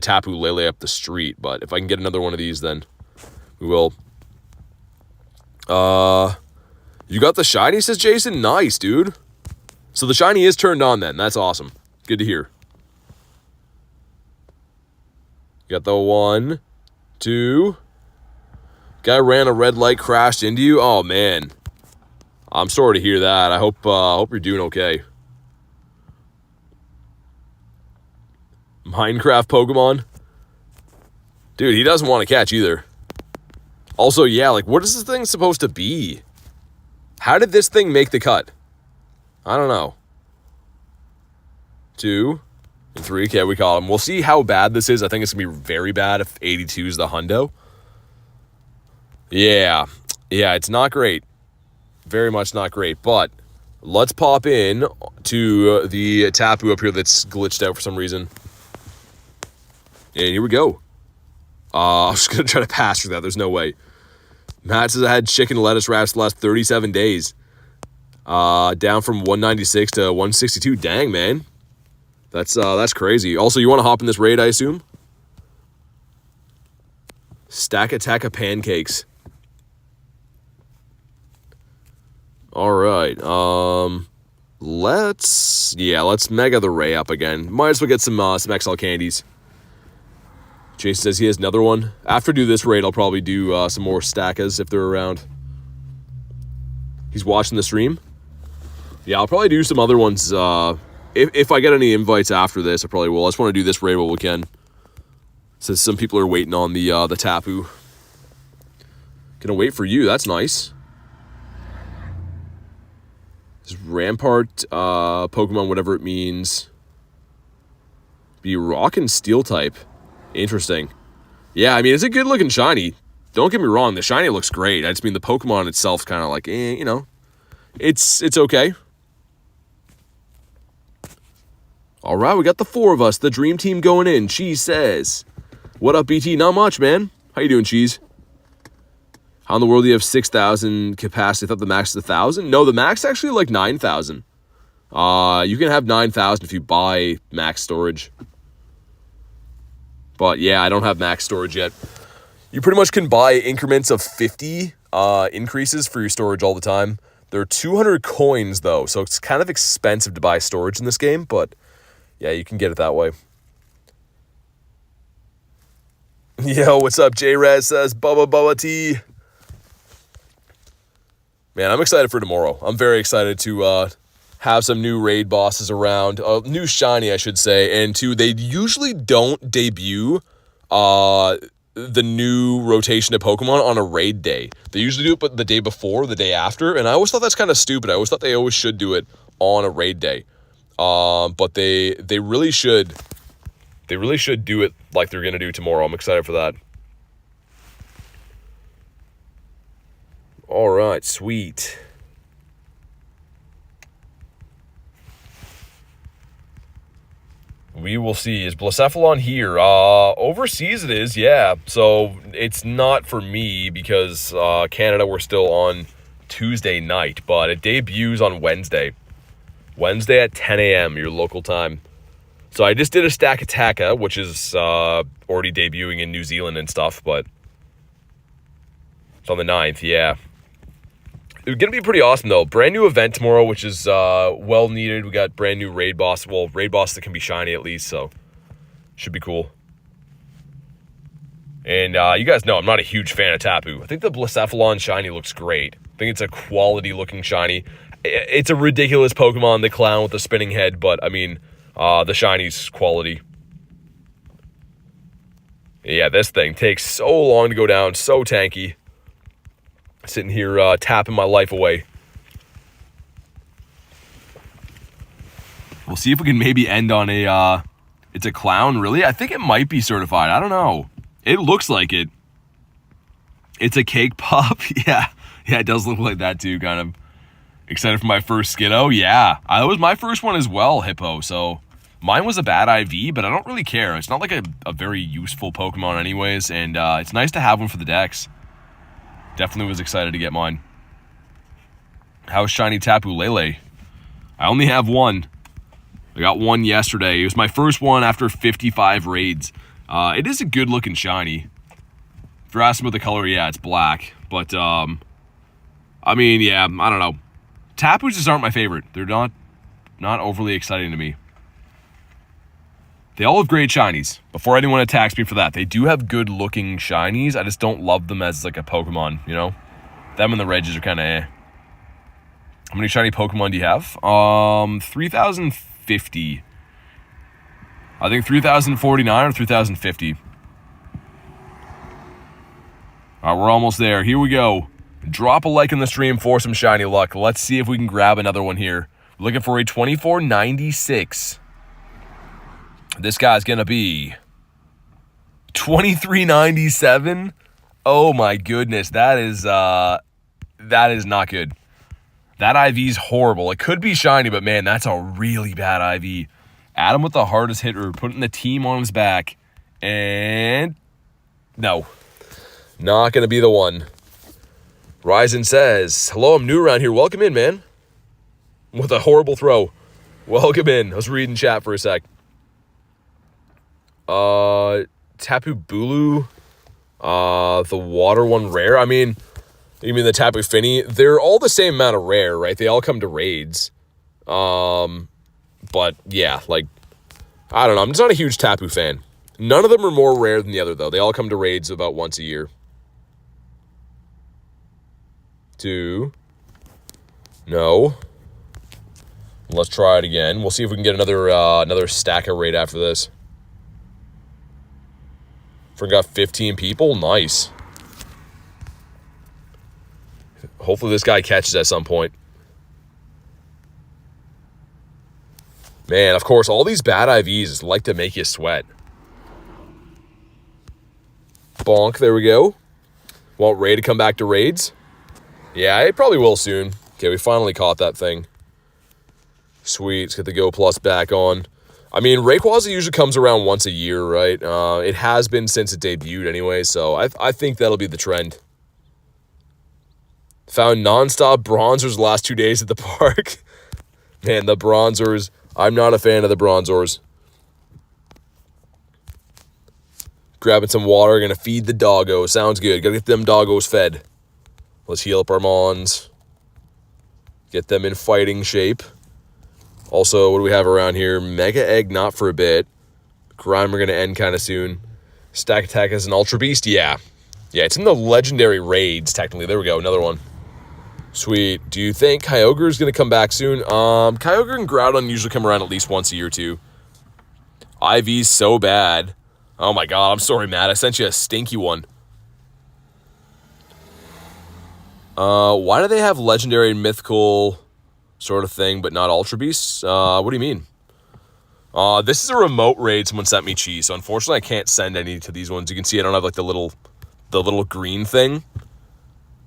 Tapu Lele up the street, but if I can get another one of these, then we will. You got the shiny, says Jason? Nice, dude. So the shiny is turned on then. That's awesome. Good to hear. Got the 1, 2. Guy ran a red light, crashed into you. Oh, man. I'm sorry to hear that. I hope you're doing okay. Minecraft Pokemon? Dude, he doesn't want to catch either. Also, yeah, like, what is this thing supposed to be? How did this thing make the cut? I don't know. 2 and 3. Okay, we caught him. We'll see how bad this is. I think it's going to be very bad if 82 is the hundo. Yeah. Yeah, it's not great. Very much not great. But let's pop in to the Tapu up here that's glitched out for some reason. And here we go. I'm just going to try to pass through that. There's no way. Matt says I had chicken lettuce wraps the last 37 days. Down from 196 to 162. Dang, man. That's crazy. Also, you want to hop in this raid, I assume? Stack attack of pancakes. All right. Let's mega the Ray up again. Might as well get some XL candies. Jason says he has another one. After I do this raid, I'll probably do some more stackas if they're around. He's watching the stream. Yeah, I'll probably do some other ones. If I get any invites after this, I probably will. I just want to do this raid while we can. Since some people are waiting on the Tapu. Gonna wait for you. That's nice. This Rampart Pokemon, whatever it means. Be rock and steel type. Interesting. Yeah, I mean, it's a good-looking shiny. Don't get me wrong, the shiny looks great. I just mean the Pokemon itself kind of like, you know. It's okay. All right, we got the 4 of us, the dream team going in. Cheese says, what up, BT? Not much, man. How you doing, Cheese? How in the world do you have 6,000 capacity? I thought the max is 1,000. No, the max is actually like 9,000. You can have 9,000 if you buy max storage. But yeah, I don't have max storage yet. You pretty much can buy increments of 50 increases for your storage all the time. There are 200 coins, though, so it's kind of expensive to buy storage in this game, but yeah, you can get it that way. Yo, what's up? J-Raz says, Bubba T. Man, I'm excited for tomorrow. I'm very excited to have some new raid bosses around. New shiny, I should say. And two, they usually don't debut the new rotation of Pokemon on a raid day. They usually do it but the day before, the day after. And I always thought that's kind of stupid. I always thought they always should do it on a raid day. But they really should. They really should do it like they're going to do tomorrow. I'm excited for that. All right, sweet. We will see. Is Blacephalon here? Overseas it is, yeah. So it's not for me because Canada, we're still on Tuesday night. But it debuts on Wednesday. Wednesday at 10 a.m., your local time. So I just did a stack of Taka, which is already debuting in New Zealand and stuff, but it's on the 9th, yeah. It's going to be pretty awesome, though. Brand new event tomorrow, which is well needed. We got brand new raid boss. Well, raid boss that can be shiny at least, so should be cool. And you guys know I'm not a huge fan of Tapu. I think the Blacephalon shiny looks great. I think it's a quality-looking shiny. It's a ridiculous Pokemon, the clown with the spinning head, but, I mean, the shiny's quality. Yeah, this thing takes so long to go down, so tanky. Sitting here tapping my life away. We'll see if we can maybe end on a, it's a clown, really? I think it might be certified. I don't know. It looks like it. It's a cake pop. Yeah, it does look like that too, kind of. Excited for my first Skiddo? Yeah, that was my first one as well, Hippo. So mine was a bad IV, but I don't really care. It's not like a very useful Pokemon anyways, and it's nice to have one for the decks. Definitely was excited to get mine. How's shiny Tapu Lele? I only have one. I got one yesterday. It was my first one after 55 raids. It is a good looking shiny. If you're asking about the color, yeah, it's black. But, I mean, yeah, I don't know. Tapus just aren't my favorite. They're not overly exciting to me. They all have great shinies. Before anyone attacks me for that, they do have good looking shinies. I just don't love them as like a Pokemon, you know? Them and the Regis are kind of eh. How many shiny Pokemon do you have? 3,050. I think 3,049 or 3,050. All right, we're almost there. Here we go. Drop a like in the stream for some shiny luck. Let's see if we can grab another one here. Looking for a 2496. This guy's going to be 2397. Oh my goodness. That is not good. That IV's horrible. It could be shiny, but man, that's a really bad IV. Adam with the hardest hitter, putting the team on his back. And no, not going to be the one. Ryzen says, hello, I'm new around here. Welcome in, man. With a horrible throw. Welcome in. I was reading chat for a sec. Tapu Bulu. The water one rare. I mean, you mean the Tapu Fini? They're all the same amount of rare, right? They all come to raids. But yeah, like, I don't know. I'm just not a huge Tapu fan. None of them are more rare than the other, though. They all come to raids about once a year. 2. No. Let's try it again. We'll see if we can get another stack of raid after this. Forgot 15 people. Nice. Hopefully this guy catches at some point. Man, of course, all these bad IVs like to make you sweat. Bonk, there we go. Want Ray to come back to raids? Yeah, it probably will soon. Okay, we finally caught that thing. Sweet, let's get the Go Plus back on. I mean, Rayquaza usually comes around once a year, right? It has been since it debuted anyway, so I think that'll be the trend. Found non-stop bronzers the last 2 days at the park. Man, the bronzers. I'm not a fan of the bronzors. Grabbing some water, gonna feed the doggos. Sounds good. Gotta get them doggos fed. Let's heal up our mons. Get them in fighting shape. Also, what do we have around here? Mega Egg, not for a bit. Grime, we're gonna end kind of soon. Stack Attack as an Ultra Beast, yeah. Yeah, it's in the Legendary Raids, technically. There we go, another one. Sweet. Do you think Kyogre is going to come back soon? Kyogre and Groudon usually come around at least once a year, too. IV's so bad. Oh my god, I'm sorry, Matt. I sent you a stinky one. Why do they have Legendary and Mythical sort of thing, but not Ultra Beasts? What do you mean? This is a remote raid someone sent me, Cheese, so unfortunately I can't send any to these ones. You can see I don't have like the little green thing.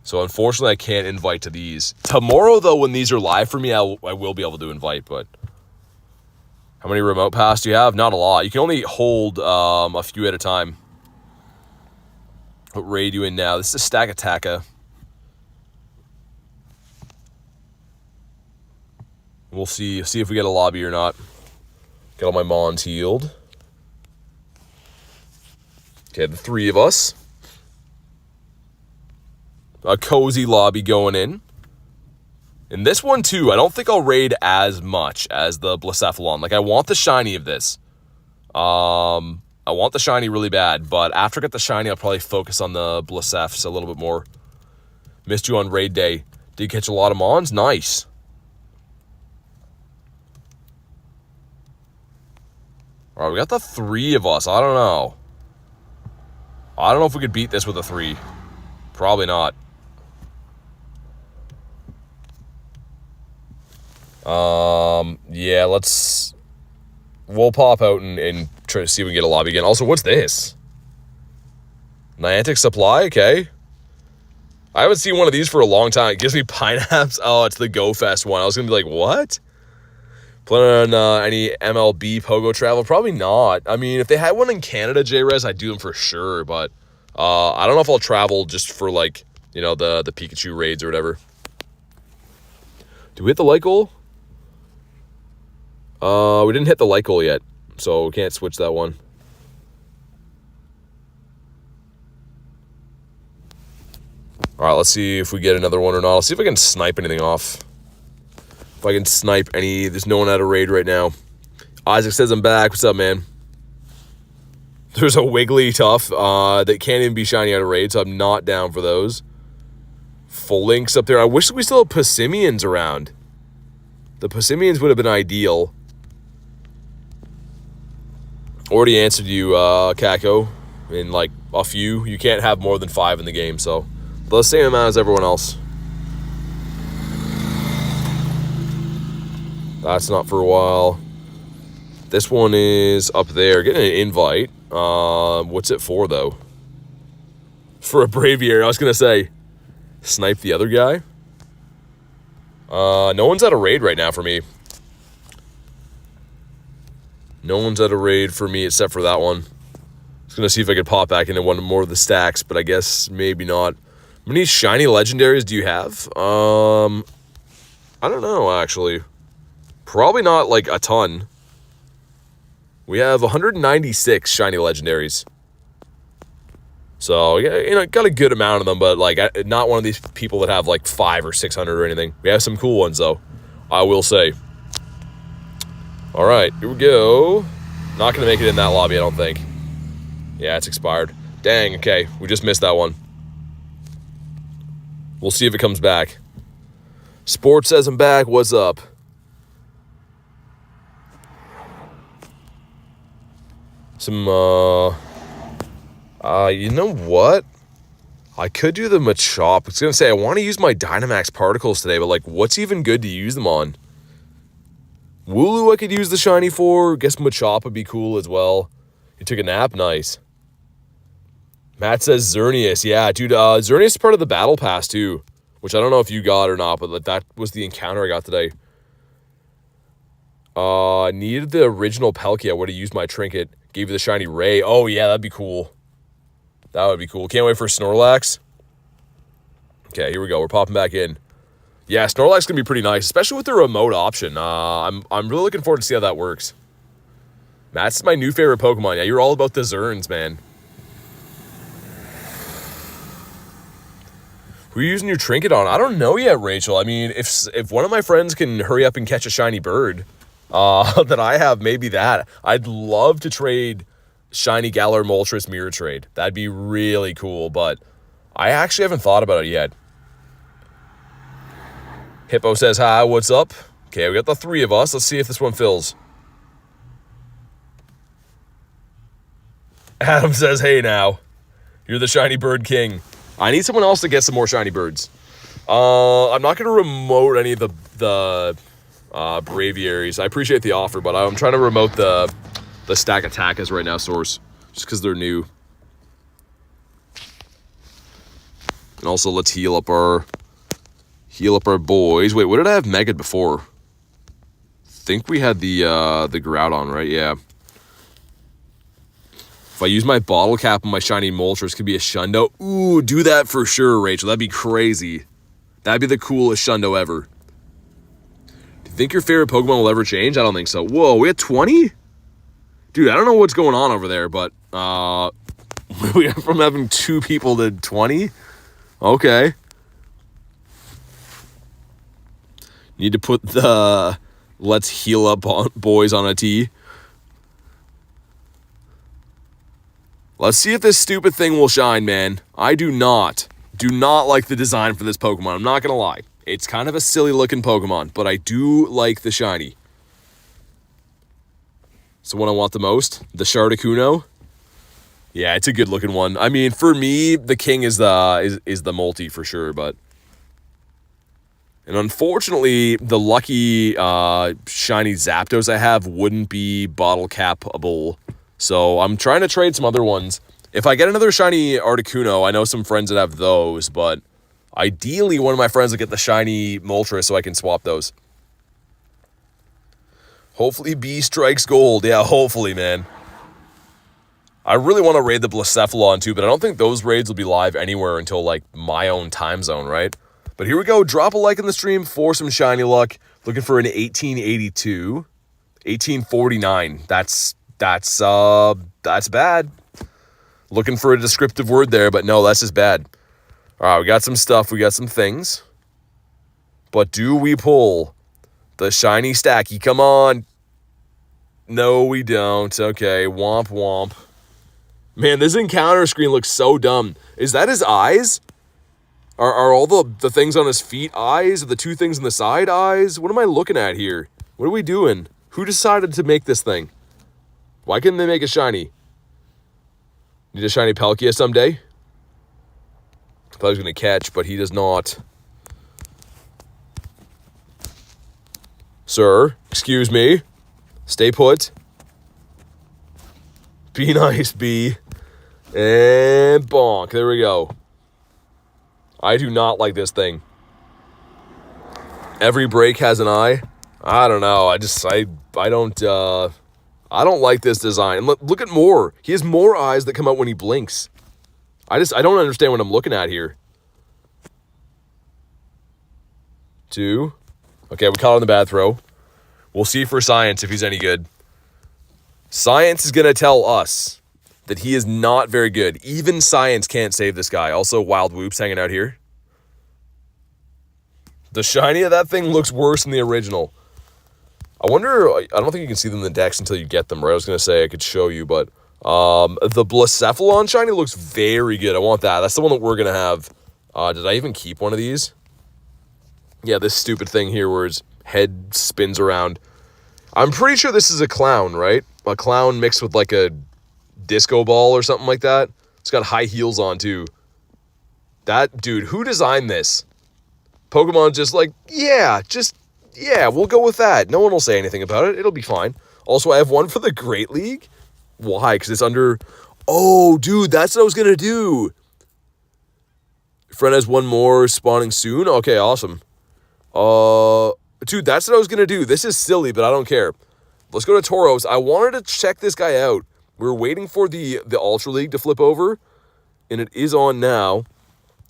So unfortunately I can't invite to these. Tomorrow though, when these are live for me, I will be able to invite, but how many remote pass do you have? Not a lot. You can only hold a few at a time. What raid are you in now? This is a Stack Attacka. We'll see if we get a lobby or not. Get all my Mons healed. Okay, the three of us. A cozy lobby going in. In this one, too, I don't think I'll raid as much as the Blacephalon. Like, I want the shiny of this. I want the shiny really bad, but after I get the shiny, I'll probably focus on the Blacephs a little bit more. Missed you on raid day. Did you catch a lot of Mons? Nice. All right, we got the three of us. I don't know. I don't know if we could beat this with a three. Probably not. Yeah, we'll pop out and try to see if we can get a lobby again. Also, what's this? Niantic Supply? Okay. I haven't seen one of these for a long time. It gives me pineapples. Oh, it's the Go Fest one. I was going to be like, what? Planning on any MLB Pogo travel? Probably not. I mean, if they had one in Canada, J-Res, I'd do them for sure. But I don't know if I'll travel just for, like, you know, the Pikachu raids or whatever. Did we hit the light goal? We didn't hit the light goal yet, so we can't switch that one. All right, let's see if we get another one or not. I'll see if I can snipe anything off. If I can snipe any... There's no one at a raid right now. Isaac says I'm back. What's up, man? There's a Wigglytuff that can't even be shiny out of raid, so I'm not down for those. Full links up there. I wish we still had Passimians around. The Passimians would have been ideal. Already answered you, Kako, in like a few. You can't have more than 5 in the game, so the same amount as everyone else. That's not for a while. This one is up there. Getting an invite. What's it for, though? For a Braviary. I was going to say, snipe the other guy. No one's at a raid right now for me. No one's at a raid for me except for that one. I was going to see if I could pop back into one more of the stacks, but I guess maybe not. How many shiny legendaries do you have? I don't know, actually. Probably not, like, a ton. We have 196 shiny legendaries. So, yeah, you know, got a good amount of them, but, like, not one of these people that have, like, 500 or 600 or anything. We have some cool ones, though, I will say. All right, here we go. Not going to make it in that lobby, I don't think. Yeah, it's expired. Dang, okay. We just missed that one. We'll see if it comes back. Sports says I'm back. What's up? Some, you know what? I could do the Machop. I was going to say, I want to use my Dynamax Particles today, but, like, what's even good to use them on? Wooloo I could use the shiny for. Guess Machop would be cool as well. He took a nap. Nice. Matt says Xerneas. Yeah, dude, Xerneas is part of the Battle Pass, too. Which I don't know if you got or not, but that was the encounter I got today. Needed the original Palkia. I would have used my trinket. Gave you the shiny Ray. Oh, yeah, that'd be cool. That would be cool. Can't wait for Snorlax. Okay, here we go. We're popping back in. Yeah, Snorlax can be pretty nice, especially with the remote option. I'm really looking forward to see how that works. Matt's my new favorite Pokemon. Yeah, you're all about the Zerns, man. Who are you using your trinket on? I don't know yet, Rachel. I mean, if one of my friends can hurry up and catch a shiny bird, that I have, maybe that. I'd love to trade Shiny Galar Moltres mirror trade. That'd be really cool, but I actually haven't thought about it yet. Hippo says, hi, what's up? Okay, we got the 3 of us. Let's see if this one fills. Adam says, hey now. You're the shiny bird king. I need someone else to get some more shiny birds. I'm not going to remote any of the Braviaries. I appreciate the offer, but I'm trying to remote the stack attackers right now, Source. Just because they're new. And also, let's heal up our boys. Wait, what did I have Mega'd before? Think we had the Groudon, right? Yeah. If I use my bottle cap on my shiny Moltres, could be a Shundo. Ooh, do that for sure, Rachel. That'd be crazy. That'd be the coolest Shundo ever. Do you think your favorite Pokemon will ever change? I don't think so. Whoa, we had 20? Dude, I don't know what's going on over there, but we went from having 2 people to 20? Okay. Need to put the let's heal up boys on a T. Let's see if this stupid thing will shine, man. I do not like the design for this Pokemon. I'm not going to lie. It's kind of a silly looking Pokemon, but I do like the shiny. So what I want the most, the Articuno. Yeah, it's a good looking one. I mean, for me, the king is the multi for sure, but and unfortunately, the lucky shiny Zapdos I have wouldn't be bottle capable. So I'm trying to trade some other ones. If I get another shiny Articuno, I know some friends that have those, but ideally one of my friends will get the shiny Moltres so I can swap those. Hopefully B strikes gold. Yeah, hopefully, man. I really want to raid the Blacephalon too, but I don't think those raids will be live anywhere until like my own time zone, right? But here we go. Drop a like in the stream for some shiny luck. Looking for an 1882. 1849. That's bad. Looking for a descriptive word there, but no, that's just bad. All right, we got some stuff. We got some things. But do we pull the shiny stacky? Come on. No, we don't. Okay, womp womp. Man, this encounter screen looks so dumb. Is that his eyes? Are all the things on his feet eyes? Are the 2 things on the side eyes? What am I looking at here? What are we doing? Who decided to make this thing? Why couldn't they make a shiny? Need a shiny Palkia someday? I thought he was going to catch, but he does not. Sir, excuse me. Stay put. Be nice, B. And bonk. There we go. I do not like this thing. Every break has an eye. I don't know. I don't like this design. And look at more. He has more eyes that come out when he blinks. I don't understand what I'm looking at here. 2. Okay, we caught on the bad throw. We'll see for Science if he's any good. Science is going to tell us that he is not very good. Even Science can't save this guy. Also, Wild Whoops hanging out here. The shiny of that thing looks worse than the original. I wonder, I don't think you can see them in the decks until you get them, right? I was going to say I could show you, but the Blacephalon shiny looks very good. I want that. That's the one that we're going to have. Did I even keep one of these? Yeah, this stupid thing here where his head spins around. I'm pretty sure this is a clown, right? A clown mixed with like a disco ball or something like that. It's got high heels on too. That dude, who designed this? Pokemon just like, yeah, we'll go with that. No one will say anything about it. It'll be fine. Also, I have one for the Great League. Why? Because it's under... Oh, dude, that's what I was going to do. Friend has one more spawning soon. Okay, awesome. Dude, that's what I was going to do. This is silly, but I don't care. Let's go to Tauros. I wanted to check this guy out. We were waiting for the Ultra League to flip over, and it is on now.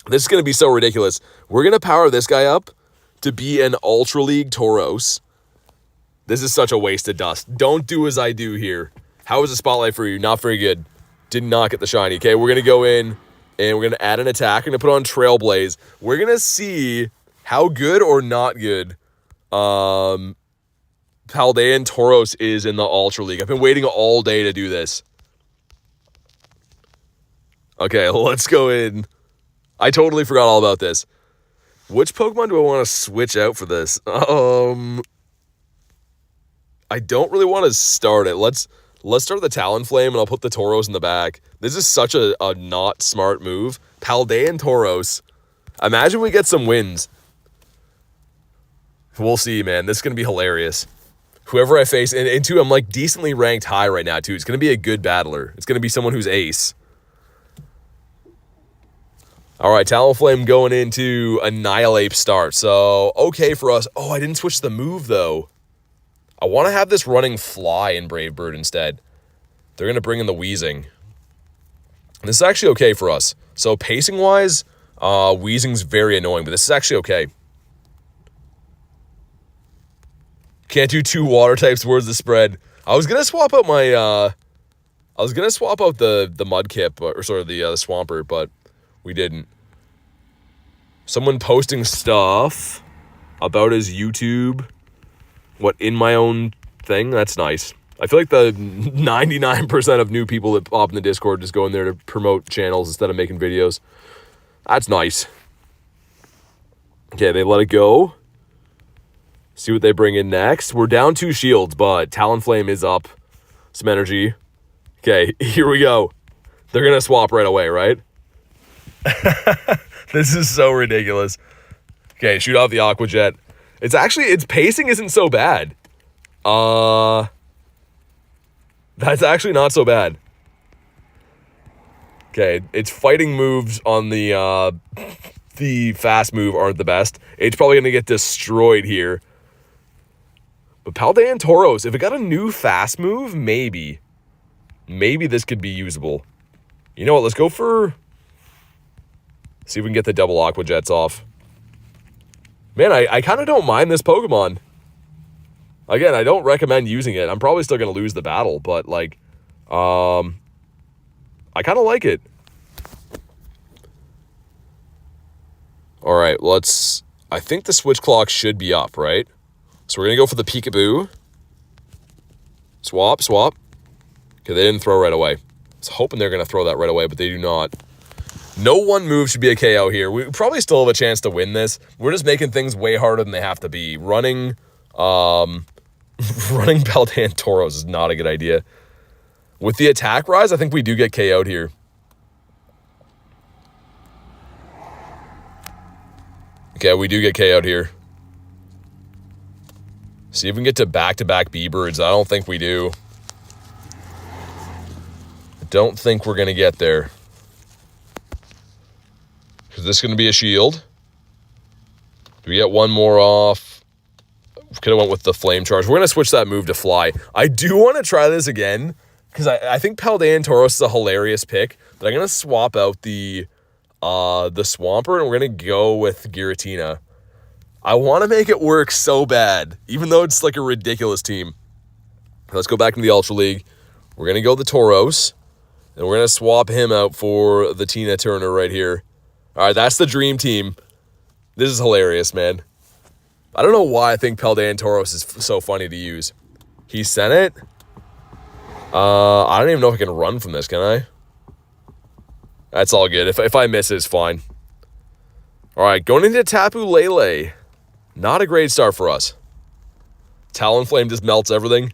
This is going to be so ridiculous. We're going to power this guy up to be an Ultra League Tauros. This is such a waste of dust. Don't do as I do here. How was the spotlight for you? Not very good. Did not get the shiny. Okay, we're going to go in, and we're going to add an attack. We're going to put on Trailblaze. We're going to see how good or not good Paldean Tauros is in the Ultra League. I've been waiting all day to do this. Okay, let's go in. I totally forgot all about this. Which Pokemon do I want to switch out for this? I don't really want to start it. Let's start the Talonflame, and I'll put the Tauros in the back. This is such a not smart move. Paldean Tauros. Imagine we get some wins. We'll see, man. This is going to be hilarious. Whoever I face, and two, I'm like decently ranked high right now, too. It's going to be a good battler. It's going to be someone who's ace. All right, Talonflame going into Annihilate start. So, okay for us. Oh, I didn't switch the move, though. I want to have this running Fly in Brave Bird instead. They're going to bring in the Weezing. This is actually okay for us. So, pacing-wise, Weezing's very annoying, but this is actually okay. Can't do 2 water types towards the spread. I was going to swap out my... I was going to swap out the Mudkip, or sort of the Swampert, but... we didn't. Someone posting stuff about his YouTube. What, in my own thing? That's nice. I feel like the 99% of new people that pop in the Discord just go in there to promote channels instead of making videos. That's nice. Okay, they let it go. See what they bring in next. We're down 2 shields, but Talonflame is up some energy. Okay, here we go. They're going to swap right away, right? This is so ridiculous. Okay, shoot off the Aqua Jet. It's pacing isn't so bad. That's actually not so bad. Okay, its fighting moves on the fast move aren't the best. It's probably going to get destroyed here. But Paldean Tauros, if it got a new fast move, maybe this could be usable. You know what, let's go for... see if we can get the double Aqua Jets off. Man, I kind of don't mind this Pokemon. Again, I don't recommend using it. I'm probably still going to lose the battle, but, like, I kind of like it. All right, I think the switch clock should be up, right? So we're going to go for the Peekaboo. Swap. Okay, they didn't throw right away. I was hoping they're going to throw that right away, but they do not. No one move should be a KO here. We probably still have a chance to win this. We're just making things way harder than they have to be. Running Paldean Tauros is not a good idea. With the attack rise, I think we do get KO'd here. Okay, we do get KO'd here. See if we can get to back-to-back B-Birds. I don't think we do. I don't think we're going to get there. Is this going to be a shield? Do we get one more off? Could have went with the Flame Charge. We're going to switch that move to Fly. I do want to try this again, because I think Paldean Tauros is a hilarious pick, but I'm going to swap out the Swampert, and we're going to go with Giratina. I want to make it work so bad, even though it's like a ridiculous team. Let's go back into the Ultra League. We're going to go the Tauros, and we're going to swap him out for the Tina Turner right here. All right, that's the dream team. This is hilarious, man. I don't know why I think Paldean Tauros is so funny to use. He sent it. I don't even know if I can run from this, can I? That's all good. If I miss it, it's fine. All right, going into Tapu Lele. Not a great start for us. Talonflame just melts everything.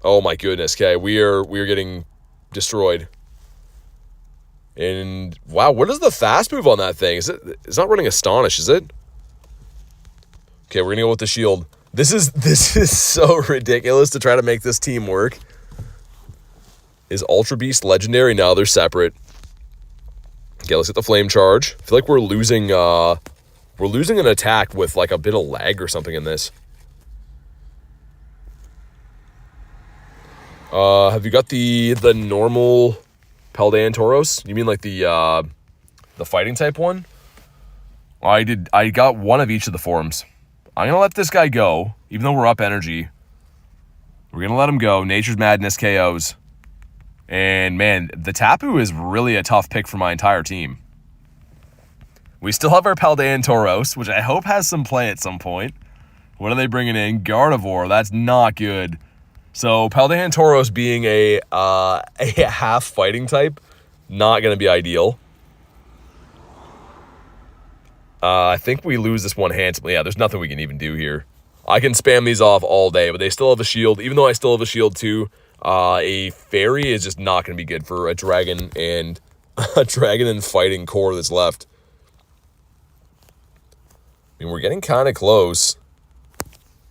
Oh my goodness. Okay, we are getting destroyed. And wow, what is the fast move on that thing? It's not running Astonish, is it? Okay, we're gonna go with the shield. This is so ridiculous to try to make this team work. Is Ultra Beast legendary? No, they're separate. Okay, let's get the Flame Charge. I feel like we're losing an attack with like a bit of lag or something in this. Have you got the normal Paldean Tauros? You mean like the fighting type one? I got one of each of the forms. I'm gonna let this guy go, even though we're up energy. We're gonna let him go. Nature's Madness KOs. And man, the Tapu is really a tough pick for my entire team. We still have our Paldean Tauros, which I hope has some play at some point. What are they bringing in? Gardevoir. That's not good. So Paldean Tauros being a half fighting type Not going to be ideal. I think we lose this one handsomely. Yeah, there's nothing we can even do here. I can spam these off all day, but they still have a shield. Even though I still have a shield too, a fairy is just not going to be good for a dragon and a dragon and fighting core that's left. I mean, we're getting kind of close.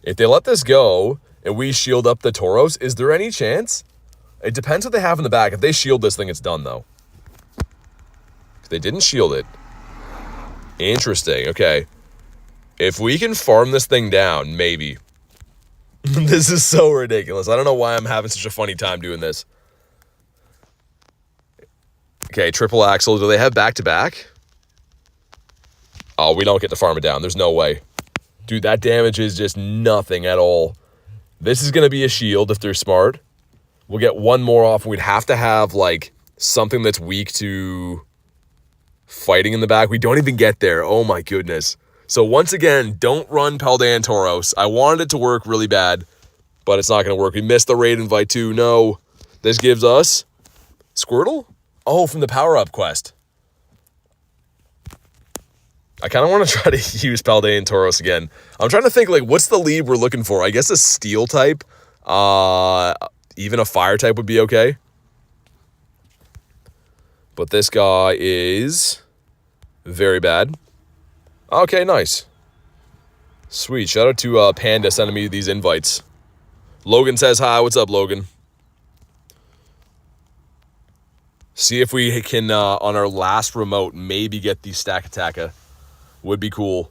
If they let this go and we shield up the Tauros, is there any chance? It depends what they have in the back. If they shield this thing, it's done though. If they didn't shield it. Interesting. Okay. If we can farm this thing down, maybe. This is so ridiculous. I don't know why I'm having such a funny time doing this. Okay, triple axle. Do they have back-to-back? Oh, we don't get to farm it down. There's no way. Dude, that damage is just nothing at all. This is going to be a shield if they're smart. We'll get one more off. We'd have to have, like, something that's weak to fighting in the back. We don't even get there. Oh, my goodness. So, once again, don't run Paldean Tauros. I wanted it to work really bad, but it's not going to work. We missed the raid invite, too. No. This gives us Squirtle? Oh, from the power-up quest. I kind of want to try to use Paldean Tauros again. I'm trying to think, like, what's the lead we're looking for? I guess a steel type. Even a fire type would be okay. But this guy is very bad. Okay, nice. Sweet. Shout out to Panda sending me these invites. Logan says hi. What's up, Logan? See if we can, on our last remote, maybe get the Stack Attacka. Would be cool.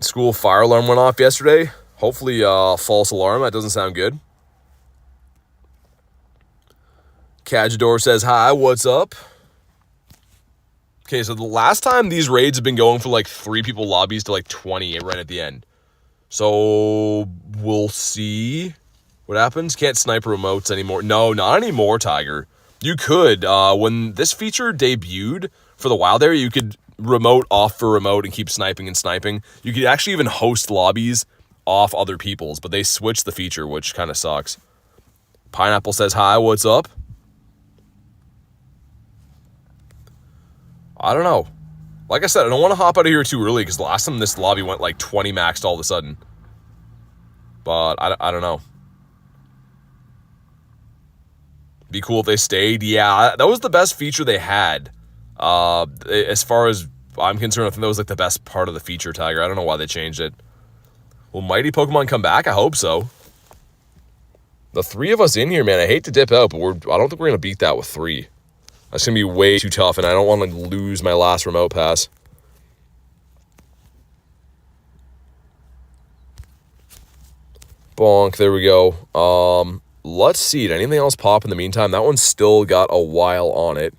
School fire alarm went off yesterday. Hopefully, false alarm. That doesn't sound good. Cajador says hi. What's up? Okay, so the last time these raids have been going for like 3 people lobbies to like 20 right at the end. So we'll see what happens. Can't sniper remotes anymore. No, not anymore, Tiger. You could. When this feature debuted for the wild area, you could remote off for remote and keep sniping and sniping. You could actually even host lobbies off other people's, but they switched the feature, which kind of sucks. Pineapple says hi. What's up? I don't know. Like I said, I don't want to hop out of here too early because last time this lobby went like 20 maxed all of a sudden. But I don't know. Be cool if they stayed. Yeah, that was the best feature they had. As far as I'm concerned, I think that was like the best part of the feature, Tiger. I don't know why they changed it. Will Mighty Pokemon come back? I hope so. The 3 of us in here, man. I hate to dip out, but I don't think we're going to beat that with 3. That's going to be way too tough, and I don't want to lose my last remote pass. Bonk, there we go. Let's see. Did anything else pop in the meantime? That one's still got a while on it.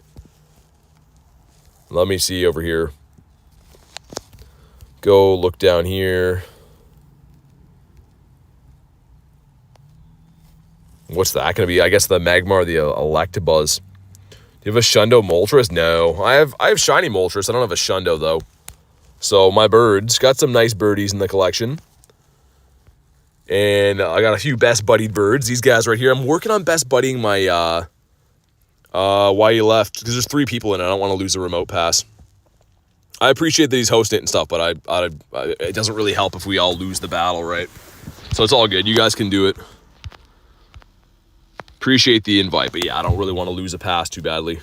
Let me see over here. Go look down here. What's that going to be? I guess the Magmar, the Electabuzz. Do you have a Shundo Moltres? No. I have Shiny Moltres. I don't have a Shundo, though. So, my birds. Got some nice birdies in the collection. And I got a few best buddied birds. These guys right here. I'm working on best buddying my, why you left. Because there's 3 people in it. I don't want to lose a remote pass. I appreciate that he's hosting it and stuff, but it doesn't really help if we all lose the battle, right? So, it's all good. You guys can do it. Appreciate the invite, but yeah, I don't really want to lose a pass too badly.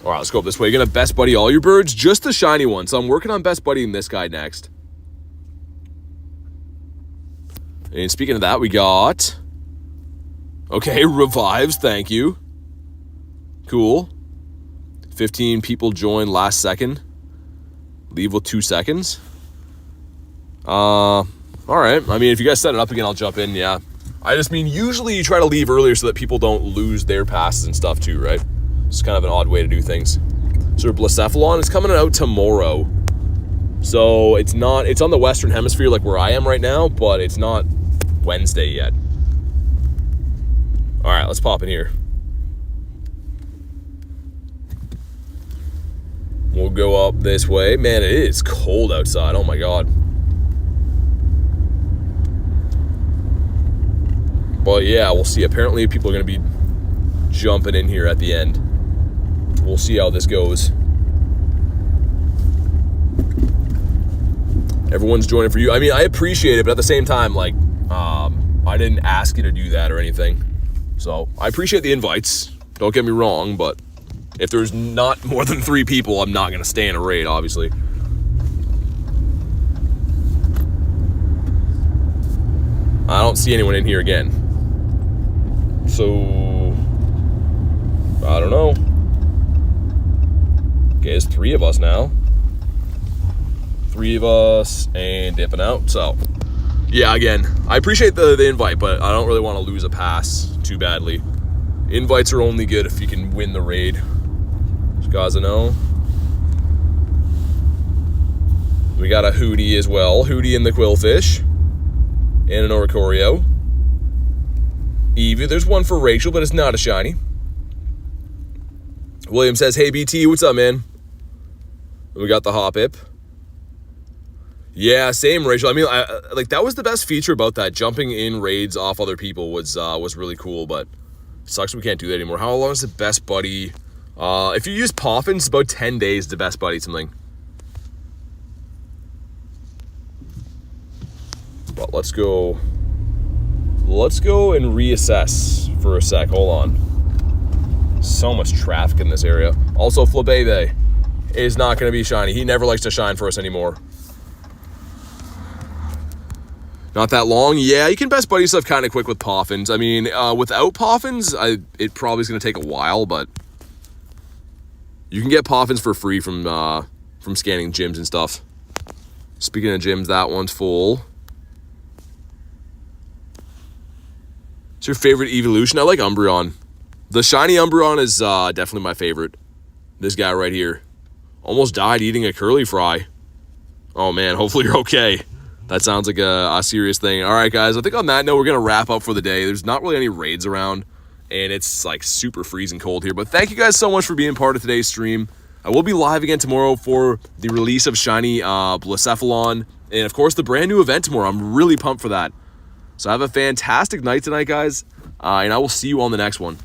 All right, let's go up this way. You're going to best buddy all your birds, just the shiny one. So I'm working on best buddying this guy next. And speaking of that, we got... Okay, revives, thank you. Cool. 15 people joined last second. Leave with 2 seconds. All right. I mean, if you guys set it up again, I'll jump in, yeah. I just mean, usually you try to leave earlier so that people don't lose their passes and stuff too, right? It's kind of an odd way to do things. So Blacephalon is coming out tomorrow. So it's on the Western Hemisphere like where I am right now, but it's not Wednesday yet. All right, let's pop in here. We'll go up this way. Man, it is cold outside. Oh my God. But yeah, we'll see. Apparently people are going to be jumping in here at the end. We'll see how this goes. Everyone's joining for you. I mean, I appreciate it, but at the same time, like, I didn't ask you to do that or anything. So I appreciate the invites. Don't get me wrong, but if there's not more than 3 people, I'm not going to stay in a raid, obviously. I don't see anyone in here again. So, I don't know. Okay, there's 3 of us now. 3 of us and dipping out. So, yeah, again, I appreciate the invite, but I don't really want to lose a pass too badly. Invites are only good if you can win the raid. You guys know. We got a Hootie as well. Hootie and the Quillfish. And an Oricorio. Eevee, there's one for Rachel, but it's not a shiny. William says, hey BT, what's up, man? We got the Hoppip. Yeah, same, Rachel. I mean, like that was the best feature about that. Jumping in raids off other people was really cool, but sucks we can't do that anymore. How long is the best buddy? If you use Poffin, it's about 10 days to best buddy something. But let's go and reassess for a sec. Hold on. So much traffic in this area. Also, Flabebe is not going to be shiny. He never likes to shine for us anymore. Not that long. Yeah, you can best buddy stuff kind of quick with Poffins. I mean, without Poffins, it probably is going to take a while, but you can get Poffins for free from scanning gyms and stuff. Speaking of gyms, that one's full. What's your favorite evolution? I like Umbreon. The shiny Umbreon is definitely my favorite. This guy right here. Almost died eating a curly fry. Oh man, hopefully you're okay. That sounds like a serious thing. All right, guys, I think on that note, we're going to wrap up for the day. There's not really any raids around, and it's like super freezing cold here. But thank you guys so much for being part of today's stream. I will be live again tomorrow for the release of shiny Blacephalon, and of course, the brand new event tomorrow. I'm really pumped for that. So have a fantastic night tonight, guys, and I will see you on the next one.